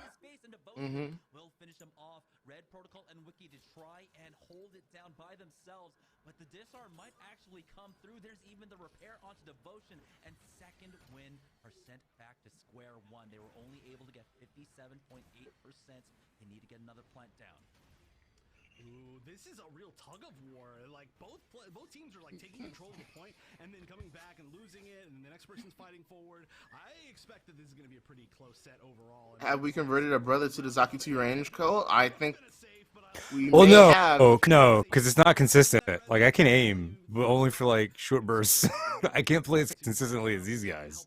Speaker 2: Mm-hmm.
Speaker 8: Will finish them off. Red Protocol and Wiki to try and hold it down by themselves, but the disarm might actually come through. There's even the repair onto Devotion, and Second Wind are sent back to square one. They were only able to get 57.8%. They need to get another plant down.
Speaker 7: Ooh, this is a real tug of war. Like both teams are like taking control of the point and then coming back and losing it, and the next person's fighting forward. I expect that this is going to be a pretty close set overall.
Speaker 2: Have we converted a brother to the Zaku 2 range code? I think we
Speaker 10: Well,
Speaker 2: may
Speaker 10: no,
Speaker 2: have.
Speaker 10: no, because it's not consistent. Like I can aim, but only for like short bursts. I can't play as consistently as these guys.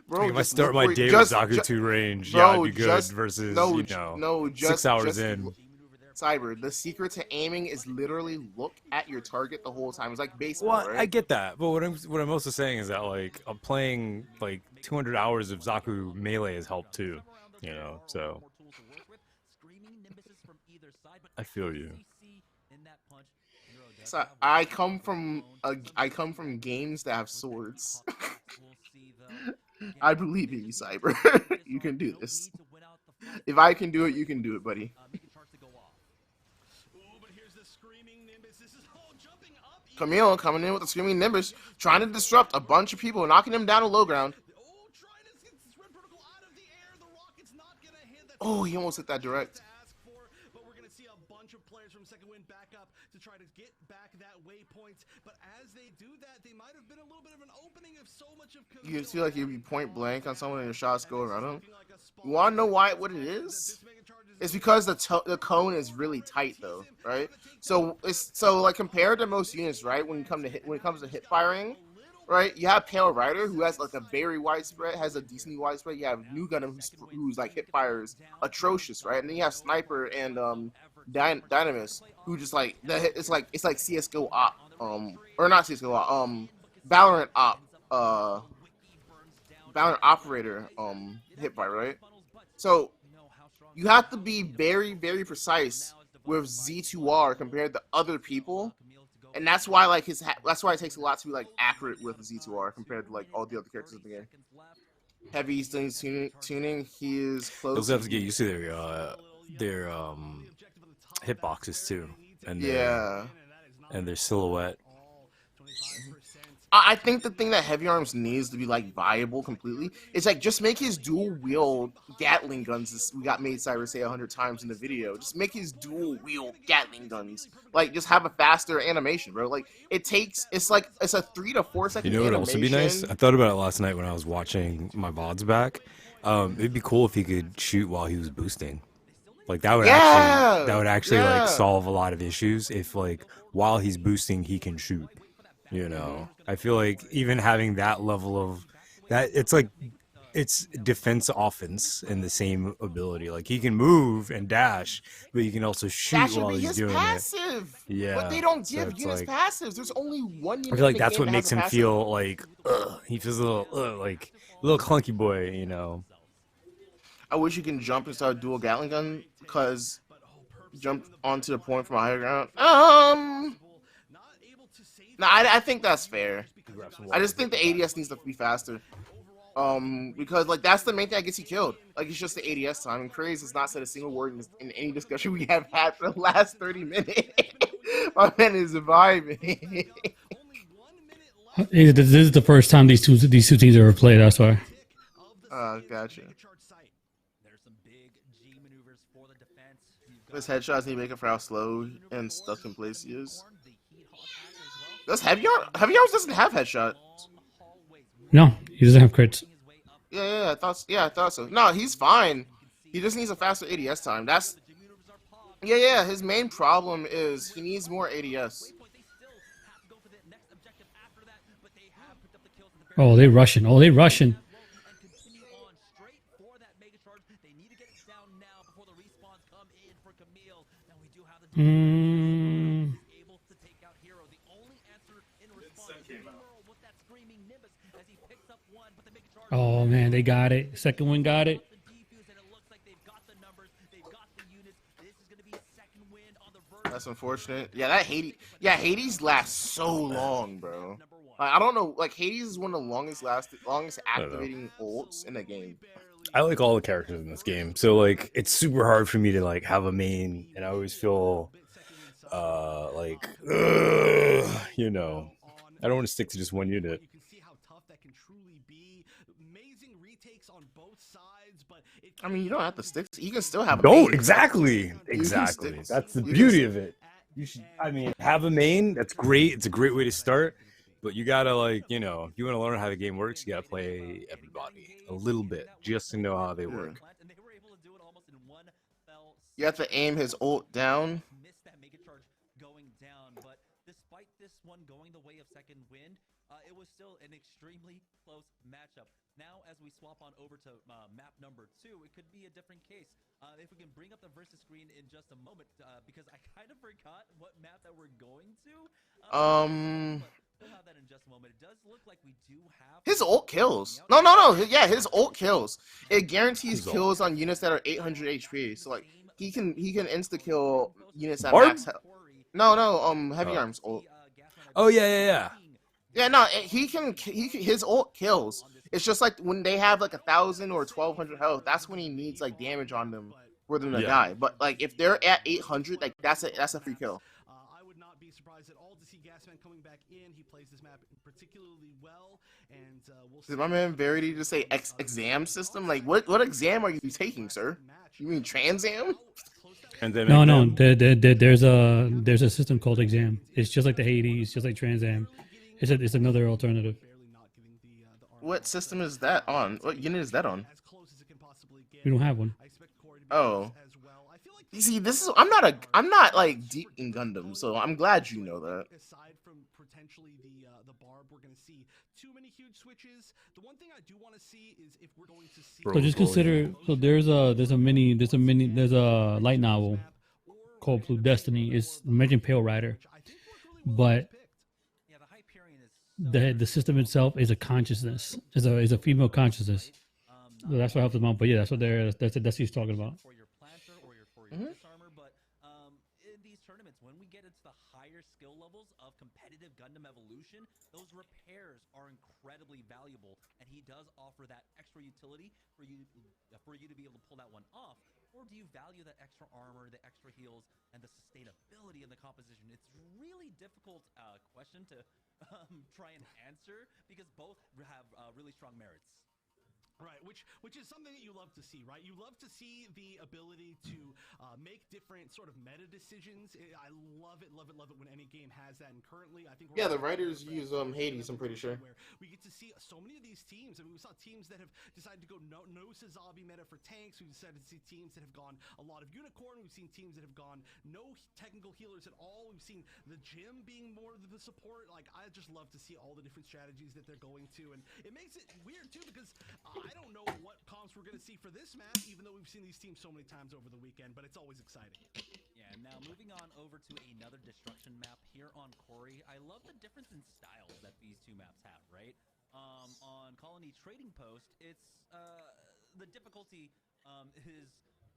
Speaker 2: Bro,
Speaker 10: if I start my day with Zaku 2 range,
Speaker 2: bro,
Speaker 10: yeah, I'd be good versus,
Speaker 2: just
Speaker 10: 6 hours in.
Speaker 2: Cyber, the secret to aiming is literally look at your target the whole time. It's like baseball,
Speaker 10: Well,
Speaker 2: right?
Speaker 10: I get that, but what I'm also saying is that like I'm playing like 200 hours of Zaku melee has helped too, so I feel you.
Speaker 2: So I come from games that have swords. I believe in you, Cyber. You can do this. If I can do it, you can do it, buddy. Kamille coming in with the Screaming Nimbus, trying to disrupt a bunch of people, knocking them down to low ground. Oh, he almost hit that direct.
Speaker 7: But we're going to see a bunch of players from Second Wind back up to try to get back that waypoint. But as they do that, they might have been a little bit of an opening of so much of Kamille.
Speaker 2: You feel like you'd be point blank on someone and your shots go around them. You want to know what it is? It's because the cone is really tight, though, right? So like compared to most units, right? When it comes to hip firing, right? You have Pale Rider, who has like a very wide spread, has a decently wide spread. You have New Gundam, who's like hip fires atrocious, right? And then you have Sniper and Dynamis, who just like it's like CS:GO op, or not CS:GO op, Valorant op, Valorant operator hip fire, right? So you have to be very, very precise with Z2R compared to other people, and that's why like that's why it takes a lot to be like accurate with Z2R compared to like all the other characters in the game. Heavy things tuning. He is close.
Speaker 10: Those have to get used to their hitboxes too, and their silhouette.
Speaker 2: I think the thing that Heavy Arms needs to be like viable completely is like just make his dual wield Gatling guns. We got Made Cyber say 100 times in the video. Just make his dual wield Gatling guns. Like just have a faster animation, bro. Like it's a 3 to 4 second.
Speaker 10: You know what would also be nice? I thought about it last night when I was watching my VODs back. It'd be cool if he could shoot while he was boosting. Like that would actually like solve a lot of issues if like while he's boosting he can shoot. I feel like even having that level of that, it's defense offense in the same ability. Like he can move and dash, but he can also shoot while he's doing
Speaker 2: passive.
Speaker 10: it. Yeah,
Speaker 2: but they don't give units passives. There's only one unit.
Speaker 10: I feel like that's what makes him feel like he feels a little like a little clunky boy.
Speaker 2: I wish you can jump and start a dual Gatling gun because jump onto the point from a higher ground. No, I think that's fair. I just think the ADS needs to be faster. Because like that's the main thing that gets you killed. Like it's just the ADS time. And Craze has not said a single word in any discussion we have had for the last 30 minutes. My man is vibing.
Speaker 1: This is the first time these two teams ever played. That's why.
Speaker 2: Gotcha. His headshots need to make up for how slow and stuck in place he is. Does Heavy Arms doesn't have headshots.
Speaker 1: No, he doesn't have crits.
Speaker 2: Yeah, I thought so. No, he's fine. He just needs a faster ADS time. That's yeah. His main problem is he needs more ADS.
Speaker 1: Oh, they rushing. Oh, they rushing. Oh man, they got it. Second one got it.
Speaker 2: That's unfortunate. Yeah, that Hades. Yeah, Hades lasts so long, bro. I don't know. Like Hades is one of the longest activating ults in the game.
Speaker 10: I like all the characters in this game, so like it's super hard for me to like have a main, and I always feel like you know, I don't want to stick to just one unit.
Speaker 7: You can see how tough that can truly be. Amazing retakes on both sides, but
Speaker 2: I mean, you don't have to stick. You can still have.
Speaker 10: No, exactly. That's the beauty of it. You should. I mean, have a main. That's great. It's a great way to start. But you gotta like, you know, if you want to learn how the game works, you gotta play everybody a little bit just to know how they work.
Speaker 2: You have to aim his ult down.
Speaker 8: One going the way of second wind, it was still an extremely close matchup. Now, as we swap on over to map number 2, it could be a different case. If we can bring up the versus screen in just a moment, because I kind of forgot what map that we're going to. We'll have that in just a moment. It does look like we do have
Speaker 2: his ult kills. No. Yeah, his ult kills. It guarantees kills on units that are 800 HP. So like he can insta kill units at max health. No, Heavy Arms ult.
Speaker 10: Oh yeah.
Speaker 2: Yeah, no, his ult kills. It's just like when they have like 1,000 or 1,200 health, that's when he needs like damage on them for them to die. But like if they're at 800, like that's a free kill.
Speaker 7: I would not be surprised at all to see Gasman coming back in. He plays this map particularly well, and we'll see.
Speaker 2: Did my man Verity just say exam system? Like what exam are you taking, sir? You mean Transam?
Speaker 1: No. There's a system called exam. It's just like the Hades, just like Transam. It's another alternative.
Speaker 2: What system is that on? What unit is that on?
Speaker 1: We don't have one.
Speaker 2: Oh. You see, I'm not like deep in Gundam, so I'm glad you know that.
Speaker 7: Aside from potentially the barb, we're going to see too many huge switches. The one thing I do want to see is if we're going to see.
Speaker 1: So just consider. So there's a light novel called Blue Destiny. It's mentioned Pale Rider, but the system itself is a consciousness. Is a female consciousness. So that's what helps them out. But yeah, that's what he's talking about.
Speaker 8: But in these tournaments, when we get into the higher skill levels of competitive Gundam Evolution, those repairs are incredibly valuable, and he does offer that extra utility for you to be able to pull that one off. Or do you value that extra armor, the extra heals, and the sustainability in the composition? It's really difficult question to try and answer because both have really strong merits.
Speaker 7: Right, which is something that you love to see, right? You love to see the ability to make different sort of meta decisions. I love it when any game has that. And currently, I think
Speaker 2: the writers use Hades. I'm pretty sure.
Speaker 7: Where we get to see so many of these teams. I mean, we saw teams that have decided to go no Sazabi meta for tanks. We've decided to see teams that have gone a lot of Unicorn. We've seen teams that have gone no technical healers at all. We've seen the gym being more of the support. Like I just love to see all the different strategies that they're going to, and it makes it weird too because I don't know what comps we're going to see for this map, even though we've seen these teams so many times over the weekend, but it's always exciting.
Speaker 8: Yeah, now moving on over to another destruction map here on Corey. I love the difference in styles that these two maps have, right? On Colony Trading Post, it's the difficulty is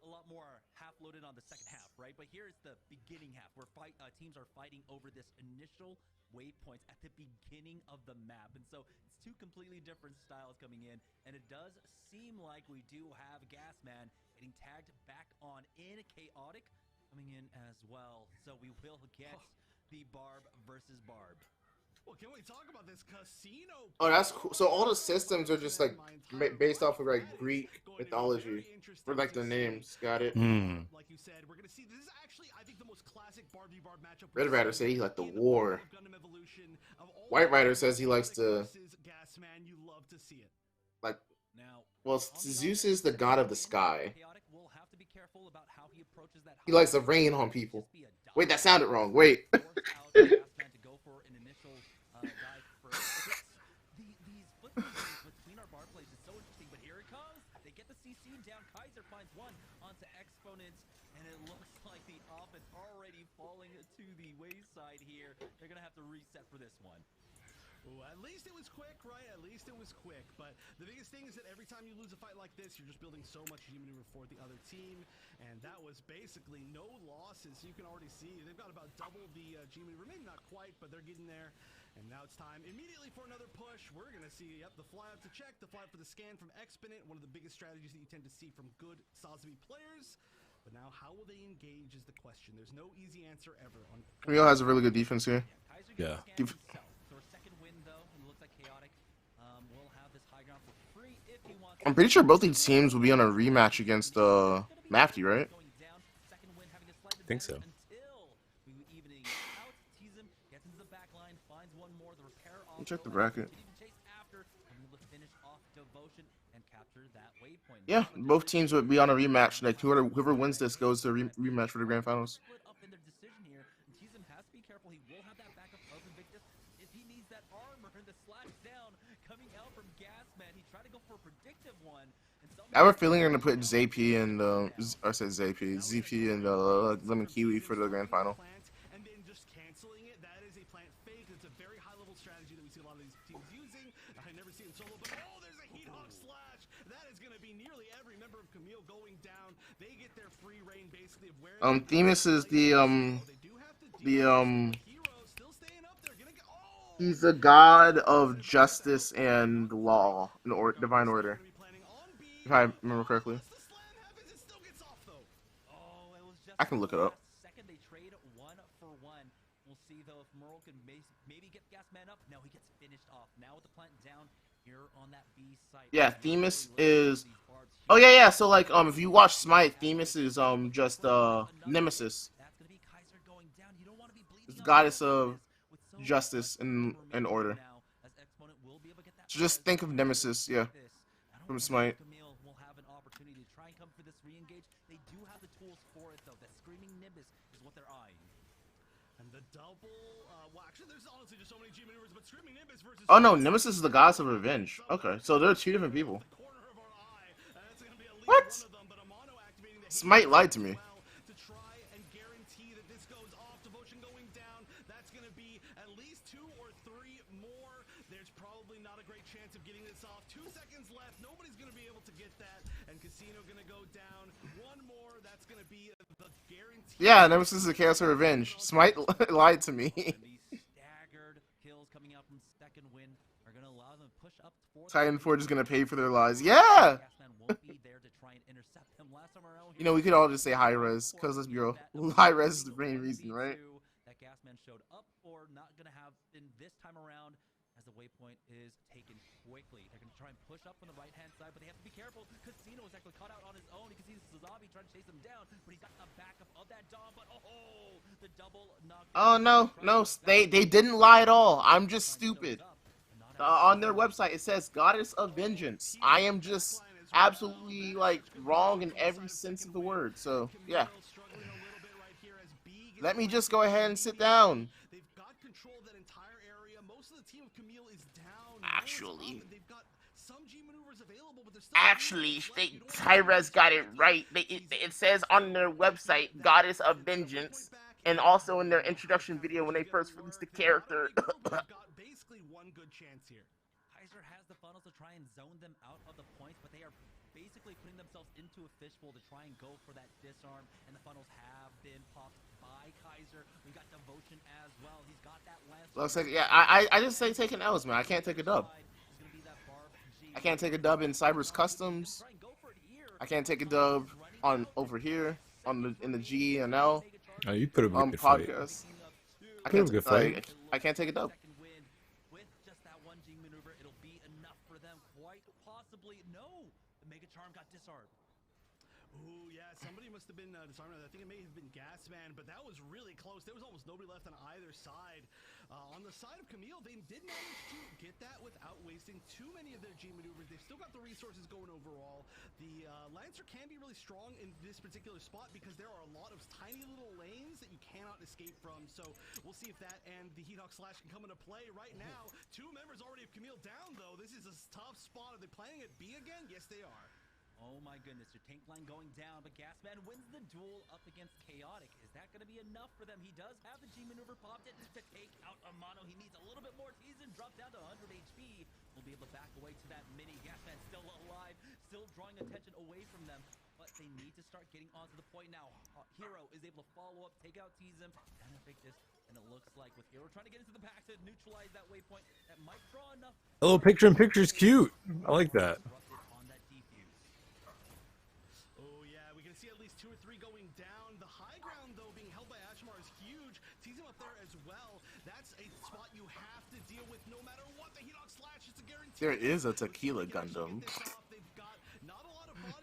Speaker 8: a lot more half-loaded on the second half, right? But here's the beginning half, where teams are fighting over this initial waypoints at the beginning of the map. And so it's two completely different styles coming in, and it does seem like we do have Gasman getting tagged back on in Chaotic coming in as well. So we will get the Barb versus Barb.
Speaker 7: Well, can we talk about this casino?
Speaker 2: Oh, that's cool. So all the systems are just like based off of like Greek mythology, or like their names. Got it.
Speaker 7: Like you said, we're gonna see this is actually, I think, the most classic Barb v Barb matchup.
Speaker 2: Red Rider said he liked the war.
Speaker 7: Gundam Evolution of all
Speaker 2: White Rider says he likes to
Speaker 7: Gasman, you love to see it.
Speaker 2: like.
Speaker 8: Now,
Speaker 2: Well, Zeus is the god of the sky.
Speaker 8: Chaotic will have to be careful about how he approaches that.
Speaker 2: He likes to rain on people. Wait, that sounded wrong. Wait.
Speaker 8: Force out Gasman to go for an initial dive first. These flip between our bar plays is so interesting, but here it comes. They get the CC down. Kaiser finds one onto Exponents, and it looks like the offense already falling to the wayside here. They're gonna have to reset for this one.
Speaker 7: Ooh, at least it was quick, right? At least it was quick. But the biggest thing is that every time you lose a fight like this, you're just building so much G maneuver for the other team. And that was basically no losses. You can already see they've got about double the G maneuver. Maybe not quite, but they're getting there. And now it's time immediately for another push. We're going to see, yep, the fly out to check, the fly out for the scan from Exponent. One of the biggest strategies that you tend to see from good Sazumi players. But now, how will they engage is the question. There's no easy answer ever.
Speaker 2: Kamille has a really good defense here.
Speaker 8: Yeah.
Speaker 2: I'm pretty sure both these teams will be on a rematch against Mafty, right?
Speaker 10: I think so.
Speaker 2: Let me check the bracket. Yeah, both teams would be on a rematch. Like whoever wins this goes to a rematch for the grand finals. I have a feeling they're gonna put ZP and I said ZP and Lemon Kiwi for the grand final.
Speaker 7: And then just canceling it, that is a plant fake. It's a very high level strategy that we see a lot of these teams using. I never see it solo, but oh, there's a Heat Hawk slash. That is gonna be nearly every member of Kamille going down. They get their free reign basically of where
Speaker 2: Themis is he's the god of justice and law and divine order. If I remember correctly. I can look it up.
Speaker 8: Second, they trade 1 for 1. We'll see though if Merle can maybe get Gasman up. No, he gets finished off. Now with the plant down here on that B site.
Speaker 2: Yeah, Themis is. Oh yeah. So like if you watch Smite, Themis is just Nemesis. It's the goddess of justice and order. So just think of Nemesis, yeah, from Smite.
Speaker 8: They do have the tools for it though. The Screaming Nimbus is what they're eyeing.
Speaker 7: And the double, well, actually, there's honestly just so many G maneuvers, but Screaming Nimbus versus.
Speaker 2: Oh no, Nemesis is the goddess of revenge. Okay, so they're two different people. What? Smite lied to me.
Speaker 7: To try and guarantee that this goes off, devotion going down. That's going to be at least 2 or 3 more. There's probably not a great chance of getting this off. 2 seconds left. Nobody's going to be able to get that. And Casino going to go down. 1 more. That's going to be the guarantee.
Speaker 2: Yeah, Nemesis is the chaos of revenge. Smite lied to me.
Speaker 8: Staggered kills coming out from second win are going to allow them to push up.
Speaker 2: Titan Forge is going to pay for their lies. Yeah! You know, we could all just say high res, because let's be real. High res is the main reason, right?
Speaker 8: That Gasman showed up or not going to have in this time around as the waypoint is taken quickly. They're going to try and push up from the right-hand side, but they have to be careful. Casino is actually caught out on his own. You can see Sazabi trying to chase him down, but he's got a backup of that Dom, but oh, the double knock.
Speaker 2: Oh, no, they didn't lie at all. I'm just stupid. On their website, it says Goddess of Vengeance. I am just absolutely, like, wrong in every sense of the word. So, yeah. Let me just go ahead and sit down.
Speaker 7: They've got control of that entire area. Most of the team of Kamille is down.
Speaker 2: Actually.
Speaker 7: They've got some G maneuvers available, but they're still
Speaker 2: Actually, Tyrez got it right. It says on their website, Goddess of Vengeance, and also in their introduction video when they first released the character.
Speaker 7: got basically 1 good chance here.
Speaker 8: Kaiser has the funnels to try and zone them out of the points, but they are basically putting themselves into a fishbowl to try and go for that disarm, and the funnels have been popped by Kaiser. We've got Devotion as well. He's got that last.
Speaker 2: Looks like, yeah, I just say taking L's, man. I can't take a dub. I can't take a dub in Cyber's Customs. I can't take a dub over here in the GENL.
Speaker 10: Oh, you put him in a good fight.
Speaker 2: Podcast.
Speaker 10: I can't take a dub.
Speaker 2: I can't take a dub.
Speaker 8: Unfortunately, no. The Mega Charm got disarmed.
Speaker 7: Ooh, yeah, somebody must have been disarmed. I think it may have been Gasman, but that was really close. There was almost nobody left on either side. On the side of Kamille, they did manage to get that without wasting too many of their G maneuvers. They've still got the resources going overall. The Lancer can be really strong in this particular spot because there are a lot of tiny little lanes that you cannot escape from. So we'll see if that and the Heathawk Slash can come into play right now. 2 members already of Kamille down, though. This is a tough spot. Are they planning at B again? Yes, they are.
Speaker 8: Oh my goodness, your tank line going down, but Gasman wins the duel up against Chaotic. Is that going to be enough for them? He does have the G maneuver popped in to take out Amano. He needs a little bit more. Teasen dropped down to 100 HP. Will be able to back away to that mini. Gasman still alive, still drawing attention away from them, but they need to start getting onto the point now. Hero is able to follow up, take out Teasen, and Invictus. And it looks like with Hero trying to get into the back to neutralize that waypoint, that might draw enough.
Speaker 10: A little picture-in-picture is cute. I like that.
Speaker 7: See at least 2 or 3 going down. The high ground, though, being held by Ashmar is huge. Teasing up there as well. That's a spot you have to deal with no matter what. The Heathawk Slash is a guarantee.
Speaker 2: There is a tequila Gundam.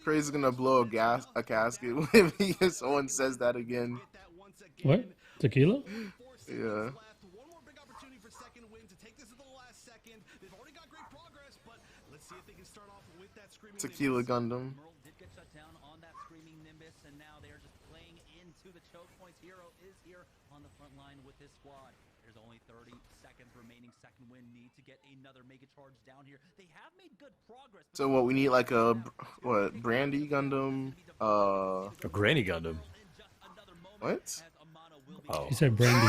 Speaker 2: Craze is gonna blow a casket if someone says that again.
Speaker 1: What? Tequila?
Speaker 2: Yeah.
Speaker 7: One more big opportunity for second win to take this to the last second. They've already got great progress, but let's see if they can start off with that screaming
Speaker 2: Tequila Gundam.
Speaker 8: And now they're just playing into the choke points. Hero is here on the front line with his squad. There's only 30 seconds remaining. Second win need to get another mega charge down here. They have made good progress.
Speaker 2: So what, we need like a Brandy Gundam?
Speaker 10: A Granny Gundam.
Speaker 2: What?
Speaker 10: Oh.
Speaker 1: He said Brandy.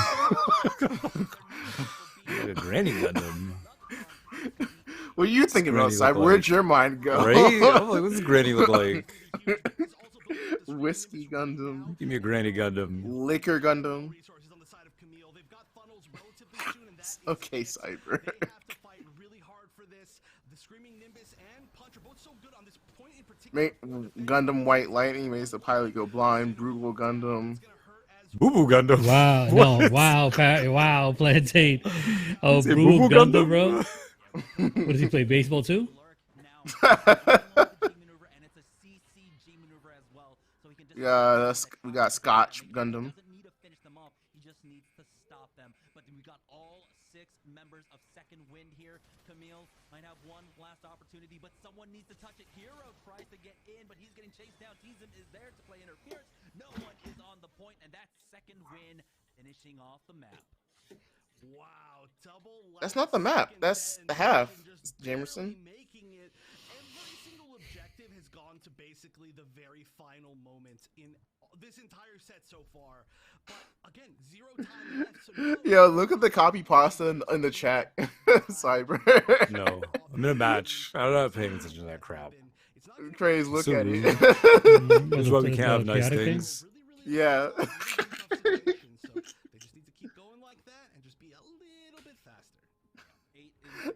Speaker 10: Like a Granny Gundam.
Speaker 2: What are you thinking about, Cyber? Where'd your mind go?
Speaker 10: Right? I'm like, what's Granny look like?
Speaker 2: Whiskey Gundam.
Speaker 10: Give me a Granny Gundam.
Speaker 2: Liquor Gundam. Okay, Cyber. Make Gundam White Lightning makes the pilot go blind. Brutal Gundam.
Speaker 10: Boo Boo Gundam.
Speaker 1: Wow, no, wow, wow, Plantain. Oh, Boo Boo Gundam, bro. What does he play? Baseball too?
Speaker 2: Yeah, we got Scotch Gundam.
Speaker 8: He just needs to stop them. But we got all 6 members of second wind here. Kamille might have one last opportunity, but someone needs to touch it. Hero tries to get in, but he's getting chased down. Teasen is there to play interference. No one is on the point, and that's second win finishing off the map.
Speaker 7: Wow, double.
Speaker 2: That's not the map. That's the half, Jamerson.
Speaker 7: Making it. Every single objective has gone to basically the very final moment in this entire set so far. But again, 0 time left. So
Speaker 2: Yo, look at the copy pasta in the chat, Cyber.
Speaker 10: No, I'm in a match. I'm not paying attention to that crap.
Speaker 2: Craze, look
Speaker 10: So
Speaker 2: at
Speaker 10: rude.
Speaker 2: it.
Speaker 10: This is why we can't have nice things.
Speaker 2: Yeah.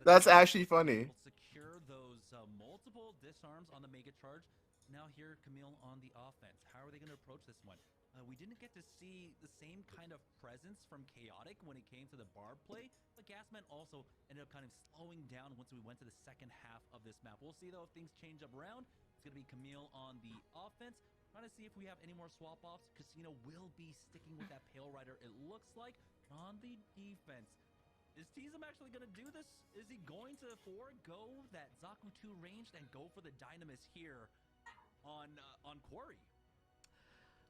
Speaker 2: That's actually funny.
Speaker 8: Secure those multiple disarms on the mega charge. Now here, Kamille on the offense. How are they going to approach this one? We didn't get to see the same kind of presence from Chaotic when it came to the barb play, but Gasman also ended up kind of slowing down once we went to the second half of this map. We'll see though if things change up around. It's going to be Kamille on the offense. Trying to see if we have any more swap-offs. Casino will be sticking with that Pale Rider, it looks like. On the defense, is Teasen actually going to do this? Is he going to forego that Zaku 2 range and go for the Dynamis here on Quarry?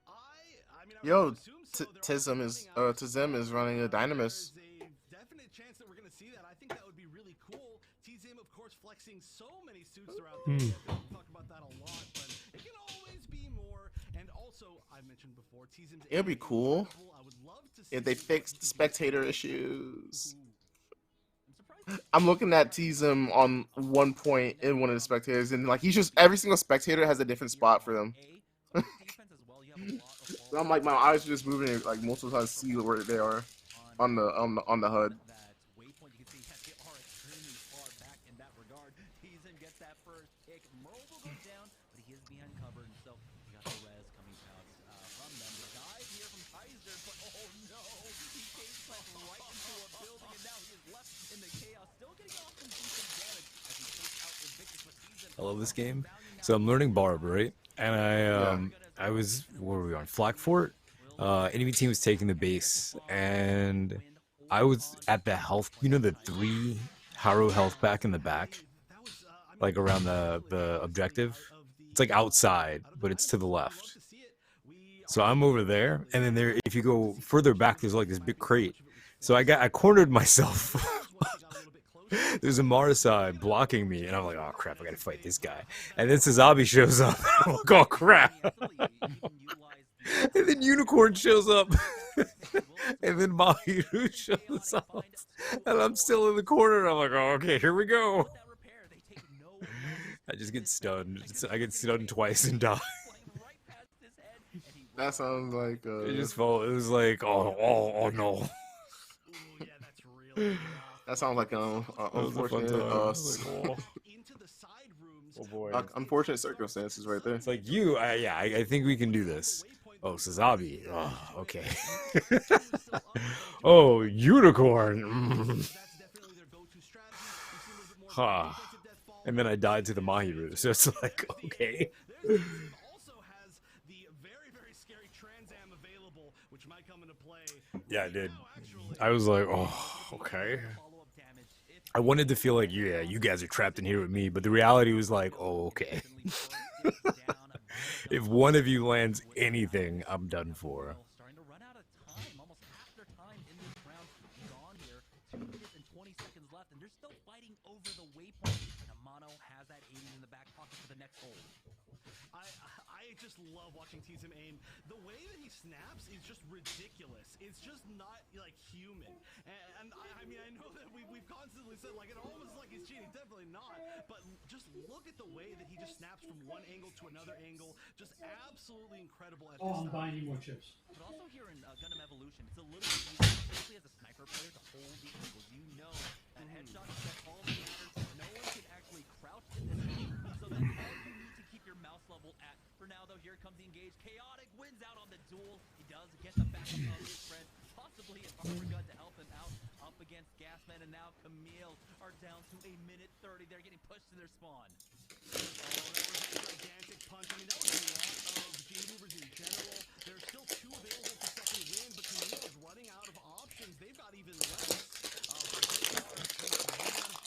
Speaker 8: I mean,
Speaker 2: Yo, Tizem is running a Dynamis.
Speaker 7: There's a definite chance that we're going to see that. I think that would be really cool. Tizem, of course, flexing so many suits throughout the day. We talk about that a lot, but it can always be more. And also, I mentioned before, Tizem's
Speaker 2: It'd be cool
Speaker 7: I would love to see
Speaker 2: if they fixed spectator issues. I'm looking at Tizem on one point in one of the spectators, and like he's just every single spectator has a different spot for them. I'm like my eyes are just moving like multiple times to see where they are on the HUD.
Speaker 10: I love this game. So I'm learning Barb, right? And I was, where were we on? Flak Fort. Enemy team was taking the base, and I was at the health. You know the 3 Harrow health back in the back, like around the objective. It's like outside, but it's to the left. So I'm over there, and then there, if you go further back, there's like this big crate. So I cornered myself. There's a Marasai blocking me, and I'm like, oh crap, I gotta fight this guy. And then Sazabi shows up. I'm like, oh crap. And then Unicorn shows up. And then Mahiru shows up. And I'm still in the corner. And I'm like, oh, okay, here we go. I just get stunned. I get stunned twice and die.
Speaker 2: That sounds like
Speaker 10: It just felt. It was like, oh no.
Speaker 2: That sounds like an unfortunate,
Speaker 10: oh boy,
Speaker 2: unfortunate circumstances right there.
Speaker 10: It's like you, I think we can do this. Oh, Sazabi. Oh, okay. Oh, Unicorn. Huh. And then I died to the Mahiru, so it's like, okay. Yeah, I did. I was like, oh, okay. I wanted to feel like, yeah, you guys are trapped in here with me, but the reality was like, oh, okay. If one of you lands anything, I'm done for.
Speaker 8: Starting to run out of time, almost half their time in this round gone here. 2 minutes and 20 seconds left, and they're still fighting over the waypoint. And Amano has that 80 in the back pocket for the next hole.
Speaker 7: I just love watching Team aim. The way that he snaps is just ridiculous. It's just not like human. And I mean, I know that we've constantly said like it almost like he's cheating. Definitely not. But just look at the way that he just snaps from one angle to another angle. Just absolutely incredible. At
Speaker 1: I'm buying you more chips.
Speaker 8: But also here in Gundam Evolution, it's a little bit easier, especially as a sniper player, to hold the angles. You know that headshots set all the patterns. No one can actually crouch in this game, so that's all you need to keep your mouse level at. For now, though, here comes the engage. Chaotic wins out on the duel. He does get the backup of his friend, possibly an armor gun to help him out up against Gasman, and now Kamille are down to 1 minute 30. They're getting pushed to their spawn.
Speaker 7: Oh, that was a gigantic punch. I mean, that was a lot of G movers in general. There's still 2 available for second win, but Kamille is running out of options. They've got even less.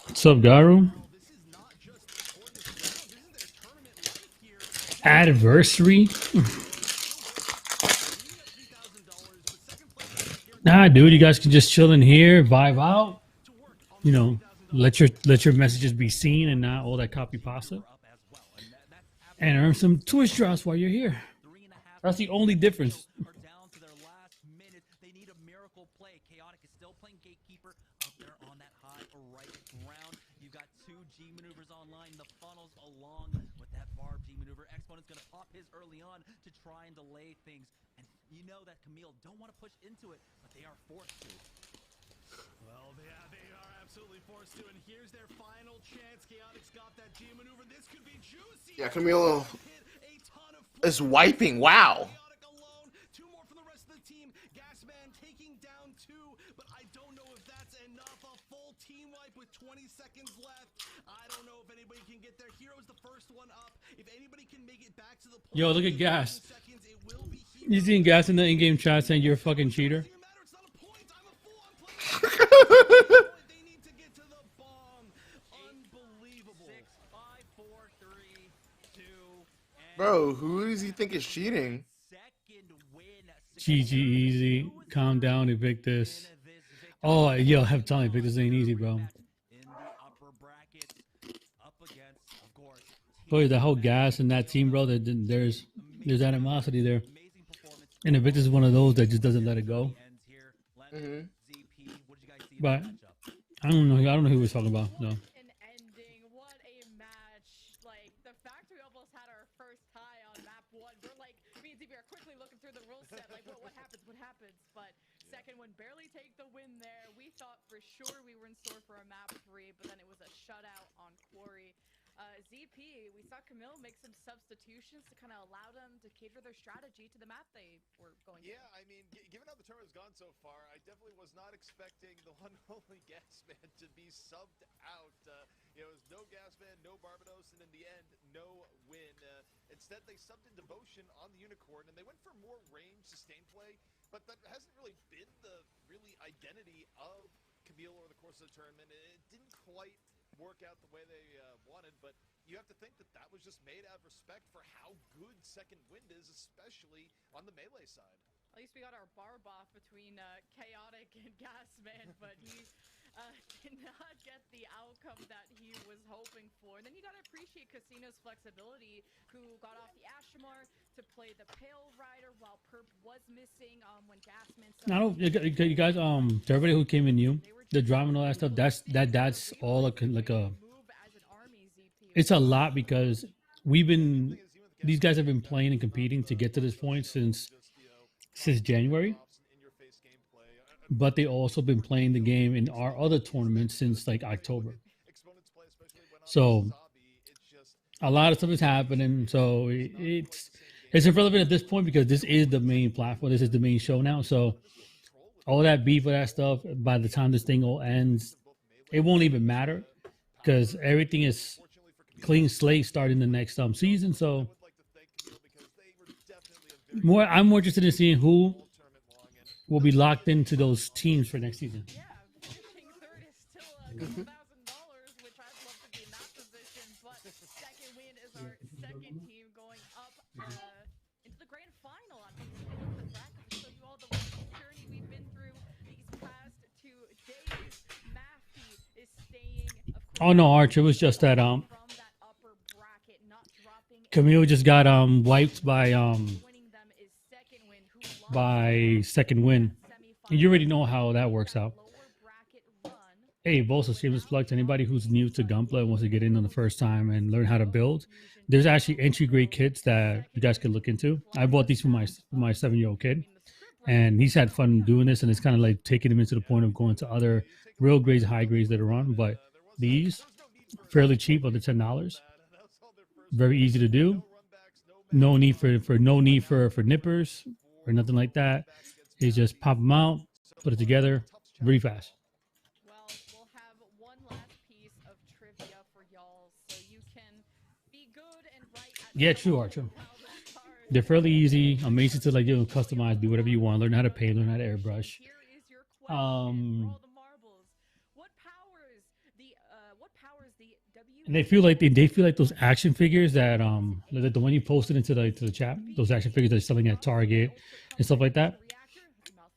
Speaker 1: What's up, Garu? Adversary? Nah, dude, you guys can just chill in here, vibe out. You know, let your messages be seen and not all that copy pasta. And earn some Twitch drops while you're here. That's the only difference.
Speaker 8: His early on to try and delay things, and you know that Kamille don't want to push into it, but they are forced to.
Speaker 7: Well, they are absolutely forced to, and here's their final chance. Chaotic's got that G maneuver. This could be juicy.
Speaker 2: Yeah, Kamille is wiping. Wow.
Speaker 7: Chaotic alone. 2 more from the rest of the team. Gasman taking down 2, but I don't know if that's enough. A full team wipe with 20 seconds left. I don't know if anybody can get there. Hero's the first one up. If anybody can make it back to the point,
Speaker 1: yo, look at Gas. You seen Gas in the in-game chat saying you're a fucking cheater?
Speaker 7: They need to get to the bomb. Unbelievable.
Speaker 8: 6, 5, 4, 3, 2,
Speaker 2: Bro, who does he think is cheating?
Speaker 1: GG easy. Calm down, Evictus. Oh, yo, I'm telling you, Evictus ain't easy, bro. Boy, the whole Gas in that team, bro, there's animosity there. And Evictus is one of those that just doesn't let it go. But I don't know who he was talking about. No.
Speaker 9: An ending. What a match. Like, the fact we almost had our first tie on map 1. We're like, me and DB are quickly looking through the rule set. Like, what happens? What happens? But second one barely take the win there. We thought for sure we were in store for a map 3, but then it was a shutout on Quarry. ZP, we saw Kamille make some substitutions to kind of allow them to cater their strategy to the map they were going to.
Speaker 6: Yeah, I mean, given how the tournament's gone so far, I definitely was not expecting the one only Gasman to be subbed out. It was no Gasman, no Barbados, and in the end, no win. Instead, they subbed in Devotion on the Unicorn, and they went for more range, sustained play, but that hasn't really been the identity of Kamille over the course of the tournament. It didn't quite work out the way they wanted, but you have to think that that was just made out of respect for how good Second Wind is, especially on the melee side.
Speaker 9: At least we got our barb off between Chaotic and Gasman, but he did not get the outcome that he was hoping for. And then you got to appreciate Casino's flexibility, who got off the Ashmar to play the Pale Rider while Perp was missing when Gasman...
Speaker 1: I don't, you guys, to everybody who came in new, the drama and all that stuff, that's all like a... It's a lot because these guys have been playing and competing to get to this point since January, but they also been playing the game in our other tournaments since like October. So a lot of stuff is happening. So it's irrelevant at this point because this is the main platform. This is the main show now. So all that beef with that stuff, by the time this thing all ends, it won't even matter because everything is clean slate starting the next season. So I'm more interested in seeing who will be locked into those teams for next season.
Speaker 9: Yeah, finishing third is still a couple $1,000, which I'd love to be in that position. But Second Win is our second team going up into the grand final. I'm going to take a look at the bracket to show you all the journey we've been through these past 2 days. Mafty is staying, of course.
Speaker 1: Oh no, Arch, it was just that
Speaker 9: from that upper bracket, not dropping.
Speaker 1: Kamille just got wiped by Second Win. And you already know how that works out. Hey, also shameless plug to anybody who's new to Gunpla and wants to get in on the first time and learn how to build. There's actually entry grade kits that you guys can look into. I bought these for my 7-year-old kid, and he's had fun doing this, and it's kind of like taking him into the point of going to other real grades, high grades later on. But these fairly cheap, under $10. Very easy to do. No need for nippers or nothing like that. You just pop them out, put it together, really fast.
Speaker 9: Well, we'll have one last piece of trivia for y'all, so you can be good and right at
Speaker 1: Yeah, true, Archer. They're fairly easy, amazing to like customize, do whatever you want, learn how to paint, learn how to airbrush.
Speaker 9: Here is your question for all the marbles. What powers the W?
Speaker 1: And they feel like those action figures that like the one you posted into the chat, those action figures that are selling at Target and stuff like that.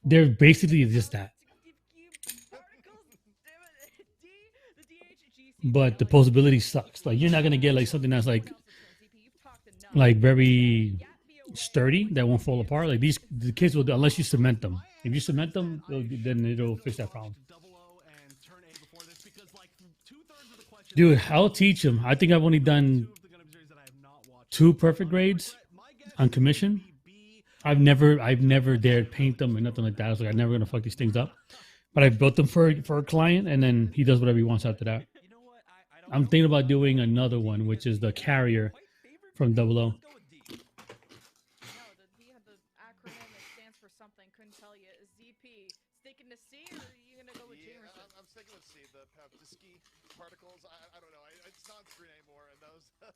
Speaker 1: They're basically just that. But the posability sucks. Like you're not gonna get like something that's like very sturdy that won't fall apart. Like the kids will, unless you cement them. If you cement them, then it'll fix that problem. Dude, I'll teach them. I think I've only done 2 perfect grades on commission. I've never dared paint them or nothing like that. I was like, I'm never gonna fuck these things up. But I built them for a client, and then he does whatever he wants after that. I'm thinking about doing another one, which is the carrier from 00.
Speaker 9: No, the acronym that stands for something. Couldn't tell you. ZP. Sticking to C, or are you gonna go with Jamerson?
Speaker 6: I'm sticking with C. The Pavdisky particles. I don't know. It's not green anymore, and that was a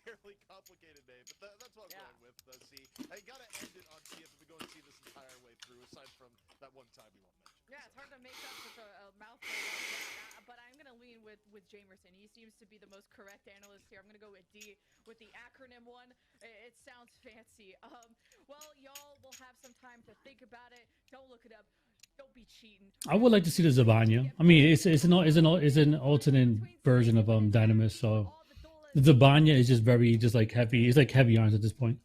Speaker 6: fairly complicated name, but that's what I'm going with. C. I gotta end it on C if we go and see this entire way through, aside from that one time we won't mention.
Speaker 9: Yeah, it's hard to make up such a mouthful like that, but I'm gonna lean with Jamerson. He seems to be the most correct analyst here. I'm gonna go with D with the acronym one. It sounds fancy. Well, y'all will have some time to think about it. Don't look it up. Don't be cheating.
Speaker 1: I would like to see the Zabanya. I mean, it's an alternate version of Dynamis. So the Zabanya is just like heavy. It's like heavy arms at this point.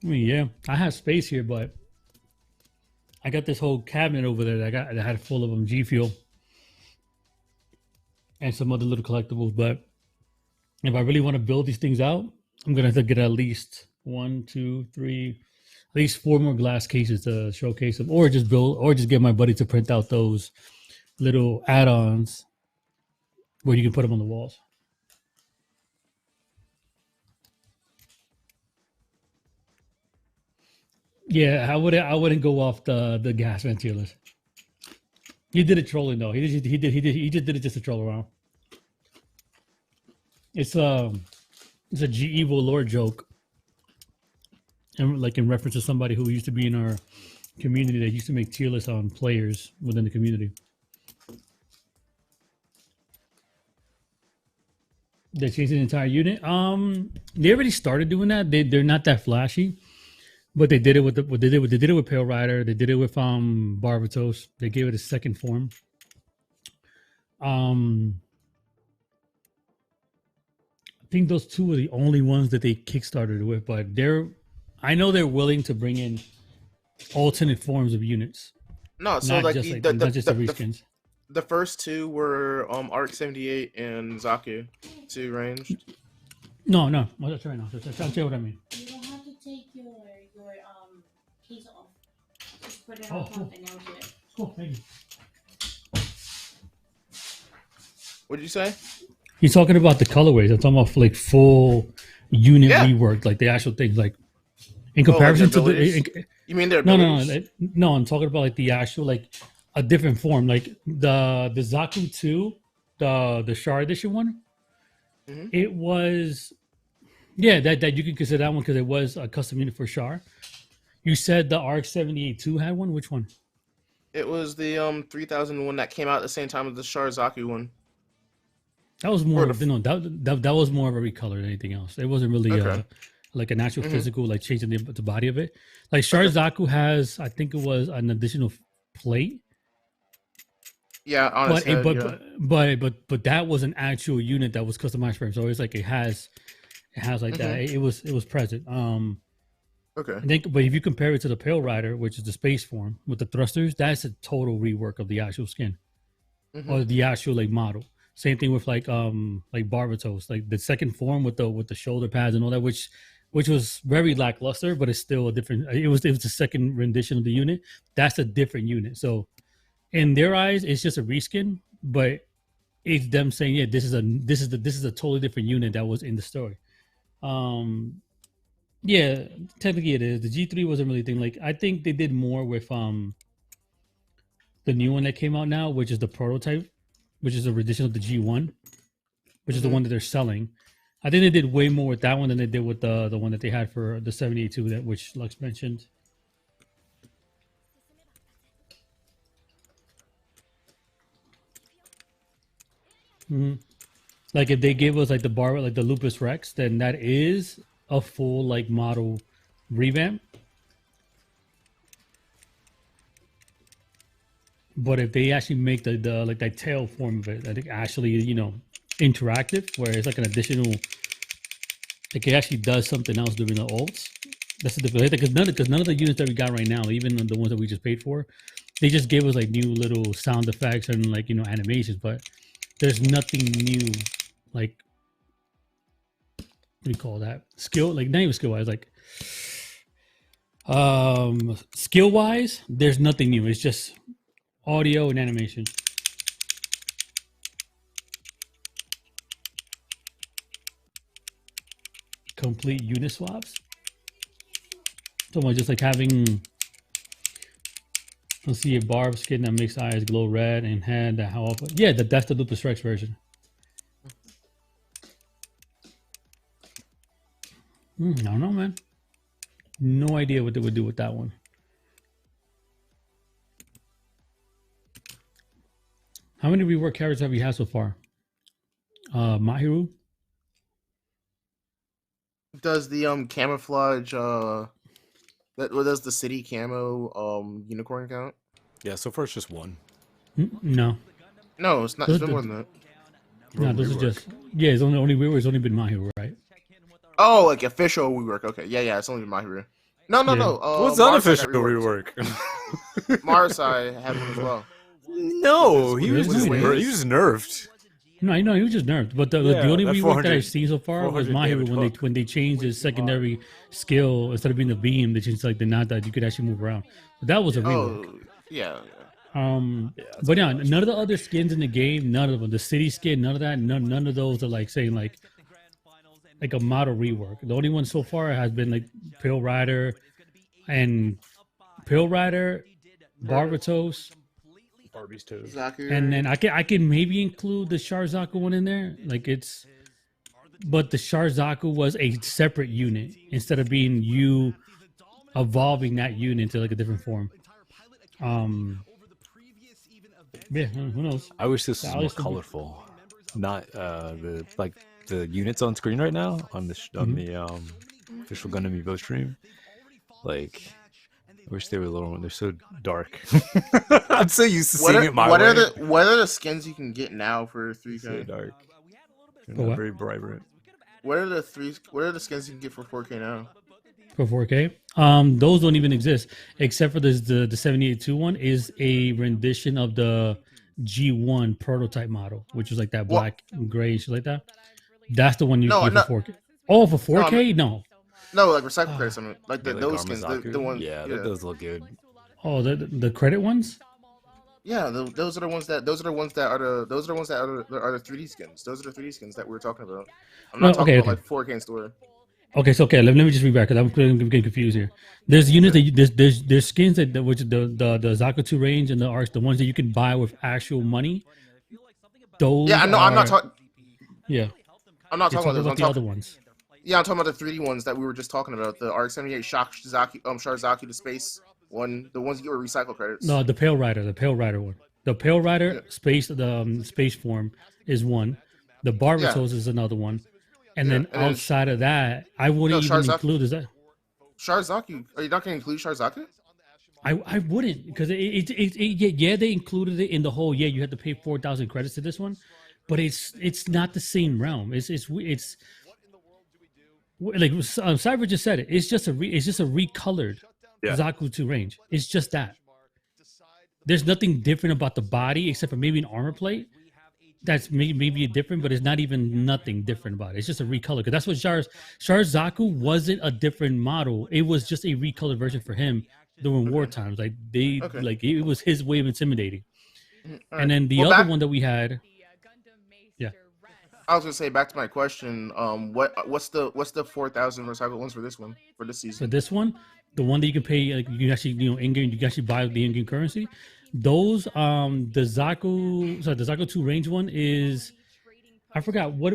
Speaker 1: I mean, yeah, I have space here, but I got this whole cabinet over there that I had full of G Fuel and some other little collectibles. But if I really want to build these things out, I'm gonna have to get at least 1, 2, 3, at least 4 more glass cases to showcase them, or just get my buddy to print out those little add-ons where you can put them on the walls. Yeah, I wouldn't go off the gas vent tier list. He did it trolling though. He just did it just to troll around. It's a G Evo lore joke, and like in reference to somebody who used to be in our community that used to make tier lists on players within the community. They changed the entire unit. They already started doing that. They're not that flashy, but they did it with they did it with Pale Rider. They did it with Barbatos. They gave it a second form. I think those two were the only ones that they kickstarted with, but I know they're willing to bring in alternate forms of units.
Speaker 2: No, so
Speaker 1: not
Speaker 2: like
Speaker 1: just
Speaker 2: the
Speaker 1: the reskins.
Speaker 2: The first two were Arc 78 and Zaku, 2 ranged.
Speaker 1: No. I'll tell you right now. I'll tell you what I mean.
Speaker 3: You don't have to take your case off. Just put it
Speaker 1: Oh,
Speaker 3: on
Speaker 1: cool.
Speaker 3: top and now do it.
Speaker 1: Cool, thank you.
Speaker 2: What did you say?
Speaker 1: He's talking about the colorways. I'm talking about like full unit
Speaker 2: Yeah.
Speaker 1: rework, like the actual things, like in
Speaker 2: Oh, like
Speaker 1: comparison
Speaker 2: their
Speaker 1: to
Speaker 2: abilities? You mean their
Speaker 1: no,
Speaker 2: abilities?
Speaker 1: no. I'm talking about like the actual like a different form, like the Zaku 2, the Shard edition one.
Speaker 2: Mhm.
Speaker 1: It was, yeah, that you can consider that one because it was a custom unit for Shard. You said the Arc 78 2 had one. Which one?
Speaker 2: It was the 3001 that came out at the same time as the Char Zaku one.
Speaker 1: That was more
Speaker 2: Or
Speaker 1: of
Speaker 2: the
Speaker 1: that was more of a recolor than anything else. It wasn't really
Speaker 2: Okay.
Speaker 1: like an actual
Speaker 2: Mhm.
Speaker 1: physical, like changing the body of it. Like Shard Zaku has, I think it was an additional plate,
Speaker 2: Yeah, on his head, yeah.
Speaker 1: but that was an actual unit that was customized for him. So it's like it has like that. It was present.
Speaker 2: Okay.
Speaker 1: I think, but if you compare it to the Pale Rider, which is the space form with the thrusters, that's a total rework of the actual skin or the actual like model. Same thing with like Barbatos, like the second form with the shoulder pads and all that, which was very lackluster, but it's still a different. It was the second rendition of the unit. That's a different unit. So in their eyes, it's just a reskin, but it's them saying, yeah, this is a totally different unit that was in the story. Yeah, technically it is. The G3 wasn't really a thing. Like I think they did more with the new one that came out now, which is the prototype, which is a rendition of the G1, which is the one that they're selling. I think they did way more with that one than they did with the one that they had for the 72 that which Lux mentioned. Like if they gave us like the bar like the Lupus Rex, then that is a full like model revamp. But if they actually make the like that tail form of it, I think actually interactive, where it's like an additional, like it actually does something else during the ults. That's the difference because none of the units that we got right now, even the ones that we just paid for, they just gave us like new little sound effects and like animations, but there's nothing new. Like what do you call that? Skill, like not even skill wise, like skill wise, there's nothing new. It's just audio and animation. Complete unit swaps. So just like having, let's see, a barb skin that makes eyes glow red and head that how often? Yeah, that's the Lupus Rex version. I don't know, man. No idea what they would do with that one. How many rework characters have you had so far? Mahiru?
Speaker 2: Does the camouflage what does the city camo unicorn count?
Speaker 10: Yeah, so far it's just one.
Speaker 1: No.
Speaker 2: No, it's not. It's been more than that.
Speaker 1: No, this is just it's only rework. It's only been Mahiru, right?
Speaker 2: Oh, like official rework. Okay, yeah, it's only been Mahiru. No.
Speaker 10: What's unofficial rework?
Speaker 2: Marsai had one as well.
Speaker 10: No, he was just nerfed.
Speaker 1: No, I know he was just nerfed. But the only rework that I've seen so far was Mahiru when they changed his secondary skill instead of being the beam, they changed like the not that you could actually move around. But that was a rework.
Speaker 2: Oh, yeah.
Speaker 1: But yeah, none of the other skins in the game, none of them, the city skin, none of that, none of those are like saying like a model rework. The only one so far has been like Pale Rider and Pill Rider, Barbatos,
Speaker 10: Barbie's too.
Speaker 1: and then I can maybe include the Sharzaku one in there. Like it's, but the Sharzaku was a separate unit instead of being you evolving that unit into like a different form. Yeah, who knows?
Speaker 10: I wish this was more
Speaker 1: Alice would be-
Speaker 10: colorful, not the units on screen right now on the official Gundam Evo stream. Like, I wish they were a little. They're so dark. I'm so used to seeing it my way.
Speaker 2: What are the skins you can get now for 3K?
Speaker 10: So dark. They're
Speaker 1: For
Speaker 10: not
Speaker 1: what?
Speaker 10: very vibrant.
Speaker 2: What are the skins you can get for 4K now?
Speaker 1: For 4K, those don't even exist except for the 78.2 one is a rendition of the G1 prototype model, which was like that black and gray shit like that. That's the one you get for 4K. Oh, for 4K? No.
Speaker 2: No, like recycle credits. I mean, like those skins,
Speaker 10: Garmazaku?
Speaker 2: the ones.
Speaker 10: Yeah, that does look good.
Speaker 1: Oh, the credit ones?
Speaker 2: Yeah, those are the ones that are the 3D skins. Those are the 3D skins that we were talking about. I'm not talking about like 4K in store.
Speaker 1: Okay, so let me just read back because I'm getting confused here. There's units that there's skins that which the Zaku 2 range and the arcs, the ones that you can buy with actual money. Those
Speaker 2: Yeah, I know. I'm not talking.
Speaker 1: Yeah,
Speaker 2: I'm not talking about those.
Speaker 1: the other ones.
Speaker 2: Yeah, I'm talking about the 3D ones that we were just talking about. The RX-78 Sharzaki, the space one, the ones you get with recycle credits.
Speaker 1: No, the Pale Rider one. The Pale Rider space, the space form is one. The Barbatos is another one. And then outside of that, I wouldn't even include is that
Speaker 2: Sharzaki. Are you not going to include Sharzaki?
Speaker 1: I wouldn't because yeah they included it in the whole you had to pay 4,000 credits to this one, but it's not the same realm. It's like Cyber just said it. It's just a recolored Zaku 2 range. It's just that. There's nothing different about the body except for maybe an armor plate. That's maybe different, but it's not even nothing different about it. It's just a recolor. Because that's what Sharzaku wasn't a different model. It was just a recolored version for him during war times. Like it was his way of intimidating. Right. And then the other one that we had,
Speaker 2: I was gonna say back to my question. What's the 4,000 recycled ones for this one for this season?
Speaker 1: For this one, the one that you can pay, like you actually in game, you can actually buy the in-game currency. Those the Zaku 2 range one is, I forgot what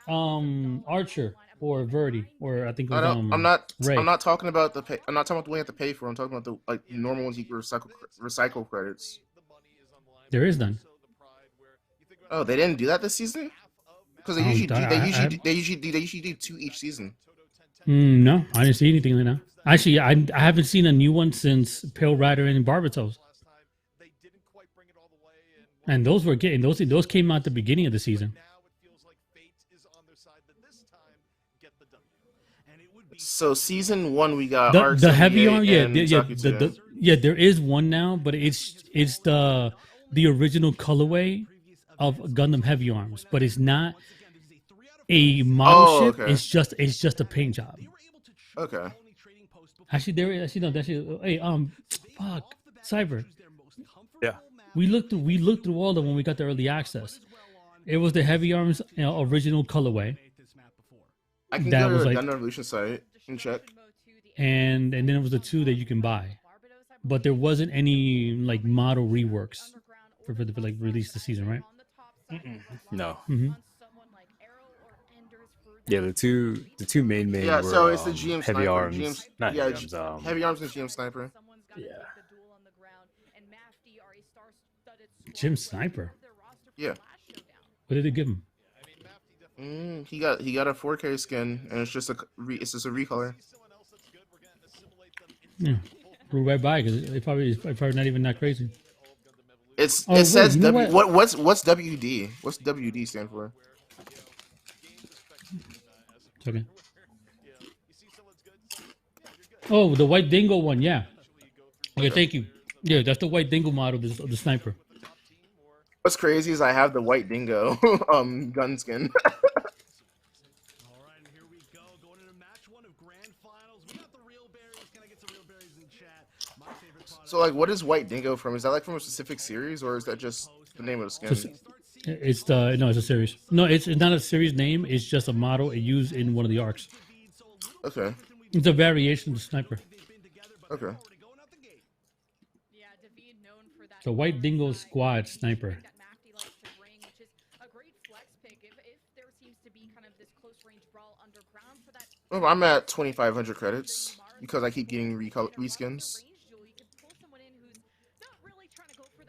Speaker 1: Archer or Verdi or I think it was,
Speaker 2: I'm not talking about the pay. I'm not talking about the one you have to pay for. I'm talking about the normal ones you can recycle credits.
Speaker 1: There is none.
Speaker 2: Oh, they didn't do that this season? Because they usually do 2 each season.
Speaker 1: No, I didn't see anything like that. Actually, I haven't seen a new one since Pale Rider and Barbatos. And those came out at the beginning of the season.
Speaker 2: So season 1 we got
Speaker 1: the heavy arm, there is one now, but it's the original colorway of Gundam Heavy Arms, but it's not a model ship.
Speaker 2: Okay.
Speaker 1: It's just a paint job.
Speaker 2: Okay.
Speaker 1: Actually, hey, fuck, Cyber.
Speaker 10: Yeah.
Speaker 1: We looked through all of them when we got the early access. It was the Heavy Arms original colorway.
Speaker 2: I can go to the Gundam Evolution site and check.
Speaker 1: And then it was the 2 that you can buy, but there wasn't any like model reworks for like release this season, right?
Speaker 10: No.
Speaker 1: Mm-hmm.
Speaker 10: Yeah, the two main
Speaker 2: Yeah,
Speaker 10: were,
Speaker 2: so it's the GM
Speaker 10: Heavy
Speaker 2: Sniper.
Speaker 10: Arms.
Speaker 2: Heavy Arms and GM Sniper.
Speaker 10: Yeah.
Speaker 1: GM Sniper.
Speaker 2: Yeah.
Speaker 1: What did it give him?
Speaker 2: He got a 4K skin, and it's just a recolor.
Speaker 1: Yeah, grew right by because it's probably not even that crazy.
Speaker 2: It says what's WD? What's WD stand for?
Speaker 1: It's okay. Oh, the white dingo one, yeah. Okay, thank you. Yeah, that's the white dingo model of the sniper.
Speaker 2: What's crazy is I have the white dingo gun skin. So like, what is white dingo from? Is that like from a specific series, or is that just the name of the skin?
Speaker 1: It's a series. No, it's not a series name. It's just a model it used in one of the arcs.
Speaker 2: Okay.
Speaker 1: It's a variation of the sniper.
Speaker 2: Okay.
Speaker 9: Yeah, David known for that.
Speaker 1: So White Dingo Squad Sniper.
Speaker 9: That Mafty likes to bring, which is a great flex pick. If there seems to be kind of this close range brawl underground for that.
Speaker 2: Oh, I'm at 2,500 credits because I keep getting reskins.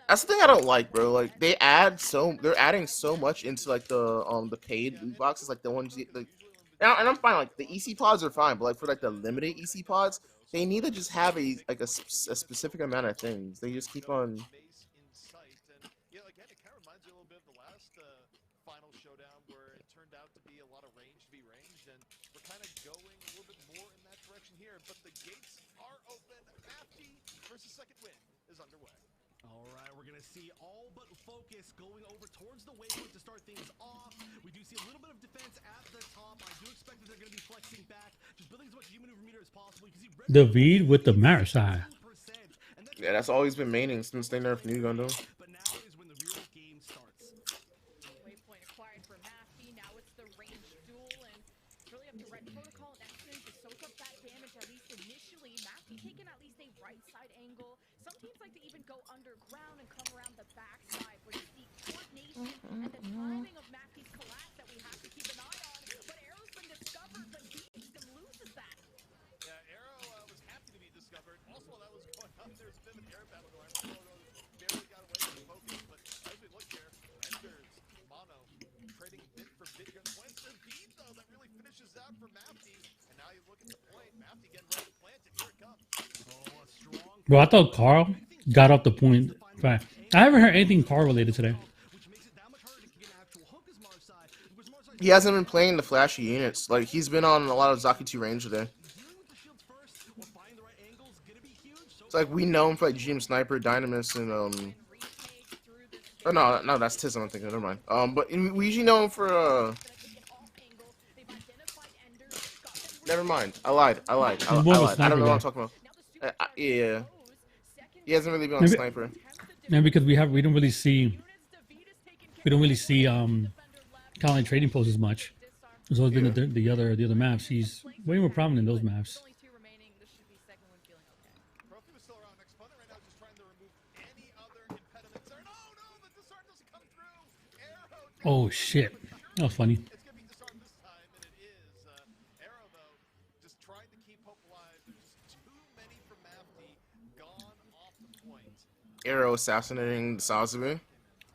Speaker 2: That's the thing I don't like, bro. Like they're adding so much into like the paid loot boxes, like the ones like, and I'm fine. Like the EC pods are fine, but like for like the limited EC pods, they need to just have a specific amount of things. They just keep on.
Speaker 6: Yeah, again, it kind of reminds you a little bit of the last final showdown where it turned out to be a lot of range v range, and we're kind of going a little bit more in that direction here. But the gates are open. Mafty versus Second Wind is underway.
Speaker 7: All right, we're going to see all but focus going over towards the waypoint to start things off. We do see a little bit of defense at the top. I do expect that they're going to be flexing back, just building as much G maneuver meter as possible. You can see
Speaker 1: David with the Marisai.
Speaker 2: Yeah, that's always been maining since they nerfed New Gundam.
Speaker 7: But now is when the real game starts.
Speaker 9: Waypoint acquired for Mafty. Now it's the range duel, and it's really up to Red Protocol and Excellence to soak up that damage, at least initially. Mafty taking at least a right side angle. Some teams like to even go underground and come around the backside, where you see coordination and the timing of Mafty's collapse that we have to keep an eye on. But Arrow's been discovered, but Beastem loses that.
Speaker 6: Yeah, Arrow was happy to be discovered. Also, while that was going on, there's a bit of an air battle going on. Barely got away from the focus, but as we look here, Enders, Mono, trading bit for bit here. The points to beat, though, that really finishes out for Mafty. And now you look at the point, Mafty getting ready to plant it. Here it comes.
Speaker 7: Oh, a strong
Speaker 1: Bro, I thought Carl got off the point. Right. I haven't heard anything Carl related today.
Speaker 7: which makes it that much harder to get an actual hook as Marsai. Because Marsai
Speaker 2: He hasn't been playing the flashy units. Like he's been on a lot of Zaki 2 range today.
Speaker 7: dealing with the shields first or finding the right angle is going to be huge. So
Speaker 2: It's like we know him for like GM Sniper, Dynamis, and Oh no, that's Tism. I'm thinking. Never mind. But we usually know him for Never mind. I lied. I
Speaker 1: More of a
Speaker 2: don't know
Speaker 1: sniper
Speaker 2: what
Speaker 1: guy.
Speaker 2: I'm talking about. Yeah. He hasn't really been on
Speaker 1: Maybe-
Speaker 2: Sniper.
Speaker 1: Yeah, because we don't really see Colin trading posts as much. It's always been the other maps. He's way more prominent in those maps.
Speaker 9: Only two remaining. This should be second one feeling okay.
Speaker 6: Profi was still around. Next punter right now just trying to remove any other impediments. There. No, the disarm doesn't come through. Arrow.
Speaker 1: Oh shit, that was funny.
Speaker 6: It's gonna be disarmed this time, and it is. Arrow though, just trying to keep hope alive. There's just too many for Mafty gone off the point.
Speaker 2: Arrow assassinating Sazumi.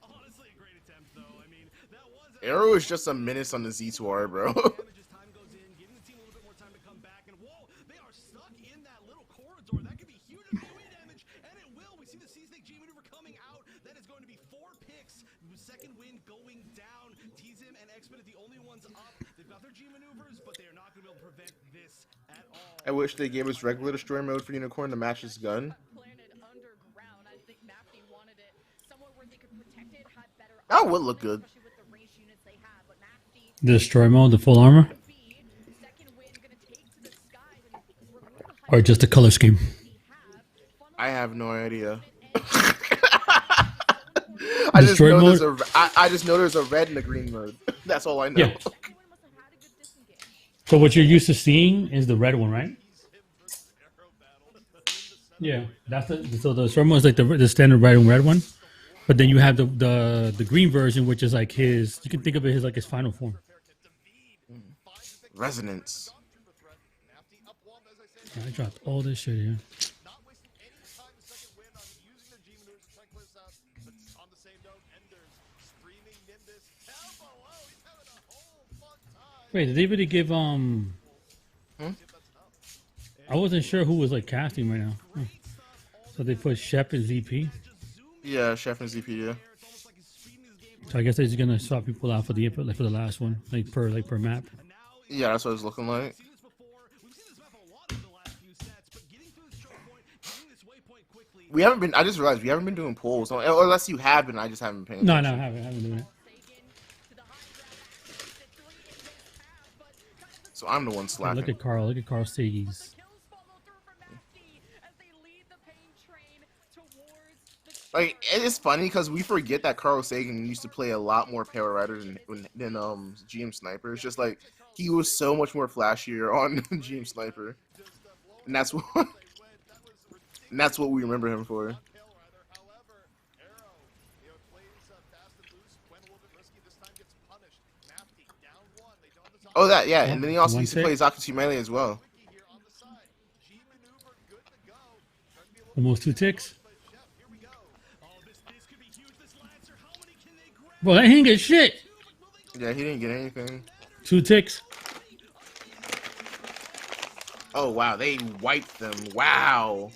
Speaker 7: honestly, a great attempt, though. I mean, that was
Speaker 2: Arrow is just a menace on the Z2R, bro.
Speaker 7: damage as time goes in, giving the team a little bit more time to come back. And whoa, they are stuck in that little corridor. That could be huge AoE damage, and it will. We see the Sea Snake G maneuver coming out. That is going to be 4 picks. Second wind going down. Tizim and Expedit the only ones up. They've got their G maneuvers, but they are not going to be able to prevent this at all.
Speaker 2: I wish they gave us regular destroyer mode for Unicorn to match his gun.
Speaker 9: Planted underground. I think Mafty wanted it somewhere where they could protect it, had better.
Speaker 2: That would look good.
Speaker 9: Especially with the range units they have, but Mafty
Speaker 1: The destroy mode, the full armor,
Speaker 9: second wind gonna take to the skies and remove the
Speaker 1: or just the color scheme.
Speaker 2: I have no idea. I just
Speaker 1: Destroy
Speaker 2: know
Speaker 1: mode?
Speaker 2: I just know there's a red and a green mode. That's all I know.
Speaker 1: Yeah.
Speaker 9: second wind must have had a good disengage.
Speaker 1: So what you're used to seeing is the red one, right? Yeah, that's so the destroy mode is like the standard red and red one, but then you have the green version, which is like his. You can think of it as like his final form.
Speaker 2: Resonance.
Speaker 1: Yeah, I dropped all this shit here.
Speaker 6: Not wasting any time the second win on using their G maneuvers to try and close out. But on the same note, Enders screaming Nimbus. Elbow, oh, he's having a whole fun time.
Speaker 1: Wait, did they really give I wasn't sure who was like casting right now. Huh. So they put Shep and ZP.
Speaker 2: Yeah, Chef and ZP. Yeah.
Speaker 1: So I guess they're just gonna swap people out for the input, like for the last one, like per map.
Speaker 2: Yeah, that's what it's looking like. We haven't been. I just realized we haven't been doing polls, unless you have been. I just haven't been paying.
Speaker 1: No,
Speaker 2: attention.
Speaker 1: I haven't doing it.
Speaker 2: So I'm the one
Speaker 1: Oh,
Speaker 2: slacking.
Speaker 1: look at Carl. Look at Carl Siggy's.
Speaker 2: Like it's funny because we forget that Carl Sagan used to play a lot more Power Rider than GM Sniper. It's just like he was so much more flashier on GM Sniper, and that's why. And that's what we remember him for. Oh, that, yeah. And then he also used to play Zakuchi Melee as well.
Speaker 1: Almost 2 ticks. Bro, that he didn't get shit.
Speaker 2: Yeah, he didn't get anything.
Speaker 1: 2 ticks.
Speaker 2: Oh, wow. They wiped them. Wow.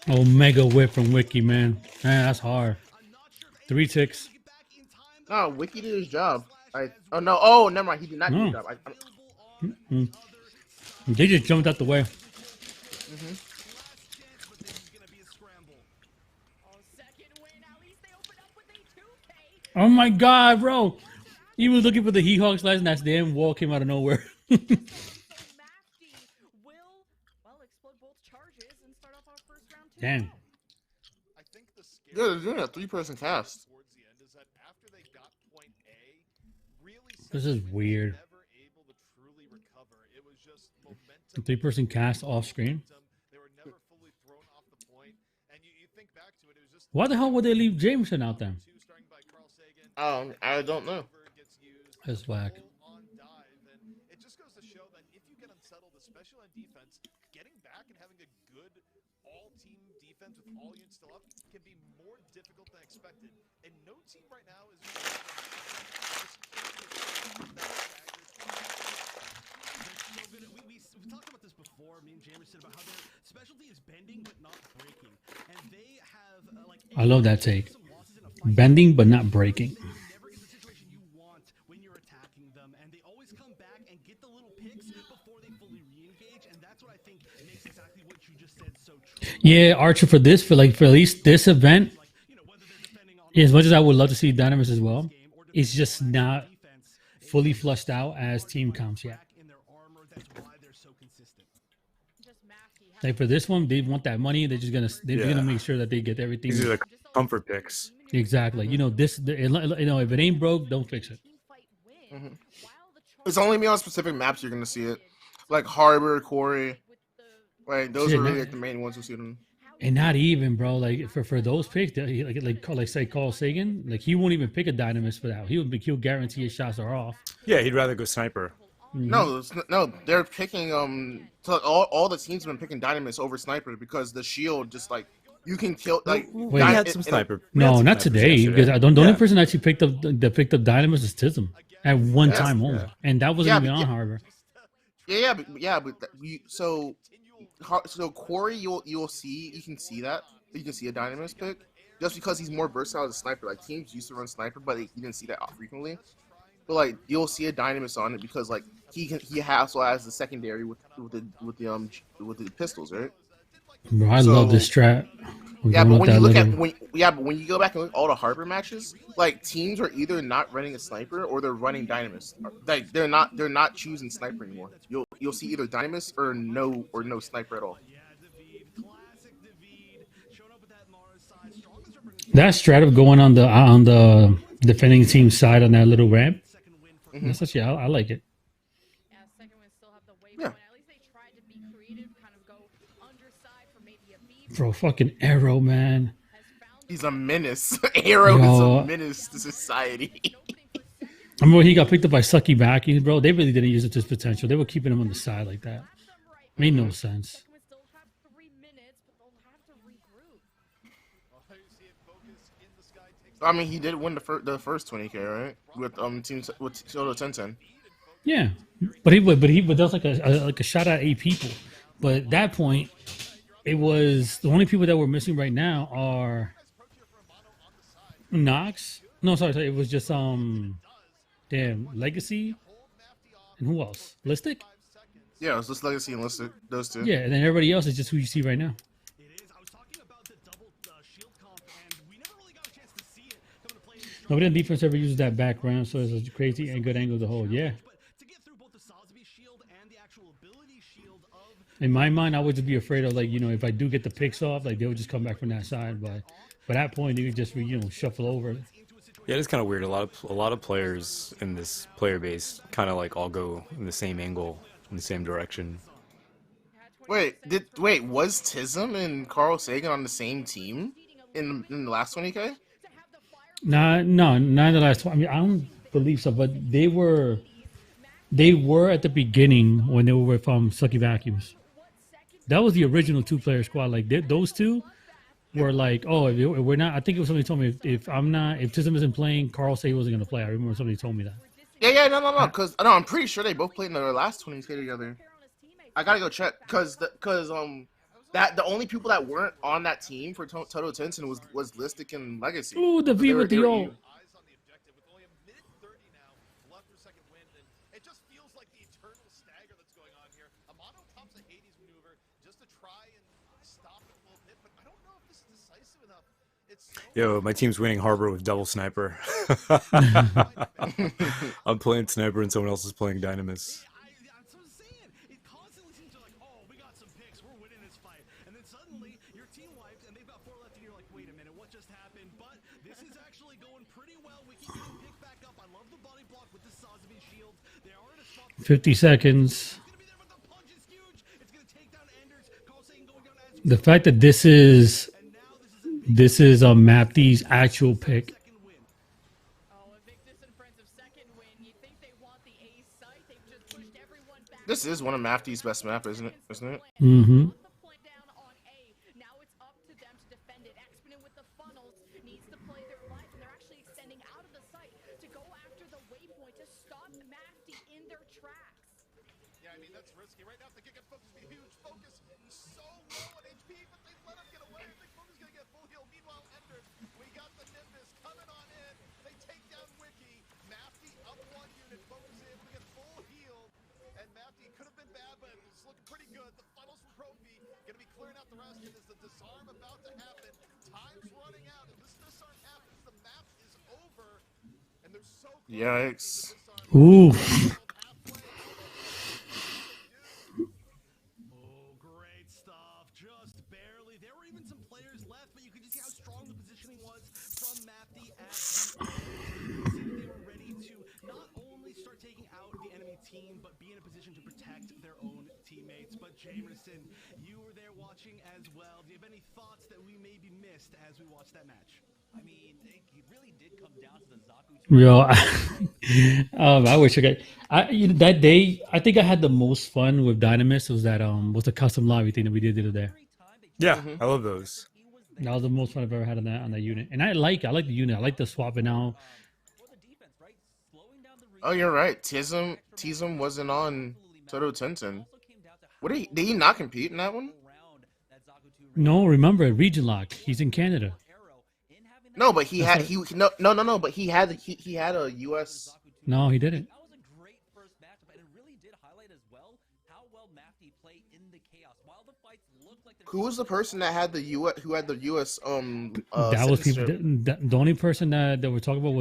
Speaker 1: Omega whip from Wiki, man. Man, that's hard. 3 ticks.
Speaker 2: No, Wiki did his job. Oh, no. Oh, never mind. He did not do his job.
Speaker 1: They just jumped out the way. Oh my god, bro. He was looking for the He-Hawk slash and that damn wall came out of nowhere. Damn.
Speaker 2: Yeah, they're doing a 3-person cast.
Speaker 1: This is weird. A 3-person cast off screen. Why the hell would they leave Jameson out there?
Speaker 2: I don't know.
Speaker 1: That's whack.
Speaker 6: It just goes to show that if you get unsettled, especially on defense, getting back and having a good all-team defense with all units still up can be more difficult than expected. And no team right now is.
Speaker 7: We've talked about this before. Me and James said about how their specialty is bending but not breaking, and they have
Speaker 1: I love that take. Bending but not breaking.
Speaker 7: never get the situation you want when you're attacking them, and they always come back and get the little picks before they fully re-engage, and that's what I think makes exactly what you just said so true.
Speaker 1: Yeah, Archer, for this, for at least this event, as much as I would love to see Dynamis as well, it's just not fully flushed out as team comps yet. Like for this one, they want that money. They're gonna make sure that they get everything.
Speaker 4: These are like comfort picks.
Speaker 1: Exactly. You know this. If it ain't broke, don't fix it.
Speaker 2: It's only me on specific maps you're gonna see it, like Harbor, Quarry. Like those are really like the main ones who see them.
Speaker 1: And not even, bro. Like for those picks, like say Carl Sagan, like he won't even pick a Dynamis for that. He'll guarantee his shots are off.
Speaker 4: Yeah, he'd rather go sniper.
Speaker 2: No, they're picking so all the teams have been picking Dynamis over Sniper because the shield just like you can kill like.
Speaker 1: Wait,
Speaker 4: we had some sniper.
Speaker 1: No, not today. Because the only person that actually picked up Dynamis is Tism at one time only, and that wasn't even on Harbor.
Speaker 2: So Quarry, you can see that you can see a Dynamis pick just because he's more versatile as a sniper. Like teams used to run sniper, but you didn't see that frequently. But like you'll see a Dynamis on it because like he also has the secondary with the pistols, right?
Speaker 1: Bro, I love this strat.
Speaker 2: Yeah, but when you go back and look at all the Harbor matches, like teams are either not running a sniper or they're running Dynamis. Like they're not choosing sniper anymore. You'll see either Dynamis or no sniper at all.
Speaker 1: That strat of going on the defending team side on that little ramp. That's actually I like it.
Speaker 2: Yeah.
Speaker 1: Bro, fucking Arrow, man.
Speaker 2: He's a menace. Arrow is a menace to society.
Speaker 1: I remember when he got picked up by Sucky Backies, bro. They really didn't use it to his potential. They were keeping him on the side like that. Made no sense.
Speaker 2: I mean, he did win the first 20K, right? With Soto 1010.
Speaker 1: Yeah, but that was like a shot at 8 people. But at that point, it was the only people that we're missing right now are Nox. No, sorry, it was just Legacy, and who else? Listic.
Speaker 2: Yeah, it was just Legacy and Listic, those two.
Speaker 1: Yeah, and then everybody else is just who you see right now. Nobody on defense ever uses that background, so it's a crazy and good angle to hold. Yeah. In my mind, I would just be afraid of, like, if I do get the picks off, like, they would just come back from that side. But by that point, they would just, shuffle over.
Speaker 4: Yeah, it's kind of weird. A lot of players in this player base kind of like all go in the same angle, in the same direction.
Speaker 2: Was Tism and Carl Sagan on the same team in the last 20K?
Speaker 1: Nah, no, not in the last. I mean, I don't believe so, but they were at the beginning when they were with Sucky Vacuums. That was the original 2-player squad. Like those two were like, oh, if we're not. I think it was somebody told me if Tism isn't playing, Carl Sagan wasn't gonna play. I remember somebody told me that.
Speaker 2: Yeah, no, because I'm pretty sure they both played in their last 20K together. I gotta go check because that the only people that weren't on that team for Toto Tenson was Listic and Legacy.
Speaker 1: Ooh, the V with the O.
Speaker 10: Yo, my team's winning Harbor with double sniper. I'm playing sniper and someone else is playing Dynamis.
Speaker 7: That's what I'm saying. It constantly seems like, oh, we got some picks, we're winning this fight, and then suddenly your team wipes, and they've got 4 left, and you're like, wait a minute, what just happened? But this is actually going pretty well. We keep getting picked back up. I love the body block with the Sazabi shields. They are in a spot.
Speaker 1: 50 seconds. The fact that this is Mafty's actual pick.
Speaker 2: This is one of Mafty's best map, isn't it?
Speaker 1: Mm-hmm.
Speaker 2: Yikes.
Speaker 1: Ooh.
Speaker 7: Oh, great stuff. Just barely. There were even some players left, but you could just see how strong the positioning was from Mafty at the end. They were ready to not only start taking out the enemy team, but be in a position to protect their own teammates. But Jamerson, you were there watching as well. Do you have any thoughts that we maybe missed as we watched that match?
Speaker 8: I mean, it really did come down to the Zaku.
Speaker 1: I wish I could. That day, I think I had the most fun with Dynamis. Was the custom lobby thing that we did the other day.
Speaker 10: Yeah, I love those.
Speaker 1: That was the most fun I've ever had on that unit. And I like the unit. I like the swapping out.
Speaker 2: Oh, you're right. Tism wasn't on Toto Tenson. Did he not compete in that one?
Speaker 1: No, remember Region Lock. He's in Canada.
Speaker 2: No, but he had But he had a US.
Speaker 1: No, he didn't.
Speaker 8: That was a great first matchup, and it really did highlight as well how well Mafty played in the chaos. While the fights looked like
Speaker 2: Who was the person that had the US? Who had the US?
Speaker 1: That was people. The only person that we're talking about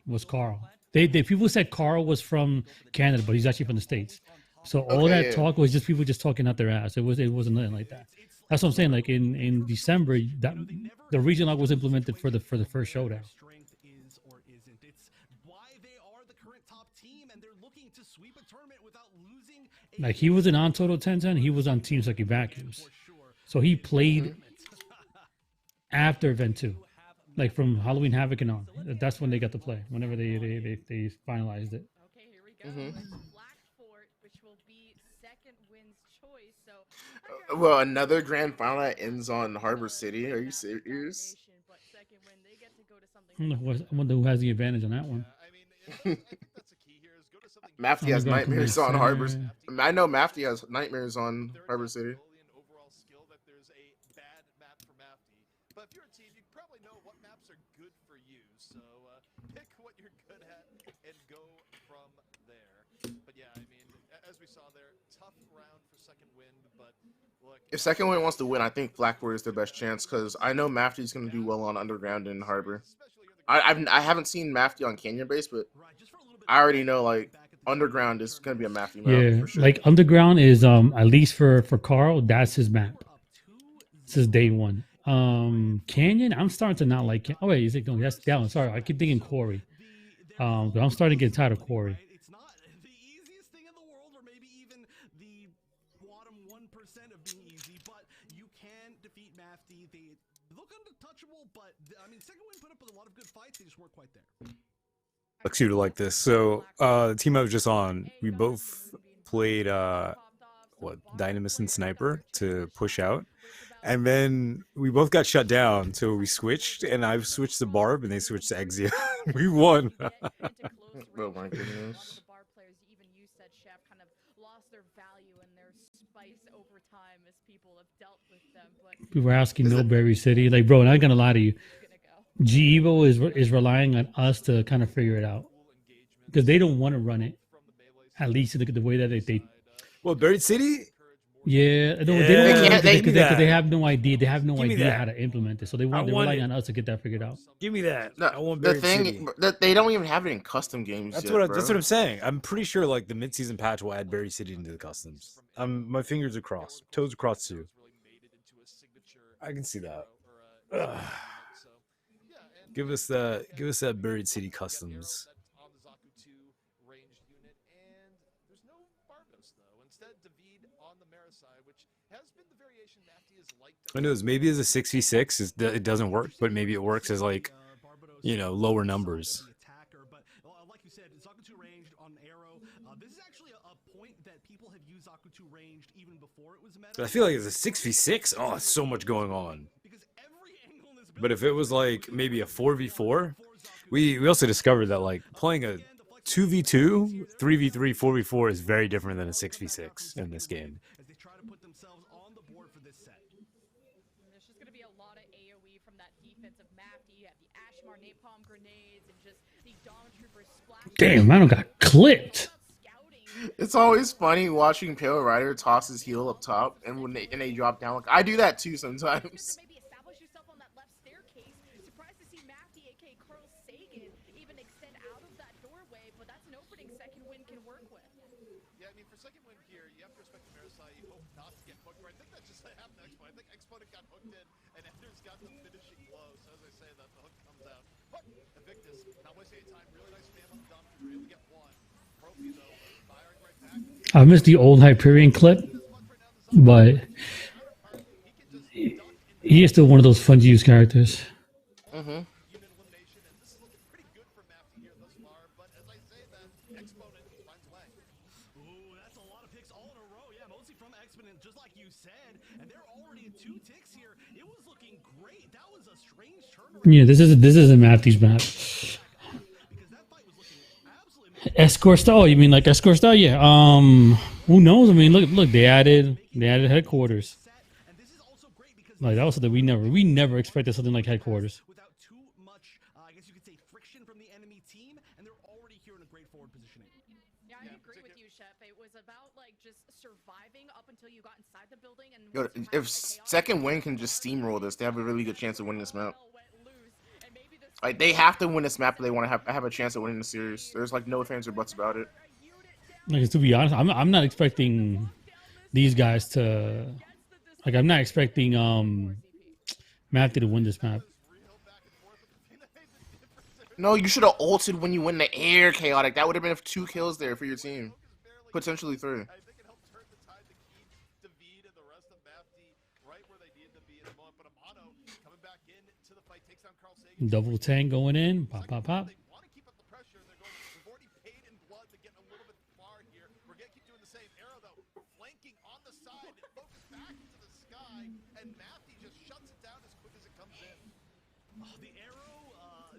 Speaker 1: was Carl. They people said Carl was from Canada, but he's actually from the States. So all that talk was just people just talking out their ass. It wasn't nothing like that. That's what I'm saying. Like in December, that the region lock was implemented for the first showdown.
Speaker 7: Is or isn't. It's why they are the current top team, and they're looking to sweep a tournament without losing.
Speaker 1: Like he wasn't on Total 10-10, he was on Team Sucky Vacuums. So he played after Event 2. Like from Halloween Havoc and on. That's when they got to play. Whenever they finalized it.
Speaker 9: Okay, here we go. Blackfort, which will be second win's choice. So
Speaker 2: well, another grand final that ends on Harbor City. Are you serious?
Speaker 1: I wonder who has the advantage on that one.
Speaker 2: Mafty has nightmares on Harbor. I know Mafty has nightmares on Harbor City.
Speaker 6: But if you're a team, you probably know what maps are good for you. So pick what you're good at and go from there. But yeah, I mean, as we saw there, tough round for Second Wind. But look,
Speaker 2: if Second Wind wants to win, I think Blackboard is their best chance because I know Mafty's going to do well on Underground and Harbor. I haven't seen Mafty on Canyon Base, but I already know like Underground is going to be a Mafty map.
Speaker 1: Yeah,
Speaker 2: for sure.
Speaker 1: like Underground is at least for Carl, that's his map. This is day one. Canyon, I'm starting to not like. Oh wait, is it? No, that's down. Sorry, I keep thinking Quarry. But I'm starting to get tired of Quarry.
Speaker 7: bottom 1% of being easy, but you can defeat Mafty. They look untouchable, but I mean, second win put up a lot of good fights. They just weren't quite there.
Speaker 10: Looks you to like this. So the team I was just on, we both played Dynamis and Sniper to push out. And then we both got shut down, so we switched, and I switched to Barb, and they switched to Exia. We won.
Speaker 2: Oh my goodness.
Speaker 1: People were asking Millberry City, like, bro, not gonna lie to you, GEVO is relying on us to kind of figure it out because they don't want to run it. At least the way that they
Speaker 10: Well, Buried City.
Speaker 1: Yeah, they don't want to because they have no idea. They have no idea how to implement it, so they're relying on us to get that figured out.
Speaker 10: Give me that.
Speaker 2: No,
Speaker 10: I want
Speaker 2: the
Speaker 10: Buried
Speaker 2: thing
Speaker 10: City.
Speaker 2: that they don't even have it in custom games.
Speaker 10: That's
Speaker 2: yet,
Speaker 10: what I'm saying. I'm pretty sure like the mid-season patch will add Buried City into the customs. My fingers are crossed, toes are crossed too. I can see that. Ugh. Give us that Buried City customs. I know maybe as a 6v6 it doesn't work, but maybe it works as like, you know, lower numbers.
Speaker 7: But like you said, Zakutu ranged on arrow. This is actually a point that people have used Zakutu ranged even before it was meta.
Speaker 10: I feel like it's a 6v6. Oh, so much going on. But if it was like maybe a 4v4, we also discovered that like playing a 2v2, 3v3, 4v4 is very different than a 6v6 in this game.
Speaker 7: As they try to put themselves on the board for this set.
Speaker 9: There's just going to be a lot of AoE from that defensive Mafty. You have the Ashmar napalm grenades and just the Dawn Troopers splash.
Speaker 1: Damn, I don't got clipped.
Speaker 2: It's always funny watching Pale Rider toss his heel up top, and when they drop down, like I do that too sometimes.
Speaker 1: I missed the old Hyperion clip, but he is still one of those fun to use characters.
Speaker 2: Mm-hmm.
Speaker 1: Yeah, this isn't Mafty's map. Escort style? Oh, you mean like escort style? Yeah. Who knows? I mean, look. They added headquarters. Like that was something we never expected something like headquarters.
Speaker 7: Without too much, I guess you could say, friction from the enemy team, and they're already here in a great forward positioning.
Speaker 9: Yeah, I agree with you, Chef. It was about like just surviving up until you got inside the building. And
Speaker 2: Yo, if second win can just steamroll this, they have a really good chance of winning this map. Like they have to win this map if they want to have a chance of winning the series. There's like no ifs, ands, or buts about it.
Speaker 1: Like to be honest, I'm not expecting these guys to like. I'm not expecting Mafty to win this map.
Speaker 2: No, you should have ulted when you win the air, Chaotic. That would have been 2 kills there for your team, potentially 3.
Speaker 1: Double tank going in. Pop, pop, pop.
Speaker 7: The arrow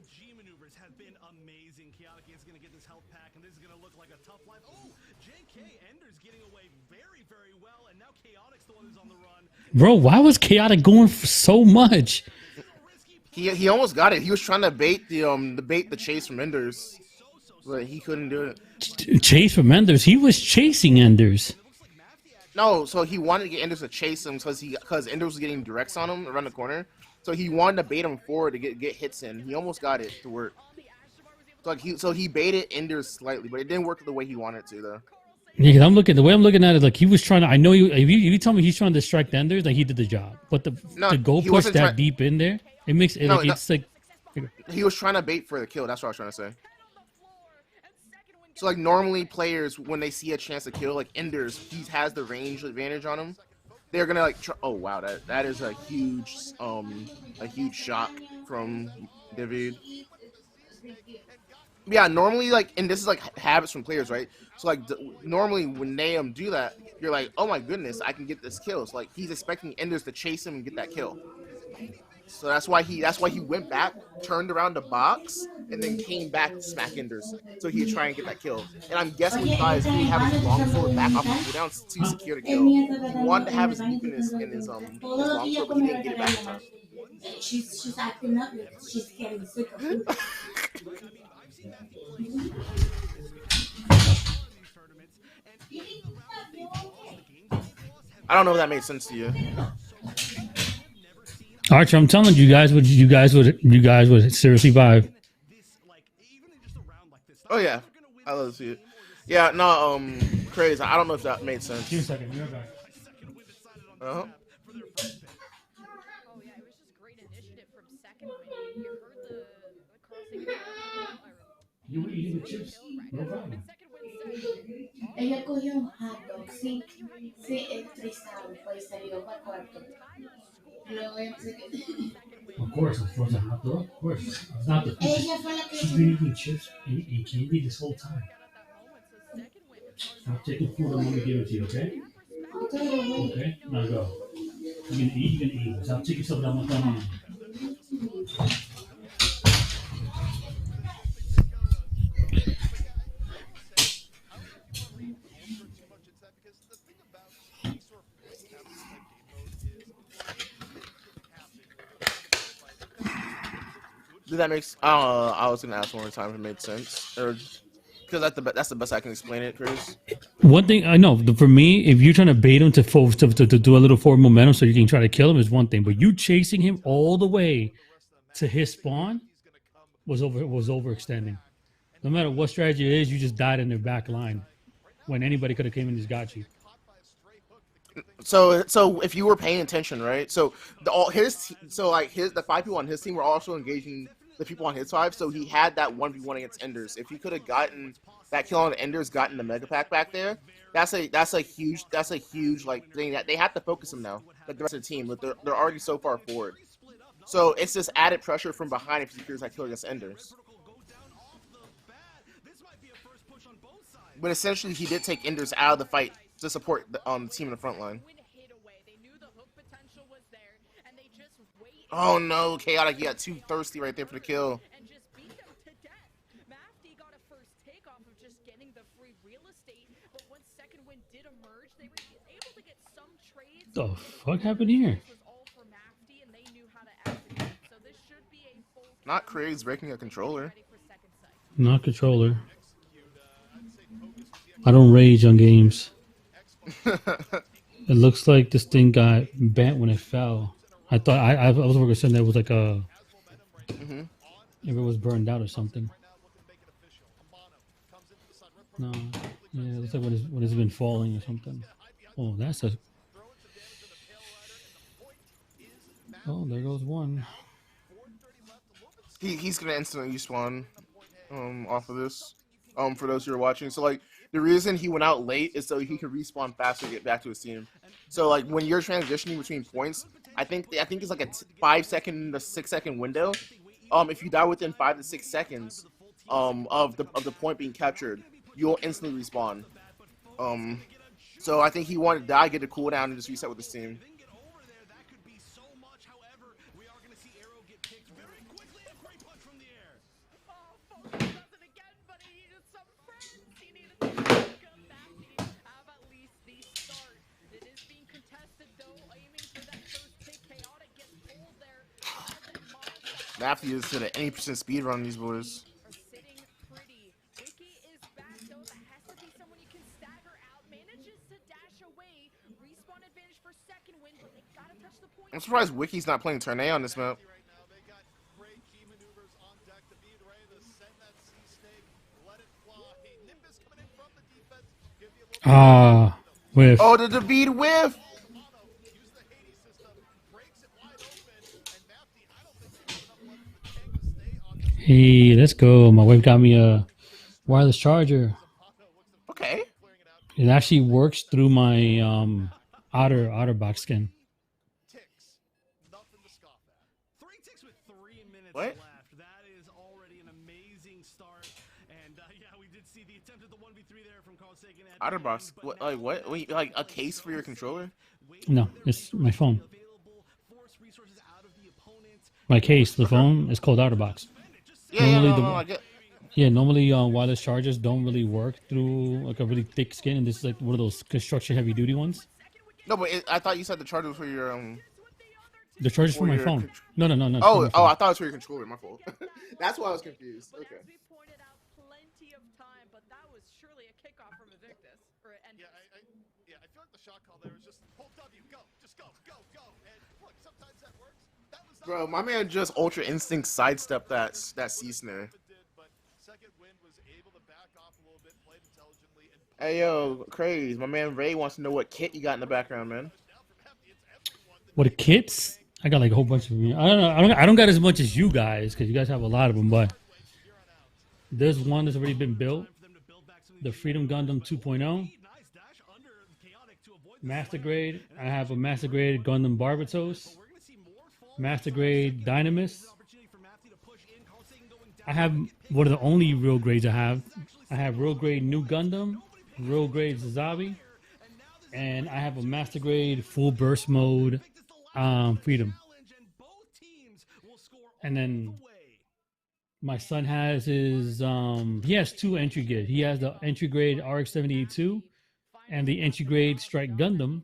Speaker 7: G maneuvers have been amazing. Chaotic is going to get this health pack, and this is going to look like a tough life. Oh, JK Ender's getting away very, very well, and now Chaotic's the one who's on the run.
Speaker 1: Bro, why was Chaotic going for so much?
Speaker 2: He almost got it. He was trying to bait the chase from Enders, but he couldn't do it.
Speaker 1: Chase from Enders? He was chasing Enders.
Speaker 2: No, so he wanted to get Enders to chase him because Enders was getting directs on him around the corner. So he wanted to bait him forward to get hits in. He almost got it to work. So he baited Enders slightly, but it didn't work the way he wanted to though.
Speaker 1: Yeah, the way I'm looking at it, like he was trying to. I know if you tell me he's trying to distract Enders, like he did the job. But to go push that deep in there, it makes it it's like.
Speaker 2: He was trying to bait for the kill. That's what I was trying to say. So like normally players when they see a chance to kill, like Enders, he has the range advantage on him. They're gonna like, oh wow, that is a huge shock from David. Yeah, normally like, and this is like habits from players, right? So like normally when they do that, you're like, oh my goodness, I can get this kill. So like he's expecting Enders to chase him and get that kill. So that's why he went back, turned around the box, and then came back to smack Enders. So he'd try and get that kill. And I'm guessing what he thought is he would have his longsword back off the cooldown to secure the kill. He wanted to have his weakness in his longsword, but he didn't get it back in time.
Speaker 3: She's acting up. She's getting sick of it.
Speaker 2: I don't know if that made sense to you.
Speaker 1: Archer, I'm telling you guys would seriously vibe.
Speaker 2: Oh yeah, I love to see it. Yeah, no, Craze. I don't know if that made sense.
Speaker 1: Give me a second. You're back.
Speaker 2: Uh-huh.
Speaker 9: Oh yeah, it was just great initiative from second win. You heard the crossing.
Speaker 1: You were eating the chips? No problem.
Speaker 3: Ella cogió un hot dog sin estrizado, pues salió para el cuarto. Luego
Speaker 1: Of course, a frozen hot dog. Of course, it's not the.
Speaker 3: ella fue la que
Speaker 1: She's been eating chips and candy this whole time. Stop taking food. I'm gonna give it to you, okay? Okay, now go. You're gonna eat. Stop taking stuff down my thumb.
Speaker 2: Did that make? I was gonna ask one more time if it made sense, or because that's the best I can explain it, Chris.
Speaker 1: One thing I know for me, if you're trying to bait him to do a little forward momentum so you can try to kill him is one thing, but you chasing him all the way to his spawn was overextending. No matter what strategy it is, you just died in their back line when anybody could have came and just got you.
Speaker 2: So if you were paying attention, right? So the 5 people on his team were also engaging the people on his side. So he had that 1v1 against Enders. If he could have gotten that kill on Enders, gotten the mega pack back there, that's a huge like thing that they have to focus him now. Like the rest of the team, but they're already so far forward. So it's just added pressure from behind if he secures that kill against Enders. But essentially, he did take Enders out of the fight to support the team in the front line. Oh no, Chaotic, he got too thirsty right there for the kill.
Speaker 9: Mafty got a first takeoff of just getting the free real estate, but once second win did emerge, they were able to get some trades.
Speaker 1: The fuck happened here?
Speaker 2: Not Craze breaking a controller.
Speaker 1: Not controller. I don't rage on games. It looks like this thing got bent when it fell. I thought I was working something that was like a if it was burned out or something. No, yeah, it looks like when it's been falling or something. Oh, that's a. Oh, there goes one.
Speaker 2: He's gonna instantly spawn off of this. For those who are watching, so like the reason he went out late is so he could respawn faster, get back to his team. So like when you're transitioning between points, I think it's like a 5 second to 6 second window. If you die within 5 to 6 seconds of the point being captured, you'll instantly respawn. So I think he wanted to die, get a cooldown, and just reset with his team. Mafty is to the 80% speed run these boys. I'm surprised Wiki's not playing Tournay on this map.
Speaker 1: Whiff.
Speaker 2: Oh, the David whiff!
Speaker 1: Hey, let's go. My wife got me a wireless charger. It actually works through my otter box skin.
Speaker 6: Ticks. Nothing to scoff at.
Speaker 7: 3 ticks with 3 minutes
Speaker 2: What?
Speaker 7: left. That is already an amazing start. And yeah, we did see the attempt at the 1v3 there from Carl Sagan.
Speaker 2: Otterbox. What? Like what? Wait, like a case for your controller?
Speaker 1: No, it's my phone. My case, the phone, is called OtterBox.
Speaker 2: Yeah,
Speaker 1: Normally
Speaker 2: no,
Speaker 1: the-
Speaker 2: no, I get.
Speaker 1: Yeah, normally wireless chargers don't really work through like a really thick skin, and this is like one of those construction heavy duty ones.
Speaker 2: No, but I thought you said the charger was for your
Speaker 1: The charger's for
Speaker 2: For
Speaker 1: my
Speaker 2: your
Speaker 1: phone. No.
Speaker 2: Oh,
Speaker 1: it's for my
Speaker 2: oh,
Speaker 1: phone.
Speaker 2: I thought it was for your controller. My fault. That's why I was confused.
Speaker 9: But
Speaker 2: Okay.
Speaker 9: as we pointed out, plenty of time, but that was surely a kickoff from Invictus. Or
Speaker 6: Yeah, I feel like the shot call there was just hold W, go, just go, go, go. And look, sometimes that works. That was not
Speaker 2: Bro, my man just Ultra Instinct sidestepped that C snare.
Speaker 6: but second wind was able to back off a little bit, played intelligently, and
Speaker 2: Hey yo, Craze, my man Ray wants to know what kit you got in the background, man.
Speaker 1: What, the kits? I got like a whole bunch of them. I don't know. I don't got as much as you guys because you guys have a lot of them. But there's one that's already been built. The Freedom Gundam 2.0. Master grade. I have a master grade Gundam Barbatos. Master grade Dynamis. I have one of the only real grades I have. I have real grade New Gundam, real grade Zazabi, and I have a master grade full burst mode Freedom. And then my son has his he has 2 entry grade. He has the entry grade RX-78-2 and the entry grade Strike Gundam.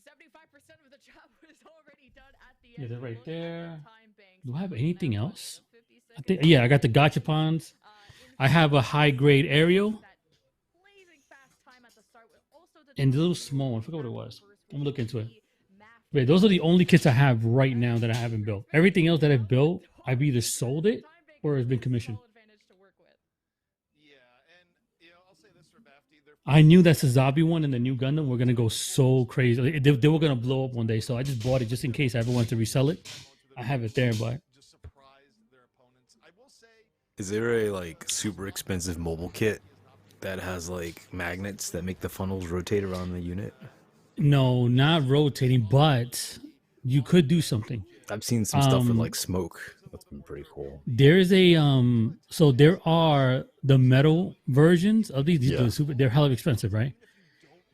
Speaker 9: 75% of the job was already done at the
Speaker 1: Yeah,
Speaker 9: end.
Speaker 1: they're right
Speaker 9: Look at
Speaker 1: there.
Speaker 9: that time bank.
Speaker 1: Do I have anything else?
Speaker 9: 50
Speaker 1: I think, yeah, I got the Gachapons. I have a high grade aerial
Speaker 9: that blazing fast time at the start with also the
Speaker 1: and a little small one. I forgot what it was. I'm gonna look into it. Wait, those are the only kits I have right now that I haven't built. Everything else that I've built, I've either sold it or it's been commissioned.
Speaker 6: yeah, and I'll say this for Mafty, they're
Speaker 1: I knew that Sazabi one and the new Gundam were gonna go so crazy. They were gonna blow up one day, so I just bought it just in case I ever wanted to resell it. I have it there, but
Speaker 6: just surprised their opponents. I will say
Speaker 10: Is there a like super expensive mobile kit that has like magnets that make the funnels rotate around the unit?
Speaker 1: no, not rotating. But you could do something.
Speaker 10: I've seen some stuff with like smoke. That's been pretty cool.
Speaker 1: There's a so there are the metal versions of these.
Speaker 10: Yeah.
Speaker 1: They're hella expensive, right?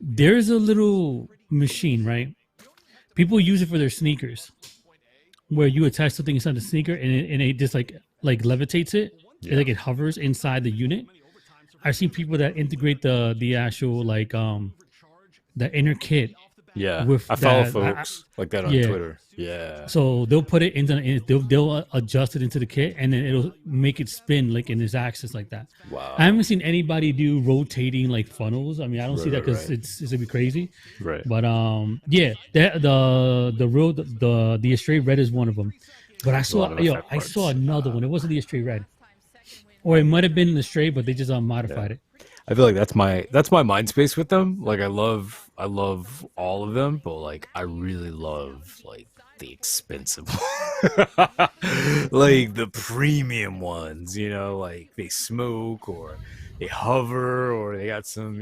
Speaker 1: There's a little machine, right? People use it for their sneakers, where you attach something inside the sneaker and it just like levitates it.
Speaker 10: Yeah.
Speaker 1: Like it hovers inside the unit. I've seen people that integrate the actual like the inner kit.
Speaker 10: Yeah,
Speaker 1: With
Speaker 10: I follow
Speaker 1: that,
Speaker 10: folks like that on
Speaker 1: yeah.
Speaker 10: Twitter. Yeah,
Speaker 1: So they'll put it into they'll adjust it into the kit and then it'll make it spin like in its axis like that.
Speaker 10: wow.
Speaker 1: I haven't seen anybody do rotating like funnels. I mean, I don't see that
Speaker 10: Right,
Speaker 1: because
Speaker 10: right.
Speaker 1: it's gonna be crazy.
Speaker 10: Right.
Speaker 1: But yeah, the Astray Red is one of them. But I
Speaker 10: lot
Speaker 1: saw
Speaker 10: of
Speaker 1: I
Speaker 10: effect
Speaker 1: saw
Speaker 10: parts.
Speaker 1: another one. It wasn't the Astray Red, or it might have been the Stray, but they just modified it.
Speaker 10: I feel like that's my mind space with them. Like I love all of them, but like I really love like the expensive like the premium ones, like they smoke or they hover or they got some,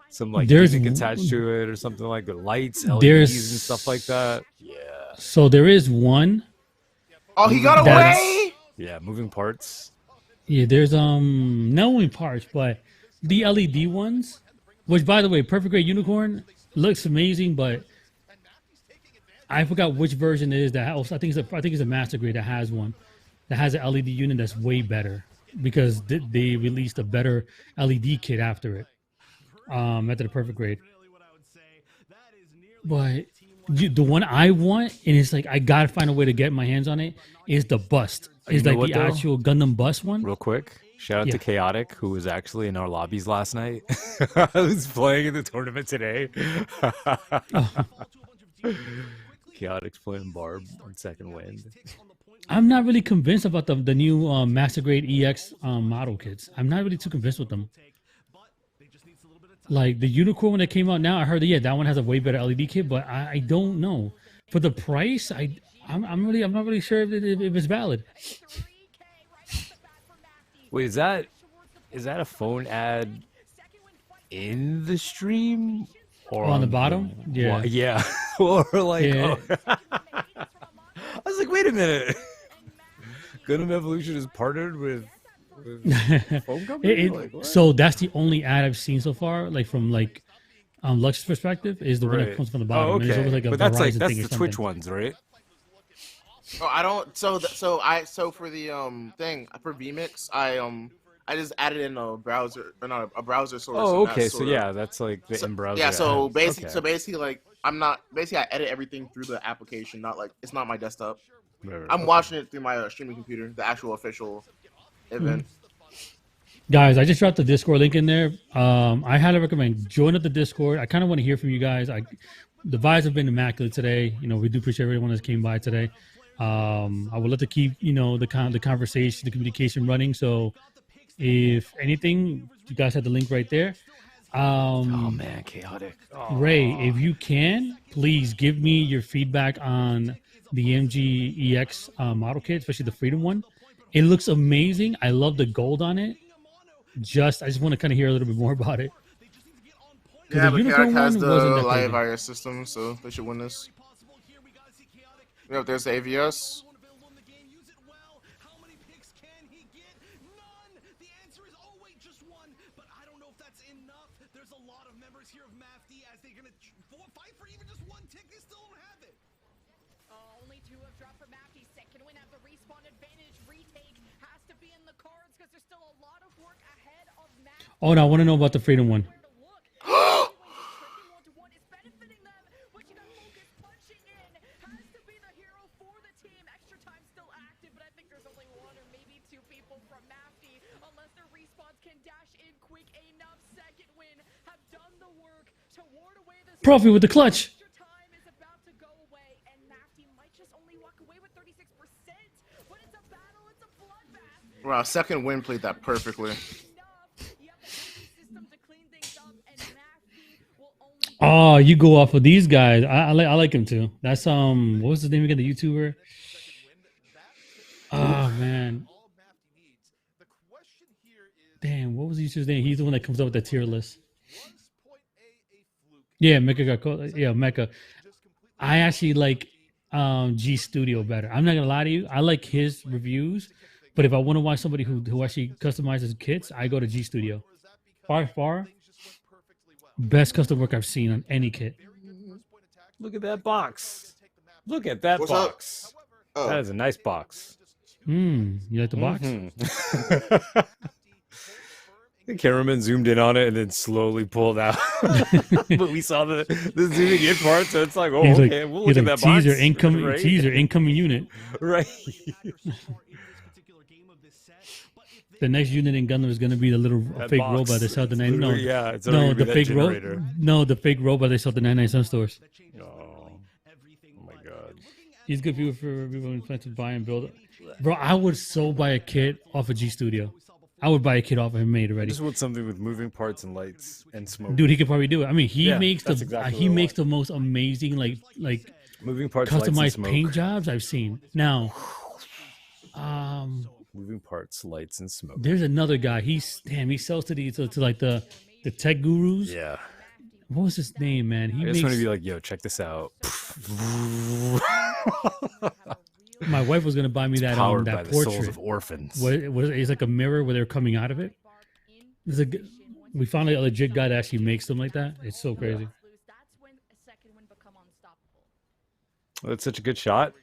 Speaker 10: some like
Speaker 1: There's
Speaker 10: music attached to it or something like the lights, LEDs
Speaker 1: There's-
Speaker 10: and stuff like that. Yeah.
Speaker 1: So there is one.
Speaker 2: Oh, he got
Speaker 1: That's-
Speaker 2: away.
Speaker 10: Yeah, moving parts.
Speaker 1: Yeah, there's not only parts, but the LED ones. Which, by the way, Perfect Grade Unicorn looks amazing, but I forgot which version it is. That I think it's a Master Grade that has one that has an LED unit that's way better because they released a better LED kit after it, after the Perfect Grade. But the one I want, and it's like I gotta find a way to get my hands on it, is the bust. It's
Speaker 10: know
Speaker 1: like
Speaker 10: what,
Speaker 1: the
Speaker 10: though?
Speaker 1: actual Gundam bust one.
Speaker 10: Real quick, shout out
Speaker 1: Yeah.
Speaker 10: to Chaotic, who was actually in our lobbies last night. I was playing in the tournament today. Chaotic's playing Barb on second wind.
Speaker 1: I'm not really convinced about the new Master Grade EX model kits. I'm not really too convinced with them. Like the Unicorn one that came out now, I heard that one has a way better LED kit, but I don't know. For the price, I'm not really sure if it's valid.
Speaker 10: Wait, is that a phone ad in the stream or
Speaker 1: on the bottom. Yeah,
Speaker 10: yeah, or like.
Speaker 1: Yeah.
Speaker 10: Oh. I was like, wait a minute. Gundam Evolution is partnered with phone company. Like, what?
Speaker 1: So that's the only ad I've seen so far, like from like Lux's perspective, is the one that comes from the bottom.
Speaker 10: Oh,
Speaker 1: And it's
Speaker 10: okay.
Speaker 1: always like a
Speaker 10: But that's
Speaker 1: Verizon
Speaker 10: like that's
Speaker 1: thing or
Speaker 10: the Twitch
Speaker 1: something.
Speaker 10: ones, right?
Speaker 2: Oh, I don't. So for the thing for vMix, I just added in a browser, or not a browser source.
Speaker 10: Oh,
Speaker 2: and
Speaker 10: okay.
Speaker 2: that's
Speaker 10: So
Speaker 2: sorta-
Speaker 10: yeah, that's like the in-browser.
Speaker 2: Yeah, so
Speaker 10: ads.
Speaker 2: basically,
Speaker 10: Okay.
Speaker 2: so basically, like I'm not basically I edit everything through the application, not like it's not my desktop.
Speaker 10: Right,
Speaker 2: I'm
Speaker 10: okay.
Speaker 2: watching it through my streaming computer, the actual official event.
Speaker 1: Guys, I just dropped the Discord link in there. I highly recommend join up the Discord. I kind of want to hear from you guys. The vibes have been immaculate today. You know, we do appreciate everyone that came by today. I would love to keep, you know, the conversation, the communication running. So if anything, you guys have the link right there.
Speaker 10: Oh man, chaotic. Oh.
Speaker 1: Ray, if you can, please give me your feedback on the MGEX model kit, especially the Freedom one. It looks amazing. I love the gold on it. I just want to kind of hear a little bit more about it.
Speaker 2: Yeah,
Speaker 1: the
Speaker 2: but
Speaker 1: unicorn
Speaker 2: Chaotic has
Speaker 1: one
Speaker 2: the
Speaker 1: wasn't that
Speaker 2: live
Speaker 1: crazy.
Speaker 2: IR system, so they should win this. Yeah, there's the AVS.
Speaker 7: There's a lot of members here of Mafty as they're gonna fight for even just one tick. They still don't have it.
Speaker 9: Only 2 have dropped for Mafty. Second win have the respawn advantage. Retake has to be in the cards because there's still a lot of work ahead of Mafty.
Speaker 1: Oh, no, I want to know about the Freedom one.
Speaker 9: It's benefiting them, but you got Focus punching in. Has to be the hero for the team. Extra time still active, but I think there's only 1 or maybe 2 people from Mafty, unless their respawns can dash in quick enough. Second win have done the work to ward away this.
Speaker 1: Profi with the clutch.
Speaker 9: Extra time is about to go away, and Mafty might just only walk away with 36%. But it's a battle, it's a bloodbath.
Speaker 2: Wow, second win played that perfectly.
Speaker 1: Oh, you go off of these guys. I like him too. That's what was his name again? The YouTuber. Oh man. Damn, what was the YouTuber's name? He's the one that comes up with the tier list. Yeah, Mecha got called. Yeah, Mecha. I actually like G Studio better. I'm not gonna lie to you. I like his reviews, but if I want to watch somebody who actually customizes kits, I go to G Studio. By far, best custom work I've seen on any kit.
Speaker 10: Look at that box. Look at that
Speaker 2: What's
Speaker 10: box.
Speaker 2: Oh.
Speaker 10: That is a nice box.
Speaker 1: You like the box?
Speaker 10: Mhm. The cameraman zoomed in on it and then slowly pulled out. But we saw the zooming in part, so it's like, oh,
Speaker 1: He's
Speaker 10: okay,
Speaker 1: like,
Speaker 10: we'll
Speaker 1: he's
Speaker 10: look
Speaker 1: like
Speaker 10: at that box.
Speaker 1: teaser incoming,
Speaker 10: right?
Speaker 1: teaser incoming unit.
Speaker 10: Right.
Speaker 1: The next unit in Gundam is going to be the little
Speaker 10: That
Speaker 1: fake
Speaker 10: box.
Speaker 1: robot they sell at the 99. No,
Speaker 10: Literally, yeah, it's
Speaker 1: no,
Speaker 10: already
Speaker 1: the
Speaker 10: that
Speaker 1: fake
Speaker 10: generator.
Speaker 1: no, the fake robot they sell at the 99 cent stores.
Speaker 10: Oh my god.
Speaker 1: He's good people for people who plan to buy and build. Bro, I would so buy a kit off of G Studio. I would buy a kit off of him made
Speaker 10: I
Speaker 1: already.
Speaker 10: just want something with moving parts and lights and smoke.
Speaker 1: Dude, he could probably do it. I mean, he
Speaker 10: Yeah,
Speaker 1: makes
Speaker 10: that's
Speaker 1: the
Speaker 10: exactly
Speaker 1: he
Speaker 10: what I
Speaker 1: makes
Speaker 10: want.
Speaker 1: the most amazing like
Speaker 10: Moving parts, lights, and
Speaker 1: customized
Speaker 10: smoke.
Speaker 1: paint jobs I've seen. Now,
Speaker 10: Moving parts, lights, and smoke.
Speaker 1: there's another guy. He sells to like the tech gurus.
Speaker 10: Yeah.
Speaker 1: What was his name, man? He
Speaker 10: I just want
Speaker 1: makes.
Speaker 10: to be like, yo, check this out.
Speaker 1: My wife was gonna buy me that
Speaker 10: Powered by
Speaker 1: that
Speaker 10: the souls
Speaker 1: portrait.
Speaker 10: of orphans.
Speaker 1: What it's like a mirror where they're coming out of it. It's like we found a legit guy that actually makes them like that. It's so crazy.
Speaker 10: That's such a good shot.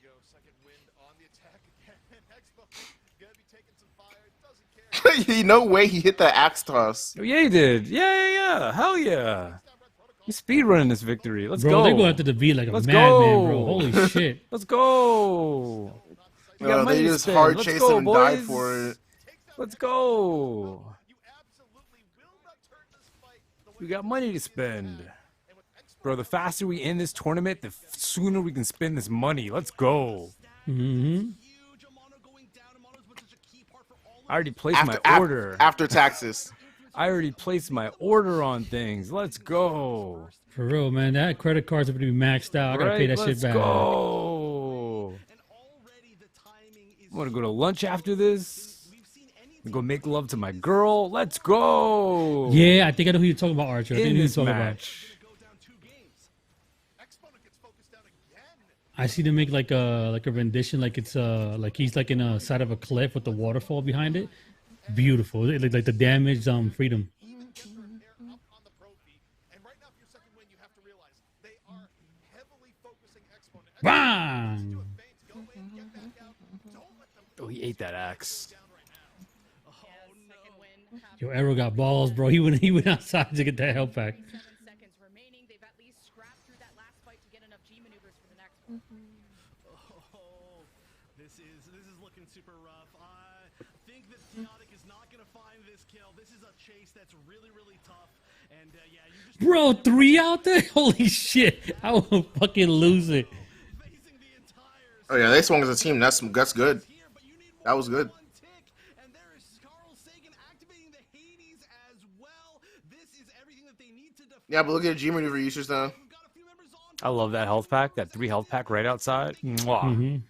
Speaker 2: No way he hit that axe toss.
Speaker 10: Oh, yeah, he did. Yeah. Hell yeah. He's speedrunning this victory. Let's
Speaker 1: Bro,
Speaker 10: go.
Speaker 1: they go after the V like a
Speaker 10: Let's
Speaker 1: madman, bro.
Speaker 10: go.
Speaker 1: Holy shit.
Speaker 10: Let's go. We got money
Speaker 2: They
Speaker 10: to
Speaker 2: just
Speaker 10: spend.
Speaker 2: hard
Speaker 10: Let's
Speaker 2: chased
Speaker 10: go,
Speaker 2: him and died
Speaker 10: boys.
Speaker 2: for it.
Speaker 10: Let's go. We got money to spend. Bro, the faster we end this tournament, the sooner we can spend this money. Let's go.
Speaker 1: Mm-hmm.
Speaker 10: I already placed my order.
Speaker 2: After taxes.
Speaker 10: I already placed my order on things. Let's go.
Speaker 1: For real, man. That credit card's gonna be maxed out. I gotta pay that shit back.
Speaker 10: Let's go. I'm gonna go to lunch after this. Go make love to my girl. Let's go.
Speaker 1: Yeah, I think I know who you're talking about, Archer. I think I
Speaker 10: In
Speaker 1: know who you're
Speaker 10: this
Speaker 1: talking about.
Speaker 10: match.
Speaker 1: I see them make like a rendition, like it's like he's like in a side of a cliff with the waterfall behind it. Beautiful. It looked like the damaged freedom. Bang!
Speaker 10: Oh, he ate that axe.
Speaker 1: Yo, Arrow got balls, bro. He went outside to get that health pack.
Speaker 7: This is looking super rough. I think that Chaotic is not going to find this kill. This is a chase that's really, really tough. And yeah, you just
Speaker 1: Bro, 3 out there? Holy shit. I will fucking lose it.
Speaker 2: Oh yeah, they swung as a team. That's good. That was good.
Speaker 7: And there is Carl Sagan activating the Hades as well. This is everything that they need to defend.
Speaker 2: Yeah, but look at the G maneuver users though.
Speaker 10: I love that health pack. That 3 health pack right outside. Mwah.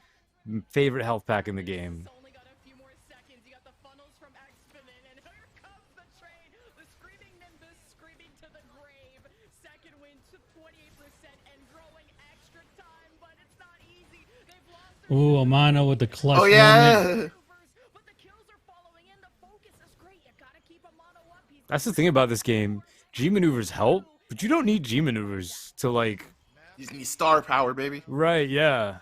Speaker 10: Favorite health pack in the game.
Speaker 1: Ooh, Amano with the clutch.
Speaker 2: Oh yeah.
Speaker 1: Moment.
Speaker 10: That's the thing about this game. G maneuvers help, but you don't need G maneuvers to like.
Speaker 2: You just need star power, baby.
Speaker 10: Right? Yeah.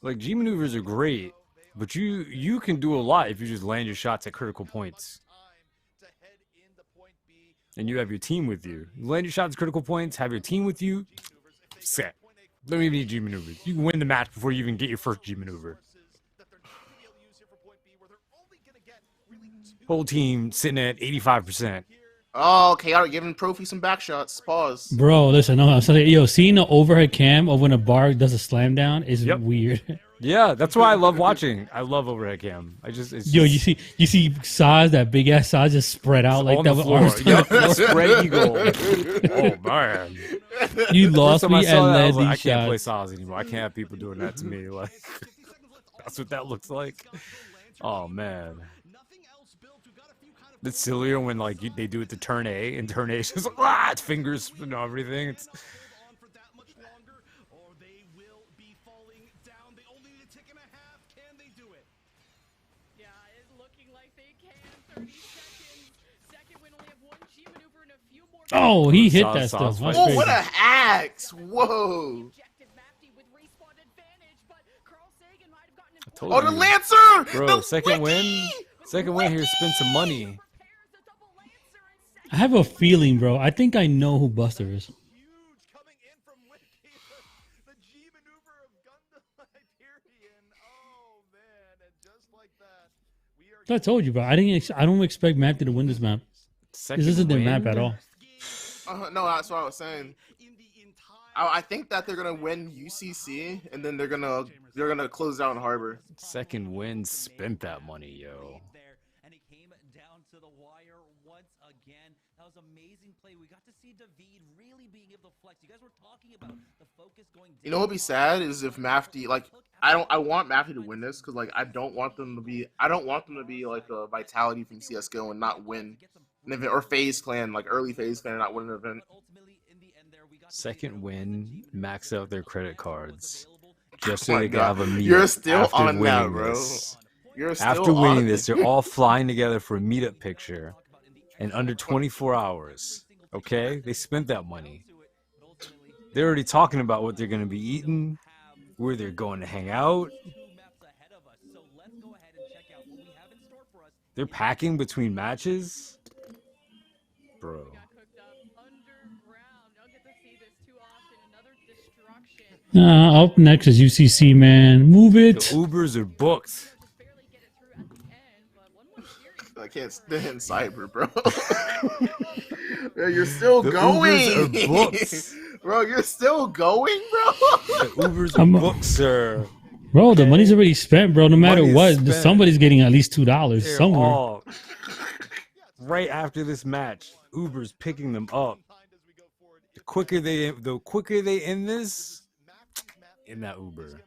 Speaker 10: Like G maneuvers are great, but you can do a lot if you just land your shots at critical points. And you have your team with you. You land your shots at critical points, have your team with you. Set. Don't even need G maneuvers. You can win the match before you even get your first G maneuver. Whole team sitting at 85%.
Speaker 2: Oh, Chaotic giving Profi some back shots. Pause.
Speaker 1: Bro, listen, no, I'm saying, yo, seeing the overhead cam of when a bar does a slam down is weird.
Speaker 10: Yeah, that's why I love watching. I love overhead cam. It's
Speaker 1: Yo, you see Saz, that big ass Saz just spread out like
Speaker 10: on
Speaker 1: that
Speaker 10: the
Speaker 1: with
Speaker 10: floor.
Speaker 1: arms.
Speaker 10: Yep, spread eagle. Oh man,
Speaker 1: You lost
Speaker 10: First time I
Speaker 1: me
Speaker 10: saw
Speaker 1: and
Speaker 10: that, I
Speaker 1: led
Speaker 10: was like, I
Speaker 1: these
Speaker 10: can't play
Speaker 1: shots.
Speaker 10: Saz anymore. I can't have people doing that to me. Like that's what that looks like. Oh man. It's sillier when like they do it to turn A, and turn A is just like, it's fingers and everything. It's
Speaker 1: Oh, he hit that stuff. That's
Speaker 2: Oh,
Speaker 1: crazy.
Speaker 2: what a axe! Whoa! Oh, the Lancer!
Speaker 10: Bro,
Speaker 2: The
Speaker 10: second
Speaker 2: Wiki!
Speaker 10: win here. Spend some money.
Speaker 1: I have a feeling, bro. I think I know who Buster is. I told you, bro. I don't expect Mafty to win this map. This isn't their map at all.
Speaker 2: No, that's what I was saying. I think that they're gonna win UCC and then they're gonna close down Harbor.
Speaker 10: Second win, spent that money, yo.
Speaker 8: And it came down to the wire once again. That was amazing play. We got to see David really being able to flex. You guys were talking about the focus going down.
Speaker 2: You know what'd be sad is if Mafty, like, I want Mafty to win this because like I don't want them to be like a Vitality from CS:GO and not win an event, or FaZe Clan, like early FaZe Clan and not win an event.
Speaker 10: Second win, max out their credit cards. Just
Speaker 2: Oh
Speaker 10: so
Speaker 2: my
Speaker 10: they can
Speaker 2: God.
Speaker 10: have a meetup.
Speaker 2: You're still
Speaker 10: after
Speaker 2: on that,
Speaker 10: winning
Speaker 2: bro.
Speaker 10: this.
Speaker 2: You're still
Speaker 10: After
Speaker 2: on
Speaker 10: winning
Speaker 2: it.
Speaker 10: this, they're all flying together for a meetup picture in under 24 hours. Okay? They spent that money. They're already talking about what they're going to be eating, where they're going to hang out. They're packing between matches. Bro.
Speaker 1: Up next is UCC, man. Move
Speaker 10: The
Speaker 1: it.
Speaker 10: Ubers are booked.
Speaker 2: I can't stand Cyber, bro. Bro, you're still
Speaker 10: The
Speaker 2: going.
Speaker 10: Ubers are booked.
Speaker 2: Bro, you're still going, bro.
Speaker 10: The Ubers are booked, sir.
Speaker 1: Bro, the money's already spent, bro. No matter
Speaker 10: Money's
Speaker 1: what,
Speaker 10: spent.
Speaker 1: somebody's getting at least $2
Speaker 10: They're
Speaker 1: somewhere.
Speaker 10: all- right after this match, Uber's picking them up. The quicker they end this, in that Uber.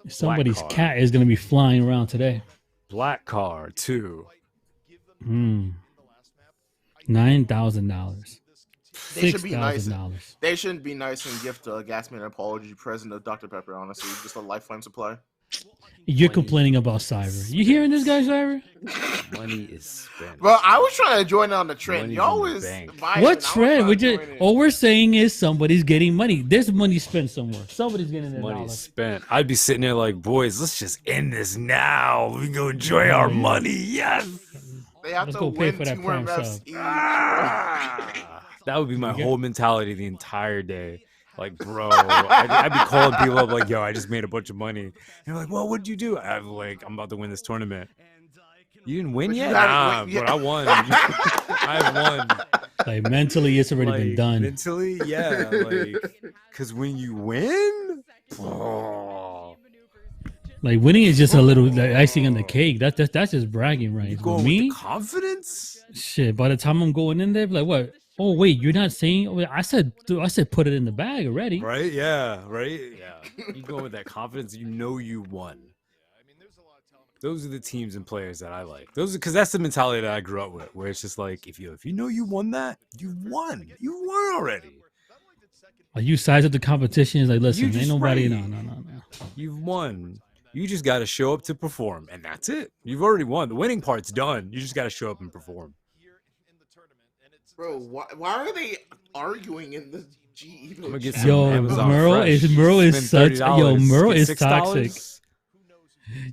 Speaker 1: Somebody's
Speaker 10: Card.
Speaker 1: cat is gonna be flying around today.
Speaker 10: Black Card 2.
Speaker 1: $9,000.
Speaker 2: They should be nice.
Speaker 1: $6,000.
Speaker 2: They shouldn't be nice and gift Gasman an apology present of Dr. Pepper, honestly. Just a lifetime supply.
Speaker 1: You're complaining about Cyber. You hearing this guy, Cyber?
Speaker 10: Money is spent.
Speaker 2: Bro, I was trying to join on the trend.
Speaker 10: Money's
Speaker 2: Y'all
Speaker 10: in the
Speaker 2: was
Speaker 10: bank.
Speaker 2: vibing.
Speaker 1: What
Speaker 2: I was
Speaker 1: trend?
Speaker 2: trying to join it.
Speaker 1: All we're saying is somebody's getting money. There's money spent somewhere. Somebody's getting their
Speaker 10: Money
Speaker 1: dollars.
Speaker 10: spent. I'd be sitting there like, boys, let's just end this now. We can go enjoy our money. Yes.
Speaker 2: They have
Speaker 1: Let's
Speaker 2: to
Speaker 1: go pay
Speaker 2: win
Speaker 1: for that
Speaker 2: 2 more
Speaker 1: prime
Speaker 2: reps
Speaker 1: sub.
Speaker 2: each.
Speaker 10: That would be my
Speaker 1: Okay.
Speaker 10: whole mentality the entire day. Like, bro, I'd be calling people up like, yo, I just made a bunch of money. And they're like, well, what'd you do? I'm like, I'm about to win this tournament. You didn't win
Speaker 2: But you
Speaker 10: yet?
Speaker 2: gotta
Speaker 10: Nah,
Speaker 2: win- yeah.
Speaker 10: but I won. I've won.
Speaker 1: Like mentally, it's already been
Speaker 10: Like,
Speaker 1: done.
Speaker 10: Mentally, yeah. Like, because when you win, oh,
Speaker 1: Like winning is just a little like, icing on the cake. That's just bragging
Speaker 10: you
Speaker 1: rights.
Speaker 10: go
Speaker 1: With
Speaker 10: with
Speaker 1: me,
Speaker 10: the confidence.
Speaker 1: shit. By the time I'm going in there, like what? Oh wait, you're not saying? Oh, I said put it in the bag already.
Speaker 10: Right? Yeah. Right? Yeah. You go with that confidence. You know you won. Those are the teams and players that I like. Those because that's the mentality that I grew up with, where it's just like if you know you won that, you won. You won already.
Speaker 1: Like you size up the competition. It's like listen,
Speaker 10: just
Speaker 1: ain't nobody.
Speaker 10: right.
Speaker 1: No.
Speaker 10: You've won. You just got to show up to perform, and that's it. You've already won. The winning part's done. You just got to show up and perform.
Speaker 2: Bro, why are they arguing in the GE?
Speaker 10: I'm gonna get some
Speaker 1: Yo,
Speaker 10: Amazon
Speaker 1: Merle
Speaker 10: Fresh.
Speaker 1: is
Speaker 10: Spend
Speaker 1: such.
Speaker 10: $30,
Speaker 1: Yo, Merle
Speaker 10: get
Speaker 1: is
Speaker 10: $6.
Speaker 1: toxic.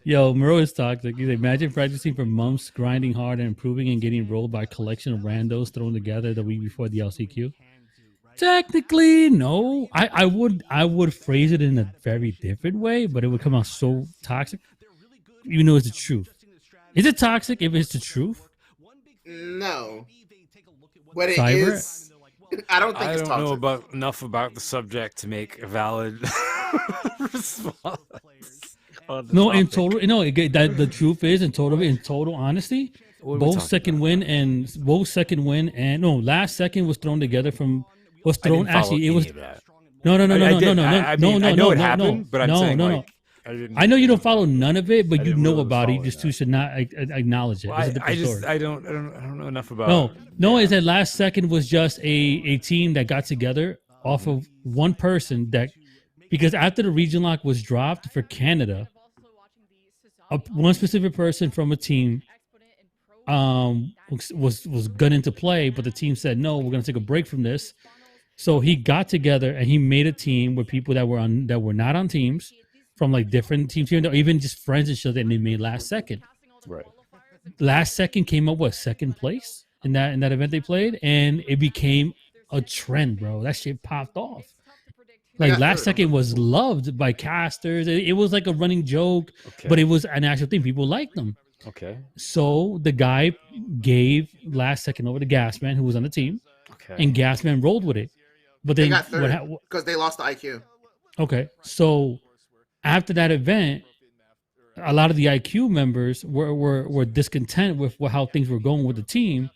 Speaker 1: Yo, Merle is toxic. He's like, imagine practicing for months, grinding hard and improving, and getting rolled by a collection of randos thrown together the week before the LCQ. Technically, no. I would phrase it in a very different way, but it would come out so toxic. Even though it's the truth. Is it toxic if it's the truth?
Speaker 2: No. But it
Speaker 1: Cyber?
Speaker 2: is. I don't think
Speaker 10: I
Speaker 2: it's
Speaker 10: don't
Speaker 2: toxic.
Speaker 10: know about enough about the subject to make a valid response. On the
Speaker 1: No, in
Speaker 10: topic.
Speaker 1: total, no. That the truth is, in total honesty,
Speaker 10: What are we
Speaker 1: both
Speaker 10: talking
Speaker 1: second
Speaker 10: about?
Speaker 1: win and no, last second was thrown together from was
Speaker 10: I didn't
Speaker 1: thrown.
Speaker 10: follow
Speaker 1: Actually, it was
Speaker 10: any of that.
Speaker 1: no.
Speaker 10: I did.
Speaker 1: No.
Speaker 10: I mean, I know it happened, but I'm saying
Speaker 1: no.
Speaker 10: like I didn't.
Speaker 1: I know you don't follow none of it, but
Speaker 10: I
Speaker 1: you
Speaker 10: didn't
Speaker 1: know
Speaker 10: really
Speaker 1: about it. You
Speaker 10: follow
Speaker 1: just
Speaker 10: that.
Speaker 1: should not acknowledge it.
Speaker 10: Well,
Speaker 1: It's a
Speaker 10: I
Speaker 1: different
Speaker 10: just
Speaker 1: story.
Speaker 10: I don't know enough about.
Speaker 1: No, is that last second was just a team that got together off of one person that because after the region lock was dropped for Canada, one specific person from a team was gunning to play, but the team said no, we're gonna take a break from this. So he got together and he made a team with people that were not on teams from like different teams here, or even just friends and shit that they made last second.
Speaker 10: Right.
Speaker 1: Last second came up second place in that event they played, and it became a trend, bro. That shit popped off. Like
Speaker 2: Yeah,
Speaker 1: last
Speaker 2: sure.
Speaker 1: second was loved by casters. It was like a running joke,
Speaker 10: Okay.
Speaker 1: but it was an actual thing. People liked them.
Speaker 10: Okay.
Speaker 1: So the guy gave last second over to Gasman, who was on the team,
Speaker 10: Okay.
Speaker 1: and Gasman rolled with it. But
Speaker 2: They
Speaker 1: then
Speaker 2: got
Speaker 1: what?
Speaker 2: third because they lost the IQ.
Speaker 1: Okay, so after that event, a lot of the IQ members were discontent with how things were going with the team.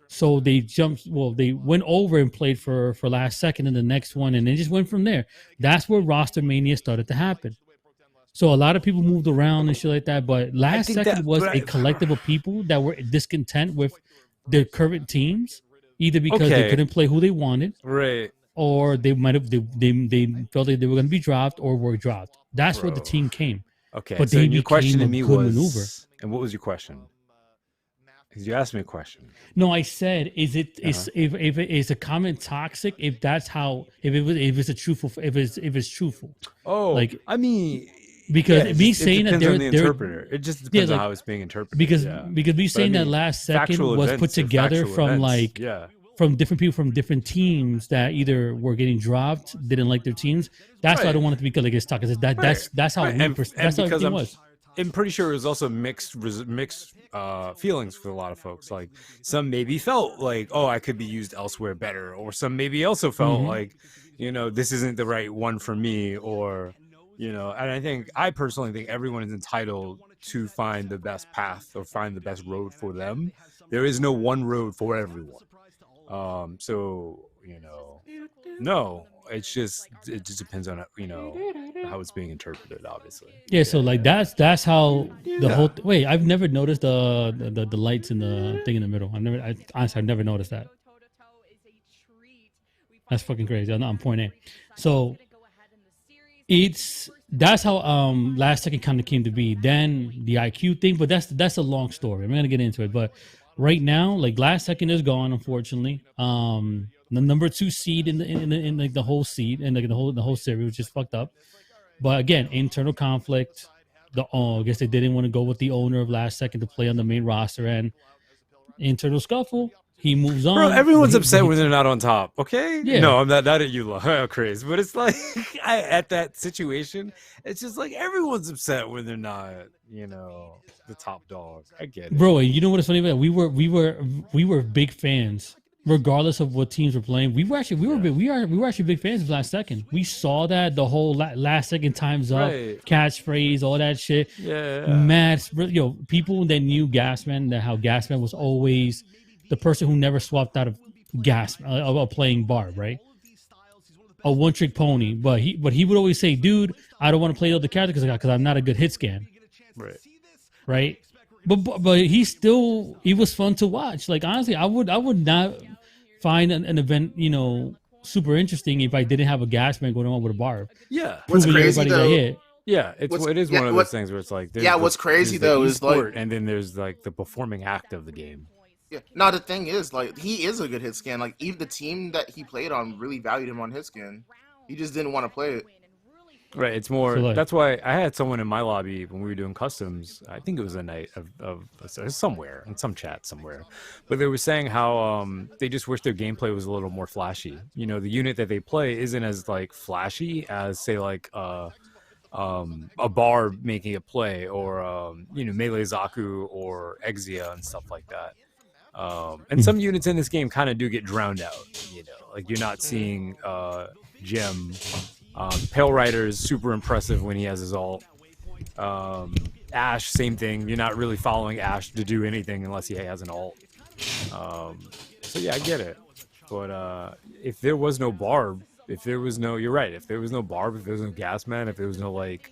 Speaker 1: So they they went over and played for last second in the next one, and then just went from there. That's where roster mania started to happen. So a lot of people moved around and shit like that, but last
Speaker 10: think
Speaker 1: second
Speaker 10: that-
Speaker 1: was
Speaker 10: but
Speaker 1: a collective of people that were discontent with their current teams, either because they
Speaker 10: Okay.
Speaker 1: couldn't play who they wanted,
Speaker 10: Right.
Speaker 1: or they might have they felt like they were going to be dropped or were dropped. That's where the
Speaker 10: Bro.
Speaker 1: team came.
Speaker 10: Okay.
Speaker 1: But
Speaker 10: so
Speaker 1: they
Speaker 10: your question to
Speaker 1: became
Speaker 10: me
Speaker 1: a good
Speaker 10: was,
Speaker 1: maneuver.
Speaker 10: and what was your question? Because you asked me a question.
Speaker 1: No, I said, is it is if it is a comment toxic if that's how if it's a truthful if it's truthful
Speaker 10: Oh,
Speaker 1: Like,
Speaker 10: I mean,
Speaker 1: because
Speaker 10: it
Speaker 1: me
Speaker 10: just- it
Speaker 1: saying that
Speaker 10: depends on the
Speaker 1: they're
Speaker 10: interpreter. It just depends
Speaker 1: like,
Speaker 10: on how it's being interpreted.
Speaker 1: because
Speaker 10: yeah.
Speaker 1: because me
Speaker 10: But I
Speaker 1: saying that
Speaker 10: mean,
Speaker 1: last second
Speaker 10: factual
Speaker 1: was put
Speaker 10: events are
Speaker 1: together
Speaker 10: factual
Speaker 1: from
Speaker 10: events.
Speaker 1: like
Speaker 10: yeah.
Speaker 1: from different people from different teams that either were getting dropped, didn't like their teams. That's why I don't want it to be like it's toxic. That's how
Speaker 10: Right.
Speaker 1: we
Speaker 10: And
Speaker 1: that's how
Speaker 10: because
Speaker 1: everything was.
Speaker 10: I'm pretty sure it was also mixed feelings for a lot of folks. Like some maybe felt like, oh, I could be used elsewhere better, or some maybe also felt like, this isn't the right one for me, or and I personally think everyone is entitled to find the best path or find the best road for them. There is no one road for everyone. So no, it just depends on how it's being interpreted, obviously.
Speaker 1: Yeah, so like that's how the whole. Wait, I've never noticed the lights in the thing in the middle. Honestly, I've never noticed that. That's fucking crazy. I'm point A. So that's how last second kind of came to be. Then the IQ thing, but that's a long story. I'm gonna get into it, but right now, like last second is gone, unfortunately. The number 2 seed in like the whole seed and like the whole series, which is fucked up. But again, internal conflict. I guess they didn't want to go with the owner of last second to play on the main roster, and internal scuffle. He moves on.
Speaker 10: Bro, everyone's upset when they're not on top. Okay,
Speaker 1: Yeah.
Speaker 10: No, I'm not at you, Craze. But it's like at that situation, it's just like everyone's upset when they're not, the top dog. I get it,
Speaker 1: bro. You know what is funny about it? We were big fans, regardless of what teams were playing. We were actually big fans of last second. We saw that the whole last second times up catchphrase, all that shit.
Speaker 10: Yeah,
Speaker 1: mad. People that knew Gasman, how Gasman was always the person who never swapped out of playing Barb, right? A one-trick pony, but he would always say, "Dude, I don't want to play the other characters because I'm not a good hit scan." Right. But he was fun to watch. Like honestly, I would not find an event super interesting if I didn't have a Gasman going on with a Barb.
Speaker 10: Yeah,
Speaker 2: what's crazy though?
Speaker 10: Yeah, it is one of those things where it's like,
Speaker 2: what's crazy though is like,
Speaker 10: and then there's like the performing act of the game.
Speaker 2: Yeah, no, the thing is, like, he is a good hit scan. Like, even the team that he played on really valued him on hit scan. He just didn't want to play it.
Speaker 10: Right, it's more. That's why I had someone in my lobby when we were doing customs. I think it was a night of somewhere in some chat somewhere, but they were saying how they just wish their gameplay was a little more flashy. The unit that they play isn't as like flashy as say like a Barb making a play or Melee Zaku or Exia and stuff like that. And some units in this game kind of do get drowned out. Like you're not seeing Gem. Pale Rider is super impressive when he has his ult. Ash, same thing. You're not really following Ash to do anything unless he has an ult. So yeah, I get it. But if there was no Barb, you're right. If there was no Barb, if there was no Gasman, if there was no like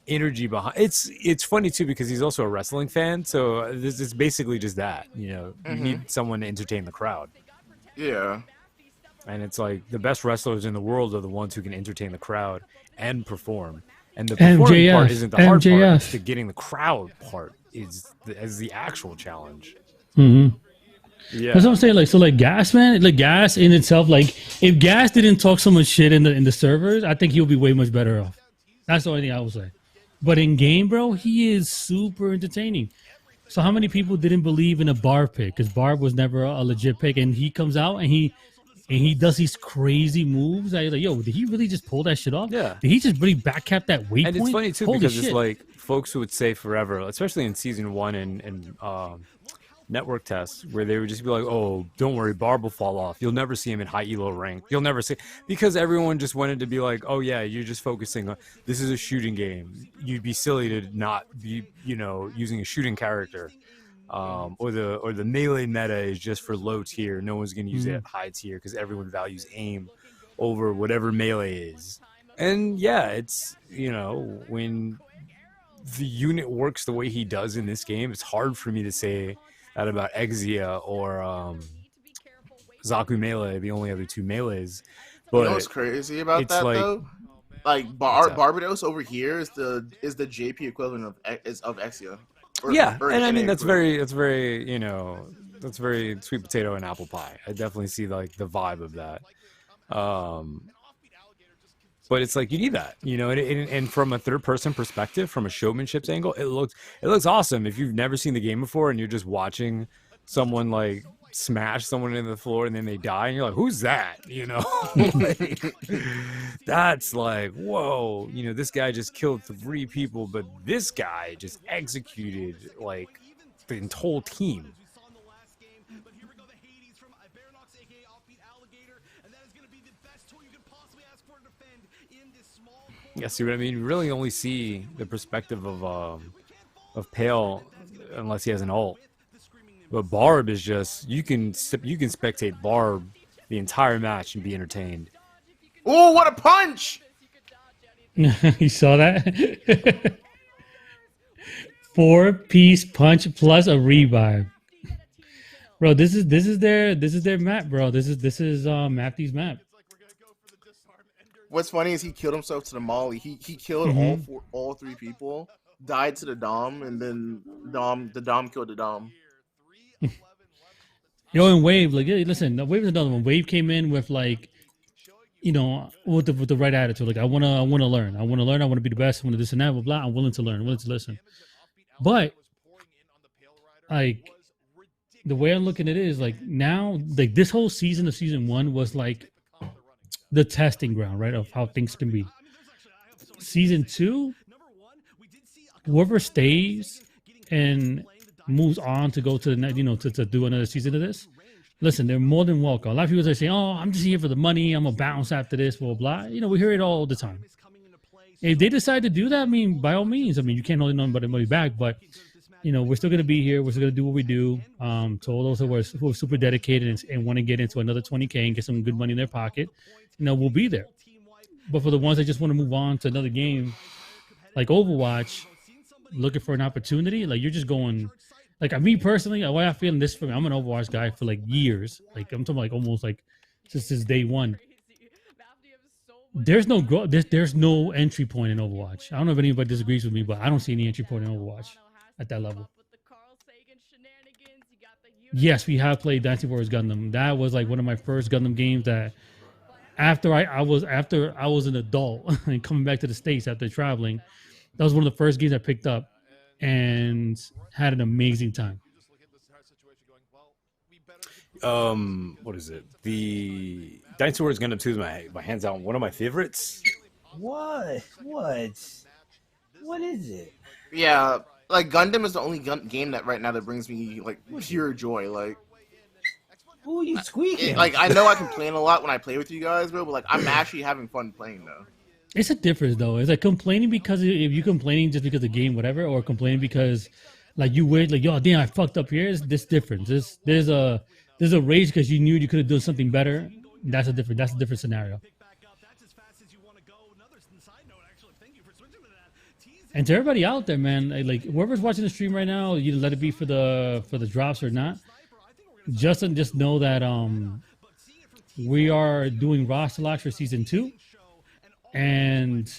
Speaker 10: energy behind, it's funny too because he's also a wrestling fan. So this is basically just that. You need someone to entertain the crowd.
Speaker 2: Yeah.
Speaker 10: And it's like the best wrestlers in the world are the ones who can entertain the crowd and perform. And the performing part isn't the hard part. It's the getting the crowd part is the actual challenge.
Speaker 1: Mm-hmm.
Speaker 10: Yeah,
Speaker 1: that's what I'm saying. Like Gas, man, like Gas in itself. Like if Gas didn't talk so much shit in the servers, I think he'll be way much better off. That's the only thing I will say. But in game, bro, he is super entertaining. So how many people didn't believe in a Barb pick? Because Barb was never a legit pick, and he comes out and he does these crazy moves. I was like, yo, did he really just pull that shit off?
Speaker 10: Yeah.
Speaker 1: Did he just really backcap that waypoint?
Speaker 10: And it's funny too
Speaker 1: Holy
Speaker 10: because
Speaker 1: shit.
Speaker 10: it's like folks who would say forever, especially in season 1 and network tests, where they would just be like, oh, don't worry, Barb will fall off. You'll never see him in high elo rank. You'll never see, because everyone just wanted to be like, oh yeah, you're just focusing on, this is a shooting game. You'd be silly to not be, using a shooting character. Or the melee meta is just for low tier. No one's gonna use it at high tier because everyone values aim over whatever melee is. And yeah, it's when the unit works the way he does in this game, it's hard for me to say that about Exia or Zaku Melee, the only other two melees. But
Speaker 2: what's crazy about that though? Like Barbados over here is the JP equivalent of Exia.
Speaker 10: And I mean that's very that's very sweet potato and apple pie. I definitely see like the vibe of that. But it's like you need that, and from a third person perspective, from a showmanship angle, it looks awesome. If you've never seen the game before and you're just watching someone like smash someone into the floor and then they die and you're like, who's that? Like, that's like, whoa, this guy just killed 3 people, but this guy just executed like the whole team. Yeah, see what I mean? You really only see the perspective of Pale unless he has an ult. But Barb is just you can spectate Barb the entire match and be entertained.
Speaker 2: Oh, what a punch!
Speaker 1: You saw that? 4-piece punch plus a revive. Bro, this is their map, bro. This is Mafty's map.
Speaker 2: What's funny is he killed himself to the molly. He killed all 3 people, died to the Dom, and then the Dom killed the Dom.
Speaker 1: Yo, and Wave, like, yeah, listen, Wave is another one. Wave came in with like, you know, with the right attitude. Like, I wanna learn. I want to be the best. I want to this and that, blah blah. I'm willing to learn. I'm willing to listen. But like, the way I'm looking at it is like now, like this whole season of season 1 was like the testing ground, right, of how things can be. Season 2, whoever stays and moves on to go to the next, you know, to do another season of this, listen, they're more than welcome. A lot of people are saying, "Oh, I'm just here for the money. I'm gonna bounce after this, blah blah." You know, we hear it all the time. If they decide to do that, I mean, by all means. I mean, you can't hold nothing money back, but you know, we're still gonna be here. We're still gonna do what we do. To all those who are super dedicated and want to get into another 20K and get some good money in their pocket, you know, we'll be there. But for the ones that just want to move on to another game, like Overwatch, looking for an opportunity, like you're just going. Like me personally, the way I feel in this, I'm an Overwatch guy for like years. Like I'm talking like almost like since day 1. There's no growth. There's no entry point in Overwatch. I don't know if anybody disagrees with me, but I don't see any entry point in Overwatch at that level. Yes, we have played Dynasty Warriors Gundam. That was like one of my first Gundam games that after I was an adult and coming back to the States after traveling, that was one of the first games I picked up and had an amazing time.
Speaker 10: What is it? The Dynasty Warriors Gundam 2 is my hands down one of my favorites.
Speaker 5: What? What is it?
Speaker 2: Yeah, like Gundam is the only game that right now that brings me like pure joy. Like,
Speaker 5: who are you squeaking?
Speaker 2: Like, I know I complain a lot when I play with you guys, bro, but like I'm actually having fun playing though.
Speaker 1: It's a difference though. It's like complaining because if you're complaining just because of the game, whatever, or complaining because like you wish, like, yo, damn, I fucked up here. It's this difference. There's a rage because you knew you could have done something better. That's a different scenario. And to everybody out there, man, like whoever's watching the stream right now, you let it be for the drops or not. Just know that we are doing roster locks for season 2, and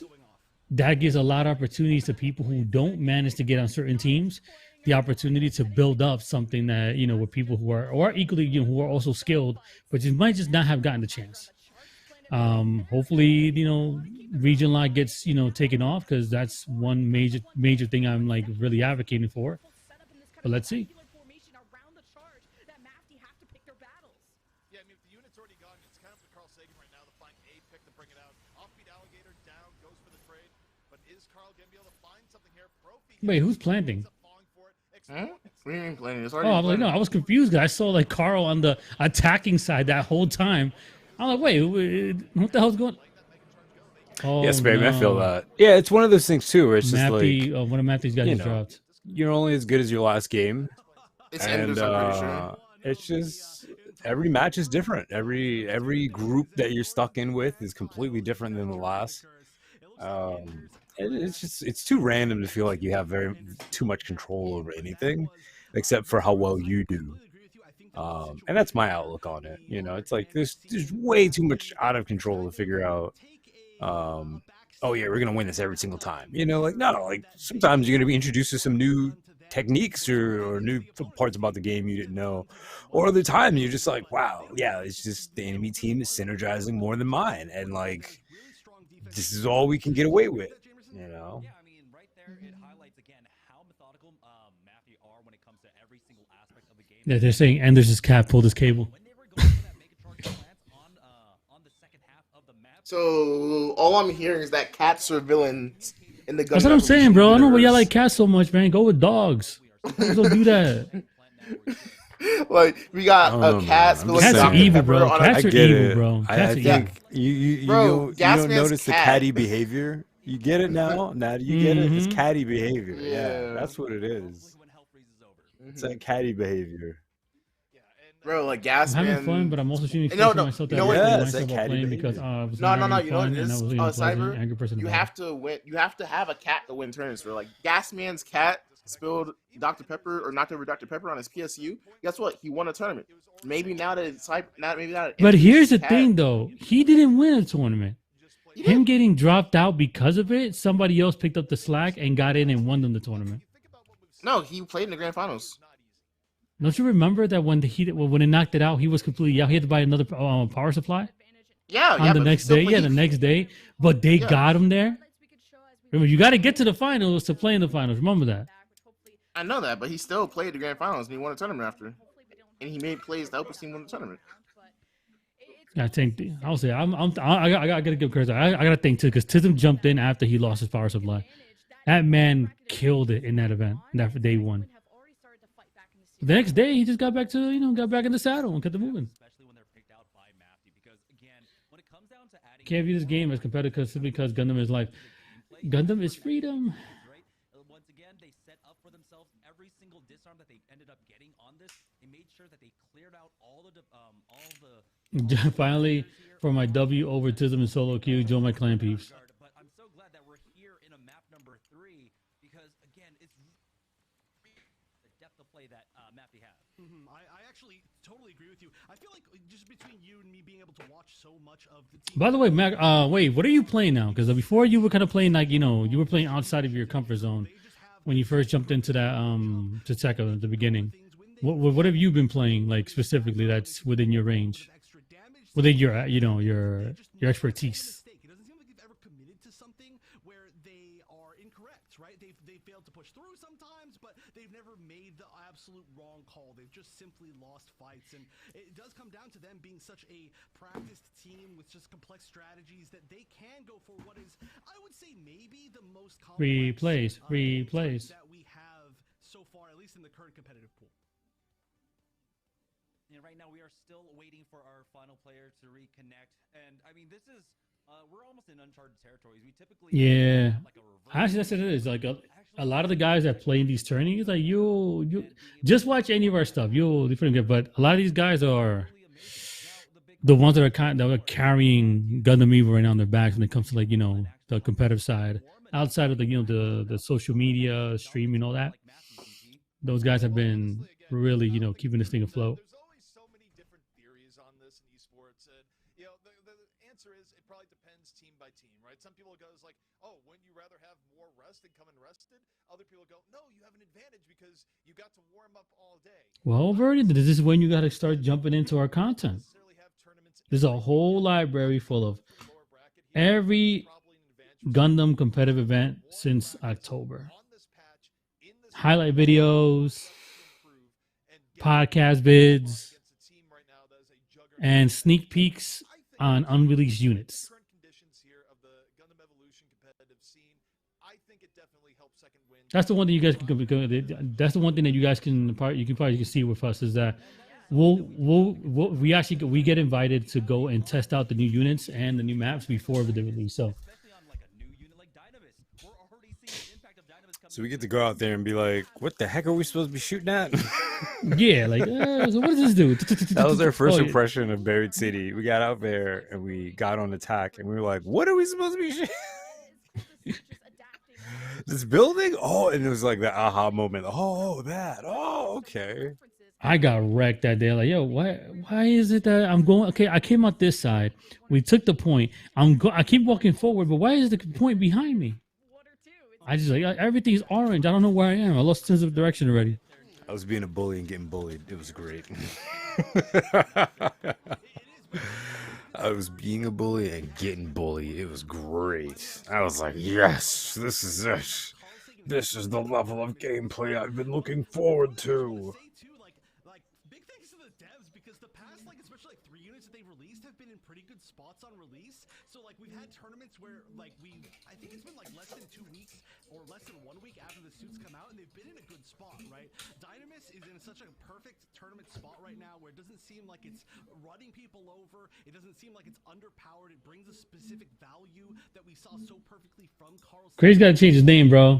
Speaker 1: that gives a lot of opportunities to people who don't manage to get on certain teams, the opportunity to build up something that, you know, with people who are or equally, you know, who are also skilled, but you might just not have gotten the chance. Hopefully, you know, region lock gets, you know, taken off, because that's one major thing I'm like really advocating for. But let's see. Wait, who's planting?
Speaker 2: Huh? What do you mean planting? It's
Speaker 1: Oh, I was like, no, I was confused. I saw like Carl on the attacking side that whole time. I'm like, wait, what the hell's going on? Oh,
Speaker 10: Yes, baby,
Speaker 1: no.
Speaker 10: I feel that. Yeah, it's one of those things too, where it's just
Speaker 1: Mafty,
Speaker 10: like
Speaker 1: one of Mafty's guys just dropped.
Speaker 10: You're only as good as your last game,
Speaker 2: It's
Speaker 10: and
Speaker 2: endless, I'm pretty sure.
Speaker 10: it's just every match is different. Every group that you're stuck in with is completely different than the last. It's too random to feel like you have too much control over anything, except for how well you do. And that's my outlook on it. You know, it's like there's way too much out of control to figure out. Oh yeah, we're gonna win this every single time. You know, like no, like sometimes you're gonna be introduced to some new techniques or new parts about the game you didn't know, or other times you're just like, wow, yeah, it's just the enemy team is synergizing more than mine, and like this is all we can get away with. You know.
Speaker 8: Yeah, I mean, right there, it highlights again how methodical Mafty are when it comes to every single aspect of the game.
Speaker 1: Yeah, they're saying Anders' cat pulled his cable.
Speaker 2: So all I'm hearing is that cats are villains in the Gundam
Speaker 1: That's what I'm saying,
Speaker 2: Evolution
Speaker 1: bro. I don't know why y'all
Speaker 2: universe.
Speaker 1: like cats so much, man. Go with dogs. Don't do that.
Speaker 2: Like we got a cat.
Speaker 1: Cats are evil, bro. Cats are evil, bro.
Speaker 10: I
Speaker 1: Cats are
Speaker 10: think
Speaker 1: evil.
Speaker 10: you
Speaker 2: Bro,
Speaker 10: don't notice the catty behavior. You get it now. Now do you get it? It's
Speaker 1: Mhm.
Speaker 10: catty behavior. Yeah,
Speaker 2: Yeah.
Speaker 10: that's what it is. It's that catty behavior.
Speaker 2: Bro, like
Speaker 1: I'm having fun,
Speaker 2: Gasman.
Speaker 1: but I'm also shooting
Speaker 2: No,
Speaker 1: myself
Speaker 2: you
Speaker 1: that
Speaker 2: know what?
Speaker 1: I
Speaker 10: Yes, that
Speaker 1: myself while
Speaker 10: catty
Speaker 1: playing
Speaker 10: baby.
Speaker 1: because I was
Speaker 2: No,
Speaker 1: having
Speaker 2: you know what
Speaker 1: fun
Speaker 2: it
Speaker 1: and I
Speaker 2: is?
Speaker 1: was pleasant,
Speaker 2: Cyber,
Speaker 1: angry person
Speaker 2: you
Speaker 1: about it.
Speaker 2: have to win. You have to have a cat to win tournaments for. Like Gasman's cat spilled Dr. Pepper or knocked over Dr. Pepper on his PSU. Guess what? He won a tournament. Maybe now that it's maybe not.
Speaker 1: But here's the thing, though. He didn't win a tournament. Him getting dropped out because of it, somebody else picked up the slack and got in and won them the tournament.
Speaker 2: No, he played in the grand finals.
Speaker 1: Don't you remember that when when it knocked it out, he was completely out. He had to buy another power supply.
Speaker 2: Yeah,
Speaker 1: on the next day. Yeah, the next day. But they got him there. Remember, you got to get to the finals to play in the finals. Remember that.
Speaker 2: I know that, but he still played the grand finals and he won a tournament after, and he made plays to help his team win the tournament.
Speaker 1: I think I'll say I gotta give credit. I gotta think too because Tism jumped in after he lost his power supply. That man killed it in that event. That for day one. The next day he just got back to got back in the saddle and kept it moving. Can't view this game as competitive simply because Gundam is life. Gundam is freedom.
Speaker 8: Once again, they set up for themselves every single disarm that they ended up getting on this. They made sure that they cleared out all the
Speaker 1: Finally, for my W over Tism and solo queue, join my clan peeps.
Speaker 8: But I'm so glad that we're here in a map number 3 because again, it's the depth of play that Mafty has.
Speaker 7: I actually totally agree with you. I feel like just between you and me being able to watch so much of the team.
Speaker 1: By the way, Mac, wait, what are you playing now? Because before you were kind of playing like you were playing outside of your comfort zone when you first jumped into that to Tekka at the beginning. What have you been playing like specifically that's within your range, within your your expertise?
Speaker 7: It doesn't seem like they've ever committed to something where they are incorrect, right? They failed to push through sometimes, but they've never made the absolute wrong call. They've just simply lost fights, and it does come down to them being such a practiced team with just complex strategies that they can go for what is, I would say, maybe the most complex
Speaker 1: Replays.
Speaker 7: that we have so far, at least in the current competitive pool.
Speaker 8: And right now we are still waiting for our final player to reconnect. And I mean, this is we're almost in uncharted territories. We typically have like a reverse.
Speaker 1: Actually, that's what it is. Like a lot of the guys that play in these tourneys, like you just watch any of our stuff. You'll get. But a lot of these guys are the ones that are carrying Gundam Evo right now on their backs when it comes to like the competitive side. Outside of the social media streaming, all that, those guys have been really keeping this thing afloat.
Speaker 6: There's always so many different theories on this in esports, and the answer is it probably depends team by team, right? Some people go like, oh, wouldn't you rather have more rest and come in rested? Other people go, no, you have an advantage because you got to warm up all day.
Speaker 1: Well, Verdi, this is when you got to start jumping into our content. There's a whole library full of every Gundam competitive event since October. Highlight videos, podcast vids, and sneak peeks on unreleased units. That's the one thing you guys can. That's the one thing that you guys can probably see with us is that we get invited to go and test out the new units and the new maps before the release.
Speaker 10: So we get to go out there and be like, what the heck are we supposed to be shooting at?
Speaker 1: Yeah, like, so what does this do?
Speaker 10: That was our first impression of Buried City. We got out there and we got on attack and we were like, what are we supposed to be shooting? This building? Oh, and it was like the aha moment. Oh, that. Oh, okay.
Speaker 1: I got wrecked that day. Like, yo, why is it that I'm going? Okay, I came out this side. We took the point. I keep walking forward, but why is the point behind me? I just like everything's orange. I don't know where I am. I lost sense of direction already.
Speaker 10: I was being a bully and getting bullied. It was great. I was being a bully and getting bullied. It was great. I was like, yes, this is it. This is the level of gameplay I've been looking forward to.
Speaker 7: Big thanks to the devs because the past, especially 3 units that they've released have been in pretty good spots on release. So we've had tournaments where I think it's been less than 2 weeks or less than 1 week after the suits come out, and they've been in a good spot, right? Dynamis is in such a perfect tournament spot right now where it doesn't seem like it's running people over. It doesn't seem like it's underpowered. It brings a specific value that we saw so perfectly from Carl.
Speaker 1: Craze got to change his name, bro.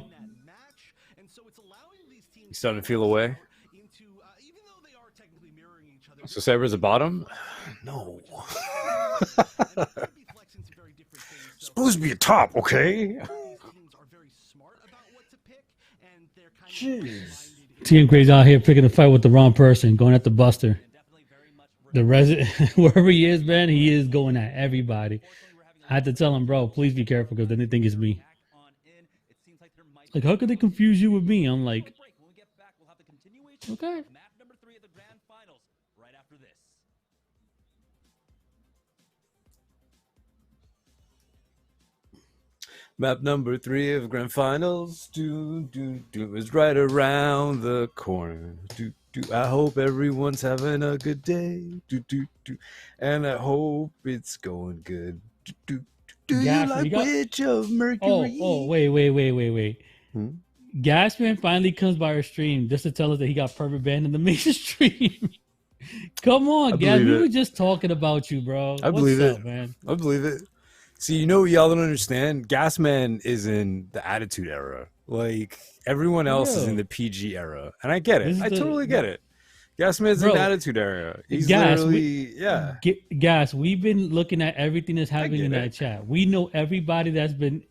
Speaker 7: And so it's allowing these teams
Speaker 10: You starting to feel away?
Speaker 7: into even though they are technically mirroring each other,
Speaker 10: So Cyber's a bottom? No. Supposed to be a top, okay?
Speaker 5: Jeez.
Speaker 1: Team Craze out here picking a fight with the wrong person, going at the Buster. The resident, wherever he is, man, he is going at everybody. I had to tell him, bro, please be careful because then they think it's me. Like, how could they confuse you with me? I'm like, okay.
Speaker 10: Map number 3 of Grand Finals. Is right around the corner. I hope everyone's having a good day. And I hope it's going good. Do you like Witch of Mercury?
Speaker 1: Oh, wait. Gasman finally comes by our stream just to tell us that he got pervert banned in the main stream. Come on, Gas. We were just talking about you, bro.
Speaker 10: I believe
Speaker 1: What's
Speaker 10: it,
Speaker 1: up, man.
Speaker 10: I believe it. See, you know what y'all don't understand? Gasman is in the Attitude Era. Like, everyone else is in the PG era. And I get it. I totally get it. Gasman's in the Attitude Era. He's literally,
Speaker 1: Gas, we've been looking at everything that's happening in that chat. We know everybody that's been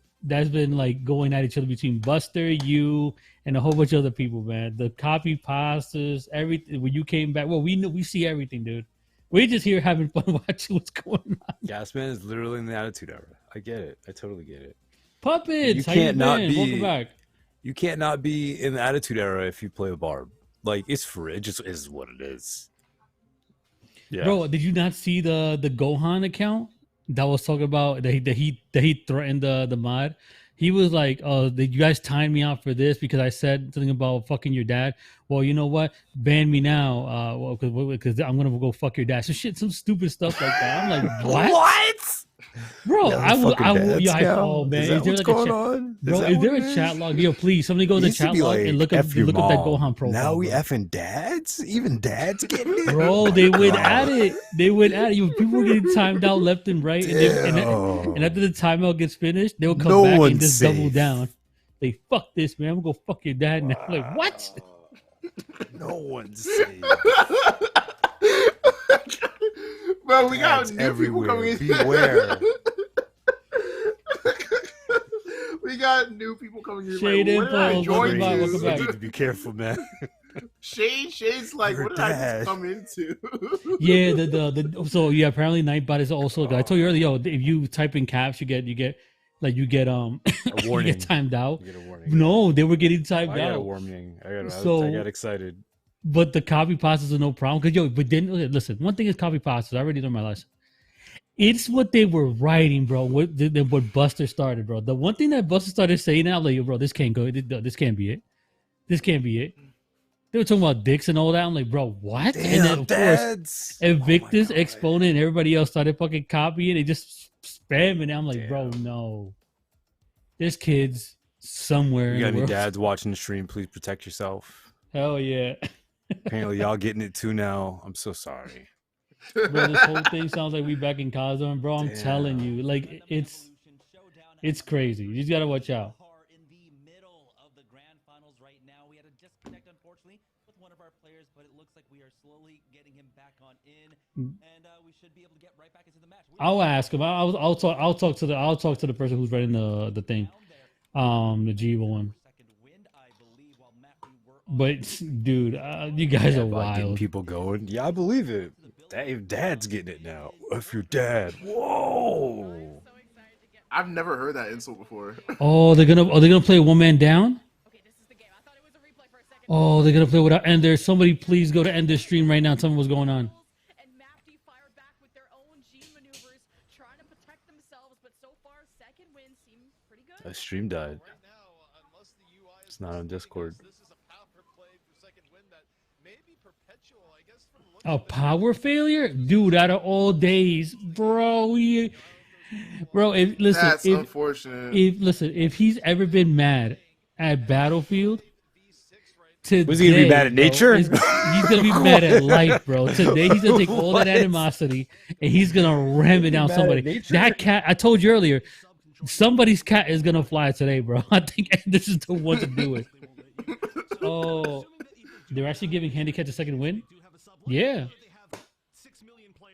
Speaker 1: like going at each other between Buster, you, and a whole bunch of other people, man. The copy pastas, everything. When you came back, well, we see everything, dude. We're just here having fun watching what's going on.
Speaker 10: Gasman is literally in the Attitude Era. I get it. I totally get it.
Speaker 1: Puppets,
Speaker 10: you
Speaker 1: how
Speaker 10: can't
Speaker 1: you
Speaker 10: not
Speaker 1: been?
Speaker 10: be.
Speaker 1: Welcome back.
Speaker 10: You can't not be in the Attitude Era if you play a Barb. Like, it's free. It just is what it is. Yeah.
Speaker 1: Bro, did you not see the Gohan account that was talking about that he threatened the mod? He was like, "Oh, did you guys time me out for this because I said something about fucking your dad? Well, you know what? Ban me now, well, because I'm gonna go fuck your dad." So shit, some stupid stuff like that. I'm like, what? Bro, oh man, is there like a chat? Bro, is there a chat log? Yo, please, somebody go in the chat log and look up that Gohan profile.
Speaker 10: Now we
Speaker 1: bro.
Speaker 10: effing dads? Even dads getting it?
Speaker 1: Bro, they went at it. People were getting timed out left and right, and after the timeout gets finished, they'll come back and just double down. They fuck this, man. I'm gonna go fuck your dad now. Like what?
Speaker 10: No one's safe.
Speaker 2: Bro, we got new people coming in.
Speaker 10: Beware.
Speaker 2: We got new people coming in.
Speaker 1: Shade
Speaker 2: like, what did I join
Speaker 1: welcome
Speaker 2: to?
Speaker 1: back.
Speaker 10: You need to be careful, man.
Speaker 2: Shade's like, what did I just come into?
Speaker 1: Yeah, so yeah, apparently Nightbot is also. I told you earlier, yo, if you type in caps, you get
Speaker 10: a warning.
Speaker 1: you get timed out.
Speaker 10: You get a warning.
Speaker 1: No, they were getting timed out.
Speaker 10: I got a warning. I got excited.
Speaker 1: But the copy pastas are no problem because but then listen, one thing is copy pastas. I already learned my lesson. It's what they were writing, bro. What Buster started, bro. The one thing that Buster started saying out, like, bro, this can't go. This can't be it. This can't be it. They were talking about dicks and all that. I'm like, bro, what?
Speaker 10: Damn,
Speaker 1: and then of
Speaker 10: dads.
Speaker 1: course, Invictus, Exponent, and everybody else started fucking copying and just spamming. I'm like, bro, no. There's kids somewhere.
Speaker 10: You got
Speaker 1: in the
Speaker 10: any
Speaker 1: world.
Speaker 10: dads watching the stream? Please protect yourself.
Speaker 1: Hell yeah.
Speaker 10: Apparently, y'all getting it too now. I'm so sorry.
Speaker 1: Bro, this whole thing sounds like we back in Kazan, bro. I'm telling you, like it's crazy. You just gotta watch out.
Speaker 8: In the middle of the grand finals right now, we had a disconnect, unfortunately, with one of our players, but it looks like we are slowly getting him back on in, and we should be able to get right back into the match.
Speaker 1: I'll ask him. I'll talk to the person who's running the thing, the G one. But dude, you guys are wild.
Speaker 10: People going. Yeah, I believe it. If dad's getting it now. If your dad. Whoa.
Speaker 2: I've never heard that insult before.
Speaker 1: Oh, they're gonna play one man down. Oh, they're gonna play without Ender. Somebody please go to Ender stream right now. Tell me what's going on.
Speaker 9: And Mafty fired back with their own G maneuvers, trying to protect themselves, but so far, second win seems pretty good.
Speaker 10: A stream died. It's not on Discord.
Speaker 1: A power failure, dude. Out of all days, bro.
Speaker 2: That's unfortunate.
Speaker 1: If he's ever been mad at Battlefield, today,
Speaker 10: was he gonna be mad at nature?
Speaker 1: He's gonna be mad at life, bro. Today he's gonna take all that animosity and he's gonna ram it down somebody. That cat, I told you earlier, somebody's cat is gonna fly today, bro. I think this is the one to do it. Oh, they're actually giving Handicap a second win. Yeah.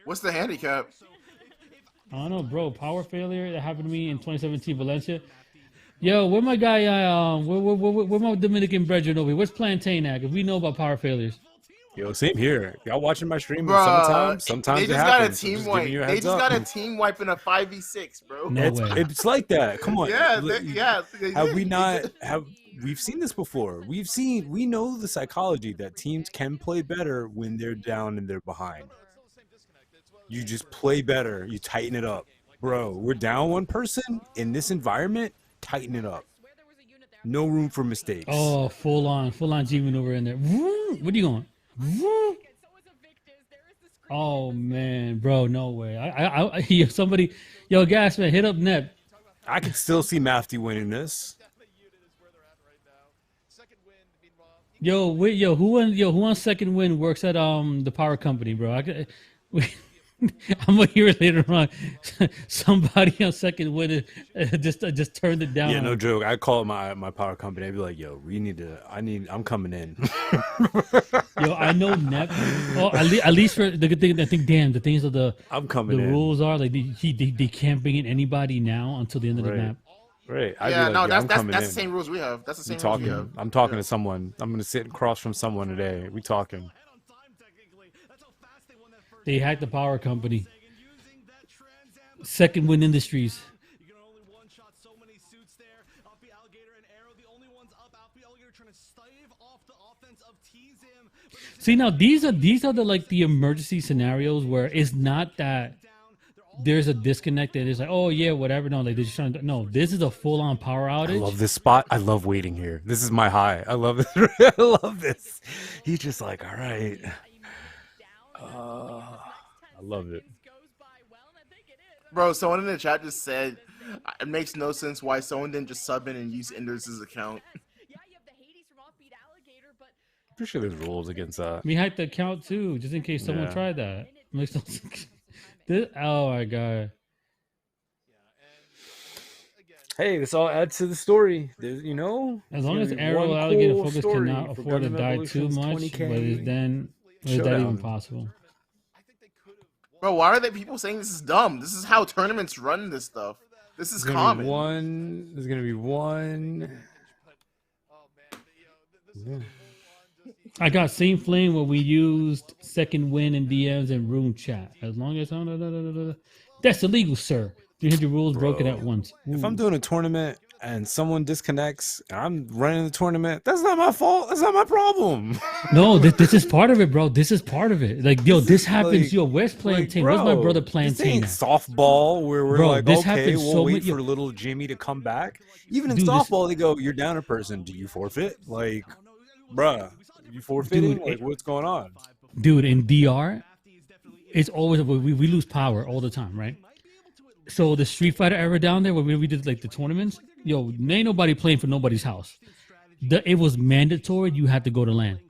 Speaker 2: What's the handicap?
Speaker 1: I don't know, bro. Power failure that happened to me in 2017 Valencia. Yo, where my guy? Where my Dominican brethren over here? Where's Plantain at? Cause we know about power failures.
Speaker 10: Yo, same here. Y'all watching my stream in the
Speaker 2: Bruh,
Speaker 10: summertime?
Speaker 2: they
Speaker 10: Sometimes
Speaker 2: just
Speaker 10: it
Speaker 2: got a
Speaker 10: happens.
Speaker 2: team
Speaker 10: Just
Speaker 2: wipe.
Speaker 10: giving you a
Speaker 2: They
Speaker 10: heads
Speaker 2: just
Speaker 10: up.
Speaker 2: got a team wipe in a 5v6, bro.
Speaker 1: No way.
Speaker 10: It's like that. Come on.
Speaker 2: Yeah,
Speaker 10: Look, have we not we've seen this before. We know the psychology that teams can play better when they're down and they're behind. You just play better. You tighten it up. Bro, we're down one person in this environment, tighten it up. No room for mistakes.
Speaker 1: Oh, full on G maneuver in there. What are you going? Oh man, bro, no way. Somebody, yo, gas man, hit up Neb.
Speaker 10: I could still see Mafty winning this.
Speaker 1: Who on second win works at the power company, bro. I'm gonna hear it later on. Somebody on second win just turned it down.
Speaker 10: Yeah, no joke. I call it my power company. I'd be like, yo, I'm coming in.
Speaker 1: Yo, I know Nep. Oh, at least for the good thing. I think, damn, the things of
Speaker 10: I'm coming
Speaker 1: the
Speaker 10: in.
Speaker 1: rules are like they can't bring in anybody now until the end of the map.
Speaker 10: Right.
Speaker 2: Yeah, no, that's the same rules we have. That's the same rules we have.
Speaker 10: I'm talking to someone. I'm gonna sit across from someone today. We talking.
Speaker 1: They hacked the power company. Second Win Industries. See, now these are the like the emergency scenarios where it's not that there's a disconnect and it's like, oh yeah, whatever. No, like they're just trying to. No, this is a full-on power outage.
Speaker 10: I love this spot. I love waiting here. This is my high. I love this. I love this. He's just like, all right. I love it.
Speaker 2: Bro, someone in the chat just said it makes no sense why someone didn't just sub in and use Inders' account.
Speaker 10: Pretty sure there's rules against that.
Speaker 1: We hacked the account too, just in case someone tried that. Makes no sense. Oh my god.
Speaker 10: Hey, this all adds to the story. There's,
Speaker 1: as long as Arrow Alligator Focus cannot afford to die too much, but is that even possible?
Speaker 2: Bro, why are there people saying this is dumb? This is how tournaments run this stuff. This is common.
Speaker 10: There's gonna be one. Yeah.
Speaker 1: I got same flame where we used second win in DMs and room chat. As long as that's illegal, sir. 300 rules broken at once. Ooh.
Speaker 10: If I'm doing a tournament and someone disconnects and I'm running the tournament, that's not my fault. That's not my problem.
Speaker 1: No, this is part of it, bro. This is part of it. Like, yo, this happens. Like, yo, where's Plantain? Where's my brother Plantain?
Speaker 10: This ain't softball where we're
Speaker 1: bro,
Speaker 10: like, okay, we'll wait for little Jimmy to come back. Even in softball, they go, you're down a person. Do you forfeit? Like, bruh, you forfeiting? Like, what's going on?
Speaker 1: Dude, in DR, it's always, we lose power all the time, right? So the Street Fighter era down there, where we did like the tournaments, yo, ain't nobody playing for nobody's house. It was mandatory. You had to go to LAN.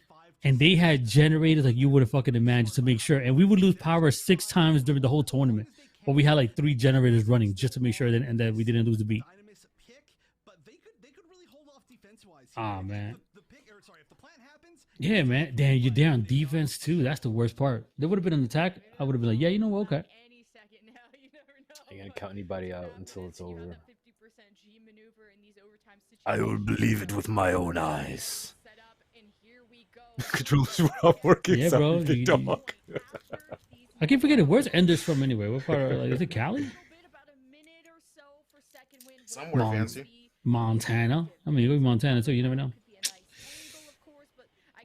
Speaker 1: And they had generators like you would have fucking imagined to make sure. And we would lose power 6 times during the whole tournament. But we had like 3 generators running just to make sure that we didn't lose the beat. Ah, man. Yeah, man. Damn, you're there on defense too. That's the worst part. They would have been an attack. I would have been like, yeah, you know what? Okay.
Speaker 10: I ain't gonna count anybody out until it's over. I will believe it with my own eyes. Controllers were not working.
Speaker 1: Yeah, bro.
Speaker 10: Dog.
Speaker 1: I keep forgetting. Where's Enders from anyway? What part of, like, is it Cali?
Speaker 2: Somewhere fancy.
Speaker 1: Montana. I mean, you go to Montana too. You never know.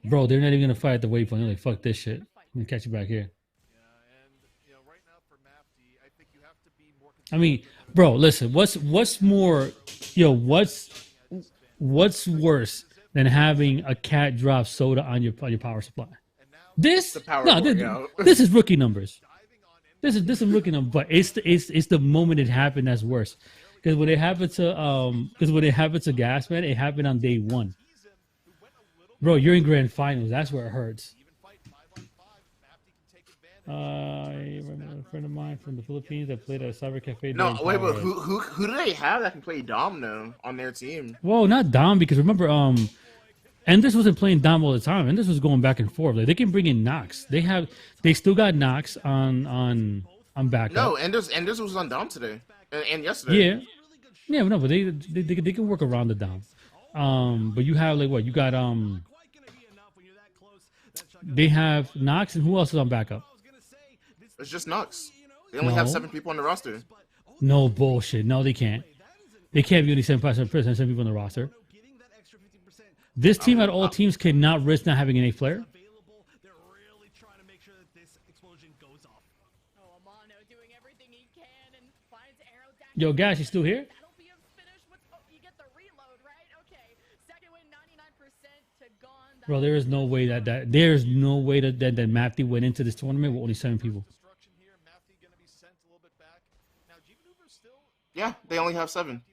Speaker 1: Bro, they're not even gonna fight at the waypoint. They're like, fuck this shit. I'm gonna catch you back here. I mean, bro, listen. What's more, what's worse than having a cat drop soda on your power supply? This is rookie numbers. This is rookie numbers. But it's the moment it happened that's worse. Because when it happened to Gasman, it happened on day 1. Bro, you're in grand finals. That's where it hurts. I remember a friend of mine from the Philippines that played at a cyber cafe.
Speaker 2: No, wait, but who do they have that can play Dom now on their team?
Speaker 1: Well, not Dom, because remember, And this wasn't playing Dom all the time, and this was going back and forth. Like they can bring in Nox. They still got Nox on backup.
Speaker 2: No, Enders was on Dom today and yesterday.
Speaker 1: Yeah, no, but they can work around the Dom. But you have like what? You got they have Nox, and who else is on backup?
Speaker 2: It's just Nox. They only have 7 people on the roster.
Speaker 1: No bullshit. No, they can't. They can't be only 7 people on the roster. This team out of all teams cannot risk not having an 8th player. Yo, Gash, you still here? Bro, there is no way that Mafty went into this tournament with only 7 people.
Speaker 2: Yeah, they only have 7.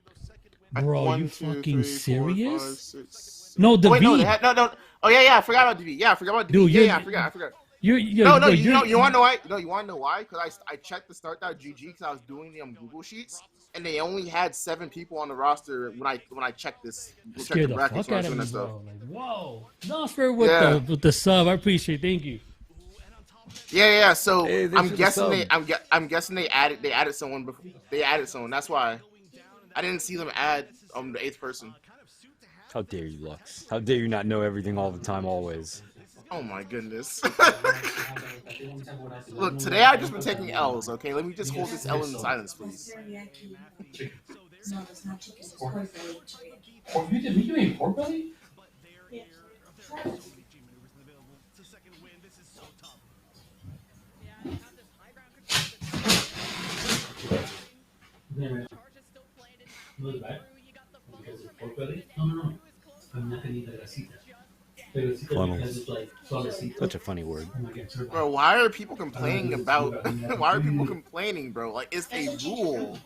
Speaker 1: Bro,
Speaker 2: One,
Speaker 1: you
Speaker 2: two,
Speaker 1: fucking
Speaker 2: 3, 4,
Speaker 1: serious?
Speaker 2: 5, 6,
Speaker 1: No, the
Speaker 2: wait,
Speaker 1: V.
Speaker 2: no, they had, no. Oh yeah, I forgot about the V. Yeah, I forgot about the
Speaker 1: Dude,
Speaker 2: V. Yeah, I forgot. You want to know why? No, you want to know why? Because I checked the start.gg because I was doing the Google Sheets, and they only had 7 people on the roster when I checked this.
Speaker 1: Scared the fuck out of me, bro. Like, whoa, Nosfer with the sub. I appreciate it. Thank you.
Speaker 2: Yeah. So
Speaker 10: Hey,
Speaker 2: I'm guessing they added someone before. They added someone. That's why I didn't see them add the 8th person.
Speaker 10: How dare you, Lux? How dare you not know everything all the time, always?
Speaker 2: Oh my goodness. Look, today I've just been taking L's, okay? Let me just hold this L in silence, please.
Speaker 3: No, it's not chicken. It's pork belly.
Speaker 1: Oh, you made pork belly?
Speaker 3: Yeah.
Speaker 10: Such a funny word.
Speaker 2: Bro, why are people complaining about? Why are people complaining, bro? Like it's a rule.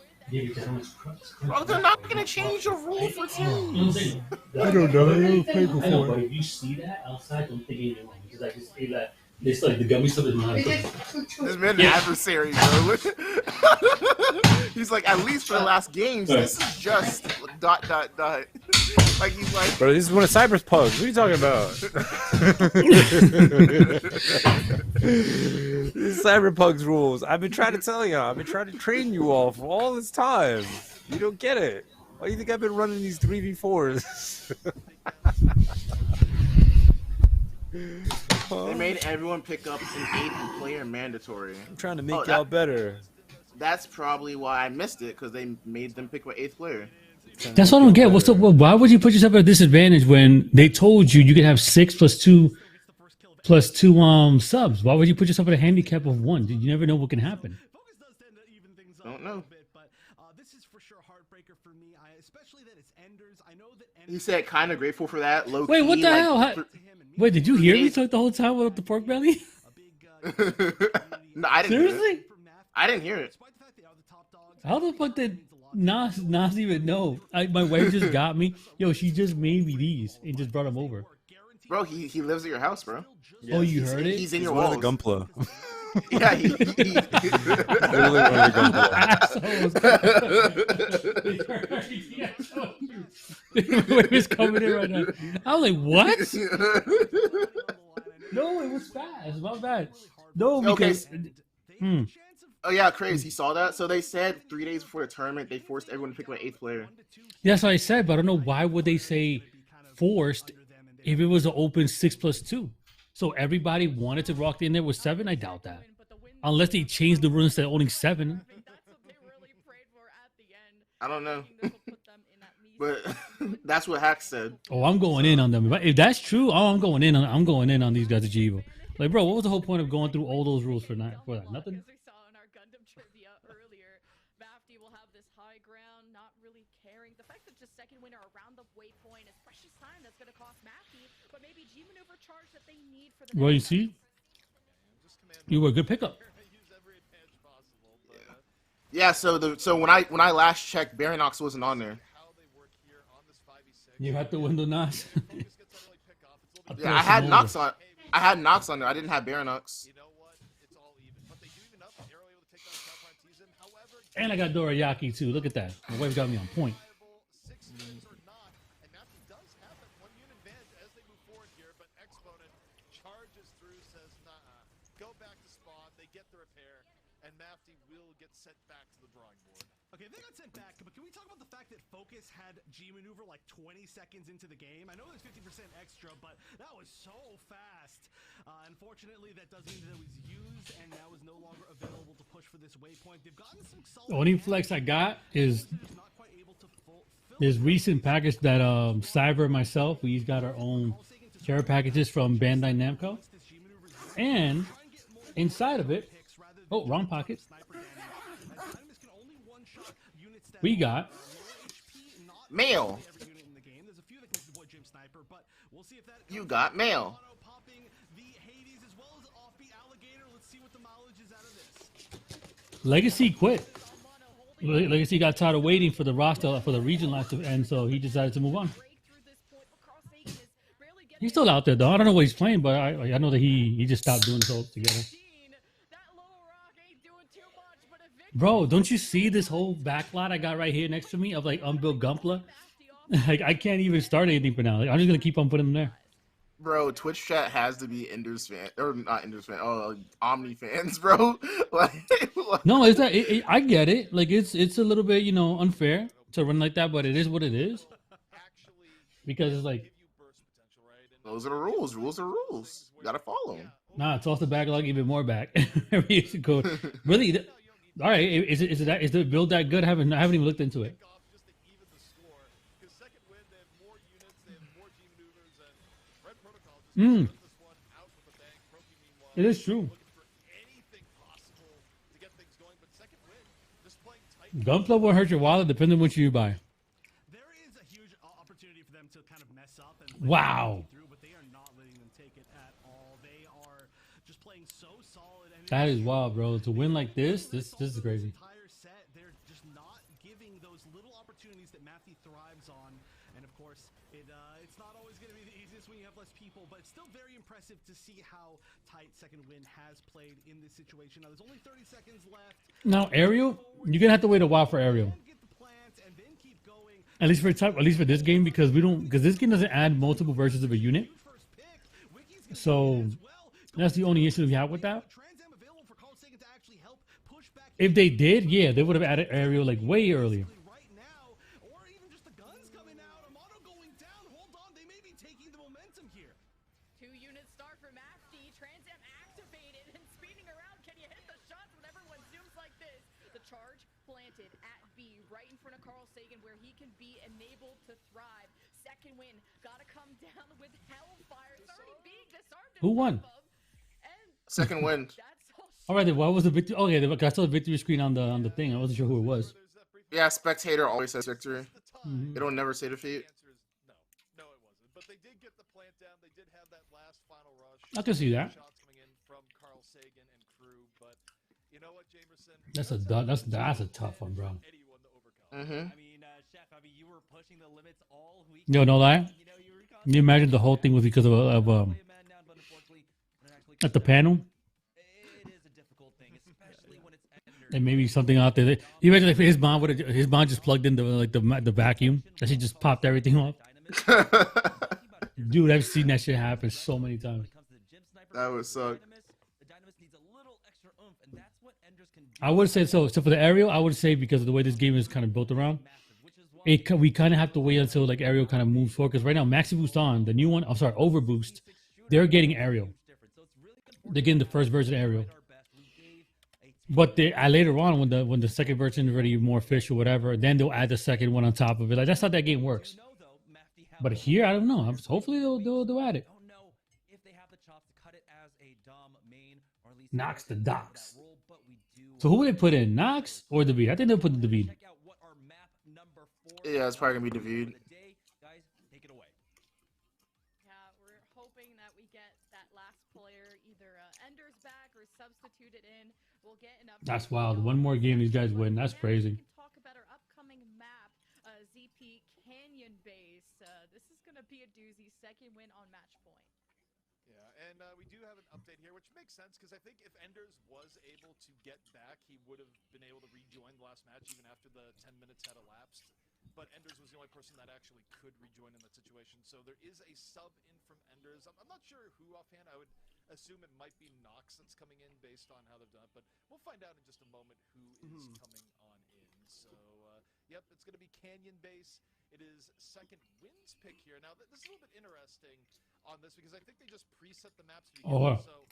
Speaker 2: Bro, they're not gonna change the rule for teams.
Speaker 1: I don't know. I never played before. But if you see that outside, don't think anything wrong. Because I just feel like it's like the gummy stuff is not.
Speaker 2: This man, an adversary, bro. He's like, at least for the last games, this is just ... Like he's like,
Speaker 10: Bro, this is one of Cyber's pugs. What are you talking about? This is Cyberpug's rules. I've been trying to tell you. I've been trying to train you all for all this time. You don't get it. Why do you think I've been running these 3v4s?
Speaker 2: they made everyone pick up an 8th player mandatory.
Speaker 10: I'm trying to make y'all better.
Speaker 2: That's probably why I missed it, because they made them pick an 8th player.
Speaker 1: That's what I don't get. Why would you put yourself at a disadvantage when they told you could have 6 plus 2 subs? Why would you put yourself at a handicap of 1? You never know what can happen.
Speaker 2: Don't know. He said kind of grateful for that. Low
Speaker 1: Wait,
Speaker 2: key,
Speaker 1: what the
Speaker 2: like,
Speaker 1: hell? Wait, did you hear me talk the whole time about the pork belly?
Speaker 2: No, I didn't.
Speaker 1: Seriously?
Speaker 2: Hear it. I didn't hear it.
Speaker 1: How the fuck did Nas even know? My wife just got me. Yo, she just made me these and just brought them over.
Speaker 2: Bro, he lives at your house, bro.
Speaker 1: Yeah, oh, you heard it?
Speaker 2: He's in your
Speaker 10: one
Speaker 2: walls.
Speaker 10: of the Gunpla.
Speaker 2: Yeah, he
Speaker 10: Literally one of
Speaker 1: the Gunpla. It's coming in right now. I was like, what? No, it was fast. My bad. No, because...
Speaker 2: Okay. Oh yeah, Craze. He saw that. So they said 3 days before the tournament, they forced everyone to pick an 8th player.
Speaker 1: That's what I said, but I don't know why would they say forced if it was an open 6 plus 2. So everybody wanted to rock in there with 7. I doubt that, unless they changed the rules to only 7.
Speaker 2: I don't know, but that's what Hack said.
Speaker 1: Oh, I'm going in on them. If that's true, I'm going in on these guys at G-Evo. Like, bro, what was the whole point of going through all those rules for that? Nothing. Well, you see, you were a good pickup.
Speaker 2: Yeah. So when I last checked, Baranox wasn't on there.
Speaker 1: You had the window Nox.
Speaker 2: Yeah, I had Nox on. I had Nox on there. I didn't have Baranox.
Speaker 1: And I got Dorayaki too. Look at that. My wife got me on point.
Speaker 6: sent back to the drawing board.
Speaker 7: Okay, they got sent back, but can we talk about the fact that Focus had G maneuver like 20 seconds into the game? I know there's 50% extra, but that was so fast. Unfortunately, that does mean that it was used and now is no longer available to push for this waypoint. They've gotten some solid.
Speaker 1: The only flex I got is this recent package that Cyber and myself, we got our own care packages from Bandai Namco, and inside of it, oh, wrong pocket. We got
Speaker 2: mail. You got mail.
Speaker 1: Legacy quit. Legacy got tired of waiting for the roster for the region last to end, so he decided to move on. He's still out there though. I don't know what he's playing, but I know that he just stopped doing this altogether. Bro, don't you see this whole backlot I got right here next to me of like unbuilt Gunpla? Like I can't even start anything for now. Like, I'm just gonna keep on putting them there.
Speaker 2: Bro, Twitch chat has to be Ender's fan, or not Ender's fan. Oh, Omni fans, bro.
Speaker 1: No, it's not. I get it. Like it's a little bit, you know, unfair to run like that, but it is what it is. Because it's like
Speaker 2: those are the rules. Rules are rules. You gotta follow them.
Speaker 1: Nah, toss the backlog even more back. Really. All right, is the build that good? I haven't even looked into it. It is true. Gunpla will hurt your wallet depending on what you buy.
Speaker 7: There is a huge opportunity for them to kind of mess up and
Speaker 1: wow.
Speaker 7: But they are not letting them take it at all. They are just playing so solid. And
Speaker 1: that is wild, bro. To win like this is crazy.
Speaker 7: Entire set, they're just not giving those little opportunities that Mafty thrives on. And of course, it's not always going to be the easiest when you have less people, but it's still very impressive to see how tight Second Wind has played in this situation. Now, there's only 30 seconds left.
Speaker 1: Now, Ariel, you're gonna have to wait a while for Ariel. At least for this game, because this game doesn't add multiple versions of a unit. So that's the only issue we have with that. If they did, yeah, they would have added Ariel like way earlier. Who won?
Speaker 2: Second Wind.
Speaker 1: All right, then what was the victory? Okay, I saw the victory screen on the thing. I wasn't sure who it was.
Speaker 2: Yeah, spectator always says victory. Mm-hmm. It'll never say defeat.
Speaker 6: No, it wasn't. But they did get the plant down. They did have that last final rush.
Speaker 1: I can see that.
Speaker 6: Shots coming in from Carl Sagan and crew, but you know what, Jamerson?
Speaker 1: That's a tough one, bro.
Speaker 2: Mm-hmm.
Speaker 8: Chef, you were pushing the limits all week.
Speaker 1: Yo, no lie. Can you imagine the whole thing was because of at the panel?
Speaker 8: It is a difficult thing, especially when it's
Speaker 1: and maybe something out there. You imagine if his mom just plugged in the vacuum, that she just popped everything off. Dude, I've seen that shit happen so many times.
Speaker 2: That would suck.
Speaker 1: I would say so. So for the Ariel, I would say because of the way this game is kind of built around, we kind of have to wait until like Ariel kind of moves forward. Because right now, Maxi Boost on the new one, I'm sorry, Overboost, they're getting Ariel. They're getting the first version of Ariel. But later on, when the second version is already more official, whatever, then they'll add the second one on top of it. Like that's how that game works. But here, I don't know. Hopefully they'll add it. Nox the Docs. So who would they put in, Nox or David? I think they'll put the David.
Speaker 2: Yeah, it's probably gonna be David.
Speaker 1: That's wild. One more game, these guys win. That's crazy.
Speaker 9: Talk about our upcoming map, ZP Canyon Base. This is going to be a doozy. Second win on match point.
Speaker 6: Yeah, and we do have an update here, which makes sense because I think if Enders was able to get back, he would have been able to rejoin the last match even after the 10 minutes had elapsed. But Enders was the only person that actually could rejoin in that situation. So there is a sub in from Enders. I'm not sure who offhand. assume it might be Nox that's coming in based on how they've done it, but we'll find out in just a moment who is coming on in. So, yep, it's going to be Canyon base. It is second wins pick here. Now, this is a little bit interesting on this because I think they just preset the maps to begin with. So,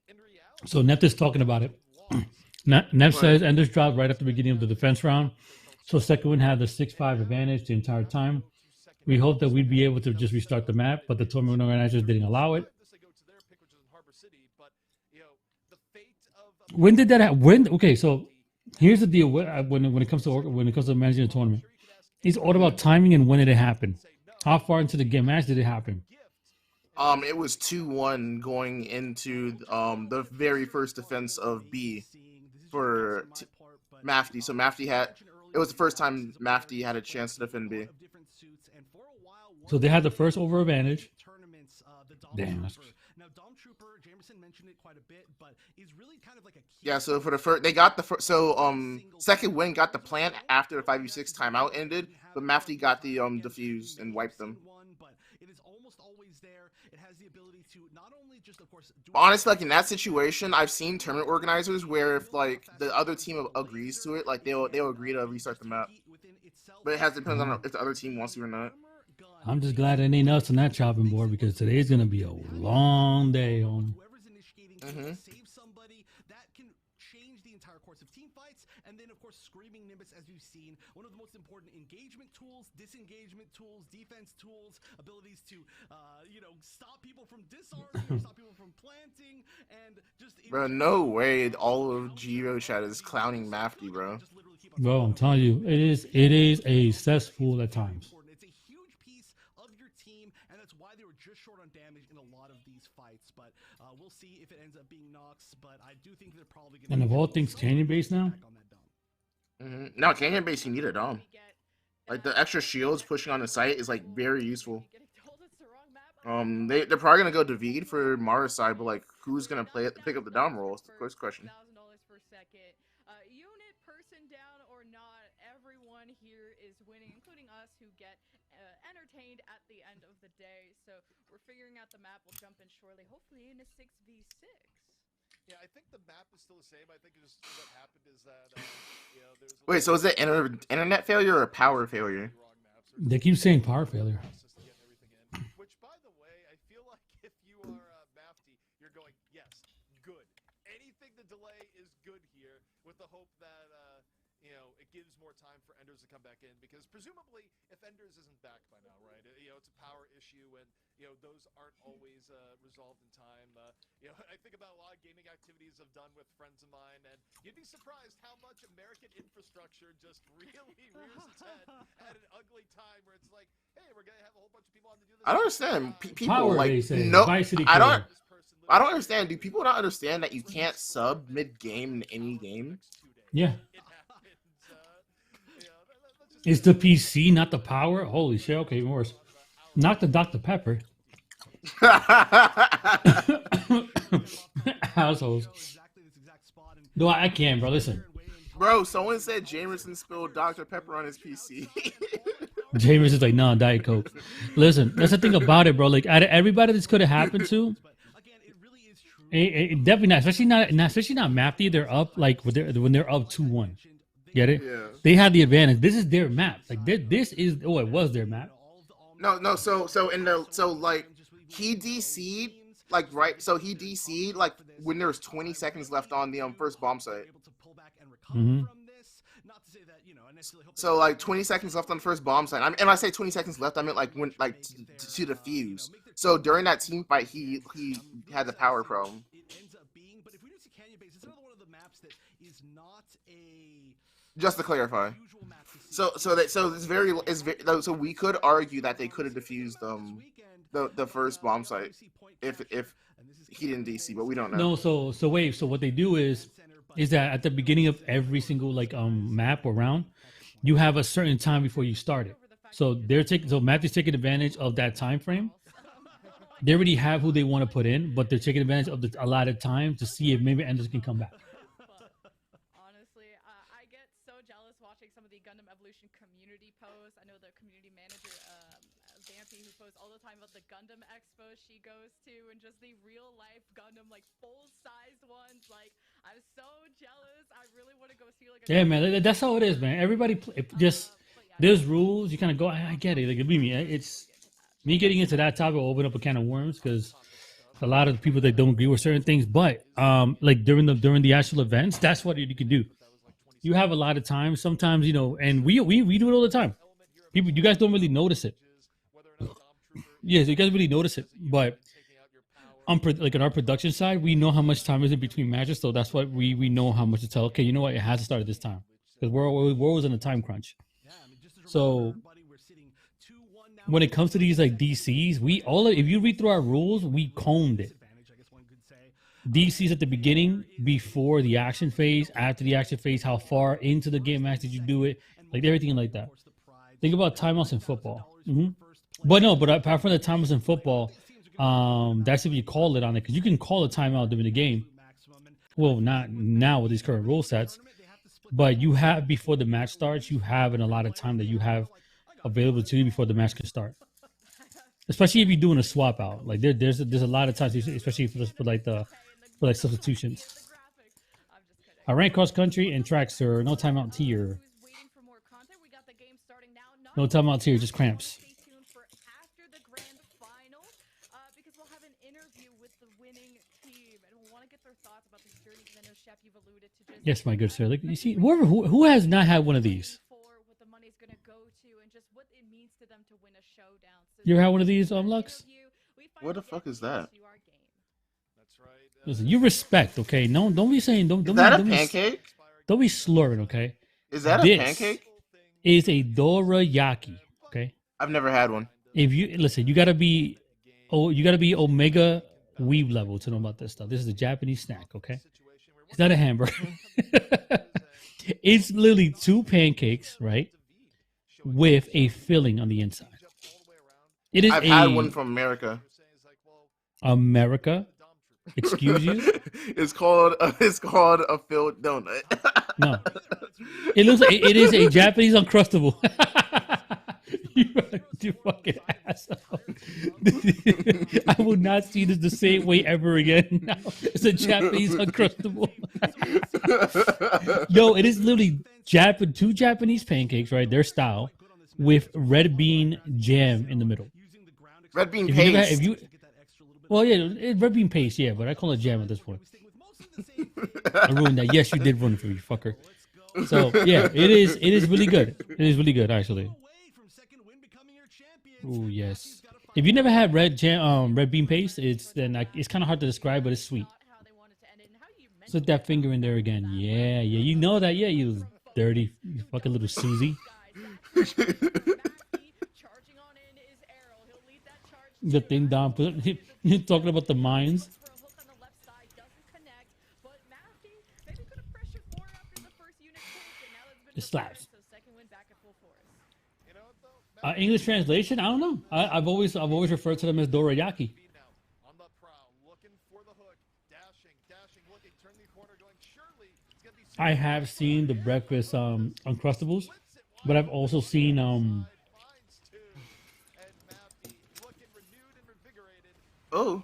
Speaker 6: in reality,
Speaker 1: so Neff is talking about it. Neff says Enders dropped right at the beginning of the defense round. So second win had the 6-5 advantage the entire time. We hope that we'd be able to just restart the map, but the tournament organizers didn't allow it. When did that happen? Okay, so here's the deal. When it comes to managing a tournament, it's all about timing and when did it happen. How far into the game match did it happen?
Speaker 2: It was 2-1 going into the very first defense of B for Mafty. So Mafty it was the first time Mafty had a chance to defend B.
Speaker 1: So they had the first over advantage. Damn.
Speaker 7: Now, Dom Trooper, Jamerson mentioned it quite a bit, but is really kind of like a key.
Speaker 2: Yeah, so for the first, they got the first. So second win got the plant after the 5v6 timeout ended, but Mafty got the defuse and wiped them.
Speaker 7: But it is almost always there. It has the ability to not only just, of course,
Speaker 2: honestly, like in that situation, I've seen tournament organizers where if like the other team agrees to it, like they'll agree to restart the map. But it depends on if the other team wants to or not.
Speaker 1: I'm just glad it ain't us on that chopping board because today's gonna be a long day, homie.
Speaker 7: Whoever's initiating to save somebody, that can change the entire course of team fights. And then, of course, Screaming Nimbus, as we've seen, one of the most important engagement tools, disengagement tools, defense tools, abilities to, stop people from disarming, stop people from planting, and just.
Speaker 2: Bro, no way! All of Geo chat is clowning Mafty, bro.
Speaker 1: Bro, I'm telling you, it is a cesspool at times.
Speaker 7: Why they were just short on damage in a lot of these fights, but we'll see if it ends up being Nox. But I do think they're probably going to.
Speaker 1: And of all things, Canyon base now.
Speaker 2: No, Canyon base, you need a dom. Like the extra shields pushing on the site is like very useful. They're probably gonna go David for Mara's side, but like who's gonna pick up the dom role? Is the first question.
Speaker 9: Unit person down or not, everyone here is winning, including us who get entertained at the end of the day. So we're figuring out the map. We'll jump in shortly, hopefully in a 6v6.
Speaker 6: Yeah, I think the map is still the same. I think just what happened is that there's.
Speaker 2: Wait, so is it internet failure or power failure?
Speaker 1: They keep saying power failure.
Speaker 6: Which, by the way, I feel like if you are Mafty, you're going, yes, good. Anything to delay is good here, with the hope that it gives more time for Enders to come back in, because presumably if Enders isn't back by now, right, it's a power issue, and those aren't always resolved in time. I think about a lot of gaming activities I've done with friends of mine, and you'd be surprised how much American infrastructure just really rears its head at an ugly time where it's like, hey, we're gonna have a whole bunch of people on to do this.
Speaker 2: I don't understand. People
Speaker 1: power,
Speaker 2: like
Speaker 1: no.
Speaker 2: I don't understand. Do people not understand that you can't sub mid-game in any game?
Speaker 1: Yeah. It's the PC, not the power. Holy shit! Okay, even worse. Not the Dr. Pepper. Assholes. No, I can't, bro. Listen.
Speaker 2: Bro, someone said Jamerson spilled Dr. Pepper on his PC.
Speaker 1: Jamerson is like, nah, Diet Coke. Listen, that's the thing about it, bro. Like, out of everybody this could have happened to, it definitely not. Especially not Mafty. They're up like when they're up 2-1. Get it?
Speaker 2: Yeah.
Speaker 1: They had the advantage. This is their map. Like this is it was their map.
Speaker 2: No. So like he DC'd like right. So he DC'd like when there was 20 seconds left on the first bomb site.
Speaker 1: Mm-hmm.
Speaker 2: So like 20 seconds left on the first bomb site. And I say 20 seconds left, I meant like when like to defuse. So during that team fight, he had the power problem. Just to clarify, so we could argue that they could have defused the first bomb site if he didn't DC, but we don't know.
Speaker 1: No, so wait, so what they do is that at the beginning of every single map or round, you have a certain time before you start it. So Matthew's taking advantage of that time frame. They already have who they want to put in, but they're taking advantage of the allotted time to see if maybe Enders can come back.
Speaker 9: Watching some of the Gundam Evolution community posts. I know the community manager Vampy, who posts all the time about the Gundam Expo she goes to, and just the real life Gundam, like full-sized ones. Like, I'm so jealous. I really want to go see like.
Speaker 1: Yeah, man, that's how it is, man. Everybody just there's rules. You kind of go. I get it. Like, believe me, it's me getting into that topic will open up a can of worms because a lot of people that don't agree with certain things. But like during the actual events, that's what you can do. You have a lot of time. Sometimes, you know, and we do it all the time. People, you guys don't really notice it. Yes, you guys really notice it, but like on our production side, we know how much time is in between matches, so that's what we know how much to tell. Okay, you know what? It has to start at this time because we're always in a time crunch. So when it comes to these like DCs, if you read through our rules, we combed it. DCs at the beginning, before the action phase, after the action phase, how far into the game match did you do it, like everything like that. Think about timeouts in football. But apart from the timeouts in football, that's if you call it on it, because you can call a timeout during the game. Well, not now with these current rule sets, but you have before the match starts, you have in a lot of time that you have available to you before the match can start. Especially if you're doing a swap out, like there's a lot of times, especially for substitutions. I ran cross country and track, sir. No timeout tier. No timeout tier, just cramps. Yes, my good sir. Like you see, who has not had one of these? You ever had one of these, Lux?
Speaker 2: What the fuck is that?
Speaker 1: Listen, you respect, okay? No, don't be saying don't.
Speaker 2: Is that a pancake?
Speaker 1: Don't be slurring, okay?
Speaker 2: Is that a pancake?
Speaker 1: Is a dorayaki, okay?
Speaker 2: I've never had one.
Speaker 1: If you listen, you gotta be Omega Weeb level to know about this stuff. This is a Japanese snack, okay? It's not a hamburger. It's literally 2 pancakes, right? With a filling on the inside. It is.
Speaker 2: I've had one from America.
Speaker 1: America? Excuse you?
Speaker 2: It's called a filled donut.
Speaker 1: No, it looks like it is a Japanese Uncrustable. You fucking asshole! I will not see this the same way ever again. No, it's a Japanese Uncrustable. Yo, it is literally 2 Japanese pancakes, right? Their style, with red bean jam in the middle.
Speaker 2: Red bean paste.
Speaker 1: Well, yeah, red bean paste, yeah, but I call it jam at this point. I ruined that. Yes, you did ruin it for me, fucker. So yeah, it is really good. It is really good, actually. Oh yes. If you never had red bean paste, it's kind of hard to describe, but it's sweet. Slip that finger in there again. Yeah, you know that. Yeah, you dirty, you fucking little Susie. The thing down. You're talking about the mines. It slaps. English translation? I don't know. I've always referred to them as dorayaki. I have seen the breakfast Uncrustables, but I've also seen
Speaker 2: Oh.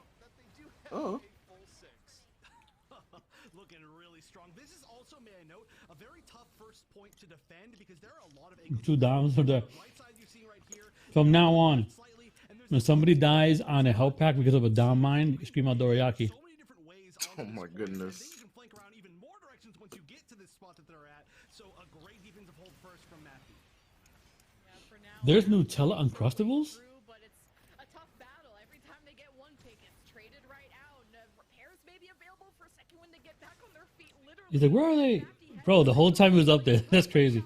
Speaker 7: Looking really strong. This is also, may I note, a very tough first point to defend because there are a lot of
Speaker 1: 2 downs from now on. When somebody dies on a health pack because of a down mine, you scream out dorayaki.
Speaker 2: Oh my goodness.
Speaker 1: There's Nutella Uncrustables? He's like, where are they? Bro, the whole time he was up there. That's crazy.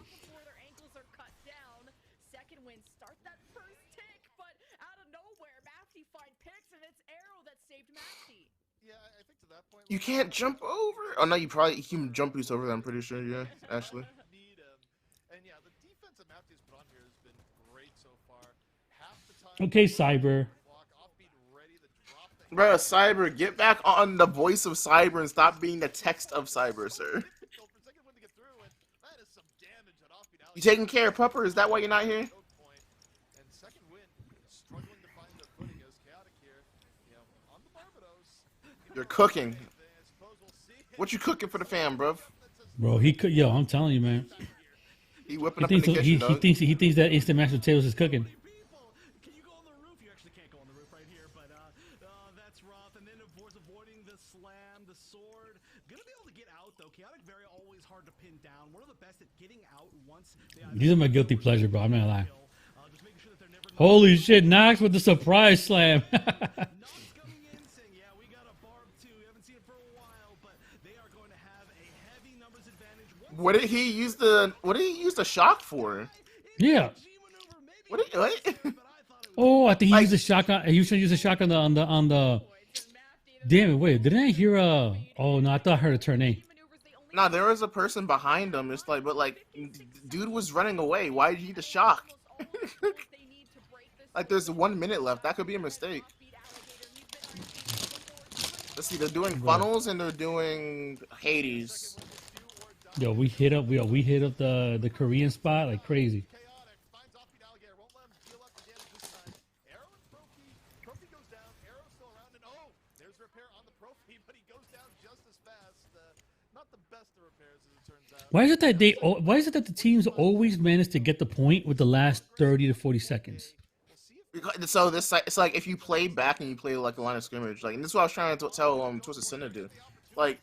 Speaker 2: You can't jump over. Oh no, you can jump boost over that. I'm pretty sure. Yeah, actually.
Speaker 1: Okay, Cyber.
Speaker 2: Bro, Cyber, get back on the voice of Cyber and stop being the text of Cyber, sir. You taking care of Pupper? Is that why you're not here? You're cooking. What you cooking for the fam, bruv?
Speaker 1: Bro, he could. Yo, I'm telling you, man.
Speaker 2: He whipping
Speaker 1: He
Speaker 2: up in
Speaker 1: thinks
Speaker 2: the kitchen, dog.
Speaker 1: he thinks that instant mashed potatoes is cooking.
Speaker 7: Can you go on the roof? You actually can't go on the roof right here, but that's rough. And then, of course, avoiding the slam, the sword. Gonna be able to get out, though. Chaotic very always hard to pin down. One of the best at getting out once.
Speaker 1: These are my guilty pleasure, bro. I'm not gonna lie. Holy shit, Knox with the surprise slam.
Speaker 2: What did he use the shock for?
Speaker 1: Yeah.
Speaker 2: What?
Speaker 1: Oh, I think he used a shotgun. He was trying to use a shotgun on the. Damn it! Wait, didn't I hear a? Oh no, I thought I heard a turn A.
Speaker 2: Nah, there was a person behind him. It's like, but like, dude was running away. Why did he need the shock? Like, there's 1 minute left. That could be a mistake. Let's see. They're doing funnels and they're doing Hades.
Speaker 1: Yo, we hit up the Korean spot like crazy. Why is it that the teams always manage to get the point with the last 30 to 40 seconds?
Speaker 2: So it's like if you play back and you play like a line of scrimmage, like, and this is what I was trying to tell Twisted Sin to do. Like,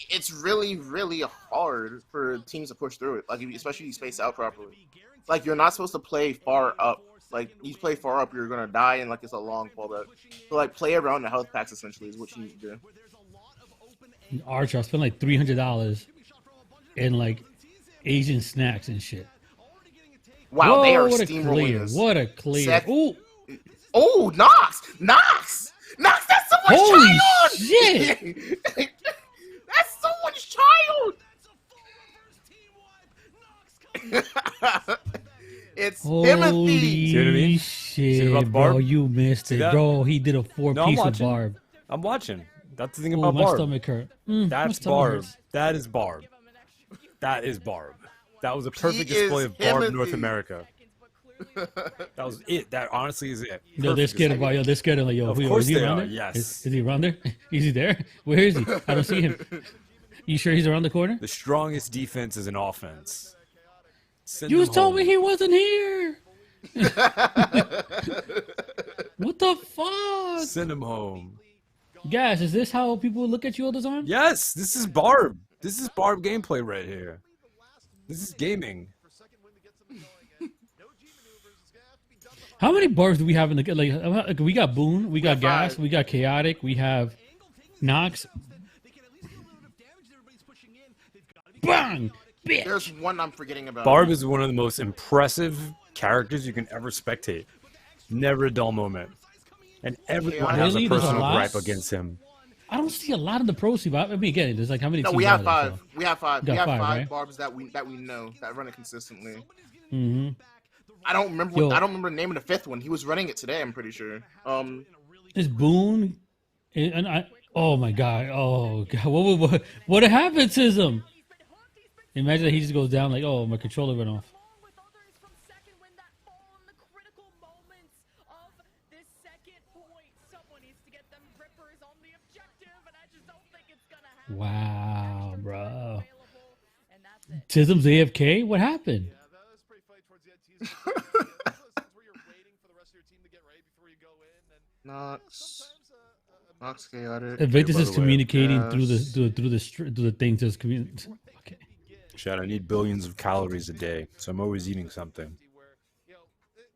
Speaker 2: it's really, really hard for teams to push through it. Like, especially if you space out properly. Like, you're not supposed to play far up. Like, you play far up, you're gonna die, and like it's a long fallback. So like, play around the health packs essentially is what you need to do.
Speaker 1: Archer, I spent like $300 in like Asian snacks and shit.
Speaker 2: Wow,
Speaker 1: whoa,
Speaker 2: they are
Speaker 1: what a
Speaker 2: steamrolling
Speaker 1: clear!
Speaker 2: this.
Speaker 1: What a clear! Ooh.
Speaker 2: Oh, Knox! That's someone's
Speaker 1: Holy
Speaker 2: child!
Speaker 1: shit!
Speaker 2: That's someone's child! It's Timothy!
Speaker 10: See what I mean?
Speaker 1: Shit,
Speaker 10: about
Speaker 1: bro,
Speaker 10: Barb?
Speaker 1: you missed
Speaker 10: See
Speaker 1: it,
Speaker 10: that?
Speaker 1: bro. He did a four-piece with
Speaker 10: watching.
Speaker 1: Barb.
Speaker 10: I'm watching. That's the thing
Speaker 1: Oh,
Speaker 10: about
Speaker 1: my
Speaker 10: Barb.
Speaker 1: stomach hurt. My
Speaker 10: That's
Speaker 1: stomach
Speaker 10: Barb.
Speaker 1: hurts.
Speaker 10: That is Barb. That is Barb. That was a perfect display of
Speaker 2: Timothy.
Speaker 10: Barb North America. That was it. That honestly is it.
Speaker 1: Yo, they're scared about. Yo, they're scared of. Like, yo,
Speaker 10: Of
Speaker 1: is
Speaker 10: course
Speaker 1: he
Speaker 10: they
Speaker 1: around
Speaker 10: are,
Speaker 1: there?
Speaker 10: yes.
Speaker 1: Is he around there? Is he there? Where is he? I don't see him. You sure he's around the corner?
Speaker 10: The strongest defense is an offense. Send
Speaker 1: You
Speaker 10: them
Speaker 1: just told
Speaker 10: home.
Speaker 1: me he wasn't here. What the fuck?
Speaker 10: Send him home.
Speaker 1: Guys, is this how people look at you all the time?
Speaker 10: Yes, this is Barb. This is Barb gameplay right here. This is gaming.
Speaker 1: How many barbs do we have in the like? We got Boone, we got Gas, we got Chaotic, we have Nox. Bang! Bitch.
Speaker 2: There's one I'm forgetting about.
Speaker 10: Barb is one of the most impressive characters you can ever spectate. Never a dull moment. And everyone has a
Speaker 1: Really? There's a
Speaker 10: personal
Speaker 1: lot?
Speaker 10: gripe against him.
Speaker 1: I don't see a lot in the pro scene. I mean, again, there's like how many?
Speaker 2: No,
Speaker 1: teams
Speaker 2: we
Speaker 1: are
Speaker 2: have
Speaker 1: there,
Speaker 2: five.
Speaker 1: so?
Speaker 2: We have five.
Speaker 1: You
Speaker 2: We
Speaker 1: got
Speaker 2: have
Speaker 1: five,
Speaker 2: five
Speaker 1: right?
Speaker 2: Barbs that we know that run it consistently.
Speaker 1: Mm-hmm.
Speaker 2: I don't remember.
Speaker 1: Yo.
Speaker 2: I don't remember the name of the fifth one. He was running it today. I'm pretty sure.
Speaker 1: It's Boone, and I. Oh my god! Oh god! What happened to him? Imagine that he just goes down like, oh, my controller went off. Wow, bro. Tism's AFK? What happened?
Speaker 2: Nox chaotic.
Speaker 1: Invictus
Speaker 10: by
Speaker 1: is
Speaker 10: the way,
Speaker 1: communicating through the thing to his community. Okay.
Speaker 10: Shad, I need billions of calories a day, so I'm always eating something.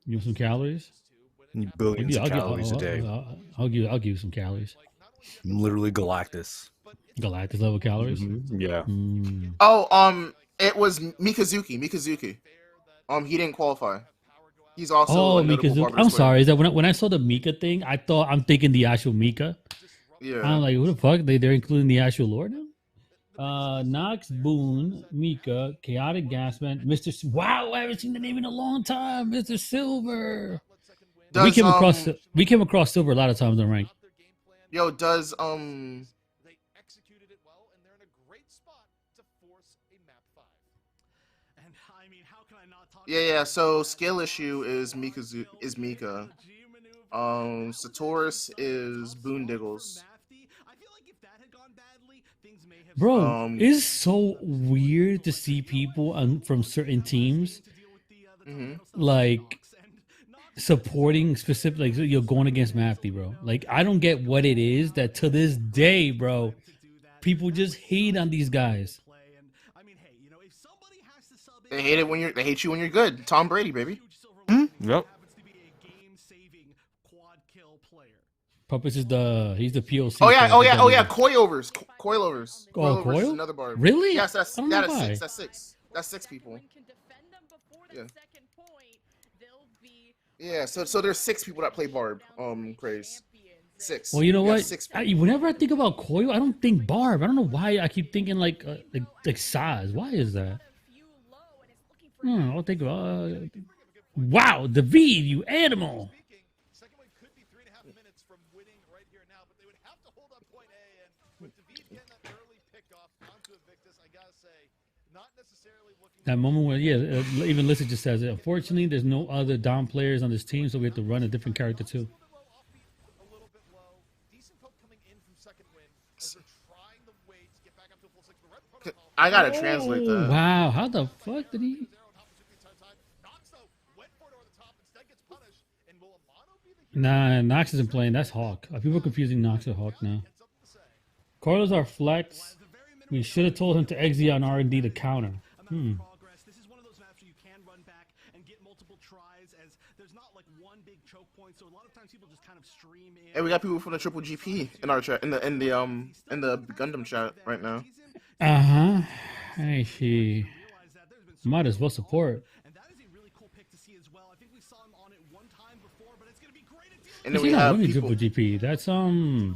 Speaker 1: You want some calories?
Speaker 10: I need billions of calories a day.
Speaker 1: I'll give you some calories.
Speaker 10: I'm literally Galactus.
Speaker 1: Galactus level calories.
Speaker 10: Yeah.
Speaker 2: Oh, it was Mikazuki. He didn't qualify. He's also a notable
Speaker 1: Mika.
Speaker 2: Barber
Speaker 1: I'm
Speaker 2: player.
Speaker 1: sorry. Is that when I saw the Mika thing, I'm thinking the actual Mika.
Speaker 2: Yeah.
Speaker 1: I'm like, who the fuck? They're including the actual lore now? Nox, Boone, Mika, Chaotic Gasman, Mr. Wow, I haven't seen the name in a long time. Mr. Silver. We came across Silver a lot of times on rank.
Speaker 2: Yo, does Yeah. So skill issue is Mika. Sotoras is Boondiggles.
Speaker 1: Bro, it's so weird to see people from certain teams like supporting specific, like you're going against Mafty, bro. Like I don't get what it is that to this day, bro, people just hate on these guys.
Speaker 2: They hate it when they hate you when you're good. Tom Brady, baby.
Speaker 10: Yep.
Speaker 1: Puppets is he's the POC.
Speaker 2: Oh yeah. Coilovers. Coilovers.
Speaker 1: Oh,
Speaker 2: Coilovers is
Speaker 1: Coil?
Speaker 2: another barb.
Speaker 1: Really?
Speaker 2: Yes, that's six. That's six. That's six people. Yeah. Yeah. So there's six people that play barb. Craze. Six.
Speaker 1: Well, you know what?
Speaker 2: Six
Speaker 1: Whenever I think about Coil, I don't think barb. I don't know why I keep thinking like size. Why is that? I'll think about. Wow, David, you animal.
Speaker 6: Second wave could be 3.5 minutes from winning right here now, but they would have to hold up point A. And with David getting that early pickoff onto Invictus, I gotta say, not necessarily looking.
Speaker 1: That moment where, even Lissa just says it. Unfortunately, there's no other Dom players on this team, so we have to run a different character too.
Speaker 6: A little bit low. Decent poke coming in from second win as they're trying to wait to get back up to a full six.
Speaker 2: I gotta translate that.
Speaker 1: Wow, how the fuck did he? Nah, Nox isn't playing. That's Hawk. People are confusing Nox with Hawk now. Carlos our flex. We should have told him to exit on R&D to counter.
Speaker 7: This is one of those maps where you can run back and get multiple tries, as there's not like one big choke point. So a lot of times people just kind of stream in.
Speaker 2: Hey, we got people from the Triple GP in our chat, in the Gundam chat right now.
Speaker 1: I see. Might as well support.
Speaker 2: And then we have
Speaker 1: Triple GP. That's not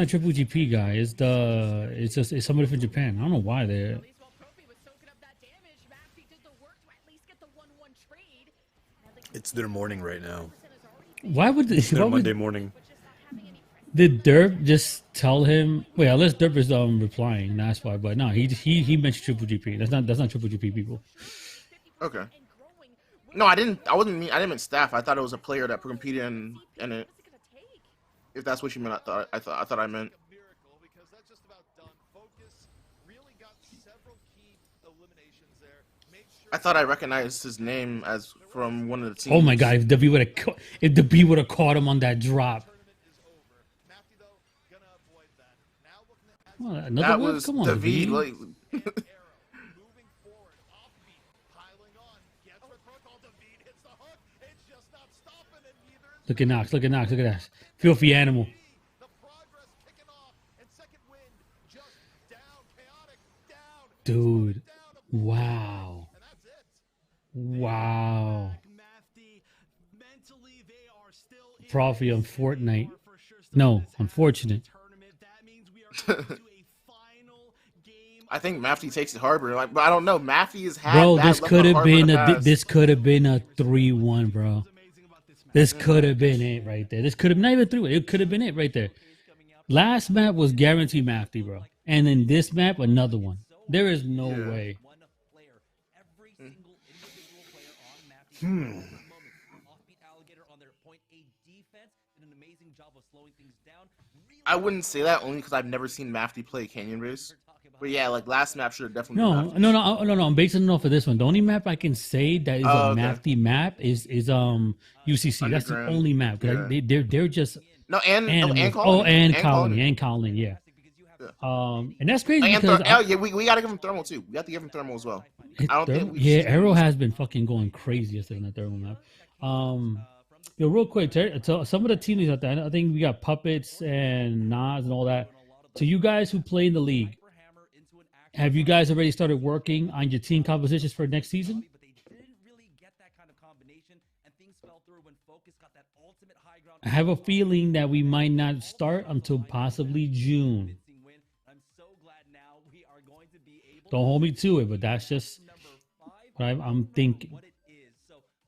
Speaker 1: a Triple GP guy. It's somebody from Japan. I don't know why they're.
Speaker 10: It's their morning right now.
Speaker 1: Why would
Speaker 10: it's their Monday morning?
Speaker 1: Did Derp just tell him? Wait, unless Derp is replying, that's why. But no, he mentioned Triple GP. That's not Triple GP people.
Speaker 2: Okay. No, I didn't mean staff. I thought it was a player that competed in it. If that's what you meant, I thought I meant. I thought I recognized his name as from one of the teams.
Speaker 1: Oh my god! If the B would have caught him on that drop. Well,
Speaker 2: that was
Speaker 1: come on,
Speaker 2: David. Like,
Speaker 1: look at Nox. Look at Nox. Look at that filthy animal. Dude, wow. Wow. Profi on Fortnite. No, unfortunate.
Speaker 2: I think Mafty takes it Harbor. Like, but I don't know. Mafty has had.
Speaker 1: Bro, this could have been a 3-1, bro. This could have been it right there. This could have not even 3-1. It could have been it right there. Last map was guaranteed Mafty, bro. And then this map, another one. There is no way.
Speaker 2: I wouldn't say that only because I've never seen Mafty play Canyon Race. But yeah, like last map should have definitely been Mafty.
Speaker 1: No. I'm basing it off of this one. The only map I can say that is a Mafty map is UCC. That's the only map. They're just
Speaker 2: and
Speaker 1: Colony, yeah. And that's crazy because
Speaker 2: we gotta give him thermal too. We have to give him thermal as well.
Speaker 1: Arrow has been fucking going crazy yesterday on that thermal map. Real quick, so some of the teams out there, I think we got Puppets and Nas and all that. To you guys who play in the league, have you guys already started working on your team compositions for next season? I have a feeling that we might not start until possibly June. Don't hold me to it, but that's just what I'm thinking.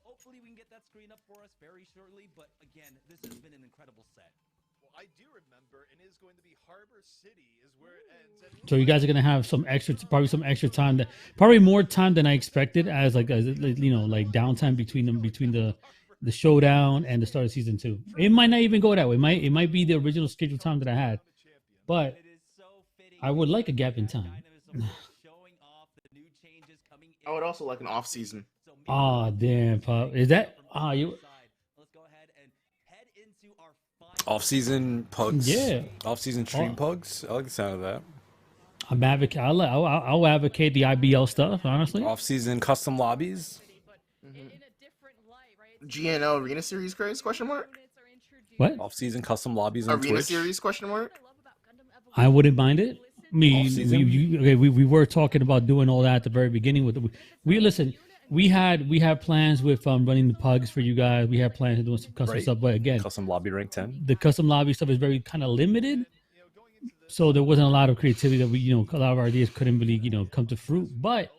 Speaker 8: Hopefully we can get that screen up for us very shortly, but again, this has been an incredible set.
Speaker 6: Well, I do remember, and it is going to be Harbor City is where it ends.
Speaker 1: So you guys are gonna have probably some extra time, probably more time than I expected, as downtime between the showdown and the start of season 2. It might not even go that way. It might be the original scheduled time that I had, but I would like a gap in time.
Speaker 2: I would also like an off season.
Speaker 1: Oh damn, Pup. Is that you?
Speaker 10: Off-season pugs.
Speaker 1: Yeah.
Speaker 10: Off-season stream pugs. I like the sound of that.
Speaker 1: I'm advocate. I'll advocate the IBL stuff. Honestly.
Speaker 10: Off-season custom lobbies.
Speaker 2: GNL Arena Series Craze? Question mark.
Speaker 1: What?
Speaker 10: Off-season custom lobbies on
Speaker 2: Arena
Speaker 10: Twitch.
Speaker 2: Series? Question mark.
Speaker 1: I wouldn't mind it. I mean,
Speaker 10: Off-season?
Speaker 1: we were talking about doing all that at the very beginning. We listen. We had plans with running the pugs for you guys. We had plans of doing some custom stuff, but again,
Speaker 10: custom lobby rank 10.
Speaker 1: The custom lobby stuff is very kind of limited, so there wasn't a lot of creativity that we, a lot of our ideas couldn't really, come to fruit. But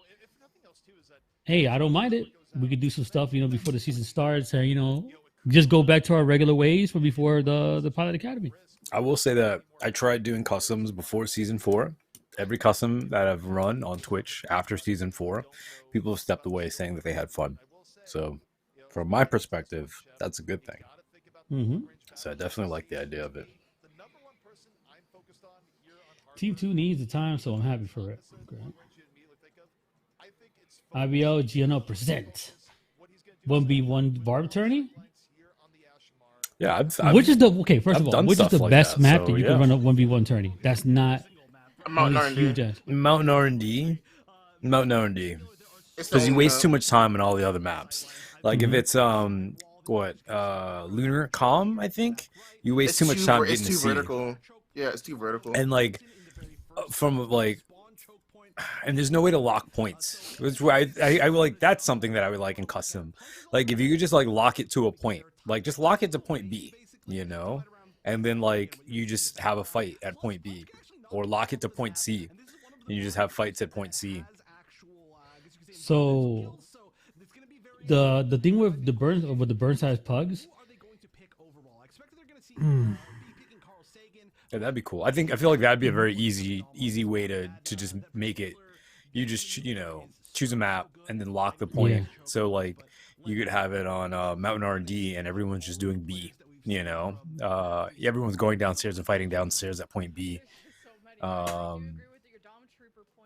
Speaker 1: hey, I don't mind it. We could do some stuff, before the season starts, and just go back to our regular ways from before the Pilot Academy.
Speaker 10: I will say that I tried doing customs before season 4. Every custom that I've run on Twitch after season 4, people have stepped away saying that they had fun. So from my perspective, that's a good thing.
Speaker 1: Mm-hmm.
Speaker 10: So I definitely like the idea of it.
Speaker 1: Team 2 needs the time, so I'm happy for it. Okay. IBL GNL present 1v1 barb tourney.
Speaker 10: Yeah,
Speaker 1: which is the first of all, which is the
Speaker 10: like
Speaker 1: best
Speaker 10: that,
Speaker 1: map
Speaker 10: so,
Speaker 1: that you can run a 1v1 tourney? That's not
Speaker 2: Mountain R&D.
Speaker 10: Mountain R&D. Mountain R&D. Because you waste too much time on all the other maps. Like if it's Lunar Calm, I think you waste too much time getting to see.
Speaker 2: Vertical. Yeah, it's too vertical.
Speaker 10: And like and there's no way to lock points. Which I like. That's something that I would like in custom. Like if you could just like lock it to a point, like just lock it to point B, and then like you just have a fight at point B, or lock it to point C, and you just have fights at point C.
Speaker 1: So the thing with the burn size pugs.
Speaker 10: Yeah, that'd be cool. I feel like that'd be a very easy way to just make it. You just choose a map and then lock the point.
Speaker 1: Yeah.
Speaker 10: So like you could have it on Mountain R&D and everyone's just doing B. Everyone's going downstairs and fighting downstairs at point B.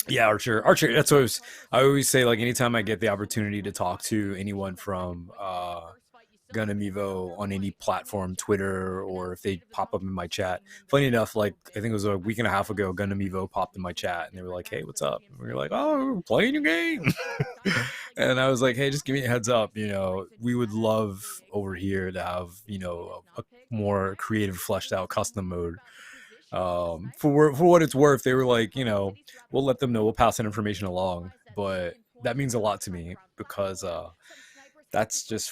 Speaker 10: Yeah, Archer. That's what I always say. Like anytime I get the opportunity to talk to anyone from Gundam Evo on any platform, Twitter, or if they pop up in my chat. Funny enough, like I think it was a week and a half ago, Gundam Evo popped in my chat and they were like, "Hey, what's up?" And we were like, "Oh, we're playing your game." And I was like, "Hey, just give me a heads up. We would love over here to have a more creative, fleshed out custom mode." For what it's worth, they were like, we'll let them know, we'll pass that information along, but that means a lot to me because that's just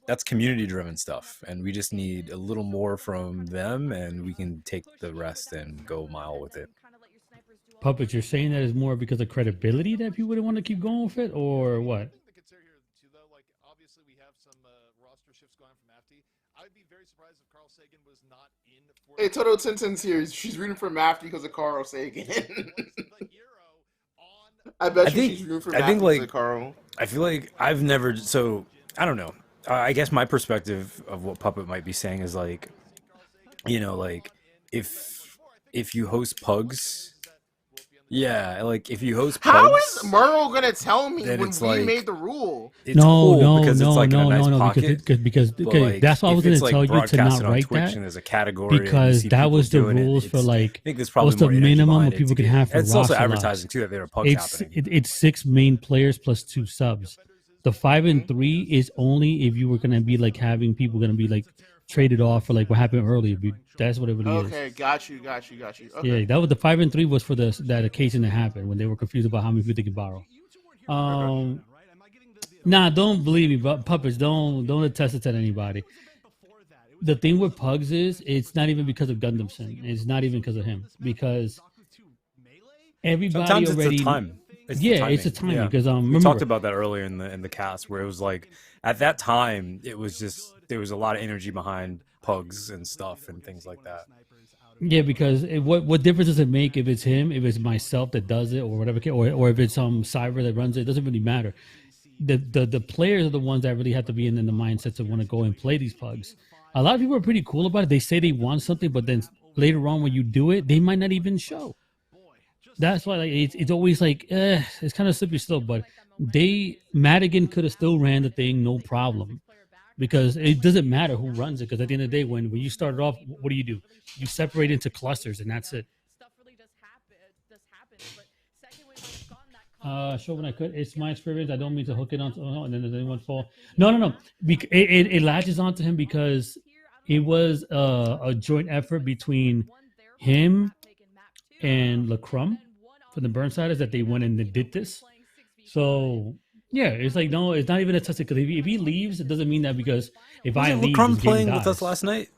Speaker 10: that's community driven stuff, and we just need a little more from them, and we can take the rest and go a mile with it.
Speaker 1: Puppet, you're saying that is more because of credibility that people wouldn't want to keep going with it, or what?
Speaker 6: Obviously, we have some roster shifts going from Mafty. I'd be very surprised if Carl Sagan was not in.
Speaker 2: Hey, Toto Tintin's here. She's rooting for Mafty because of Carl Sagan. I bet she's rooting for Mafty because of Carl.
Speaker 10: I feel like I've never. So I don't know. I guess my perspective of what Puppet might be saying is like, like if you host pugs. Yeah, like if you host pugs,
Speaker 2: how is Merle gonna tell me when we made the rule?
Speaker 10: It's cool because it's like in a nice pocket.
Speaker 1: Because that's why I was gonna tell you to not write that.
Speaker 10: There's a category
Speaker 1: because that was the rules for like
Speaker 10: I think there's probably
Speaker 1: what's the minimum of people can have for
Speaker 10: it's also
Speaker 1: roster
Speaker 10: advertising
Speaker 1: lots.
Speaker 10: too that there are pugs happening.
Speaker 1: It's 6 main players plus 2 subs. The 5 and 3 is only if you were gonna be like having people gonna be like traded off for like what happened earlier. That's what it really is.
Speaker 2: Okay, got you. Okay.
Speaker 1: Yeah, that was the 5 and 3 was for that occasion that happened when they were confused about how many people they could borrow. Nah, don't believe me, but puppets, don't attest it to anybody. The thing with pugs is it's not even because of Gundamson. It's not even because of him. Because everybody
Speaker 10: Sometimes
Speaker 1: already
Speaker 10: it's a time.
Speaker 1: It's a timing because
Speaker 10: we talked about that earlier in the cast where it was like at that time it was just there was a lot of energy behind pugs and stuff and things like that.
Speaker 1: Yeah, because what difference does it make if it's him, if it's myself that does it, or whatever, or if it's some cyber that runs it? It doesn't really matter. The players are the ones that really have to be in the mindset to want to go and play these pugs. A lot of people are pretty cool about it. They say they want something, but then later on when you do it, they might not even show. that's why like it's always like it's kind of slippery still. But Madigan could have still ran the thing no problem, because it doesn't matter who runs it. Because at the end of the day, when you start it off, what do? You separate into clusters, and that's it. Sure, when I could. It's my experience. I don't mean to hook it on. Oh, and then does anyone fall? No. It latches onto him because it was a joint effort between him and LaCrum from the Burnsiders that they went and they did this. So yeah, it's like no, it's not even a test because if he leaves, it doesn't mean that because if I leave,
Speaker 10: LaCrum
Speaker 1: this game
Speaker 10: playing
Speaker 1: dies.
Speaker 10: with us last night?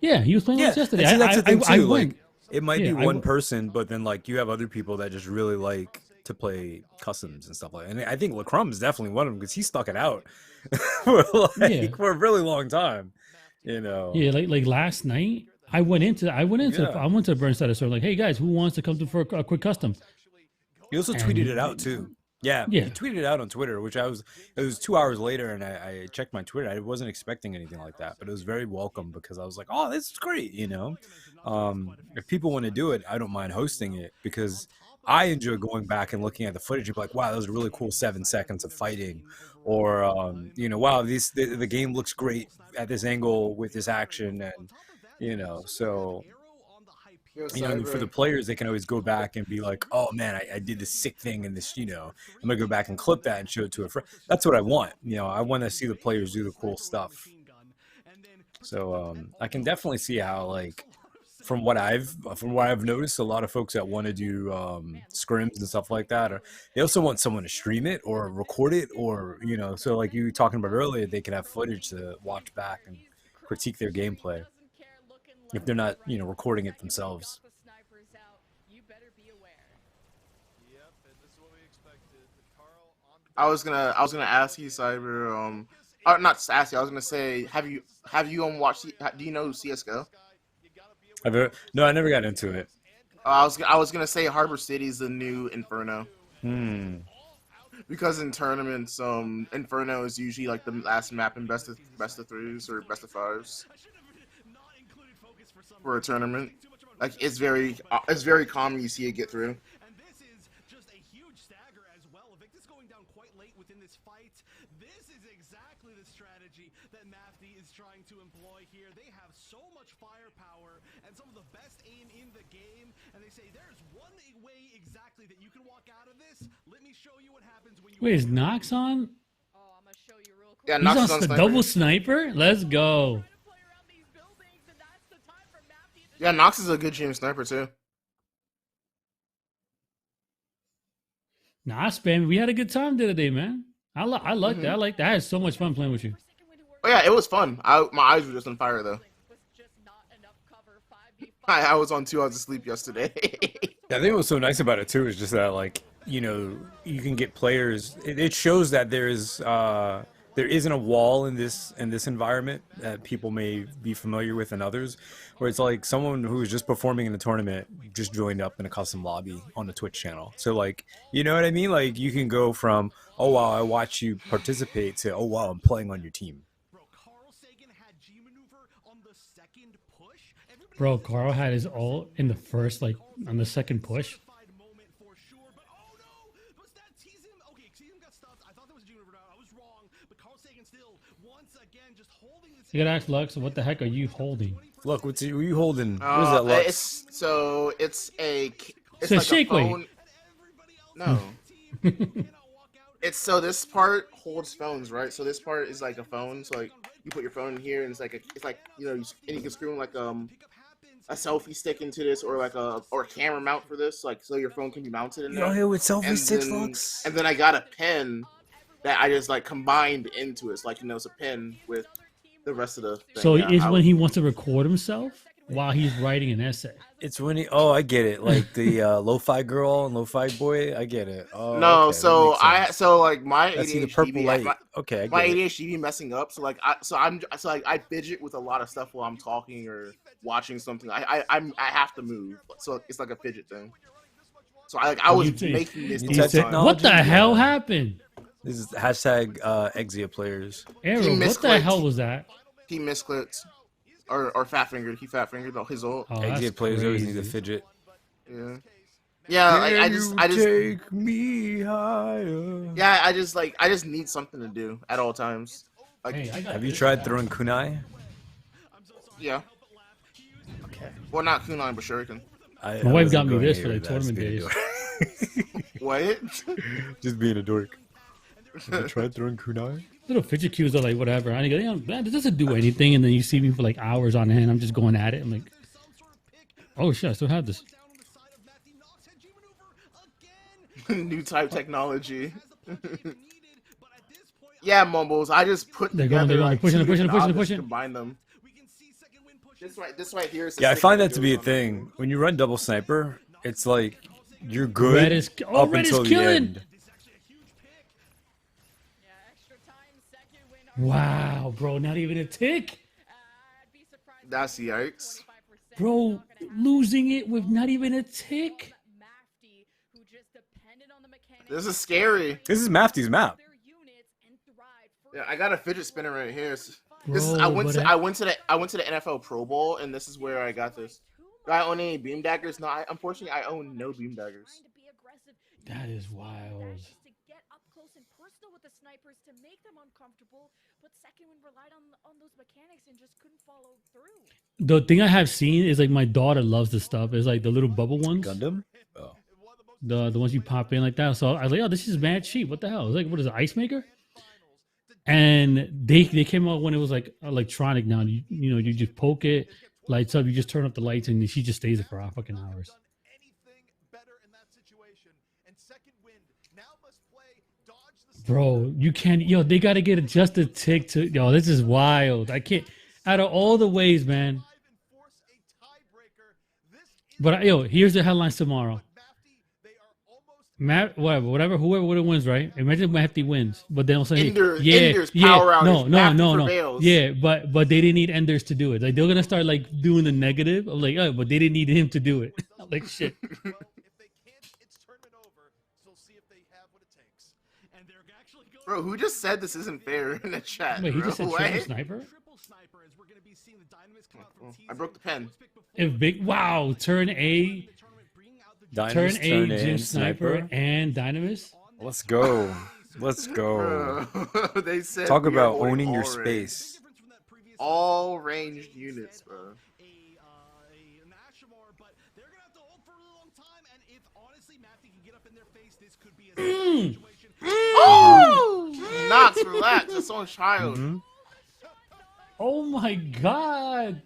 Speaker 1: Yeah, he was playing with us yesterday.
Speaker 10: See, that's the thing too.
Speaker 1: went.
Speaker 10: Like, it might be one person, but then like you have other people that just really like to play customs and stuff like that. And I think LaCrum is definitely one of them because he stuck it out for for a really long time. You know.
Speaker 1: Yeah, like last night, I went to Burnside store like, hey guys, who wants to come to for a quick custom?
Speaker 10: He also tweeted it out too. Yeah, he tweeted it out on Twitter, which it was 2 hours later, and I checked my Twitter. I wasn't expecting anything like that, but it was very welcome because I was like, oh, this is great, you know. If people want to do it, I don't mind hosting it because I enjoy going back and looking at the footage and be like, wow, that was a really cool 7 seconds of fighting, or you know, wow, the game looks great at this angle with this action, and you know, so. You know, for the players, they can always go back and be like, "Oh man, I did this sick thing in this." You know, I'm gonna go back and clip that and show it to a friend. That's what I want. You know, I want to see the players do the cool stuff. So I can definitely see how, like, from what I've noticed, a lot of folks that want to do scrims and stuff like that, or they also want someone to stream it or record it, or you know, so like you were talking about earlier, they can have footage to watch back and critique their gameplay. If they're not, you know, recording it themselves.
Speaker 2: I was gonna ask you, Cyber. Not ask you. I was gonna say, have you watched? Do you know CS:GO?
Speaker 10: No, I never got into it.
Speaker 2: I was gonna say Harbor City is the new Inferno. Because in tournaments, Inferno is usually like the last map in best of threes or best of fives. For a tournament, like it's very common you see it get through.
Speaker 7: And this is just a huge stagger as well. Victus going down quite late within this fight. This is exactly the strategy that Mafty is trying to employ here. They have so much firepower and some of the best aim in the game, and they say there's one way exactly that you can walk out of this. Let me show you what happens when you.
Speaker 1: Wait, is Nox on?
Speaker 9: Oh, I'm gonna show you real quick.
Speaker 2: Yeah, Nox
Speaker 1: He's on double sniper. Let's go.
Speaker 2: Yeah, Nox is a good GM sniper too.
Speaker 1: Nah, spam. We had a good time the other day, man. I like that. I like that. I had so much fun playing with you.
Speaker 2: Oh yeah, it was fun. My eyes were just on fire though. I was on 2 hours of sleep yesterday.
Speaker 10: I think what's so nice about it too is just that, like, you know, you can get players. It shows that there isn't a wall in this environment that people may be familiar with in others, where it's like someone who is just performing in a tournament just joined up in a custom lobby on the Twitch channel. So like, you know what I mean? Like you can go from, oh wow, I watch you participate, to, oh wow, I'm playing on your team.
Speaker 1: Bro, Carl had his ult in the first, like, on the second push. You gotta ask Lux, what the heck are you holding?
Speaker 10: Look, what are you holding? What is that, Lux?
Speaker 2: It's
Speaker 1: a
Speaker 2: like
Speaker 1: shake
Speaker 2: a phone.
Speaker 1: weight.
Speaker 2: No. So this part holds phones, right? So this part is like a phone. So like you put your phone in here, and it's like you know, and you can screw in like a selfie stick into this, or like a camera mount for this, like so your phone can be mounted in there.
Speaker 10: Oh yeah, with selfie sticks, Lux.
Speaker 2: And then I got a pen that I just like combined into it. It's like, you know, it's a pen with the rest of the thing.
Speaker 1: So it is when he wants to record himself while he's writing an essay.
Speaker 10: It's when he, I get it. Like the lo-fi girl and lo-fi boy, I get it. Oh,
Speaker 2: no,
Speaker 10: okay,
Speaker 2: so like my
Speaker 10: I see the
Speaker 2: ADHD,
Speaker 10: purple light. Okay, I
Speaker 2: my
Speaker 10: get it.
Speaker 2: ADHD be messing up. So like I fidget with a lot of stuff while I'm talking or watching something. I have to move. So it's like a fidget thing. So I was making this.
Speaker 1: What the hell happened?
Speaker 10: This is hashtag Exia players.
Speaker 1: Arrow, what the hell was that?
Speaker 2: He misclicked. Or fat fingered. He fat fingered his ult.
Speaker 10: Exia players always need to fidget.
Speaker 2: Yeah. Yeah, like,
Speaker 10: Can
Speaker 2: I just
Speaker 10: take me higher.
Speaker 2: yeah, I just need something to do at all times. Like,
Speaker 1: Hey, I got
Speaker 10: Have you
Speaker 1: this.
Speaker 10: tried throwing kunai?
Speaker 2: yeah,
Speaker 10: Okay.
Speaker 2: well, not kunai, but shuriken.
Speaker 10: I
Speaker 1: My wife
Speaker 10: wasn't
Speaker 1: got me
Speaker 10: going
Speaker 1: this for
Speaker 10: anywhere
Speaker 1: like
Speaker 10: with that,
Speaker 1: tournament
Speaker 10: just being a
Speaker 1: days.
Speaker 10: dork.
Speaker 2: What?
Speaker 10: Just being a dork. Have you tried throwing kunai?
Speaker 1: Little fidget cubes are like whatever. I go, yeah, man, this doesn't do anything, and then you see me for like hours on end. I'm just going at it. I'm like, oh shit, I still have this.
Speaker 2: New type technology. Yeah, mumbles. I just put
Speaker 1: They're
Speaker 2: together
Speaker 1: going,
Speaker 2: like
Speaker 1: pushing,
Speaker 2: two
Speaker 1: they're pushing,
Speaker 2: different
Speaker 1: they're
Speaker 2: objects,
Speaker 1: pushing.
Speaker 2: combine them. This right here is. The
Speaker 10: Yeah, I
Speaker 2: stick
Speaker 10: find
Speaker 2: that
Speaker 10: that to be a
Speaker 2: goes on it.
Speaker 10: thing. When you run double sniper, it's like you're good
Speaker 1: Red is
Speaker 10: up
Speaker 1: red
Speaker 10: until
Speaker 1: is
Speaker 10: the
Speaker 1: killing.
Speaker 10: end.
Speaker 1: Wow, bro, not even a tick,
Speaker 2: That's yikes.
Speaker 1: bro. Losing it with not even a tick.
Speaker 2: This is scary.
Speaker 10: This is Mafty's map.
Speaker 2: Yeah, I got a fidget spinner right here. This is
Speaker 1: Bro,
Speaker 2: I went
Speaker 1: but
Speaker 2: to I went to the NFL Pro Bowl, and this is where I got this. Do I own any beam daggers? No, unfortunately I own no beam daggers.
Speaker 1: That is wild.
Speaker 9: To get up close and personal with the snipers to make them uncomfortable, but second one relied on those mechanics and just couldn't follow through.
Speaker 1: The thing I have seen is like my daughter loves this stuff. It's like the little bubble ones.
Speaker 10: Gundam? Oh.
Speaker 1: The ones you pop in like that. So I was like, oh, this is mad cheap. What the hell? It's like, what is it, ice maker? And they came out when it was like electronic. Now you know you just poke it, lights up. You just turn up the lights, and she just stays there for fucking hours. Bro, you can't. Yo, they got to get just a tick to. Yo, this is wild. I can't. Out of all the ways, man. But yo, here's the headlines tomorrow. Whoever wins, right? Imagine Mafty wins, but they don't say,
Speaker 2: Ender's power outage.
Speaker 1: No. Yeah, but they didn't need Enders to do it. Like they're gonna start like doing the negative. I'm like, oh, but they didn't need him to do it. I'm like, shit.
Speaker 2: Bro, who just said this isn't fair in the chat?
Speaker 1: Wait, he
Speaker 2: bro?
Speaker 1: just said
Speaker 2: What?
Speaker 1: triple sniper.
Speaker 2: I broke the pen.
Speaker 1: If big, wow, turn A,
Speaker 10: Dynamis,
Speaker 1: turn A, Gym Sniper, and Dynamis.
Speaker 10: Let's go. Let's go.
Speaker 2: Bro, they said
Speaker 10: Talk
Speaker 2: we are
Speaker 10: about
Speaker 2: holding
Speaker 10: owning your
Speaker 2: all
Speaker 10: space.
Speaker 2: All ranged units, bro. Oh! Knox, relax. It's on child.
Speaker 10: Mm-hmm.
Speaker 1: Oh my god.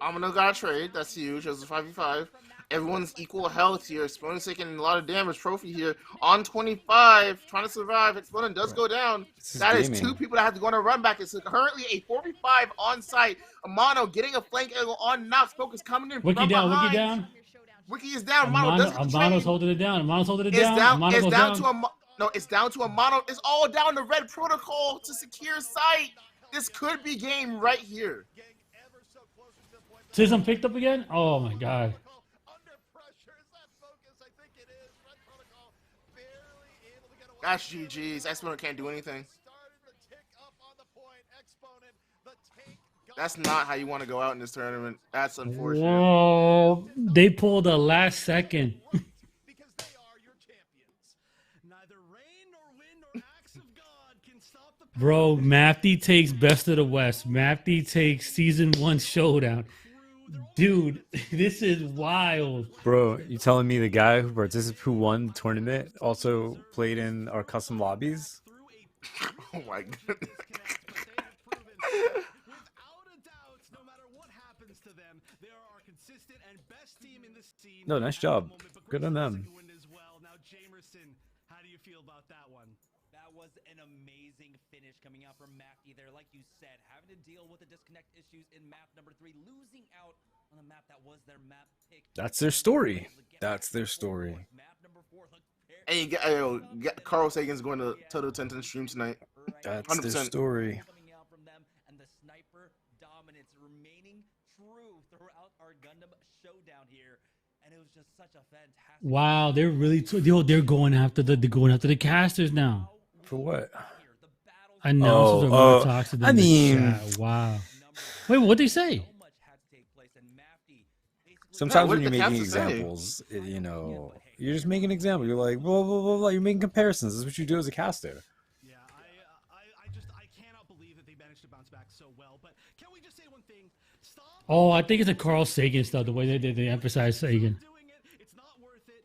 Speaker 2: I'm gonna got a trade. That's huge. That's a 5v5. Everyone's equal health here. Exponent's taking a lot of damage. Trophy here on 25, trying to survive. Exponent does go down. That is two people that have to go on a run back. It's currently a 4v5 on site. Amano getting a flank angle on Knox. Focus coming in.
Speaker 1: Wiki
Speaker 2: from
Speaker 1: down.
Speaker 2: behind.
Speaker 1: Wiki down.
Speaker 2: Wiki is down. Amano does get the
Speaker 1: Amano's
Speaker 2: trade.
Speaker 1: holding it down. Amano's holding it
Speaker 2: It's
Speaker 1: down.
Speaker 2: down.
Speaker 1: Amano
Speaker 2: It's
Speaker 1: goes
Speaker 2: down to a. No, it's down to Amano. It's all down to Red Protocol to secure site. This could be game right here.
Speaker 1: Tism picked up again? Oh my god.
Speaker 2: That's GG's. Exponent can't do anything. That's not how you want to go out in this tournament. That's unfortunate.
Speaker 1: Whoa. They pulled a last second. Bro, Mafty takes Best of the West. Mafty takes Season 1 Showdown. Dude, this is wild.
Speaker 10: Bro, you telling me the guy who won the tournament also played in our custom lobbies?
Speaker 2: Oh my goodness.
Speaker 10: No, nice job. Good on them.
Speaker 8: That was an amazing finish coming out from Mafty there. Like you said, having to deal with the disconnect issues in map number 3, losing out on a map that was their map pick.
Speaker 10: That's their story. That's their story.
Speaker 2: Hey, Carl Sagan's going to Total Tenten stream tonight.
Speaker 10: That's
Speaker 2: 100%.
Speaker 10: their story.
Speaker 8: Coming out from them and the sniper dominance remaining true throughout our Gundam showdown here. And it was just such a fantastic.
Speaker 1: Wow, they're really they're going after the casters now.
Speaker 10: For what?
Speaker 1: Announcers are more toxic than
Speaker 10: I
Speaker 1: the
Speaker 10: mean,
Speaker 1: chat. Wow. Wait, what'd they say?
Speaker 10: Sometimes
Speaker 2: what
Speaker 10: when
Speaker 2: did
Speaker 10: you're
Speaker 2: the
Speaker 10: making
Speaker 2: captain say?
Speaker 10: examples, you know, you're just making an example. You're like, blah, blah, blah, blah. You're making comparisons. That's what you do as a caster.
Speaker 7: Yeah, I cannot believe that they managed to bounce back so well. But can we just say one thing? Stop.
Speaker 1: Oh, I think it's a Carl Sagan stuff. The way they emphasize Sagan.
Speaker 7: Doing it, it's not worth it.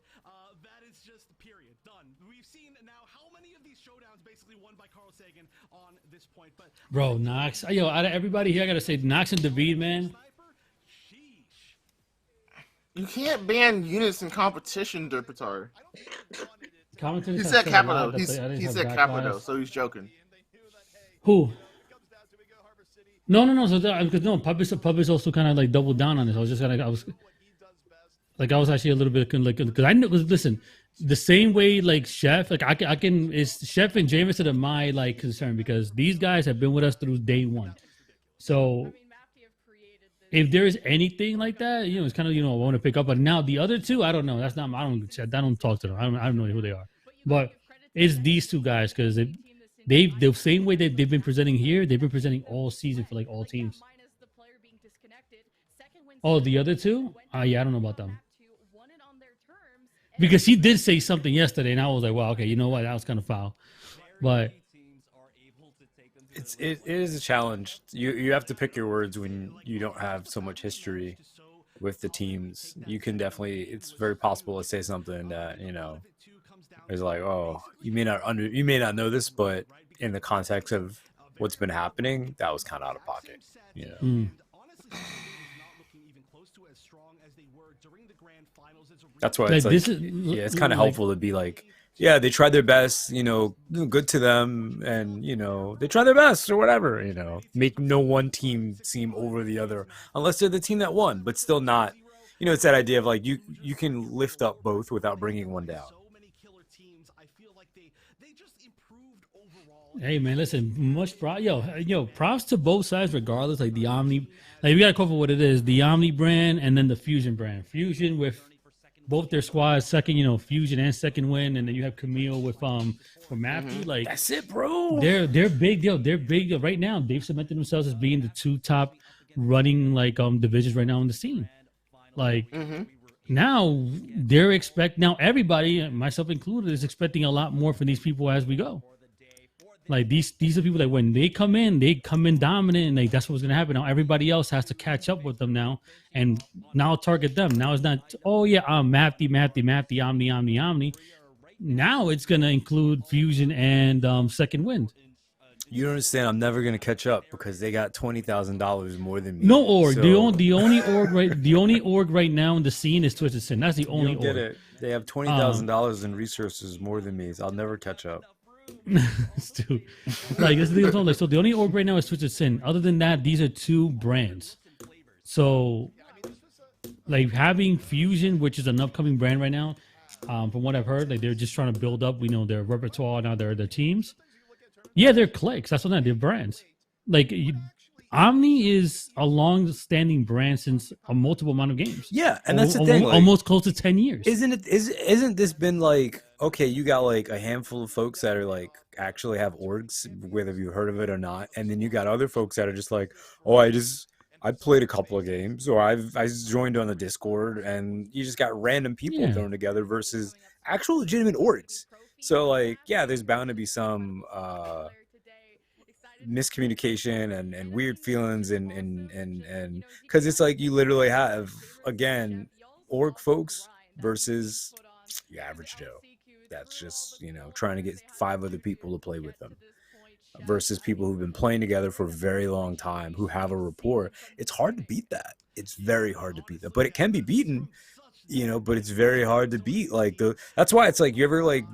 Speaker 7: That is just period. Done. We've seen now how many of these showdowns basically won by Carl Sagan on this point. But
Speaker 1: Bro, Nox. Yo, out of everybody here, I gotta say Nox and David, man.
Speaker 2: You can't ban units in competition, Derpitar.
Speaker 1: Commentators
Speaker 2: He
Speaker 1: have
Speaker 2: said
Speaker 1: a
Speaker 2: capital.
Speaker 1: lot that
Speaker 2: He
Speaker 1: they have
Speaker 2: said
Speaker 1: backlash.
Speaker 2: capital, so he's joking.
Speaker 1: Who? No. So because no, Puppets also kind of like doubled down on this. I was just I was actually a little bit like because I know. Cause listen, the same way like Chef, like I can is Chef and Jameson are my like concern because these guys have been with us through day one. So if there is anything like that, you know, it's kind of I want to pick up. But now the other two, I don't know. That's not. I don't talk to them. I don't know who they are. But it's these two guys because they've the same way that they've been presenting here. They've been presenting all season for like all teams. Oh, the other two? Yeah, I don't know about them. Because he did say something yesterday, and I was like, "Well, okay, you know what? That was kind of foul." But
Speaker 10: It is a challenge. You have to pick your words when you don't have so much history with the teams. You can definitely. It's very possible to say something that is like, oh, you may not know this, but in the context of what's been happening, that was kind of out of pocket. That's why it's like, it's kind of helpful to be like, yeah, they tried their best, good to them, and they try their best or whatever, make no one team seem over the other unless they're the team that won, but still not. It's that idea of like you can lift up both without bringing one down.
Speaker 1: Hey man, listen, props to both sides regardless. Like the Omni, like we gotta cover what it is: the Omni brand and then the Fusion brand. Fusion with both their squads, second, Fusion and second win, and then you have Kamille with Mafty. Like
Speaker 10: that's it, bro.
Speaker 1: They're big, they're big right now. They've cemented themselves as being the two top running like divisions right now in the scene. Like now now everybody, myself included, is expecting a lot more from these people as we go. Like these are people that when they come in dominant, and like that's what's gonna happen. Now everybody else has to catch up with them now, and now target them. Now it's not Mafty, Omni. Now it's gonna include Fusion and Second Wind.
Speaker 10: You don't understand. I'm never gonna catch up because they got $20,000 more than me.
Speaker 1: No org.
Speaker 10: So...
Speaker 1: The only org right now in the scene is Twisted Sin. That's the only org.
Speaker 10: Get it? They have $20,000 in resources more than me. So I'll never catch up.
Speaker 1: Dude, like this is the thing. So the only org right now is Twisted Sin. Other than that, these are two brands. So, like having Fusion, which is an upcoming brand right now, from what I've heard, like they're just trying to build up, their repertoire now. Their teams. Yeah, they're cliques. That's what they're brands. Like Omni is a long-standing brand since a multiple amount of games.
Speaker 10: Yeah, and that's the thing.
Speaker 1: Almost close to 10 years.
Speaker 10: Isn't this been like, okay, you got like a handful of folks that are like actually have orgs, whether you've heard of it or not, and then you got other folks that are just like, oh, I played a couple of games, or I joined on the Discord, and you just got random people thrown together versus actual legitimate orgs. So like, yeah, there's bound to be some miscommunication and weird feelings and because it's like you literally have again org folks versus your average Joe that's just trying to get 5 other people to play with them versus people who've been playing together for a very long time who have a rapport. It's hard to beat that. It's very hard to beat that, but it can be beaten, but it's very hard to beat. Like that's why it's like you ever like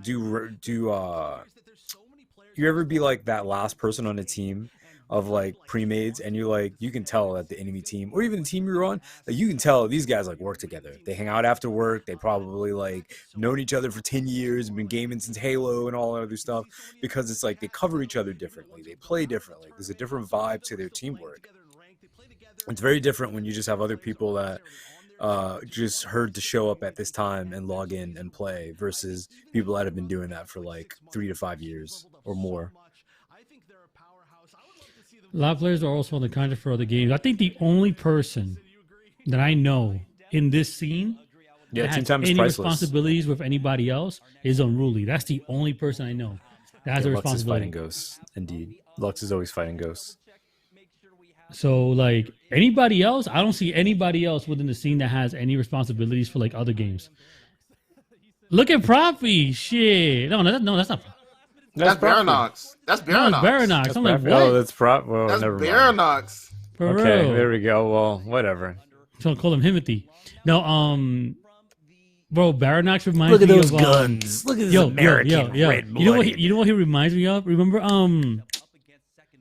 Speaker 10: you ever be like that last person on a team of like pre-mades and you can tell that the enemy team or even the team you're on, like you can tell these guys like work together. They hang out after work. They probably like known each other for 10 years and been gaming since Halo and all that other stuff because it's like they cover each other differently. They play differently. There's a different vibe to their teamwork. It's very different when you just have other people that just heard to show up at this time and log in and play versus people that have been doing that for like 3 to 5 years or more.
Speaker 1: A lot of players are also on the contract for other games. I think the only person that I know in this scene
Speaker 10: Yeah,
Speaker 1: that
Speaker 10: team
Speaker 1: has
Speaker 10: time is
Speaker 1: any
Speaker 10: priceless.
Speaker 1: responsibilities with anybody else is Unruly. That's the only person I know that has a
Speaker 10: Lux is fighting
Speaker 1: responsibility.
Speaker 10: ghosts. Indeed, Lux is always fighting ghosts.
Speaker 1: So like anybody else, I don't see anybody else within the scene that has any responsibilities for like other games. Look at Profi. Shit. No, that's not.
Speaker 2: That's Baranox. That's
Speaker 1: No,
Speaker 2: Baranox.
Speaker 1: it's Baranox. I'm like,
Speaker 10: Profi-
Speaker 1: what?
Speaker 10: Oh, that's prop. Well,
Speaker 2: That's
Speaker 10: never mind.
Speaker 2: Baranox.
Speaker 1: For
Speaker 10: Okay,
Speaker 1: real.
Speaker 10: there we go. Well, whatever.
Speaker 1: So I'll call him Himothy. No, bro, Baranox reminds
Speaker 10: Look at
Speaker 1: me
Speaker 10: those
Speaker 1: of
Speaker 10: guns. Look at this American red
Speaker 1: You know what?
Speaker 10: blooded.
Speaker 1: You know what he reminds me of? Remember,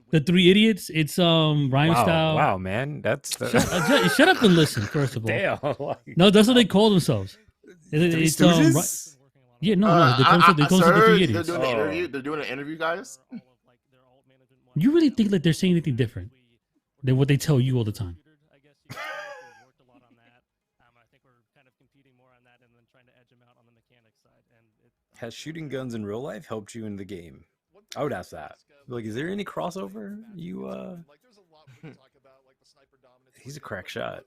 Speaker 1: the Three Idiots. It's rhyme style.
Speaker 10: Wow, man, that's
Speaker 1: Shut up and listen. First of all,
Speaker 10: damn.
Speaker 1: no, that's what they call themselves.
Speaker 10: Three
Speaker 1: It's
Speaker 10: Stooges?
Speaker 1: yeah, no, they call themselves the Three
Speaker 2: They're
Speaker 1: Idiots.
Speaker 2: doing an interview. They're doing an interview, guys.
Speaker 1: You really think like they're saying anything different than what they tell you all the time?
Speaker 10: Has shooting guns in real life helped you in the game? I would ask that. Like, is there any crossover? He's a crack shot.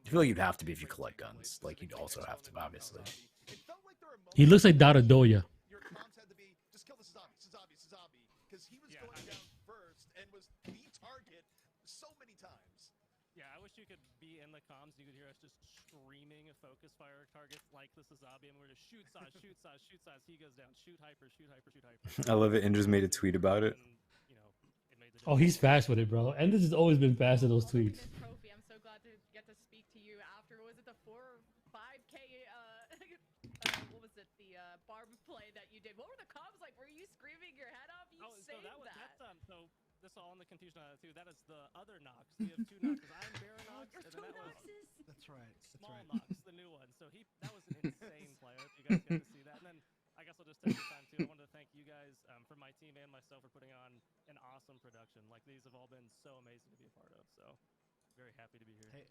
Speaker 10: I feel like you'd have to be if you collect guns. Like, you'd also have to, obviously.
Speaker 1: He looks like Dada Doya.
Speaker 6: Because he was going down first and was the target so many times.
Speaker 11: Yeah, I wish you could be in the comms. You could hear us just screaming focus fire targets like the Sazabi, and we're just shoot size, shoot size, shoot size. He goes down, shoot hyper, shoot hyper, shoot hyper.
Speaker 10: I love it. Indra's made a tweet about it.
Speaker 1: Oh, he's fast with it, bro. And this has always been fast at those tweets.
Speaker 9: Trophy. I'm so glad to get to speak to you after. Was it the 4 or 5K? What was it? The barb play that you did. What were the comms like? Were you screaming your head off? You saved that.
Speaker 11: So this all in the confusion on it too. That is the other Nox. We have 2 Noxes. I'm Baranox, and then that was
Speaker 7: That's right.
Speaker 11: Small Nox, the new one. So that was an insane play. I hope you guys get to see that. And then I guess I'll just take the time too. I wanted to thank you guys from my team and myself for putting on an awesome production. Like these have all been so amazing to be a part of. So very happy to be here.
Speaker 7: Hey,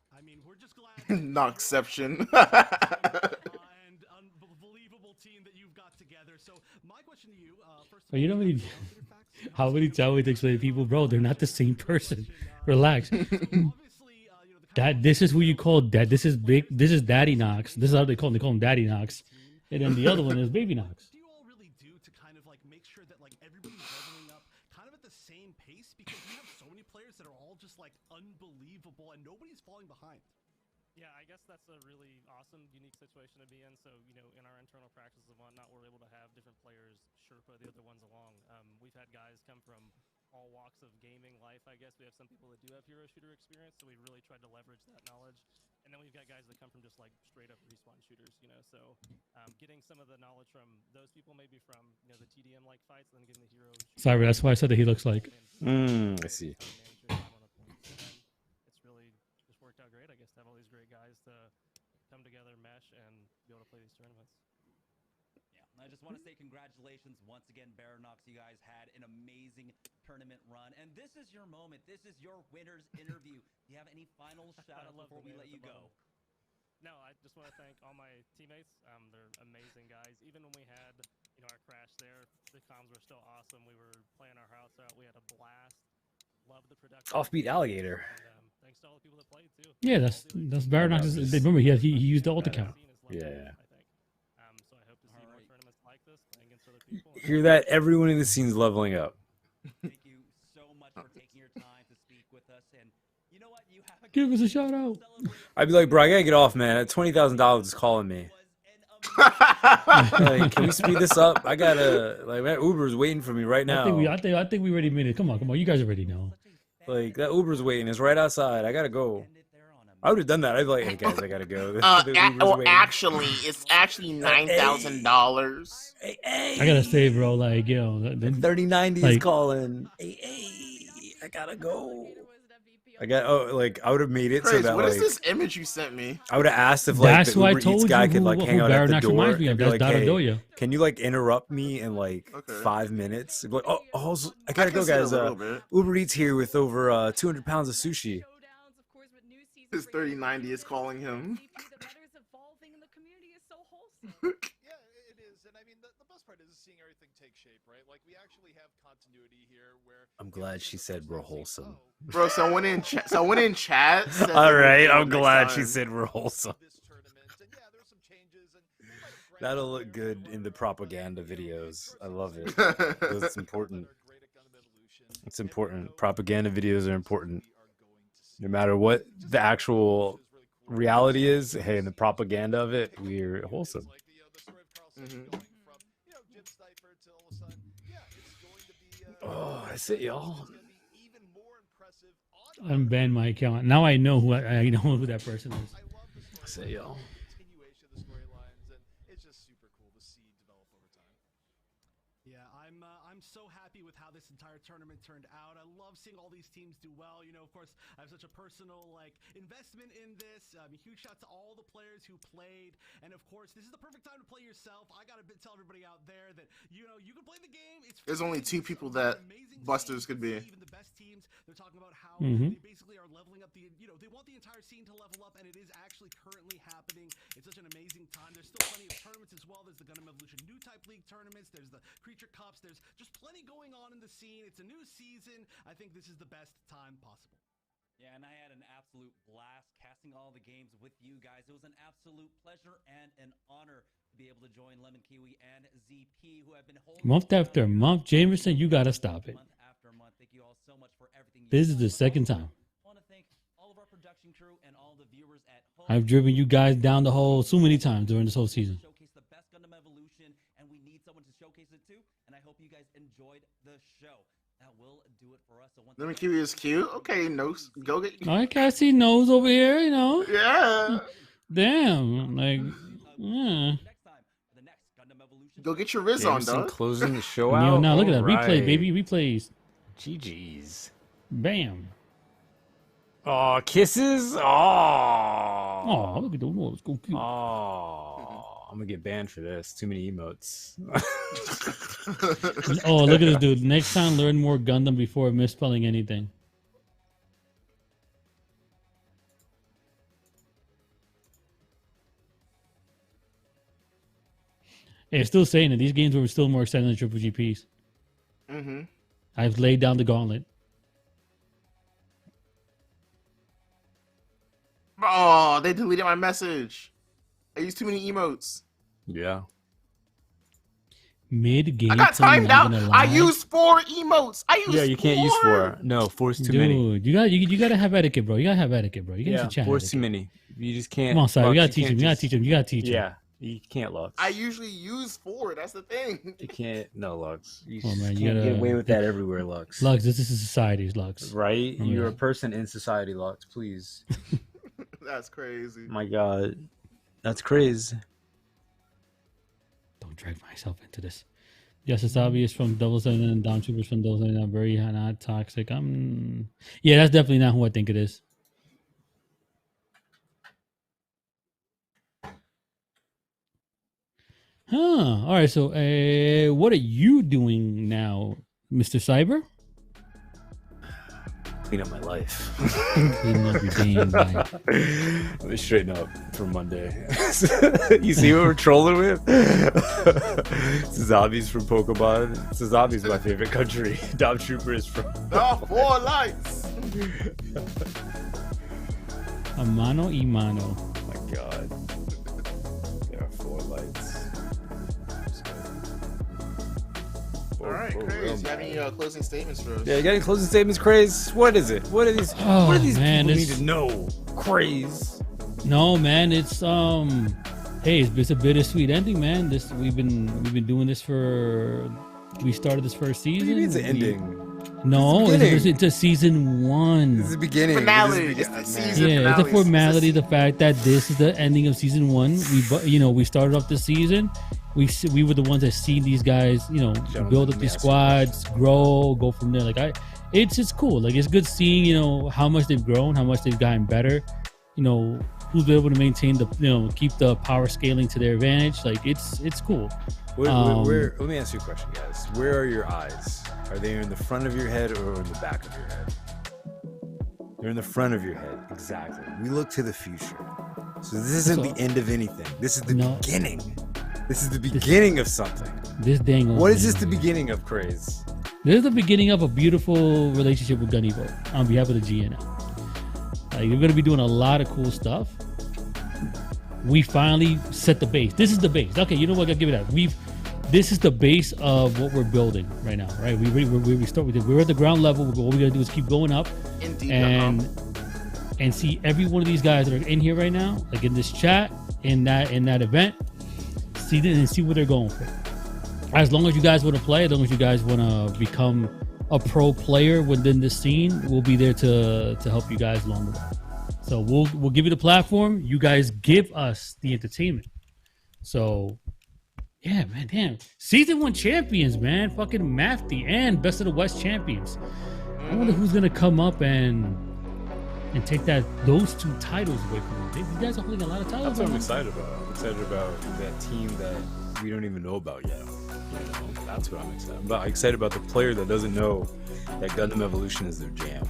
Speaker 7: I mean, we're just glad.
Speaker 2: Noxception.
Speaker 7: And unbelievable team that you've got together. So my question to you, first.
Speaker 1: But you know how many times we explain to people, bro, they're not the same person. Relax. This is who you call dad. This is big. This is Daddy Nox. This is how they call him. They call him Daddy Nox. And then the other one is Baby Nox.
Speaker 7: Do you all really do to kind of like make sure that like everybody's leveling up kind of at the same pace? Because we have so many players that are all just like unbelievable and nobody's falling behind.
Speaker 11: Yeah, I guess that's a really awesome, unique situation to be in. So, you know, in our internal practices and whatnot, we're able to have different players Sherpa the other ones along. We've had guys come from all walks of gaming life, I guess. We have some people that do have hero shooter experience, so we really tried to leverage that knowledge. And then we've got guys that come from just like straight up respawn shooters, you know. So getting some of the knowledge from those people, maybe from, you know, the TDM like fights, and then getting the hero.
Speaker 1: Sorry, that's why I said that he looks like.
Speaker 10: I see.
Speaker 11: It's really just worked out great, I guess, to have all these great guys to come together, mesh, and be able to play these tournaments.
Speaker 8: I just want to say congratulations once again, Baranox. You guys had an amazing tournament run, and this is your moment. This is your winner's interview. Do you have any final shout-outs before we let you go?
Speaker 11: No, I just want to thank all my teammates. They're amazing guys. Even when we had, you know, our crash there, the comms were still awesome. We were playing our hearts out. We had a blast. Love the production.
Speaker 10: Offbeat alligator.
Speaker 11: And, thanks to all the people that played too.
Speaker 1: Yeah, that's Baranox. Remember, he used the ult account.
Speaker 10: Yeah.
Speaker 11: So I hope to see more tournaments like this, playing against other people.
Speaker 10: Hear that? Everyone in the scene's leveling up.
Speaker 8: Thank you so much for taking your time to speak with us. And you know what? You have a
Speaker 1: Give us a shout out.
Speaker 10: I'd be like, bro, I gotta get off, man. That $20,000 is calling me. Like, can we speed this up? I gotta like that Uber's waiting for me right now.
Speaker 1: I think we already made it. Come on. You guys already know.
Speaker 10: Like that Uber's waiting. It's right outside. I gotta go. I would have done that. I'd be like, hey guys, I gotta go.
Speaker 2: Actually, it's actually $9,000.
Speaker 10: Hey,
Speaker 1: I gotta say, bro, like, you know,
Speaker 10: 3090
Speaker 1: like,
Speaker 10: is calling. Hey, I gotta go. I would have made it
Speaker 2: Craze,
Speaker 10: so that
Speaker 2: what
Speaker 10: like
Speaker 2: is this image you sent me?
Speaker 10: I would have asked if like
Speaker 1: that's
Speaker 10: the
Speaker 1: why I
Speaker 10: Uber
Speaker 1: told
Speaker 10: Eats guy
Speaker 1: you
Speaker 10: could like
Speaker 1: who
Speaker 10: hang out at the
Speaker 1: Baranox
Speaker 10: door
Speaker 1: reminds me
Speaker 10: and
Speaker 1: of.
Speaker 10: be
Speaker 1: That's
Speaker 10: like,
Speaker 1: Dada
Speaker 10: hey,
Speaker 1: Doya.
Speaker 10: can you like interrupt me in like 5 minutes? Be like, I gotta go,
Speaker 2: see it a
Speaker 10: guys.
Speaker 2: little bit.
Speaker 10: Uber Eats here with over 200 pounds of sushi.
Speaker 2: His 3090 is calling him.
Speaker 9: The betters evolving in the community is so wholesome.
Speaker 6: Yeah, it is. is, and I mean, the best part is seeing everything take shape, right? Like, we actually have continuity here where...
Speaker 10: I'm glad she said we're wholesome.
Speaker 2: Bro, someone in chat said
Speaker 10: All
Speaker 2: that we'll
Speaker 10: right,
Speaker 2: do it
Speaker 10: I'm
Speaker 2: next
Speaker 10: glad
Speaker 2: time.
Speaker 10: she said we're wholesome.
Speaker 6: This tournament, and yeah, there's some changes, and they might have
Speaker 10: That'll look good in the propaganda videos. I love it. It's important. It's important. Propaganda videos are important. No matter what the actual reality is, hey, in the propaganda of it, we're wholesome. Oh, that's it, y'all.
Speaker 1: Unban my account. Now I know who I know who that person is.
Speaker 10: That's it, y'all.
Speaker 7: I'm so happy with how this entire tournament turned out. I love seeing all these teams do well. You know, of course, I have such a personal investment in this. Huge shout to all the players who played, and of course, this is the perfect time to play yourself. I gotta tell everybody out there that you can play the game.
Speaker 2: There's only 2 people that Busters could be.
Speaker 7: Even the best teams, they're talking about how they basically are leveling up they want the entire scene to level up, and it is actually currently happening. It's such an amazing time. There's still plenty of tournaments as well. There's the Gundam Evolution new type league tournaments. There's the Creature Cups. There's just plenty going on in the scene. It's a new season. I think this is the best time possible.
Speaker 8: Yeah, and I had an absolute blast casting all the games with you guys. It was an absolute pleasure and an honor to be able to join Lemon Kiwi and ZP, who have been holding
Speaker 1: Month after month, Jamerson, you gotta stop it.
Speaker 8: month after month. Thank you all so much for everything.
Speaker 1: This is the second time.
Speaker 8: I want to thank all of our production crew and all the viewers at home.
Speaker 1: I've driven you guys down the hole so many times during this whole season.
Speaker 8: Showcase the best Gundam Evolution, and we need someone to showcase it too. And I hope you guys enjoyed the show. That will do it for us. So
Speaker 2: Let me keep you is cute. Okay, Nose, go get.
Speaker 1: I can't see nose over here, you know.
Speaker 2: Yeah.
Speaker 1: Damn, like, yeah.
Speaker 2: Go get your Riz on,
Speaker 10: Jameson
Speaker 2: dog.
Speaker 10: closing the show
Speaker 1: Yo,
Speaker 10: out.
Speaker 1: now look at that replay,
Speaker 10: Alright.
Speaker 1: baby, replays.
Speaker 10: GG's.
Speaker 1: Bam.
Speaker 10: Oh, kisses. Oh.
Speaker 1: Oh, look at those. Let's go cute.
Speaker 10: Oh, I'm gonna get banned for this. Too many emotes.
Speaker 1: Oh, look at this dude. Next time, learn more Gundam before misspelling anything. Hey, still saying it. These games were still more exciting than Triple GPs.
Speaker 2: Mm-hmm.
Speaker 1: I've laid down the gauntlet.
Speaker 2: Oh, they deleted my message. I used too many emotes.
Speaker 10: Yeah.
Speaker 1: Mid game.
Speaker 2: I got timed out. I used 4 emotes.
Speaker 10: Yeah, you can't use 4. No, 4's too many.
Speaker 1: Dude, you gotta have etiquette, bro. You gotta have etiquette, bro. You gotta
Speaker 10: Yeah,
Speaker 1: teach chat
Speaker 10: 4's
Speaker 1: etiquette.
Speaker 10: too many. You just can't.
Speaker 1: Come on, Sai. We
Speaker 10: Lux,
Speaker 1: gotta
Speaker 10: you
Speaker 1: teach him.
Speaker 10: can't
Speaker 1: You gotta
Speaker 10: just-
Speaker 1: teach him. You gotta teach him.
Speaker 10: Yeah, you can't, Lux.
Speaker 2: I usually use 4. That's the thing.
Speaker 10: You can't. No, Lux. You
Speaker 1: Come on, man, you
Speaker 10: can't
Speaker 1: gotta-
Speaker 10: get away with that everywhere, Lux.
Speaker 1: Lux, this is society's Lux.
Speaker 10: Right?
Speaker 1: Remember
Speaker 10: You're a
Speaker 1: that.
Speaker 10: person in society, Lux. Please.
Speaker 2: That's crazy.
Speaker 10: My God. That's crazy.
Speaker 1: Don't drag myself into this. Yes, it's obvious from Double Seven and Down Troopers from Double Seven. Very not toxic. Yeah, that's definitely not who I think it is. Huh. All right. So, what are you doing now, Mr. Cyber?
Speaker 10: Clean up my life.
Speaker 1: Clean up your damn life.
Speaker 10: Let me straighten up for Monday. You see what we're trolling with? Zombies from Pokemon. Zombies my favorite country. Dom Trooper is from.
Speaker 2: Oh, 4 lights.
Speaker 1: A mano y mano.
Speaker 10: Oh my God. There are 4 lights.
Speaker 2: All right, Craze. You have any closing statements for us?
Speaker 10: Yeah, you got any closing statements, Craze? What is it? What are these?
Speaker 1: Oh,
Speaker 10: what do these
Speaker 1: man,
Speaker 10: people
Speaker 1: it's-
Speaker 10: need to know? Craze.
Speaker 1: No, man, it's hey, it's a bittersweet ending, man. We've been doing this we started this first season.
Speaker 10: What do you mean it's an ending?
Speaker 1: No,
Speaker 10: It's the beginning.
Speaker 1: it's a season 1.
Speaker 10: This is the beginning.
Speaker 2: Finale.
Speaker 10: This is
Speaker 2: It's the
Speaker 10: man.
Speaker 2: season
Speaker 1: Yeah,
Speaker 2: finale.
Speaker 1: it's a formality. The fact that this is the ending of season 1. We started off the season. We were the ones that see these guys,
Speaker 10: Gentlemen,
Speaker 1: build up
Speaker 10: let me
Speaker 1: these
Speaker 10: ask you a
Speaker 1: squads, grow, go from there. It's cool. Like, it's good seeing how much they've grown, how much they've gotten better. Who's been able to maintain keep the power scaling to their advantage. Like, it's cool.
Speaker 10: Let me ask you a question, guys. Where are your eyes? Are they in the front of your head or in the back of your head? They're in the front of your head. Exactly. We look to the future. So this isn't the end of anything. This is the beginning. This is the beginning of something.
Speaker 1: This dang old
Speaker 10: What is
Speaker 1: man.
Speaker 10: this the beginning of, Craze?
Speaker 1: This is the beginning of a beautiful relationship with Gun Evo on behalf of the GNL. Like, we're gonna be doing a lot of cool stuff. We finally set the base. This is the base. Okay, you know what? I gotta give it that. This is the base of what we're building right now, right? We start with it. We're at the ground level. What we gotta do is keep going up,
Speaker 2: Indeed.
Speaker 1: and see every one of these guys that are in here right now, like in this chat, in that event. See them and see what they're going for. As long as you guys want to play, as long as you guys want to become a pro player within this scene, we'll be there to help you guys along the way. So we'll give you the platform. You guys give us the entertainment. So yeah, man, damn. Season 1 champions, man. Fucking Mafty and Best of the West champions. I wonder who's gonna come up and take those 2 titles away from them. You guys are holding a lot of titles.
Speaker 10: That's what I'm excited about. I'm excited about that team that we don't even know about yet. You know, that's what I'm excited about. I'm excited about the player that doesn't know that Gundam Evolution is their jam.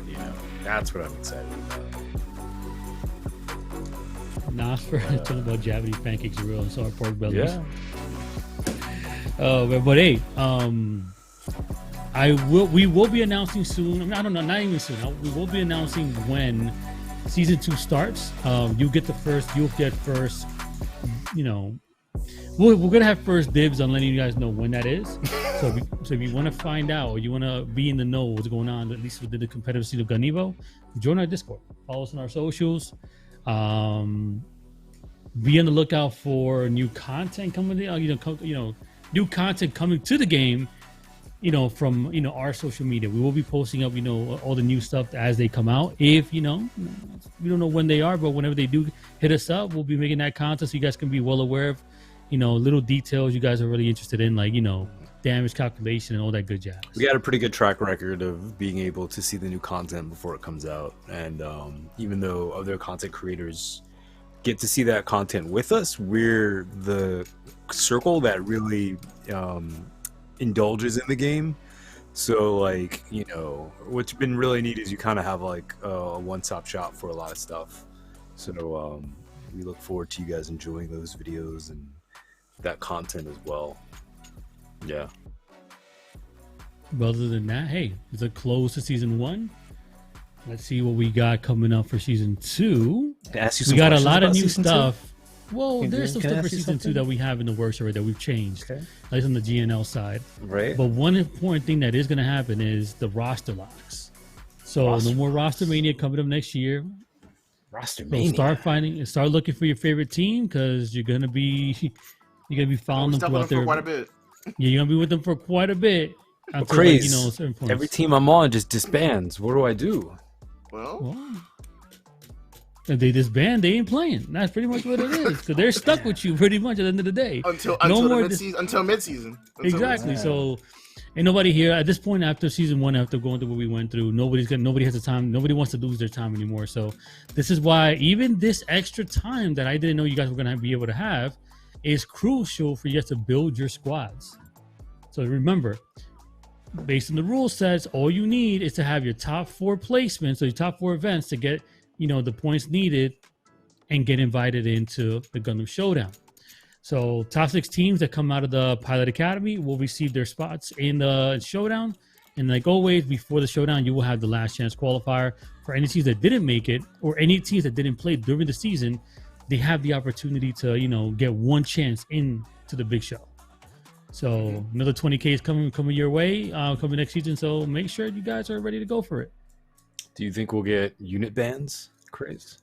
Speaker 10: You know, that's what I'm excited about.
Speaker 1: Nah, for talking about Japanese pancakes are real and sour pork bellies.
Speaker 10: Yeah.
Speaker 1: But hey, we will be announcing soon. I mean, I don't know, not even soon. We will be announcing when season 2 starts. You'll get first. You know, we're gonna have first dibs on letting you guys know when that is. So if you want to find out, or you want to be in the know what's going on, at least within the competitive scene of Gun Evo, join our Discord. Follow us on our socials. Be on the lookout for new content coming. New content coming to the game. From our social media, we will be posting up all the new stuff as they come out. If we don't know when they are, but whenever they do hit us up, we'll be making that content so you guys can be well aware of little details you guys are really interested in, like damage calculation and all that good jazz.
Speaker 10: We got a pretty good track record of being able to see the new content before it comes out, and even though other content creators get to see that content with us, we're the circle that really indulges in the game. So what's been really neat is you kind of have like a one-stop shop for a lot of stuff. So we look forward to you guys enjoying those videos and that content as well. Yeah.
Speaker 1: But other than that, hey, it's a close to season 1. Let's see what we got coming up for season 2. We got a lot of new stuff. Well, there's some stuff for season 2 that we have in the works already that we've changed, at least on the GNL side.
Speaker 10: Right.
Speaker 1: But one important thing that is going to happen is the roster locks. So no more roster mania coming up next year.
Speaker 10: Roster mania.
Speaker 1: Start looking for your favorite team, because you're gonna be following them throughout
Speaker 2: for quite a bit.
Speaker 1: Yeah, you're gonna be with them for quite a bit. Until,
Speaker 10: Craze.
Speaker 1: Certain points.
Speaker 10: Every team I'm on just disbands. What do I do?
Speaker 2: Well,
Speaker 1: if they disband, they ain't playing. That's pretty much what it is. Because they're stuck with you pretty much at the end of the day.
Speaker 2: Until mid-season.
Speaker 1: Exactly. So, ain't nobody here at this point after season 1, after going through what we went through. Nobody has the time. Nobody wants to lose their time anymore. So, this is why even this extra time that I didn't know you guys were gonna be able to have is crucial for you guys to build your squads. So remember, based on the rule sets, all you need is to have your top 4 placements, so your top 4 events, to get the points needed and get invited into the Gundam Showdown. So top 6 teams that come out of the Pilot Academy will receive their spots in the Showdown. And like always, before the Showdown, you will have the last chance qualifier. For any teams that didn't make it, or any teams that didn't play during the season, they have the opportunity to get one chance into the big show. So another 20K is coming your way coming next season. So make sure you guys are ready to go for it.
Speaker 10: Do you think we'll get unit bans, Craze?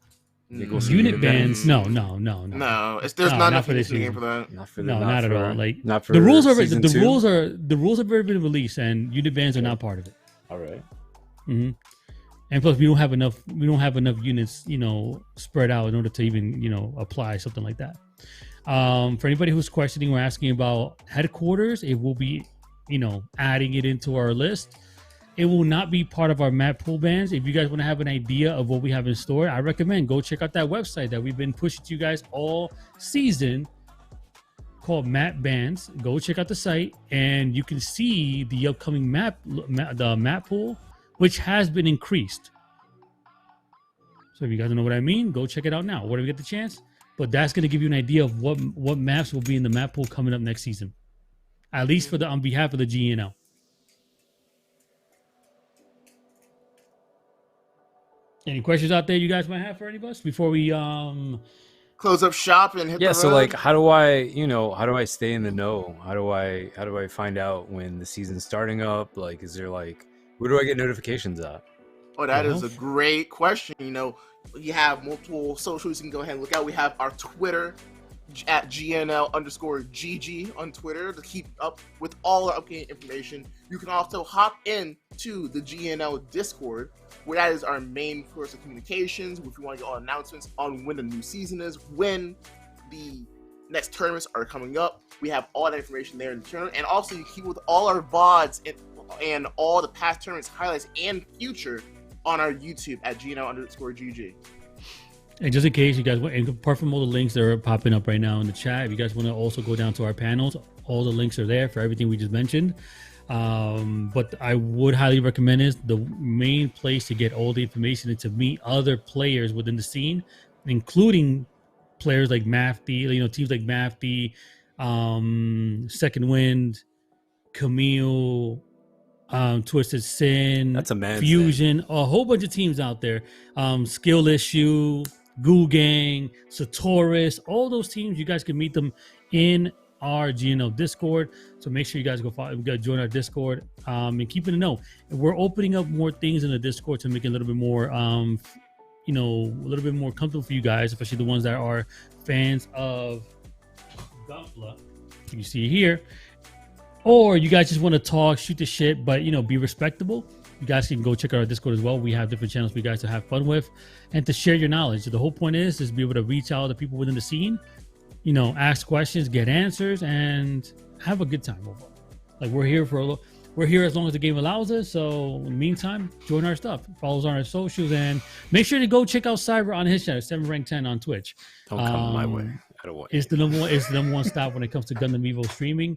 Speaker 1: Unit bans? No.
Speaker 2: There's not enough
Speaker 1: for this
Speaker 2: in the
Speaker 1: season.
Speaker 2: game for that.
Speaker 1: Not at all. Like
Speaker 10: not for
Speaker 1: the rules are
Speaker 10: season
Speaker 1: the
Speaker 10: 2?
Speaker 1: rules have already been released, and unit bans are not part of it.
Speaker 10: All right.
Speaker 1: Mm-hmm. And plus, we don't have enough units, spread out in order to even, apply something like that. For anybody who's questioning or asking about headquarters, it will be, adding it into our list. It will not be part of our map pool bans. If you guys want to have an idea of what we have in store, I recommend go check out that website that we've been pushing to you guys all season, called Map Bans. Go check out the site, and you can see the upcoming the map pool, which has been increased. So if you guys don't know what I mean, go check it out now. Whenever you get the chance, but that's going to give you an idea of what maps will be in the map pool coming up next season, at least for the on behalf of the GNL. Any questions out there you guys might have for any of us before we
Speaker 2: close up shop and hit the road?
Speaker 10: So like, how do I stay in the know? How do I find out when the season's starting up? Like, is there like, where do I get notifications at?
Speaker 2: Oh, that is a great question. You know, we have multiple socials you can go ahead and look at. We have our Twitter at GNL_GG on Twitter to keep up with all our updated information. You can also hop in to the GNL Discord, where that is our main source of communications. If you want to get all announcements on when the new season is, when the next tournaments are coming up, we have all that information there in the tournament. And also, you keep with all our VODs and all the past tournaments highlights and future on our YouTube at GNL_GG.
Speaker 1: And just in case you guys want, and apart from all the links that are popping up right now in the chat, if you guys want to also go down to our panels, all the links are there for everything we just mentioned. But I would highly recommend is the main place to get all the information and to meet other players within the scene, including players like Mafty, teams like Mafty, Second Wind, Kamille, Twisted Sin,
Speaker 10: That's a man's
Speaker 1: Fusion,
Speaker 10: thing.
Speaker 1: a whole bunch of teams out there. Skill Issue, Goo Gang, Sotoras, all those teams, you guys can meet them in our GNL Discord. So make sure you guys go join our Discord and keep in the know. And we're opening up more things in the Discord to make it a little bit more, a little bit more comfortable for you guys, especially the ones that are fans of Gunpla. You see here. Or you guys just want to talk, shoot the shit, but be respectable. You guys can go check out our Discord as well. We have different channels for you guys to have fun with and to share your knowledge. So the whole point is be able to reach out to people within the scene, ask questions, get answers, and have a good time overall. Like we're here as long as the game allows us. So in the meantime, join our stuff. Follow us on our socials and make sure to go check out Cyber on his channel, 7Rank10 on Twitch.
Speaker 10: Don't come my way. I don't want
Speaker 1: it's the number one stop when it comes to Gundam Evo streaming.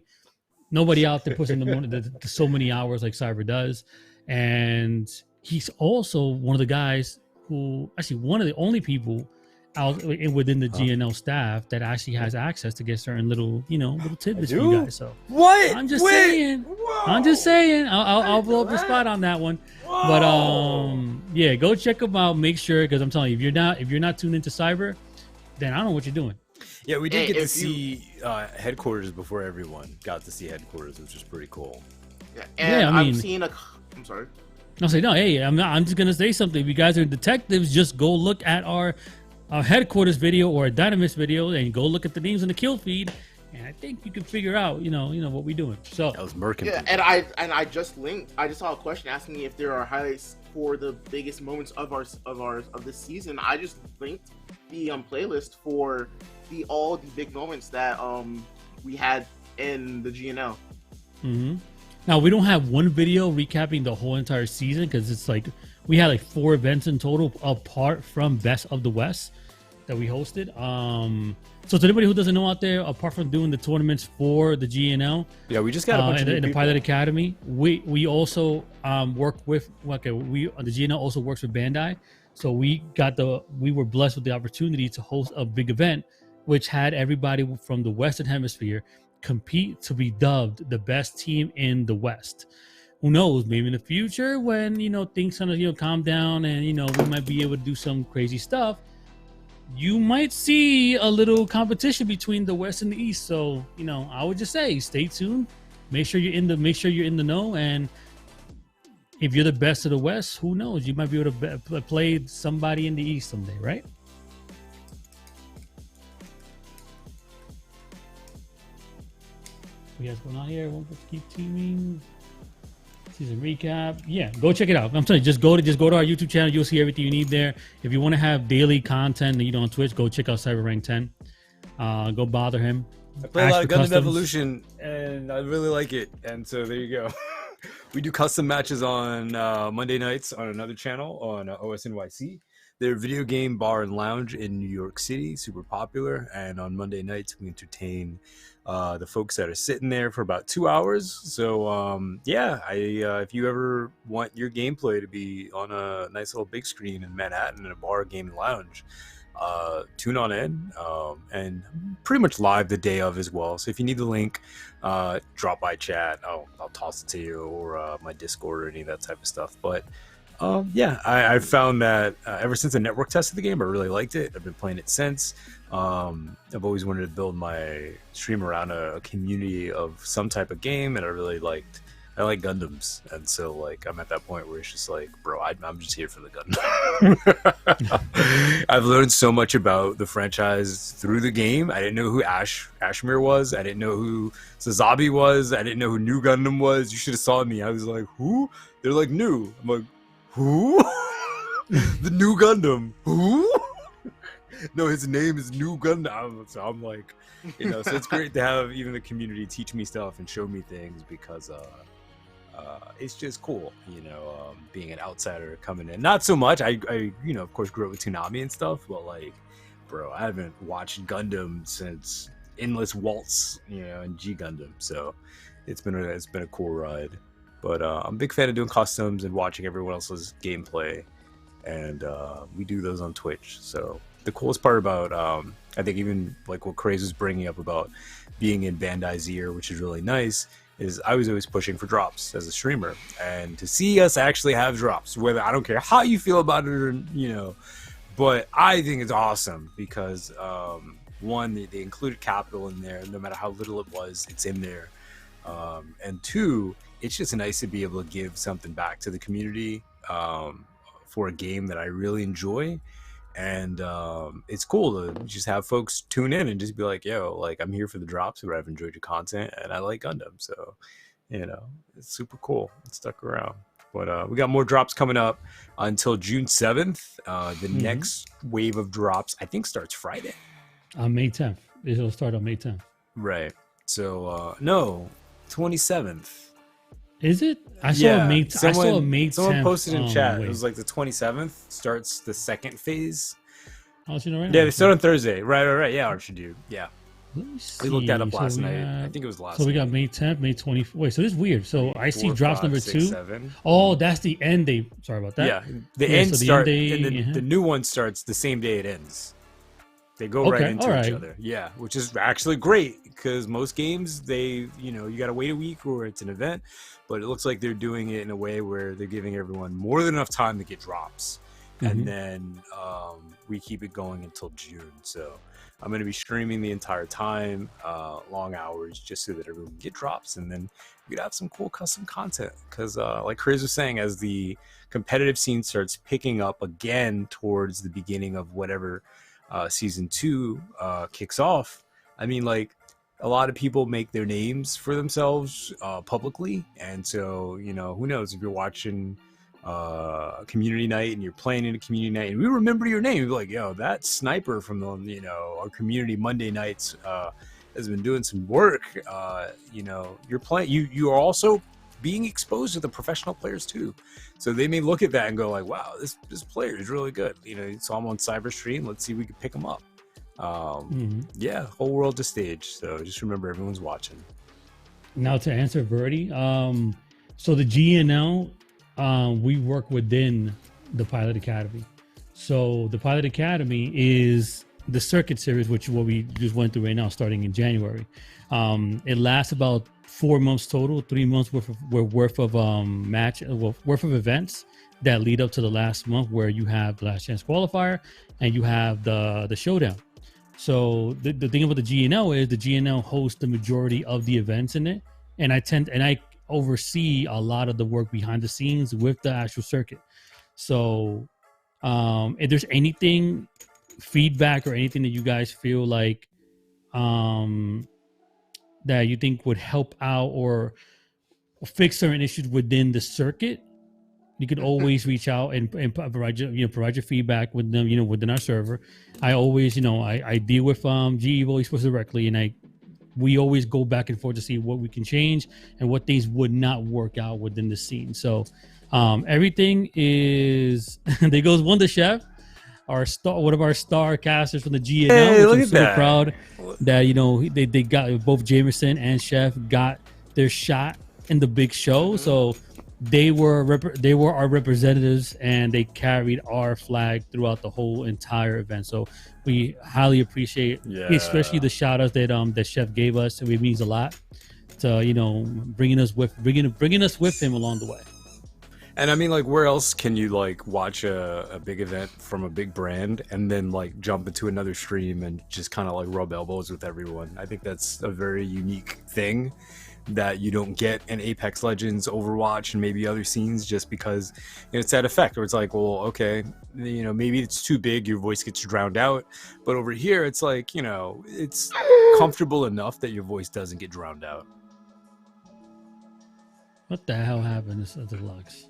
Speaker 1: Nobody out there puts in the so many hours like Cyber does. And he's also one of the guys who, actually one of the only people out within the GNL staff that actually has access to get certain little tidbits for you guys. So
Speaker 10: what?
Speaker 1: I'm just saying. I'll blow up the spot on that one. Whoa. But yeah, go check them out. Make sure, because I'm telling you, if you're not tuned into Cyber, then I don't know what you're doing.
Speaker 10: Yeah, we did get to see headquarters before everyone got to see headquarters, which was pretty cool.
Speaker 2: Yeah, and I'm sorry.
Speaker 1: I'll say no. Hey, I'm just gonna say something. If you guys are detectives, just go look at our headquarters video or a Dynamis video, and go look at the names in the kill feed, and I think you can figure out, what we're doing. So
Speaker 10: that was murking.
Speaker 2: Yeah, and I just saw a question asking me if there are highlights for the biggest moments of this season. I just linked the playlist for all the big moments that we had in the GNL.
Speaker 1: Mm-hmm. Now we don't have one video recapping the whole entire season because it's like we had like 4 events in total apart from Best of the West that we hosted. So to anybody who doesn't know out there, apart from doing the tournaments for the GNL,
Speaker 10: yeah, we just got a bunch of
Speaker 1: in the Pilot Academy. We also work with the GNL also works with Bandai. So we were blessed with the opportunity to host a big event, which had everybody from the Western Hemisphere compete to be dubbed the best team in the West. Who knows? Maybe in the future, when things kind of calm down and we might be able to do some crazy stuff, you might see a little competition between the West and the East. So I would just say, stay tuned. Make sure you're in the know, and if you're the best of the West, who knows? You might be able to play somebody in the East someday, right? We guys going on here? Won't keep teaming. Season recap. Yeah, go check it out. I'm telling you, just go to our YouTube channel. You'll see everything you need there. If you want to have daily content, on Twitch, go check out CyberRank10. Go bother him.
Speaker 10: I play a lot of Gundam Evolution, and I really like it. And so there you go. We do custom matches on Monday nights on another channel on OSNYC. They're a video game bar and lounge in New York City, super popular. And on Monday nights, we entertain the folks that are sitting there for about 2 hours. So if you ever want your gameplay to be on a nice little big screen in Manhattan in a bar, game, and lounge, tune on in, and pretty much live the day of as well. So if you need the link, drop by chat. I'll toss it to you, or my Discord, or any of that type of stuff. But yeah, I've found that ever since the network tested the game, I really liked it. I've been playing it since. I've always wanted to build my stream around a community of some type of game, and I like Gundams, and so like I'm at that point where it's just like, bro, I'm just here for the Gundam. I've learned so much about the franchise through the game. I didn't know who Ashmere was. I didn't know who Sazabi was. I didn't know who New Gundam was. You should have saw me. I was like, who? They're like, new. I'm like, who? The New Gundam. Who? No, his name is New Gundam. So I'm like, so it's great to have even the community teach me stuff and show me things, because it's just cool, being an outsider coming in. Not so much. I of course grew up with Toonami and stuff, but like, bro, I haven't watched Gundam since Endless Waltz, and G Gundam. So it's been a cool ride. But I'm a big fan of doing customs and watching everyone else's gameplay, and we do those on Twitch. So the coolest part about I think even like what Craze was bringing up about being in Bandai's ear, which is really nice, is I was always pushing for drops as a streamer, and to see us actually have drops, whether I don't care how you feel about it, or but I think it's awesome because one, they included capital in there, no matter how little it was, it's in there, and two, it's just nice to be able to give something back to the community for a game that I really enjoy. And it's cool to just have folks tune in and just be like, yo, like, I'm here for the drops, but I've enjoyed your content and I like Gundam. So, it's super cool. It stuck around. But we got more drops coming up until June 7th. The next wave of drops, I think, starts Friday.
Speaker 1: On May 10th. It'll start on May 10th.
Speaker 10: Right. So, no, 27th.
Speaker 1: Is it? I saw a May 10th.
Speaker 10: Someone posted in chat. It was like the 27th starts the second phase.
Speaker 1: Oh, so right
Speaker 10: yeah, they start on Thursday. Right. Yeah, Archer dude. Yeah.
Speaker 1: Let me see.
Speaker 10: We looked that up last night. I think it was last night.
Speaker 1: So we got May 10th, May 24th. Wait, so this is weird. So I see drops
Speaker 10: 5,
Speaker 1: number
Speaker 10: 6,
Speaker 1: 2.
Speaker 10: 7.
Speaker 1: Oh, that's the end date. Sorry about that.
Speaker 10: Yeah, the end
Speaker 1: so
Speaker 10: start,
Speaker 1: the end
Speaker 10: and then the new one starts the same day it ends. They go right into each other. Yeah, which is actually great because most games, they, you got to wait a week or it's an event. But it looks like they're doing it in a way where they're giving everyone more than enough time to get drops. And then we keep it going until June. So I'm going to be streaming the entire time, long hours, just so that everyone can get drops. And then we could have some cool custom content. Because like Craze was saying, as the competitive scene starts picking up again towards the beginning of whatever season 2 kicks off, I mean, like, a lot of people make their names for themselves publicly, and so who knows, if you're watching a community night and you're playing in a community night and we remember your name, you're like, yo, that sniper from the our community Monday nights has been doing some work. You're playing, you are also being exposed to the professional players too, so they may look at that and go like, wow, this player is really good. So I'm on Cyber Stream, let's see if we can him up. Yeah, whole world to stage, so just remember everyone's watching.
Speaker 1: Now to answer Verdi, so the GNL, we work within the Pilot Academy. So the Pilot Academy is the circuit series, which is what we just went through right now, starting in January. It lasts about 4 months total, 3 months worth of events that lead up to the last month, where you have the last chance qualifier and you have the showdown. So the thing about the GNL is the GNL hosts the majority of the events in it, and I oversee a lot of the work behind the scenes with the actual circuit. So if there's anything, feedback or anything that you guys feel like that you think would help out or fix certain issues within the circuit, you can always reach out and provide your feedback with them, within our server. I always, I deal with GE Esports directly, and we always go back and forth to see what we can change and what things would not work out within the scene. So everything is there goes Wonder Chef, one of our star casters from the GNL.
Speaker 10: Hey,
Speaker 1: which I'm super proud that they got both Jamerson and Chef got their shot in the big show. So they were our representatives, and they carried our flag throughout the whole entire event. So we highly appreciate, especially the shout outs that Chef gave us. It means a lot to bringing us with him along the way.
Speaker 10: And I mean, like, where else can you like watch a big event from a big brand and then like jump into another stream and just kind of like rub elbows with everyone? I think that's a very unique thing that you don't get in Apex Legends, Overwatch, and maybe other scenes, just because it's that effect where it's like, well, okay, maybe it's too big, your voice gets drowned out, but over here it's like, it's comfortable enough that your voice doesn't get drowned out.
Speaker 1: What the hell happened to Deluxe?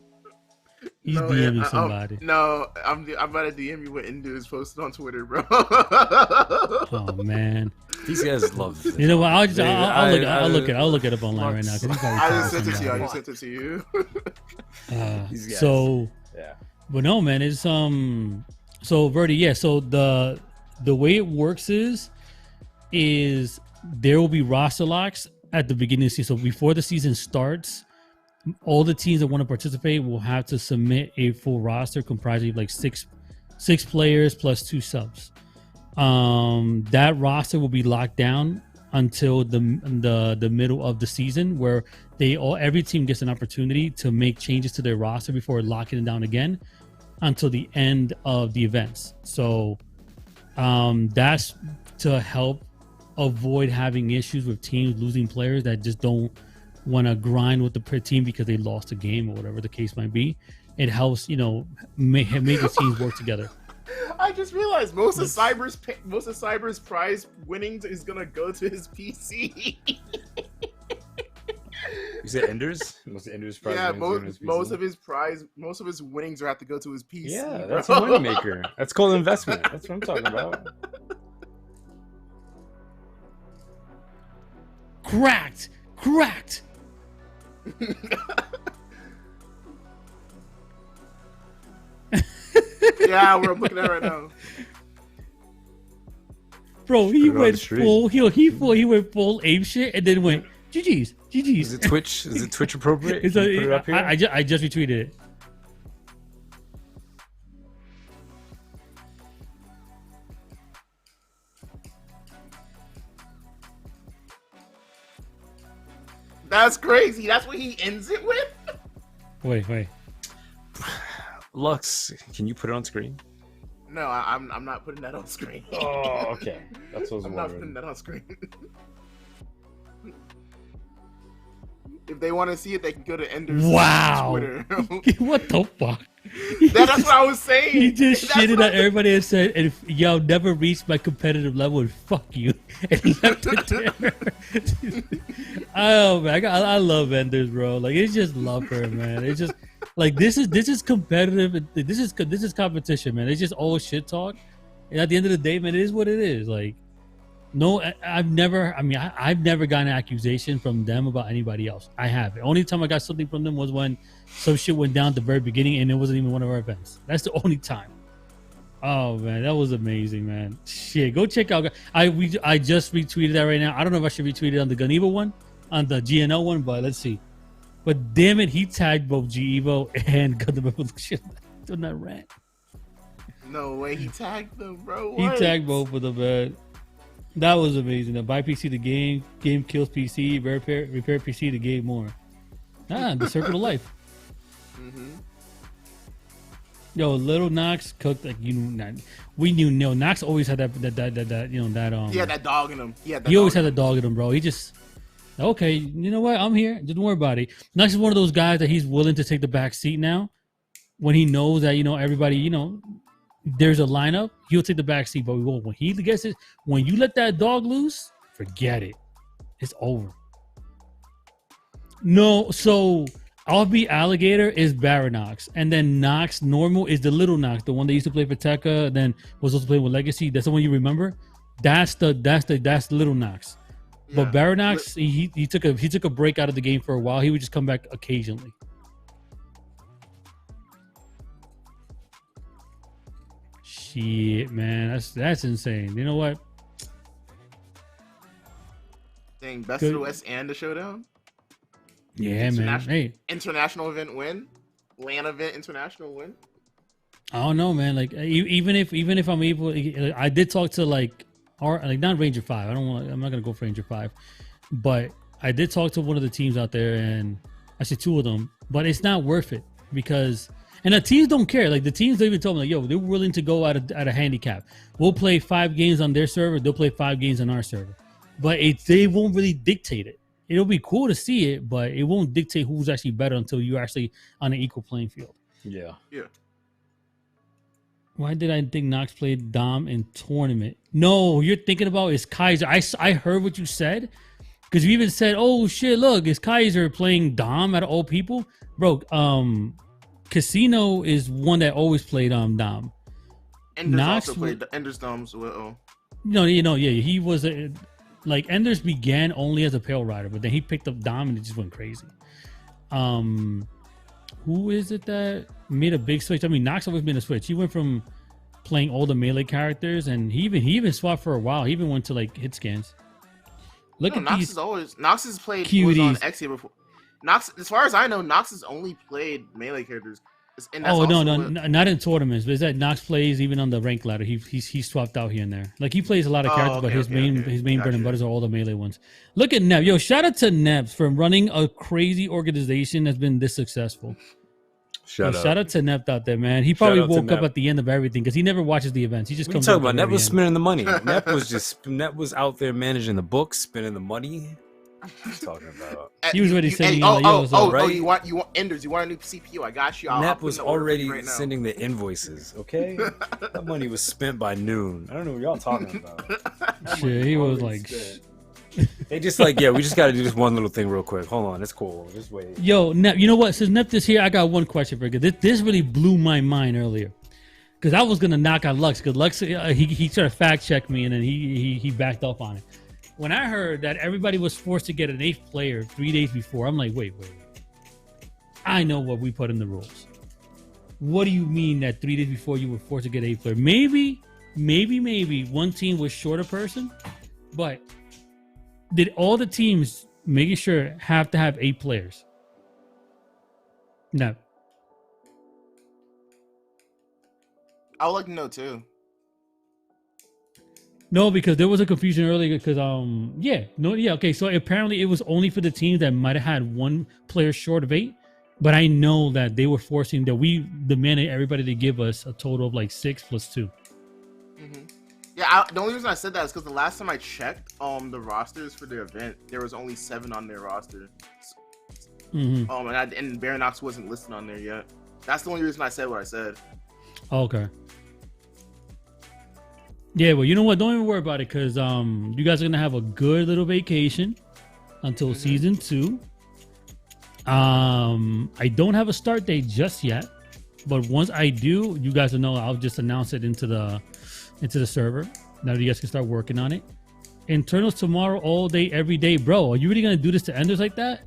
Speaker 1: He's DMing somebody.
Speaker 2: I'm about to DM you what Indu is posted on Twitter, bro.
Speaker 1: Oh man,
Speaker 10: these guys love it.
Speaker 1: You know what? I'll look it up online right now.
Speaker 2: I just sent it to you. I just sent it to you.
Speaker 1: So yeah, but no, man, it's So Verdi, yeah. So the way it works is there will be roster locks at the beginning of the season. So before the season starts, all the teams that want to participate will have to submit a full roster comprising of like six players plus 2 subs. That roster will be locked down until the middle of the season, where every team gets an opportunity to make changes to their roster before locking it down again until the end of the events. So that's to help avoid having issues with teams losing players that just don't want to grind with the team because they lost a game or whatever the case might be. It helps, make the teams work together.
Speaker 2: I just realized most of Cyber's prize winnings is gonna go to his PC.
Speaker 10: You said Enders? Most of Enders prize winnings
Speaker 2: most of his winnings are have to go to his PC.
Speaker 10: Yeah, that's a money maker. That's called investment. That's what I'm talking about.
Speaker 1: Cracked.
Speaker 2: Yeah, we're looking at it right now.
Speaker 1: Bro, he went full ape shit and then went GG's.
Speaker 10: Is it Twitch appropriate?
Speaker 1: Put it up here? I just retweeted it.
Speaker 2: That's crazy. That's what he ends it with?
Speaker 1: Wait.
Speaker 10: Lux, can you put it on screen?
Speaker 2: No, I'm not putting that on screen.
Speaker 10: Oh, okay. That's what I was
Speaker 2: I'm
Speaker 10: wondering.
Speaker 2: not putting that on screen. If they want to see it, they can go to Ender's Twitter.
Speaker 1: What the fuck?
Speaker 2: That's what I was saying.
Speaker 1: He just shitted on everybody and said, "And if y'all never reached my competitive level, and fuck you," and left it there. Oh man, I love Enders, bro. Like, it's just love for him, man. It's just like this is competitive. This is competition, man. It's just all shit talk. And at the end of the day, man, it is what it is. Like, no, I've never gotten an accusation from them about anybody else. I have. The only time I got something from them was when some shit went down at the very beginning and it wasn't even one of our events. That's the only time. Oh man, that was amazing, man. Shit, go check out. I just retweeted that right now. I don't know if I should retweet it on the Gun Evo one, on the GNL one, but let's see. But damn it, he tagged both GEVO and Gundam Evolution on that rant.
Speaker 2: No way, he tagged them, bro. What?
Speaker 1: He tagged both of them, man. That was amazing. Buy PC the game kills PC, repair PC to game more. The circle of life.
Speaker 2: Mm-hmm.
Speaker 1: Yo, little Nox cooked like we knew. No, Nox always had that
Speaker 2: Yeah, that dog in him.
Speaker 1: He always had a dog in him, bro. He just okay. You know what? I'm here. Don't worry about it. Nox is one of those guys that he's willing to take the back seat now when he knows that everybody there's a lineup, he'll take the back seat, but when he gets it, when you let that dog loose, forget it. It's over. No, so I'll be Alligator is Baranox, and then Nox normal is the little Nox, the one that used to play for Tekka, then was also playing with Legacy. That's the one you remember. That's the little Nox. Yeah. But Baranox, he took a break out of the game for a while. He would just come back occasionally. Shit, man, that's insane. You know what?
Speaker 2: Dang, Best of the West and the Showdown?
Speaker 1: Yeah, man. Hey,
Speaker 2: international event win, LAN event international win.
Speaker 1: I don't know, man. Like even if I'm able, I did talk to like not Ranger 5. I'm not gonna go for Ranger 5, but I did talk to one of the teams out there, and actually 2 of them. But it's not worth it because, and the teams don't care. Like the teams, they even told me, like, yo, they're willing to go at a handicap. We'll play 5 games on their server. They'll play 5 games on our server, but they won't really dictate it. It'll be cool to see it, but it won't dictate who's actually better until you're actually on an equal playing field.
Speaker 10: Yeah.
Speaker 1: Why did I think Nox played Dom in tournament? No, you're thinking about is Kaiser. I heard what you said because you even said, "Oh shit, look, is Kaiser playing Dom out of all people, bro?" Casino is one that always played Dom.
Speaker 2: Enders also played Enders Dom as well.
Speaker 1: No, yeah, he was like Enders began only as a Pale Rider, but then he picked up Dom and it just went crazy. Who is it that made a big switch? I mean, Nox always made a switch. He went from playing all the melee characters, and he even swapped for a while. He even went to like hit scans. Look at Nox
Speaker 2: these. Nox has played
Speaker 1: cuties.
Speaker 2: Was on X here before. Nox, as far as I know, Nox has only played melee characters. And that's
Speaker 1: no, not in tournaments. But is that Nox plays even on the rank ladder? He swapped out here and there. Like he plays a lot of characters, but his main bread and butters are all the melee ones. Look at Neb. Yo, shout out to Neb for running a crazy organization that's been this successful. Shout out to Neb out there, man. He probably woke up at the end of everything because he never watches the events. He just comes.
Speaker 10: Talking about Neb was spending the money. Neb was out there managing the books, spending the money. Talking about
Speaker 1: he was already sending.
Speaker 2: You want Enders? You want a new CPU? I got you.
Speaker 10: Nep was already sending the invoices. Okay, that money was spent by noon. I don't know what y'all talking about.
Speaker 1: Shit, he was like.
Speaker 10: They just like, yeah, we just got to do this one little thing real quick. Hold on, it's cool. Just wait.
Speaker 1: Yo, Nep, you know what? Since Nep is here, I got one question for you. This really blew my mind earlier. Because I was gonna knock on Lux, because Lux he sort of fact checked me and then he backed up on it. When I heard that everybody was forced to get an 8th player 3 days before, I'm like, wait. I know what we put in the rules. What do you mean that 3 days before you were forced to get 8th player? Maybe one team was short a person, but did all the teams making sure have to have 8 players? No.
Speaker 2: I would like to know too.
Speaker 1: No, because there was a confusion earlier. Because okay. So apparently it was only for the teams that might have had 1 player short of 8. But I know that they were forcing that we demanded everybody to give us a total of like 6 plus 2.
Speaker 2: Mm-hmm. Yeah, the only reason I said that is because the last time I checked, the rosters for the event, there was only 7 on their roster.
Speaker 1: Mm-hmm.
Speaker 2: And Baronox wasn't listed on there yet. That's the only reason I said what I said.
Speaker 1: Okay. Yeah, well, you know what? Don't even worry about it because you guys are gonna have a good little vacation until season 2. I don't have a start date just yet, but once I do, you guys will know. I'll just announce it into the server. Now you guys can start working on it. Internals tomorrow, all day, every day, bro. Are you really gonna do this to Enders like that?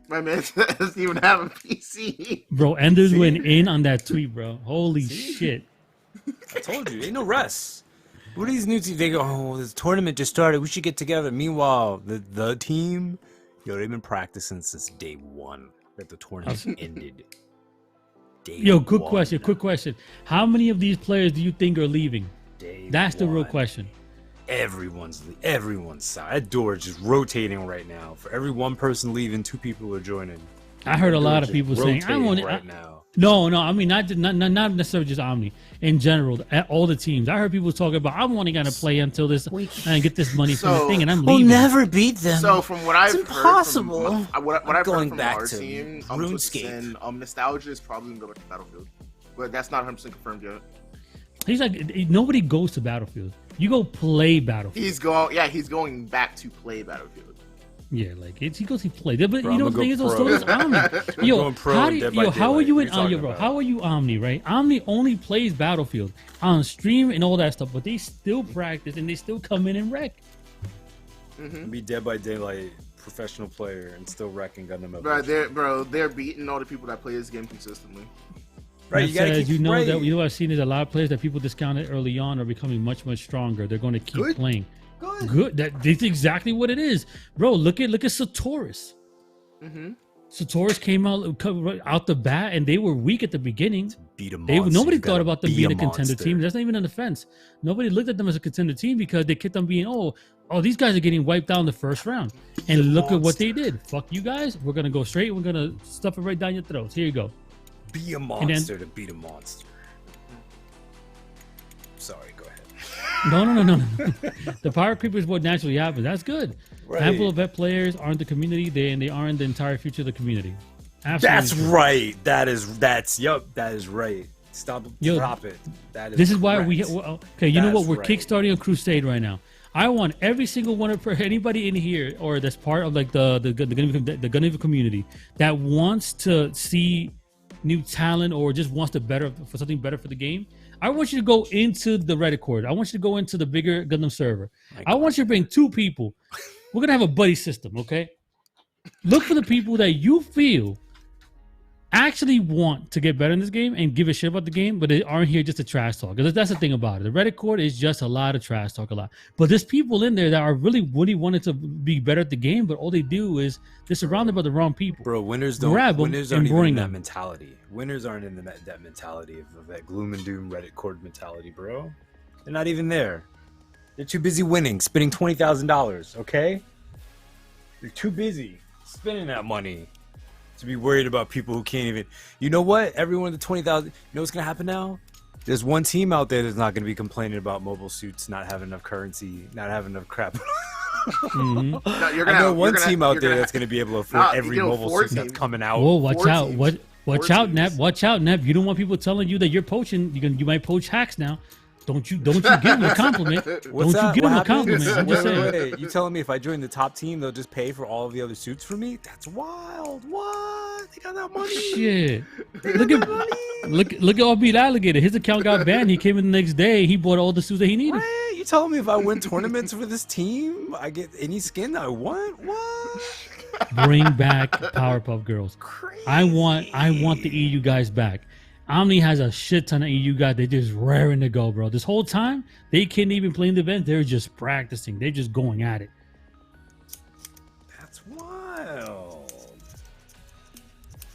Speaker 2: My man doesn't even have a PC.
Speaker 1: Bro, Enders went in on that tweet, bro. Holy shit.
Speaker 10: I told you, ain't no rest. What are these new teams? They go, oh, this tournament just started. We should get together. Meanwhile, the team, they've been practicing since day 1 that the tournament ended.
Speaker 1: Quick question. How many of these players do you think are leaving? That's the real question.
Speaker 10: Everyone's side. That door is just rotating right now. For every 1 person leaving, 2 people are joining.
Speaker 1: I heard a lot of people saying, "I want it now." No, I mean not necessarily just Omni. In general, at all the teams, I heard people talking about, "I'm only gonna play until this and get this money from the thing, and I'm leaving."
Speaker 5: We'll never beat them.
Speaker 2: So from what I've
Speaker 5: impossible.
Speaker 2: Heard from what I've
Speaker 5: going
Speaker 2: heard from
Speaker 5: back
Speaker 2: our
Speaker 5: to
Speaker 2: team,
Speaker 5: RuneScape.
Speaker 2: Nostalgia is probably gonna go back to Battlefield, but that's not 100% confirmed yet.
Speaker 1: He's like, nobody goes to Battlefield. You go play Battlefield.
Speaker 2: He's going back to play Battlefield.
Speaker 1: Yeah, like he goes to play. But you know the thing is, so is Omni. How are you in how are you Omni, right? Omni only plays Battlefield on stream and all that stuff, but they still practice and they still come in and wreck.
Speaker 10: Be Dead by Daylight professional player and still wrecking Gundam
Speaker 2: Evolution. They're beating all the people that play this game consistently.
Speaker 10: Right,
Speaker 1: you know what I've seen is a lot of players that people discounted early on are becoming much stronger. They're going to keep playing. Good. That's exactly what it is, bro. Look at Sotoras.
Speaker 2: Mm-hmm.
Speaker 1: Sotoras came out the bat, and they were weak at the beginning.
Speaker 10: Beat a
Speaker 1: Nobody
Speaker 10: monster.
Speaker 1: thought about them
Speaker 10: Be
Speaker 1: being
Speaker 10: a
Speaker 1: a contender
Speaker 10: monster.
Speaker 1: team. That's not even an offense. Nobody looked at them as a contender team because they kept on being, oh, these guys are getting wiped out in the first round. And look at what they did. Fuck you guys. We're gonna go straight. We're gonna stuff it right down your throats. Here you go.
Speaker 10: Be a monster to beat a monster. Sorry, go ahead.
Speaker 1: No. The power creep is what naturally happens. That's good.
Speaker 10: Right.
Speaker 1: Handful of vet players aren't the community. They aren't the entire future of the community. Absolutely.
Speaker 10: That's right. That is right. Drop it. That is
Speaker 1: this is why
Speaker 10: correct.
Speaker 1: okay, you know what?
Speaker 10: That's
Speaker 1: We're
Speaker 10: right.
Speaker 1: kickstarting a crusade right now. I want every single one of anybody in here or that's part of like the Gundam community that wants to see new talent or just wants to better for something better for the game. I want you to go into the Reddit cord. I want you to go into the bigger Gundam server. I want you to bring 2 people. We're gonna have a buddy system, okay? Look for the people that you feel actually want to get better in this game and give a shit about the game, but they aren't here just to trash talk. Because that's the thing about it. The Reddit cord is just a lot of trash talk, a lot. But there's people in there that are really wanting to be better at the game, but all they do is they're surrounded by the wrong people.
Speaker 10: Bro, winners
Speaker 1: Grab
Speaker 10: aren't
Speaker 1: them
Speaker 10: even
Speaker 1: and bring
Speaker 10: in that
Speaker 1: them.
Speaker 10: mentality. Winners aren't in that mentality of that gloom and doom Reddit cord mentality, bro. They're not even there. They're too busy winning, spending $20,000. Okay, they're too busy spending that money to be worried about people who can't even. You know what? Everyone the 20,000. You know what's gonna happen now? There's one team out there that's not gonna be complaining about mobile suits not having enough currency, not having enough crap.
Speaker 1: Mm-hmm.
Speaker 2: No,
Speaker 10: I know one team out there that's gonna be able to afford every mobile suit that's coming out.
Speaker 1: Whoa, watch out!
Speaker 2: teams.
Speaker 1: Watch out, Nep! Watch out, Nep! You don't want people telling you that you're poaching. You might poach hacks now. Don't you give them a compliment.
Speaker 10: What's
Speaker 1: don't
Speaker 10: that?
Speaker 1: you give
Speaker 10: What
Speaker 1: them a
Speaker 10: happened?
Speaker 1: compliment. I'm just saying.
Speaker 10: Wait. You telling me if I join the top team, they'll just pay for all of the other suits for me? That's wild. What? They got that money.
Speaker 1: Shit. Look at Orbit Alligator. His account got banned. He came in the next day. He bought all the suits that he needed.
Speaker 10: Right? You telling me if I win tournaments for this team, I get any skin that I want? What?
Speaker 1: Bring back Powerpuff Girls.
Speaker 10: Crazy.
Speaker 1: I want the EU guys back. Omni has a shit ton of EU guys. They're just raring to go, bro. This whole time, they can't even play in the event. They're just practicing. They're just going at it.
Speaker 10: That's wild.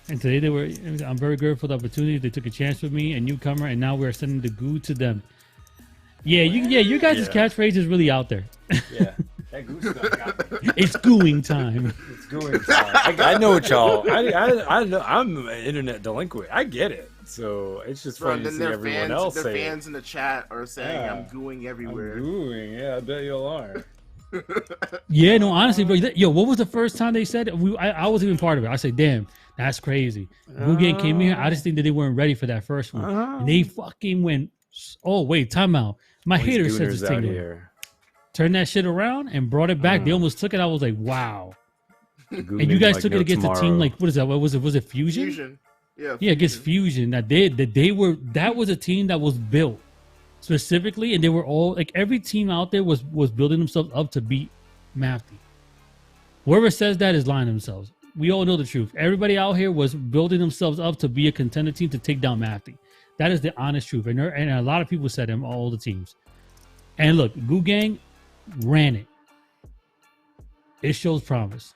Speaker 1: And today I'm very grateful for the opportunity. They took a chance with me, a newcomer, and now we're sending the goo to them. Yeah, your guys' catchphrase is really out there.
Speaker 10: Yeah. That goose got me.
Speaker 1: It's gooing time.
Speaker 10: It's gooing time. I know what y'all. I know. I'm an internet delinquent. I get it. So it's just funny to see everyone else say.
Speaker 2: Their fans in the chat are saying, "I'm gooing everywhere."
Speaker 10: I'm gooing. Yeah, I bet y'all are.
Speaker 1: Yeah, no, honestly, bro. Yo, what was the first time they said it? I wasn't even part of it. I said, damn, that's crazy. Goo Gang came here. I just think that they weren't ready for that first one. And they fucking went, oh, wait, time out. My hater says this thing here. Turned that shit around and brought it back. They almost took it. I was like, wow. And you guys took it against a team like, what is that? What was it? Was it Fusion?
Speaker 2: Fusion.
Speaker 1: Yeah, against Fusion. That was a team that was built specifically, and they were all like every team out there was building themselves up to beat Mafty. Whoever says that is lying to themselves. We all know the truth. Everybody out here was building themselves up to be a contender team to take down Mafty. That is the honest truth. And a lot of people said him, all the teams. And look, Goo Gang ran it. It shows promise.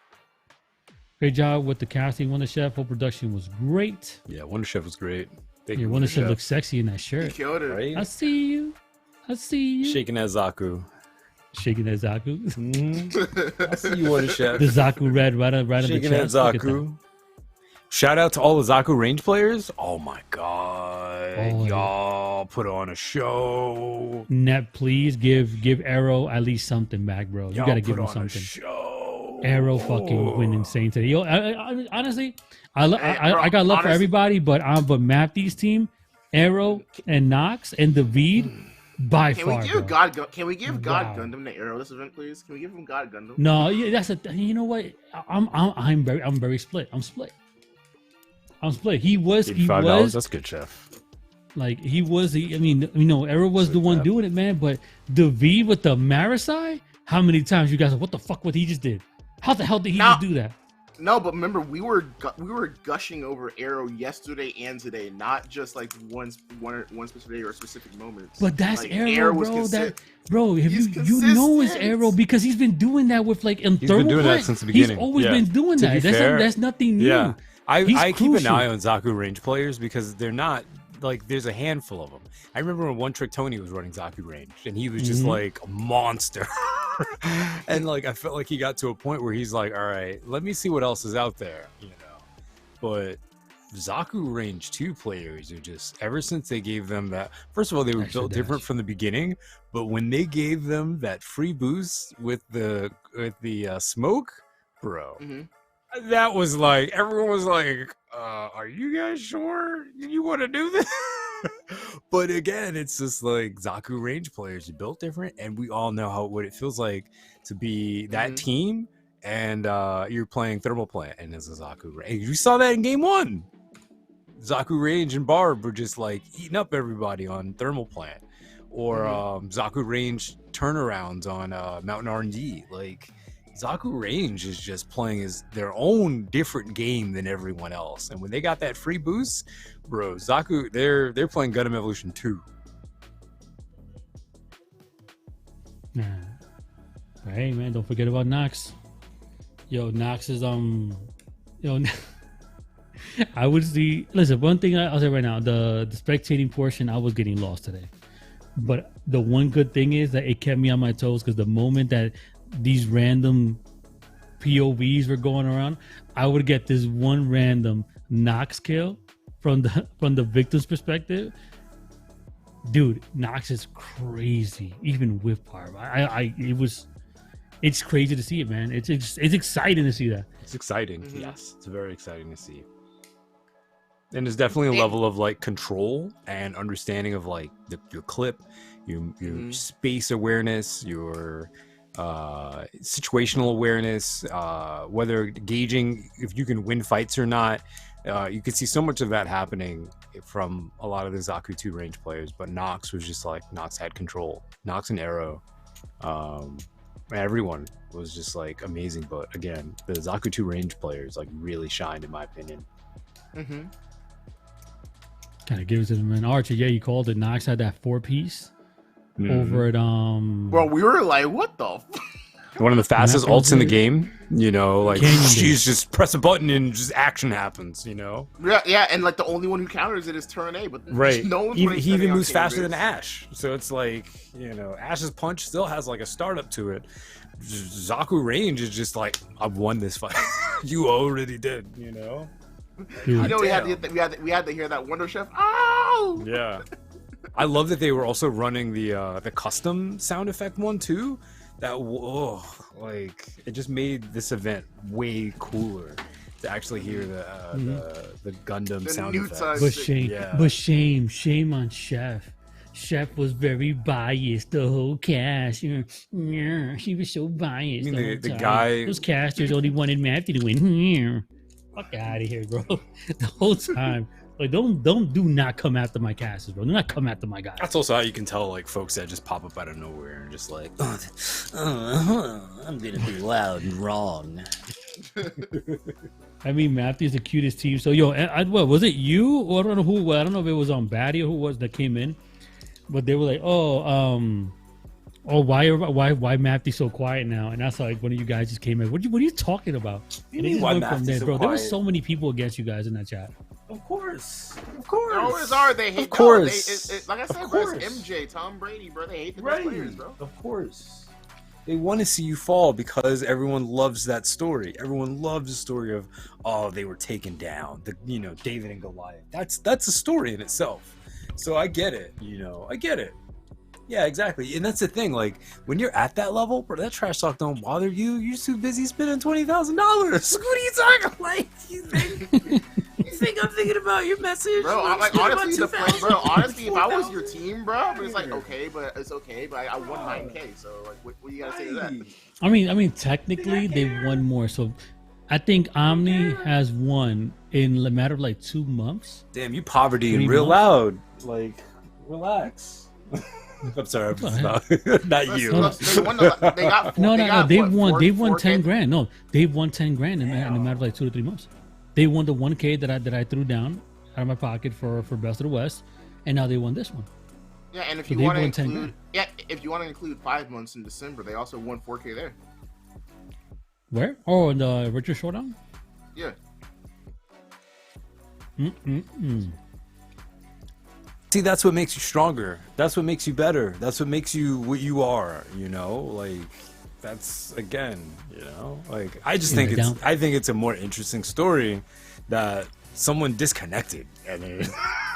Speaker 1: Great job with the casting, Wonder Chef. Whole production was great.
Speaker 10: Yeah, Wonder Chef was great.
Speaker 1: Yeah, Wonder Chef looks sexy in that shirt.
Speaker 2: He killed it.
Speaker 10: Right?
Speaker 1: I see you.
Speaker 10: Shaking that Zaku.
Speaker 1: Shaking that Zaku.
Speaker 10: I see you, Wonder Chef.
Speaker 1: The Zaku red right on the
Speaker 10: Shaking
Speaker 1: chest.
Speaker 10: that
Speaker 1: Look at
Speaker 10: Zaku. Shout out to all the Zaku range players. Oh my god. Y'all put on a show.
Speaker 1: Net, please give Arrow at least something back, bro. You gotta give him something. Arrow fucking went insane today. Yo, honestly, I got love for everybody, but Mafty's team, Arrow and Nox and David, by far.
Speaker 2: Can we give God Gundam to Arrow this event, please? Can we give him God Gundam?
Speaker 1: No, yeah, that's you know what? I'm very split. I'm split. He was.
Speaker 10: That's good, Chef.
Speaker 1: Like he was. Arrow was the one doing it, man. But David with the Marasai, how many times you guys? What the fuck? What he just did? How the hell did he just do that?
Speaker 2: No, but remember, we were gushing over Arrow yesterday and today, not just like one specific day or specific moments.
Speaker 1: But that's
Speaker 2: like,
Speaker 1: Arrow, bro. Have you
Speaker 2: consistent.
Speaker 1: know it's Arrow because he's been doing that with like in
Speaker 10: He's been doing that since the beginning.
Speaker 1: He's always been doing that. That's nothing new.
Speaker 10: Yeah, I keep an
Speaker 1: crucial.
Speaker 10: eye on Zaku range players because they're not like there's a handful of them. I remember when One Trick Tony was running Zaku range and he was just like a monster. And like I felt like he got to a point where he's like, all right, let me see what else is out there, you know. But Zaku range 2 players are just, ever since they gave them that, first of all, they were built different from the beginning, but when they gave them that free boost with the smoke, bro, that was like, everyone was like, are you guys sure you want to do this? But again, it's just like Zaku range players are built different, and we all know what it feels like to be that team, and you're playing Thermal Plant and as a Zaku range. You saw that in game 1. Zaku range and Barb were just like eating up everybody on Thermal Plant, or Zaku range turnarounds on Mountain R&D. Like Zaku range is just playing as their own different game than everyone else, and when they got that free boost, bro, Zaku, they're playing Gundam Evolution 2.
Speaker 1: Hey man, don't forget about Nox. Yo, Nox is I would see. Listen, one thing I'll say right now: the spectating portion, I was getting lost today. But the one good thing is that it kept me on my toes because the moment that these random POVs were going around, I would get this one random Nox kill from the victim's perspective. Dude, Nox is crazy, even with Barb. It's crazy to see it, man. It's exciting to see that.
Speaker 10: It's exciting, yes. It's very exciting to see. And there's definitely a level of like control and understanding of like your clip, your space awareness, your situational awareness, whether gauging if you can win fights or not. You could see so much of that happening from a lot of the Zaku 2 range players, but Nox was just like, Nox had control. Nox and Arrow, everyone was just like amazing. But again, the Zaku 2 range players like really shined in my opinion.
Speaker 1: Kind of gives it, man. Archer, yeah, you called it. Nox had that 4-piece over at
Speaker 2: Well, we were like, what the
Speaker 10: one of the fastest ults in the game, you know, like she's just press a button and just action happens, you know.
Speaker 2: Yeah, and like the only one who counters it is Turn A, but no one's
Speaker 10: he even moves faster than Ash, so it's like, you know, Ash's punch still has like a startup to it. Zaku range is just like, I've won this fight. You already did, you know.
Speaker 2: Dude. You know, we had to hear that Wonder Chef. Oh
Speaker 10: yeah. I love that they were also running the custom sound effect one too. That like it just made this event way cooler to actually hear the Gundam sound effect.
Speaker 1: But shame on Chef. Chef was very biased. The whole cast, she was so biased.
Speaker 10: I mean, the guy,
Speaker 1: those casters only wanted Mafty to win. Fuck out of here, bro. The whole time. Like, do not come after my casters, bro. Do not come after my guys.
Speaker 10: That's also how you can tell, like, folks that just pop up out of nowhere and just like,
Speaker 5: I'm gonna be loud and wrong.
Speaker 1: I mean, Mafty is the cutest team. So, yo, what was it? You? Or I don't know who. I don't know if it was on Batty or who was that came in, but they were like, why Mafty so quiet now? And that's like one of you guys just came in. What are you talking about?
Speaker 10: You mean why Mafty so
Speaker 1: bro?
Speaker 10: quiet?
Speaker 1: There were so many people against you guys in that chat.
Speaker 10: Of course.
Speaker 2: They always are. They hate.
Speaker 10: Of course.
Speaker 2: Like I said, bro, it's MJ, Tom Brady, bro. They hate the best players, bro.
Speaker 10: Of course. They want to see you fall because everyone loves that story. Everyone loves the story of, they were taken down. David and Goliath. That's a story in itself. So I get it. I get it. Yeah, exactly. And that's the thing. Like, when you're at that level, bro, that trash talk don't bother you. You're too busy spending $20,000. What are you talking like? You think I'm thinking about your message?
Speaker 2: Bro, honestly, if I was your team, bro, but it's like, okay, but I won 9K, so like, what do you gotta say to that?
Speaker 1: I mean, technically they won more. So I think Omni has won in a matter of like 2 months.
Speaker 10: Damn, you poverty and real loud. Like, relax.
Speaker 4: I'm sorry, not you.
Speaker 2: They won they got four,
Speaker 1: No. They've won. They've won
Speaker 2: 4K?
Speaker 1: 10 grand. No, they've won 10 grand in a matter of like 2 to 3 months. They won the 1K that I threw down out of my pocket for Best of the West, and now they won this one.
Speaker 2: Yeah, and if
Speaker 1: So
Speaker 2: you
Speaker 1: they've
Speaker 2: want to
Speaker 1: won 10
Speaker 2: include,
Speaker 1: grand.
Speaker 2: if you want to include 5 months in December, they also won 4K there.
Speaker 1: Where? Oh, in the Virtual Showdown.
Speaker 2: Yeah.
Speaker 10: See, that's what makes you stronger. That's what makes you better. That's what makes you what you are. You know, like that's again. You know, like I just think it's. I think it's a more interesting story that someone disconnected and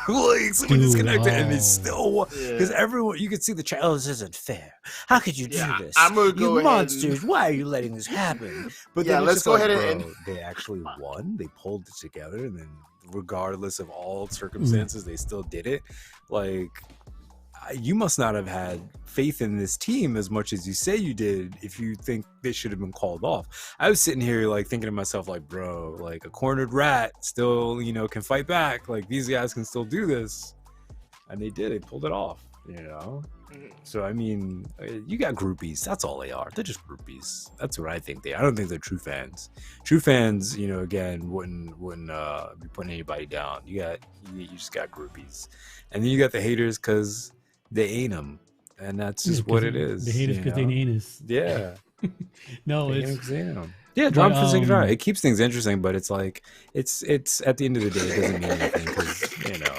Speaker 10: like someone disconnected and it's still because everyone you can see the child.
Speaker 5: Oh, this isn't fair. How could you do this?
Speaker 2: I'm gonna go
Speaker 5: You
Speaker 2: ahead
Speaker 5: monsters! Why are you letting this happen?
Speaker 10: But
Speaker 2: Yeah,
Speaker 10: then
Speaker 2: let's
Speaker 10: it's
Speaker 2: go
Speaker 10: like,
Speaker 2: ahead
Speaker 10: bro,
Speaker 2: and-
Speaker 10: they actually won. They pulled it together, and then regardless of all circumstances, they still did it. Like you must not have had faith in this team as much as you say you did if you think they should have been called off. I was sitting here like thinking to myself like, bro, like a cornered rat still, you know, can fight back. Like these guys can still do this. And they did. They pulled it off, you know? So, I mean, you got groupies. That's all they are. They're just groupies. That's what I think they are. I don't think they're true fans. True fans, you know, again, wouldn't be putting anybody down. You just got groupies. And then you got the haters because they ain't them. And that's just what it is.
Speaker 1: The haters because they ain't us.
Speaker 10: Yeah.
Speaker 1: No,
Speaker 10: They
Speaker 1: it's...
Speaker 10: ain't us. Yeah, drama for sake of drama. It keeps things interesting, but it's like, it's at the end of the day, it doesn't mean anything because, you know.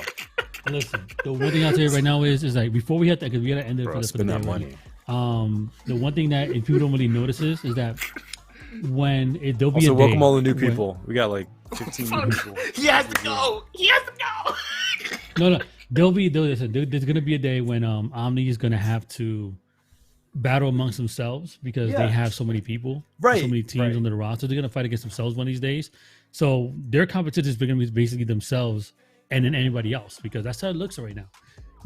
Speaker 1: Listen, the one thing I'll tell you right now is like before we hit that, because we gotta end it for the
Speaker 10: spend that
Speaker 1: day,
Speaker 10: money.
Speaker 1: The one thing that people don't really notice is that when there'll be
Speaker 10: Also,
Speaker 1: a day
Speaker 10: welcome all the new
Speaker 1: when-
Speaker 10: people. We got like 15 new people.
Speaker 2: He has to go. He has to go.
Speaker 1: No, there's gonna be a day when Omni is gonna have to battle amongst themselves because they have so many people, so many teams on the roster. They're gonna fight against themselves one of these days. So their competition is gonna be basically themselves and then anybody else because that's how it looks right now.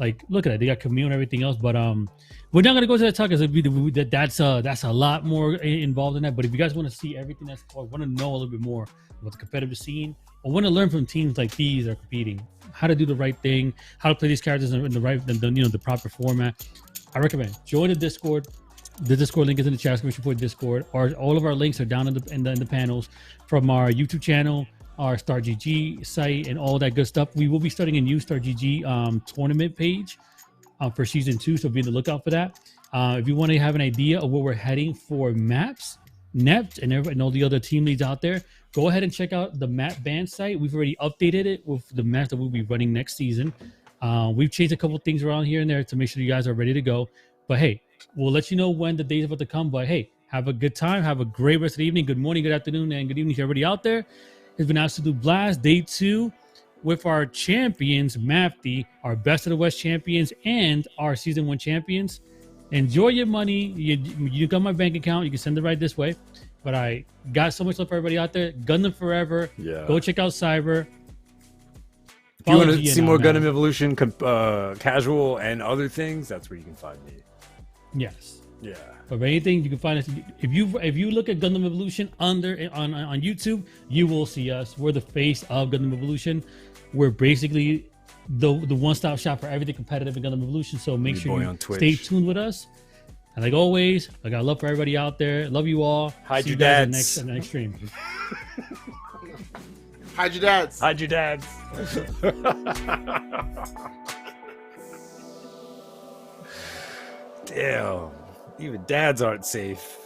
Speaker 1: Like, look at it. They got Kamille and everything else, but we're not gonna go to that talk because that's a lot more involved in that. But if you guys want to see everything or want to know a little bit more about the competitive scene, or want to learn from teams like these that are competing, how to do the right thing, how to play these characters in the proper format, I recommend join the Discord. The Discord link is in the chat description for Discord. All of our links are down in the panels from our YouTube channel, our StarGG site, and all that good stuff. We will be starting a new StarGG tournament page for season 2, so be on the lookout for that. If you want to have an idea of where we're heading for maps, Nept, and all the other team leads out there, go ahead and check out the map band site. We've already updated it with the maps that we'll be running next season. We've changed a couple things around here and there to make sure you guys are ready to go. But hey, we'll let you know when the day's about to come. But hey, have a good time. Have a great rest of the evening. Good morning, good afternoon, and good evening to everybody out there. It's been an absolute blast. Day 2 with our champions, Mafty, our Best of the West champions, and our Season 1 champions. Enjoy your money. You got my bank account. You can send it right this way. But I got so much love for everybody out there. Gundam forever.
Speaker 10: Yeah.
Speaker 1: Go check out Cyber.
Speaker 10: If you want to see more Gundam Evolution casual and other things, that's where you can find me.
Speaker 1: Yes.
Speaker 10: Yeah.
Speaker 1: But anything you can find us. If you look at Gundam Evolution on YouTube, you will see us. We're the face of Gundam Evolution. We're basically the one-stop shop for everything competitive in Gundam Evolution. So make sure you stay tuned with us. And like always, I got love for everybody out there. Love you all.
Speaker 10: Hide
Speaker 1: See
Speaker 10: your
Speaker 1: you guys
Speaker 10: dads.
Speaker 1: in the next stream.
Speaker 2: Hide your dads.
Speaker 10: Hide your dads. Damn. Even dads aren't safe.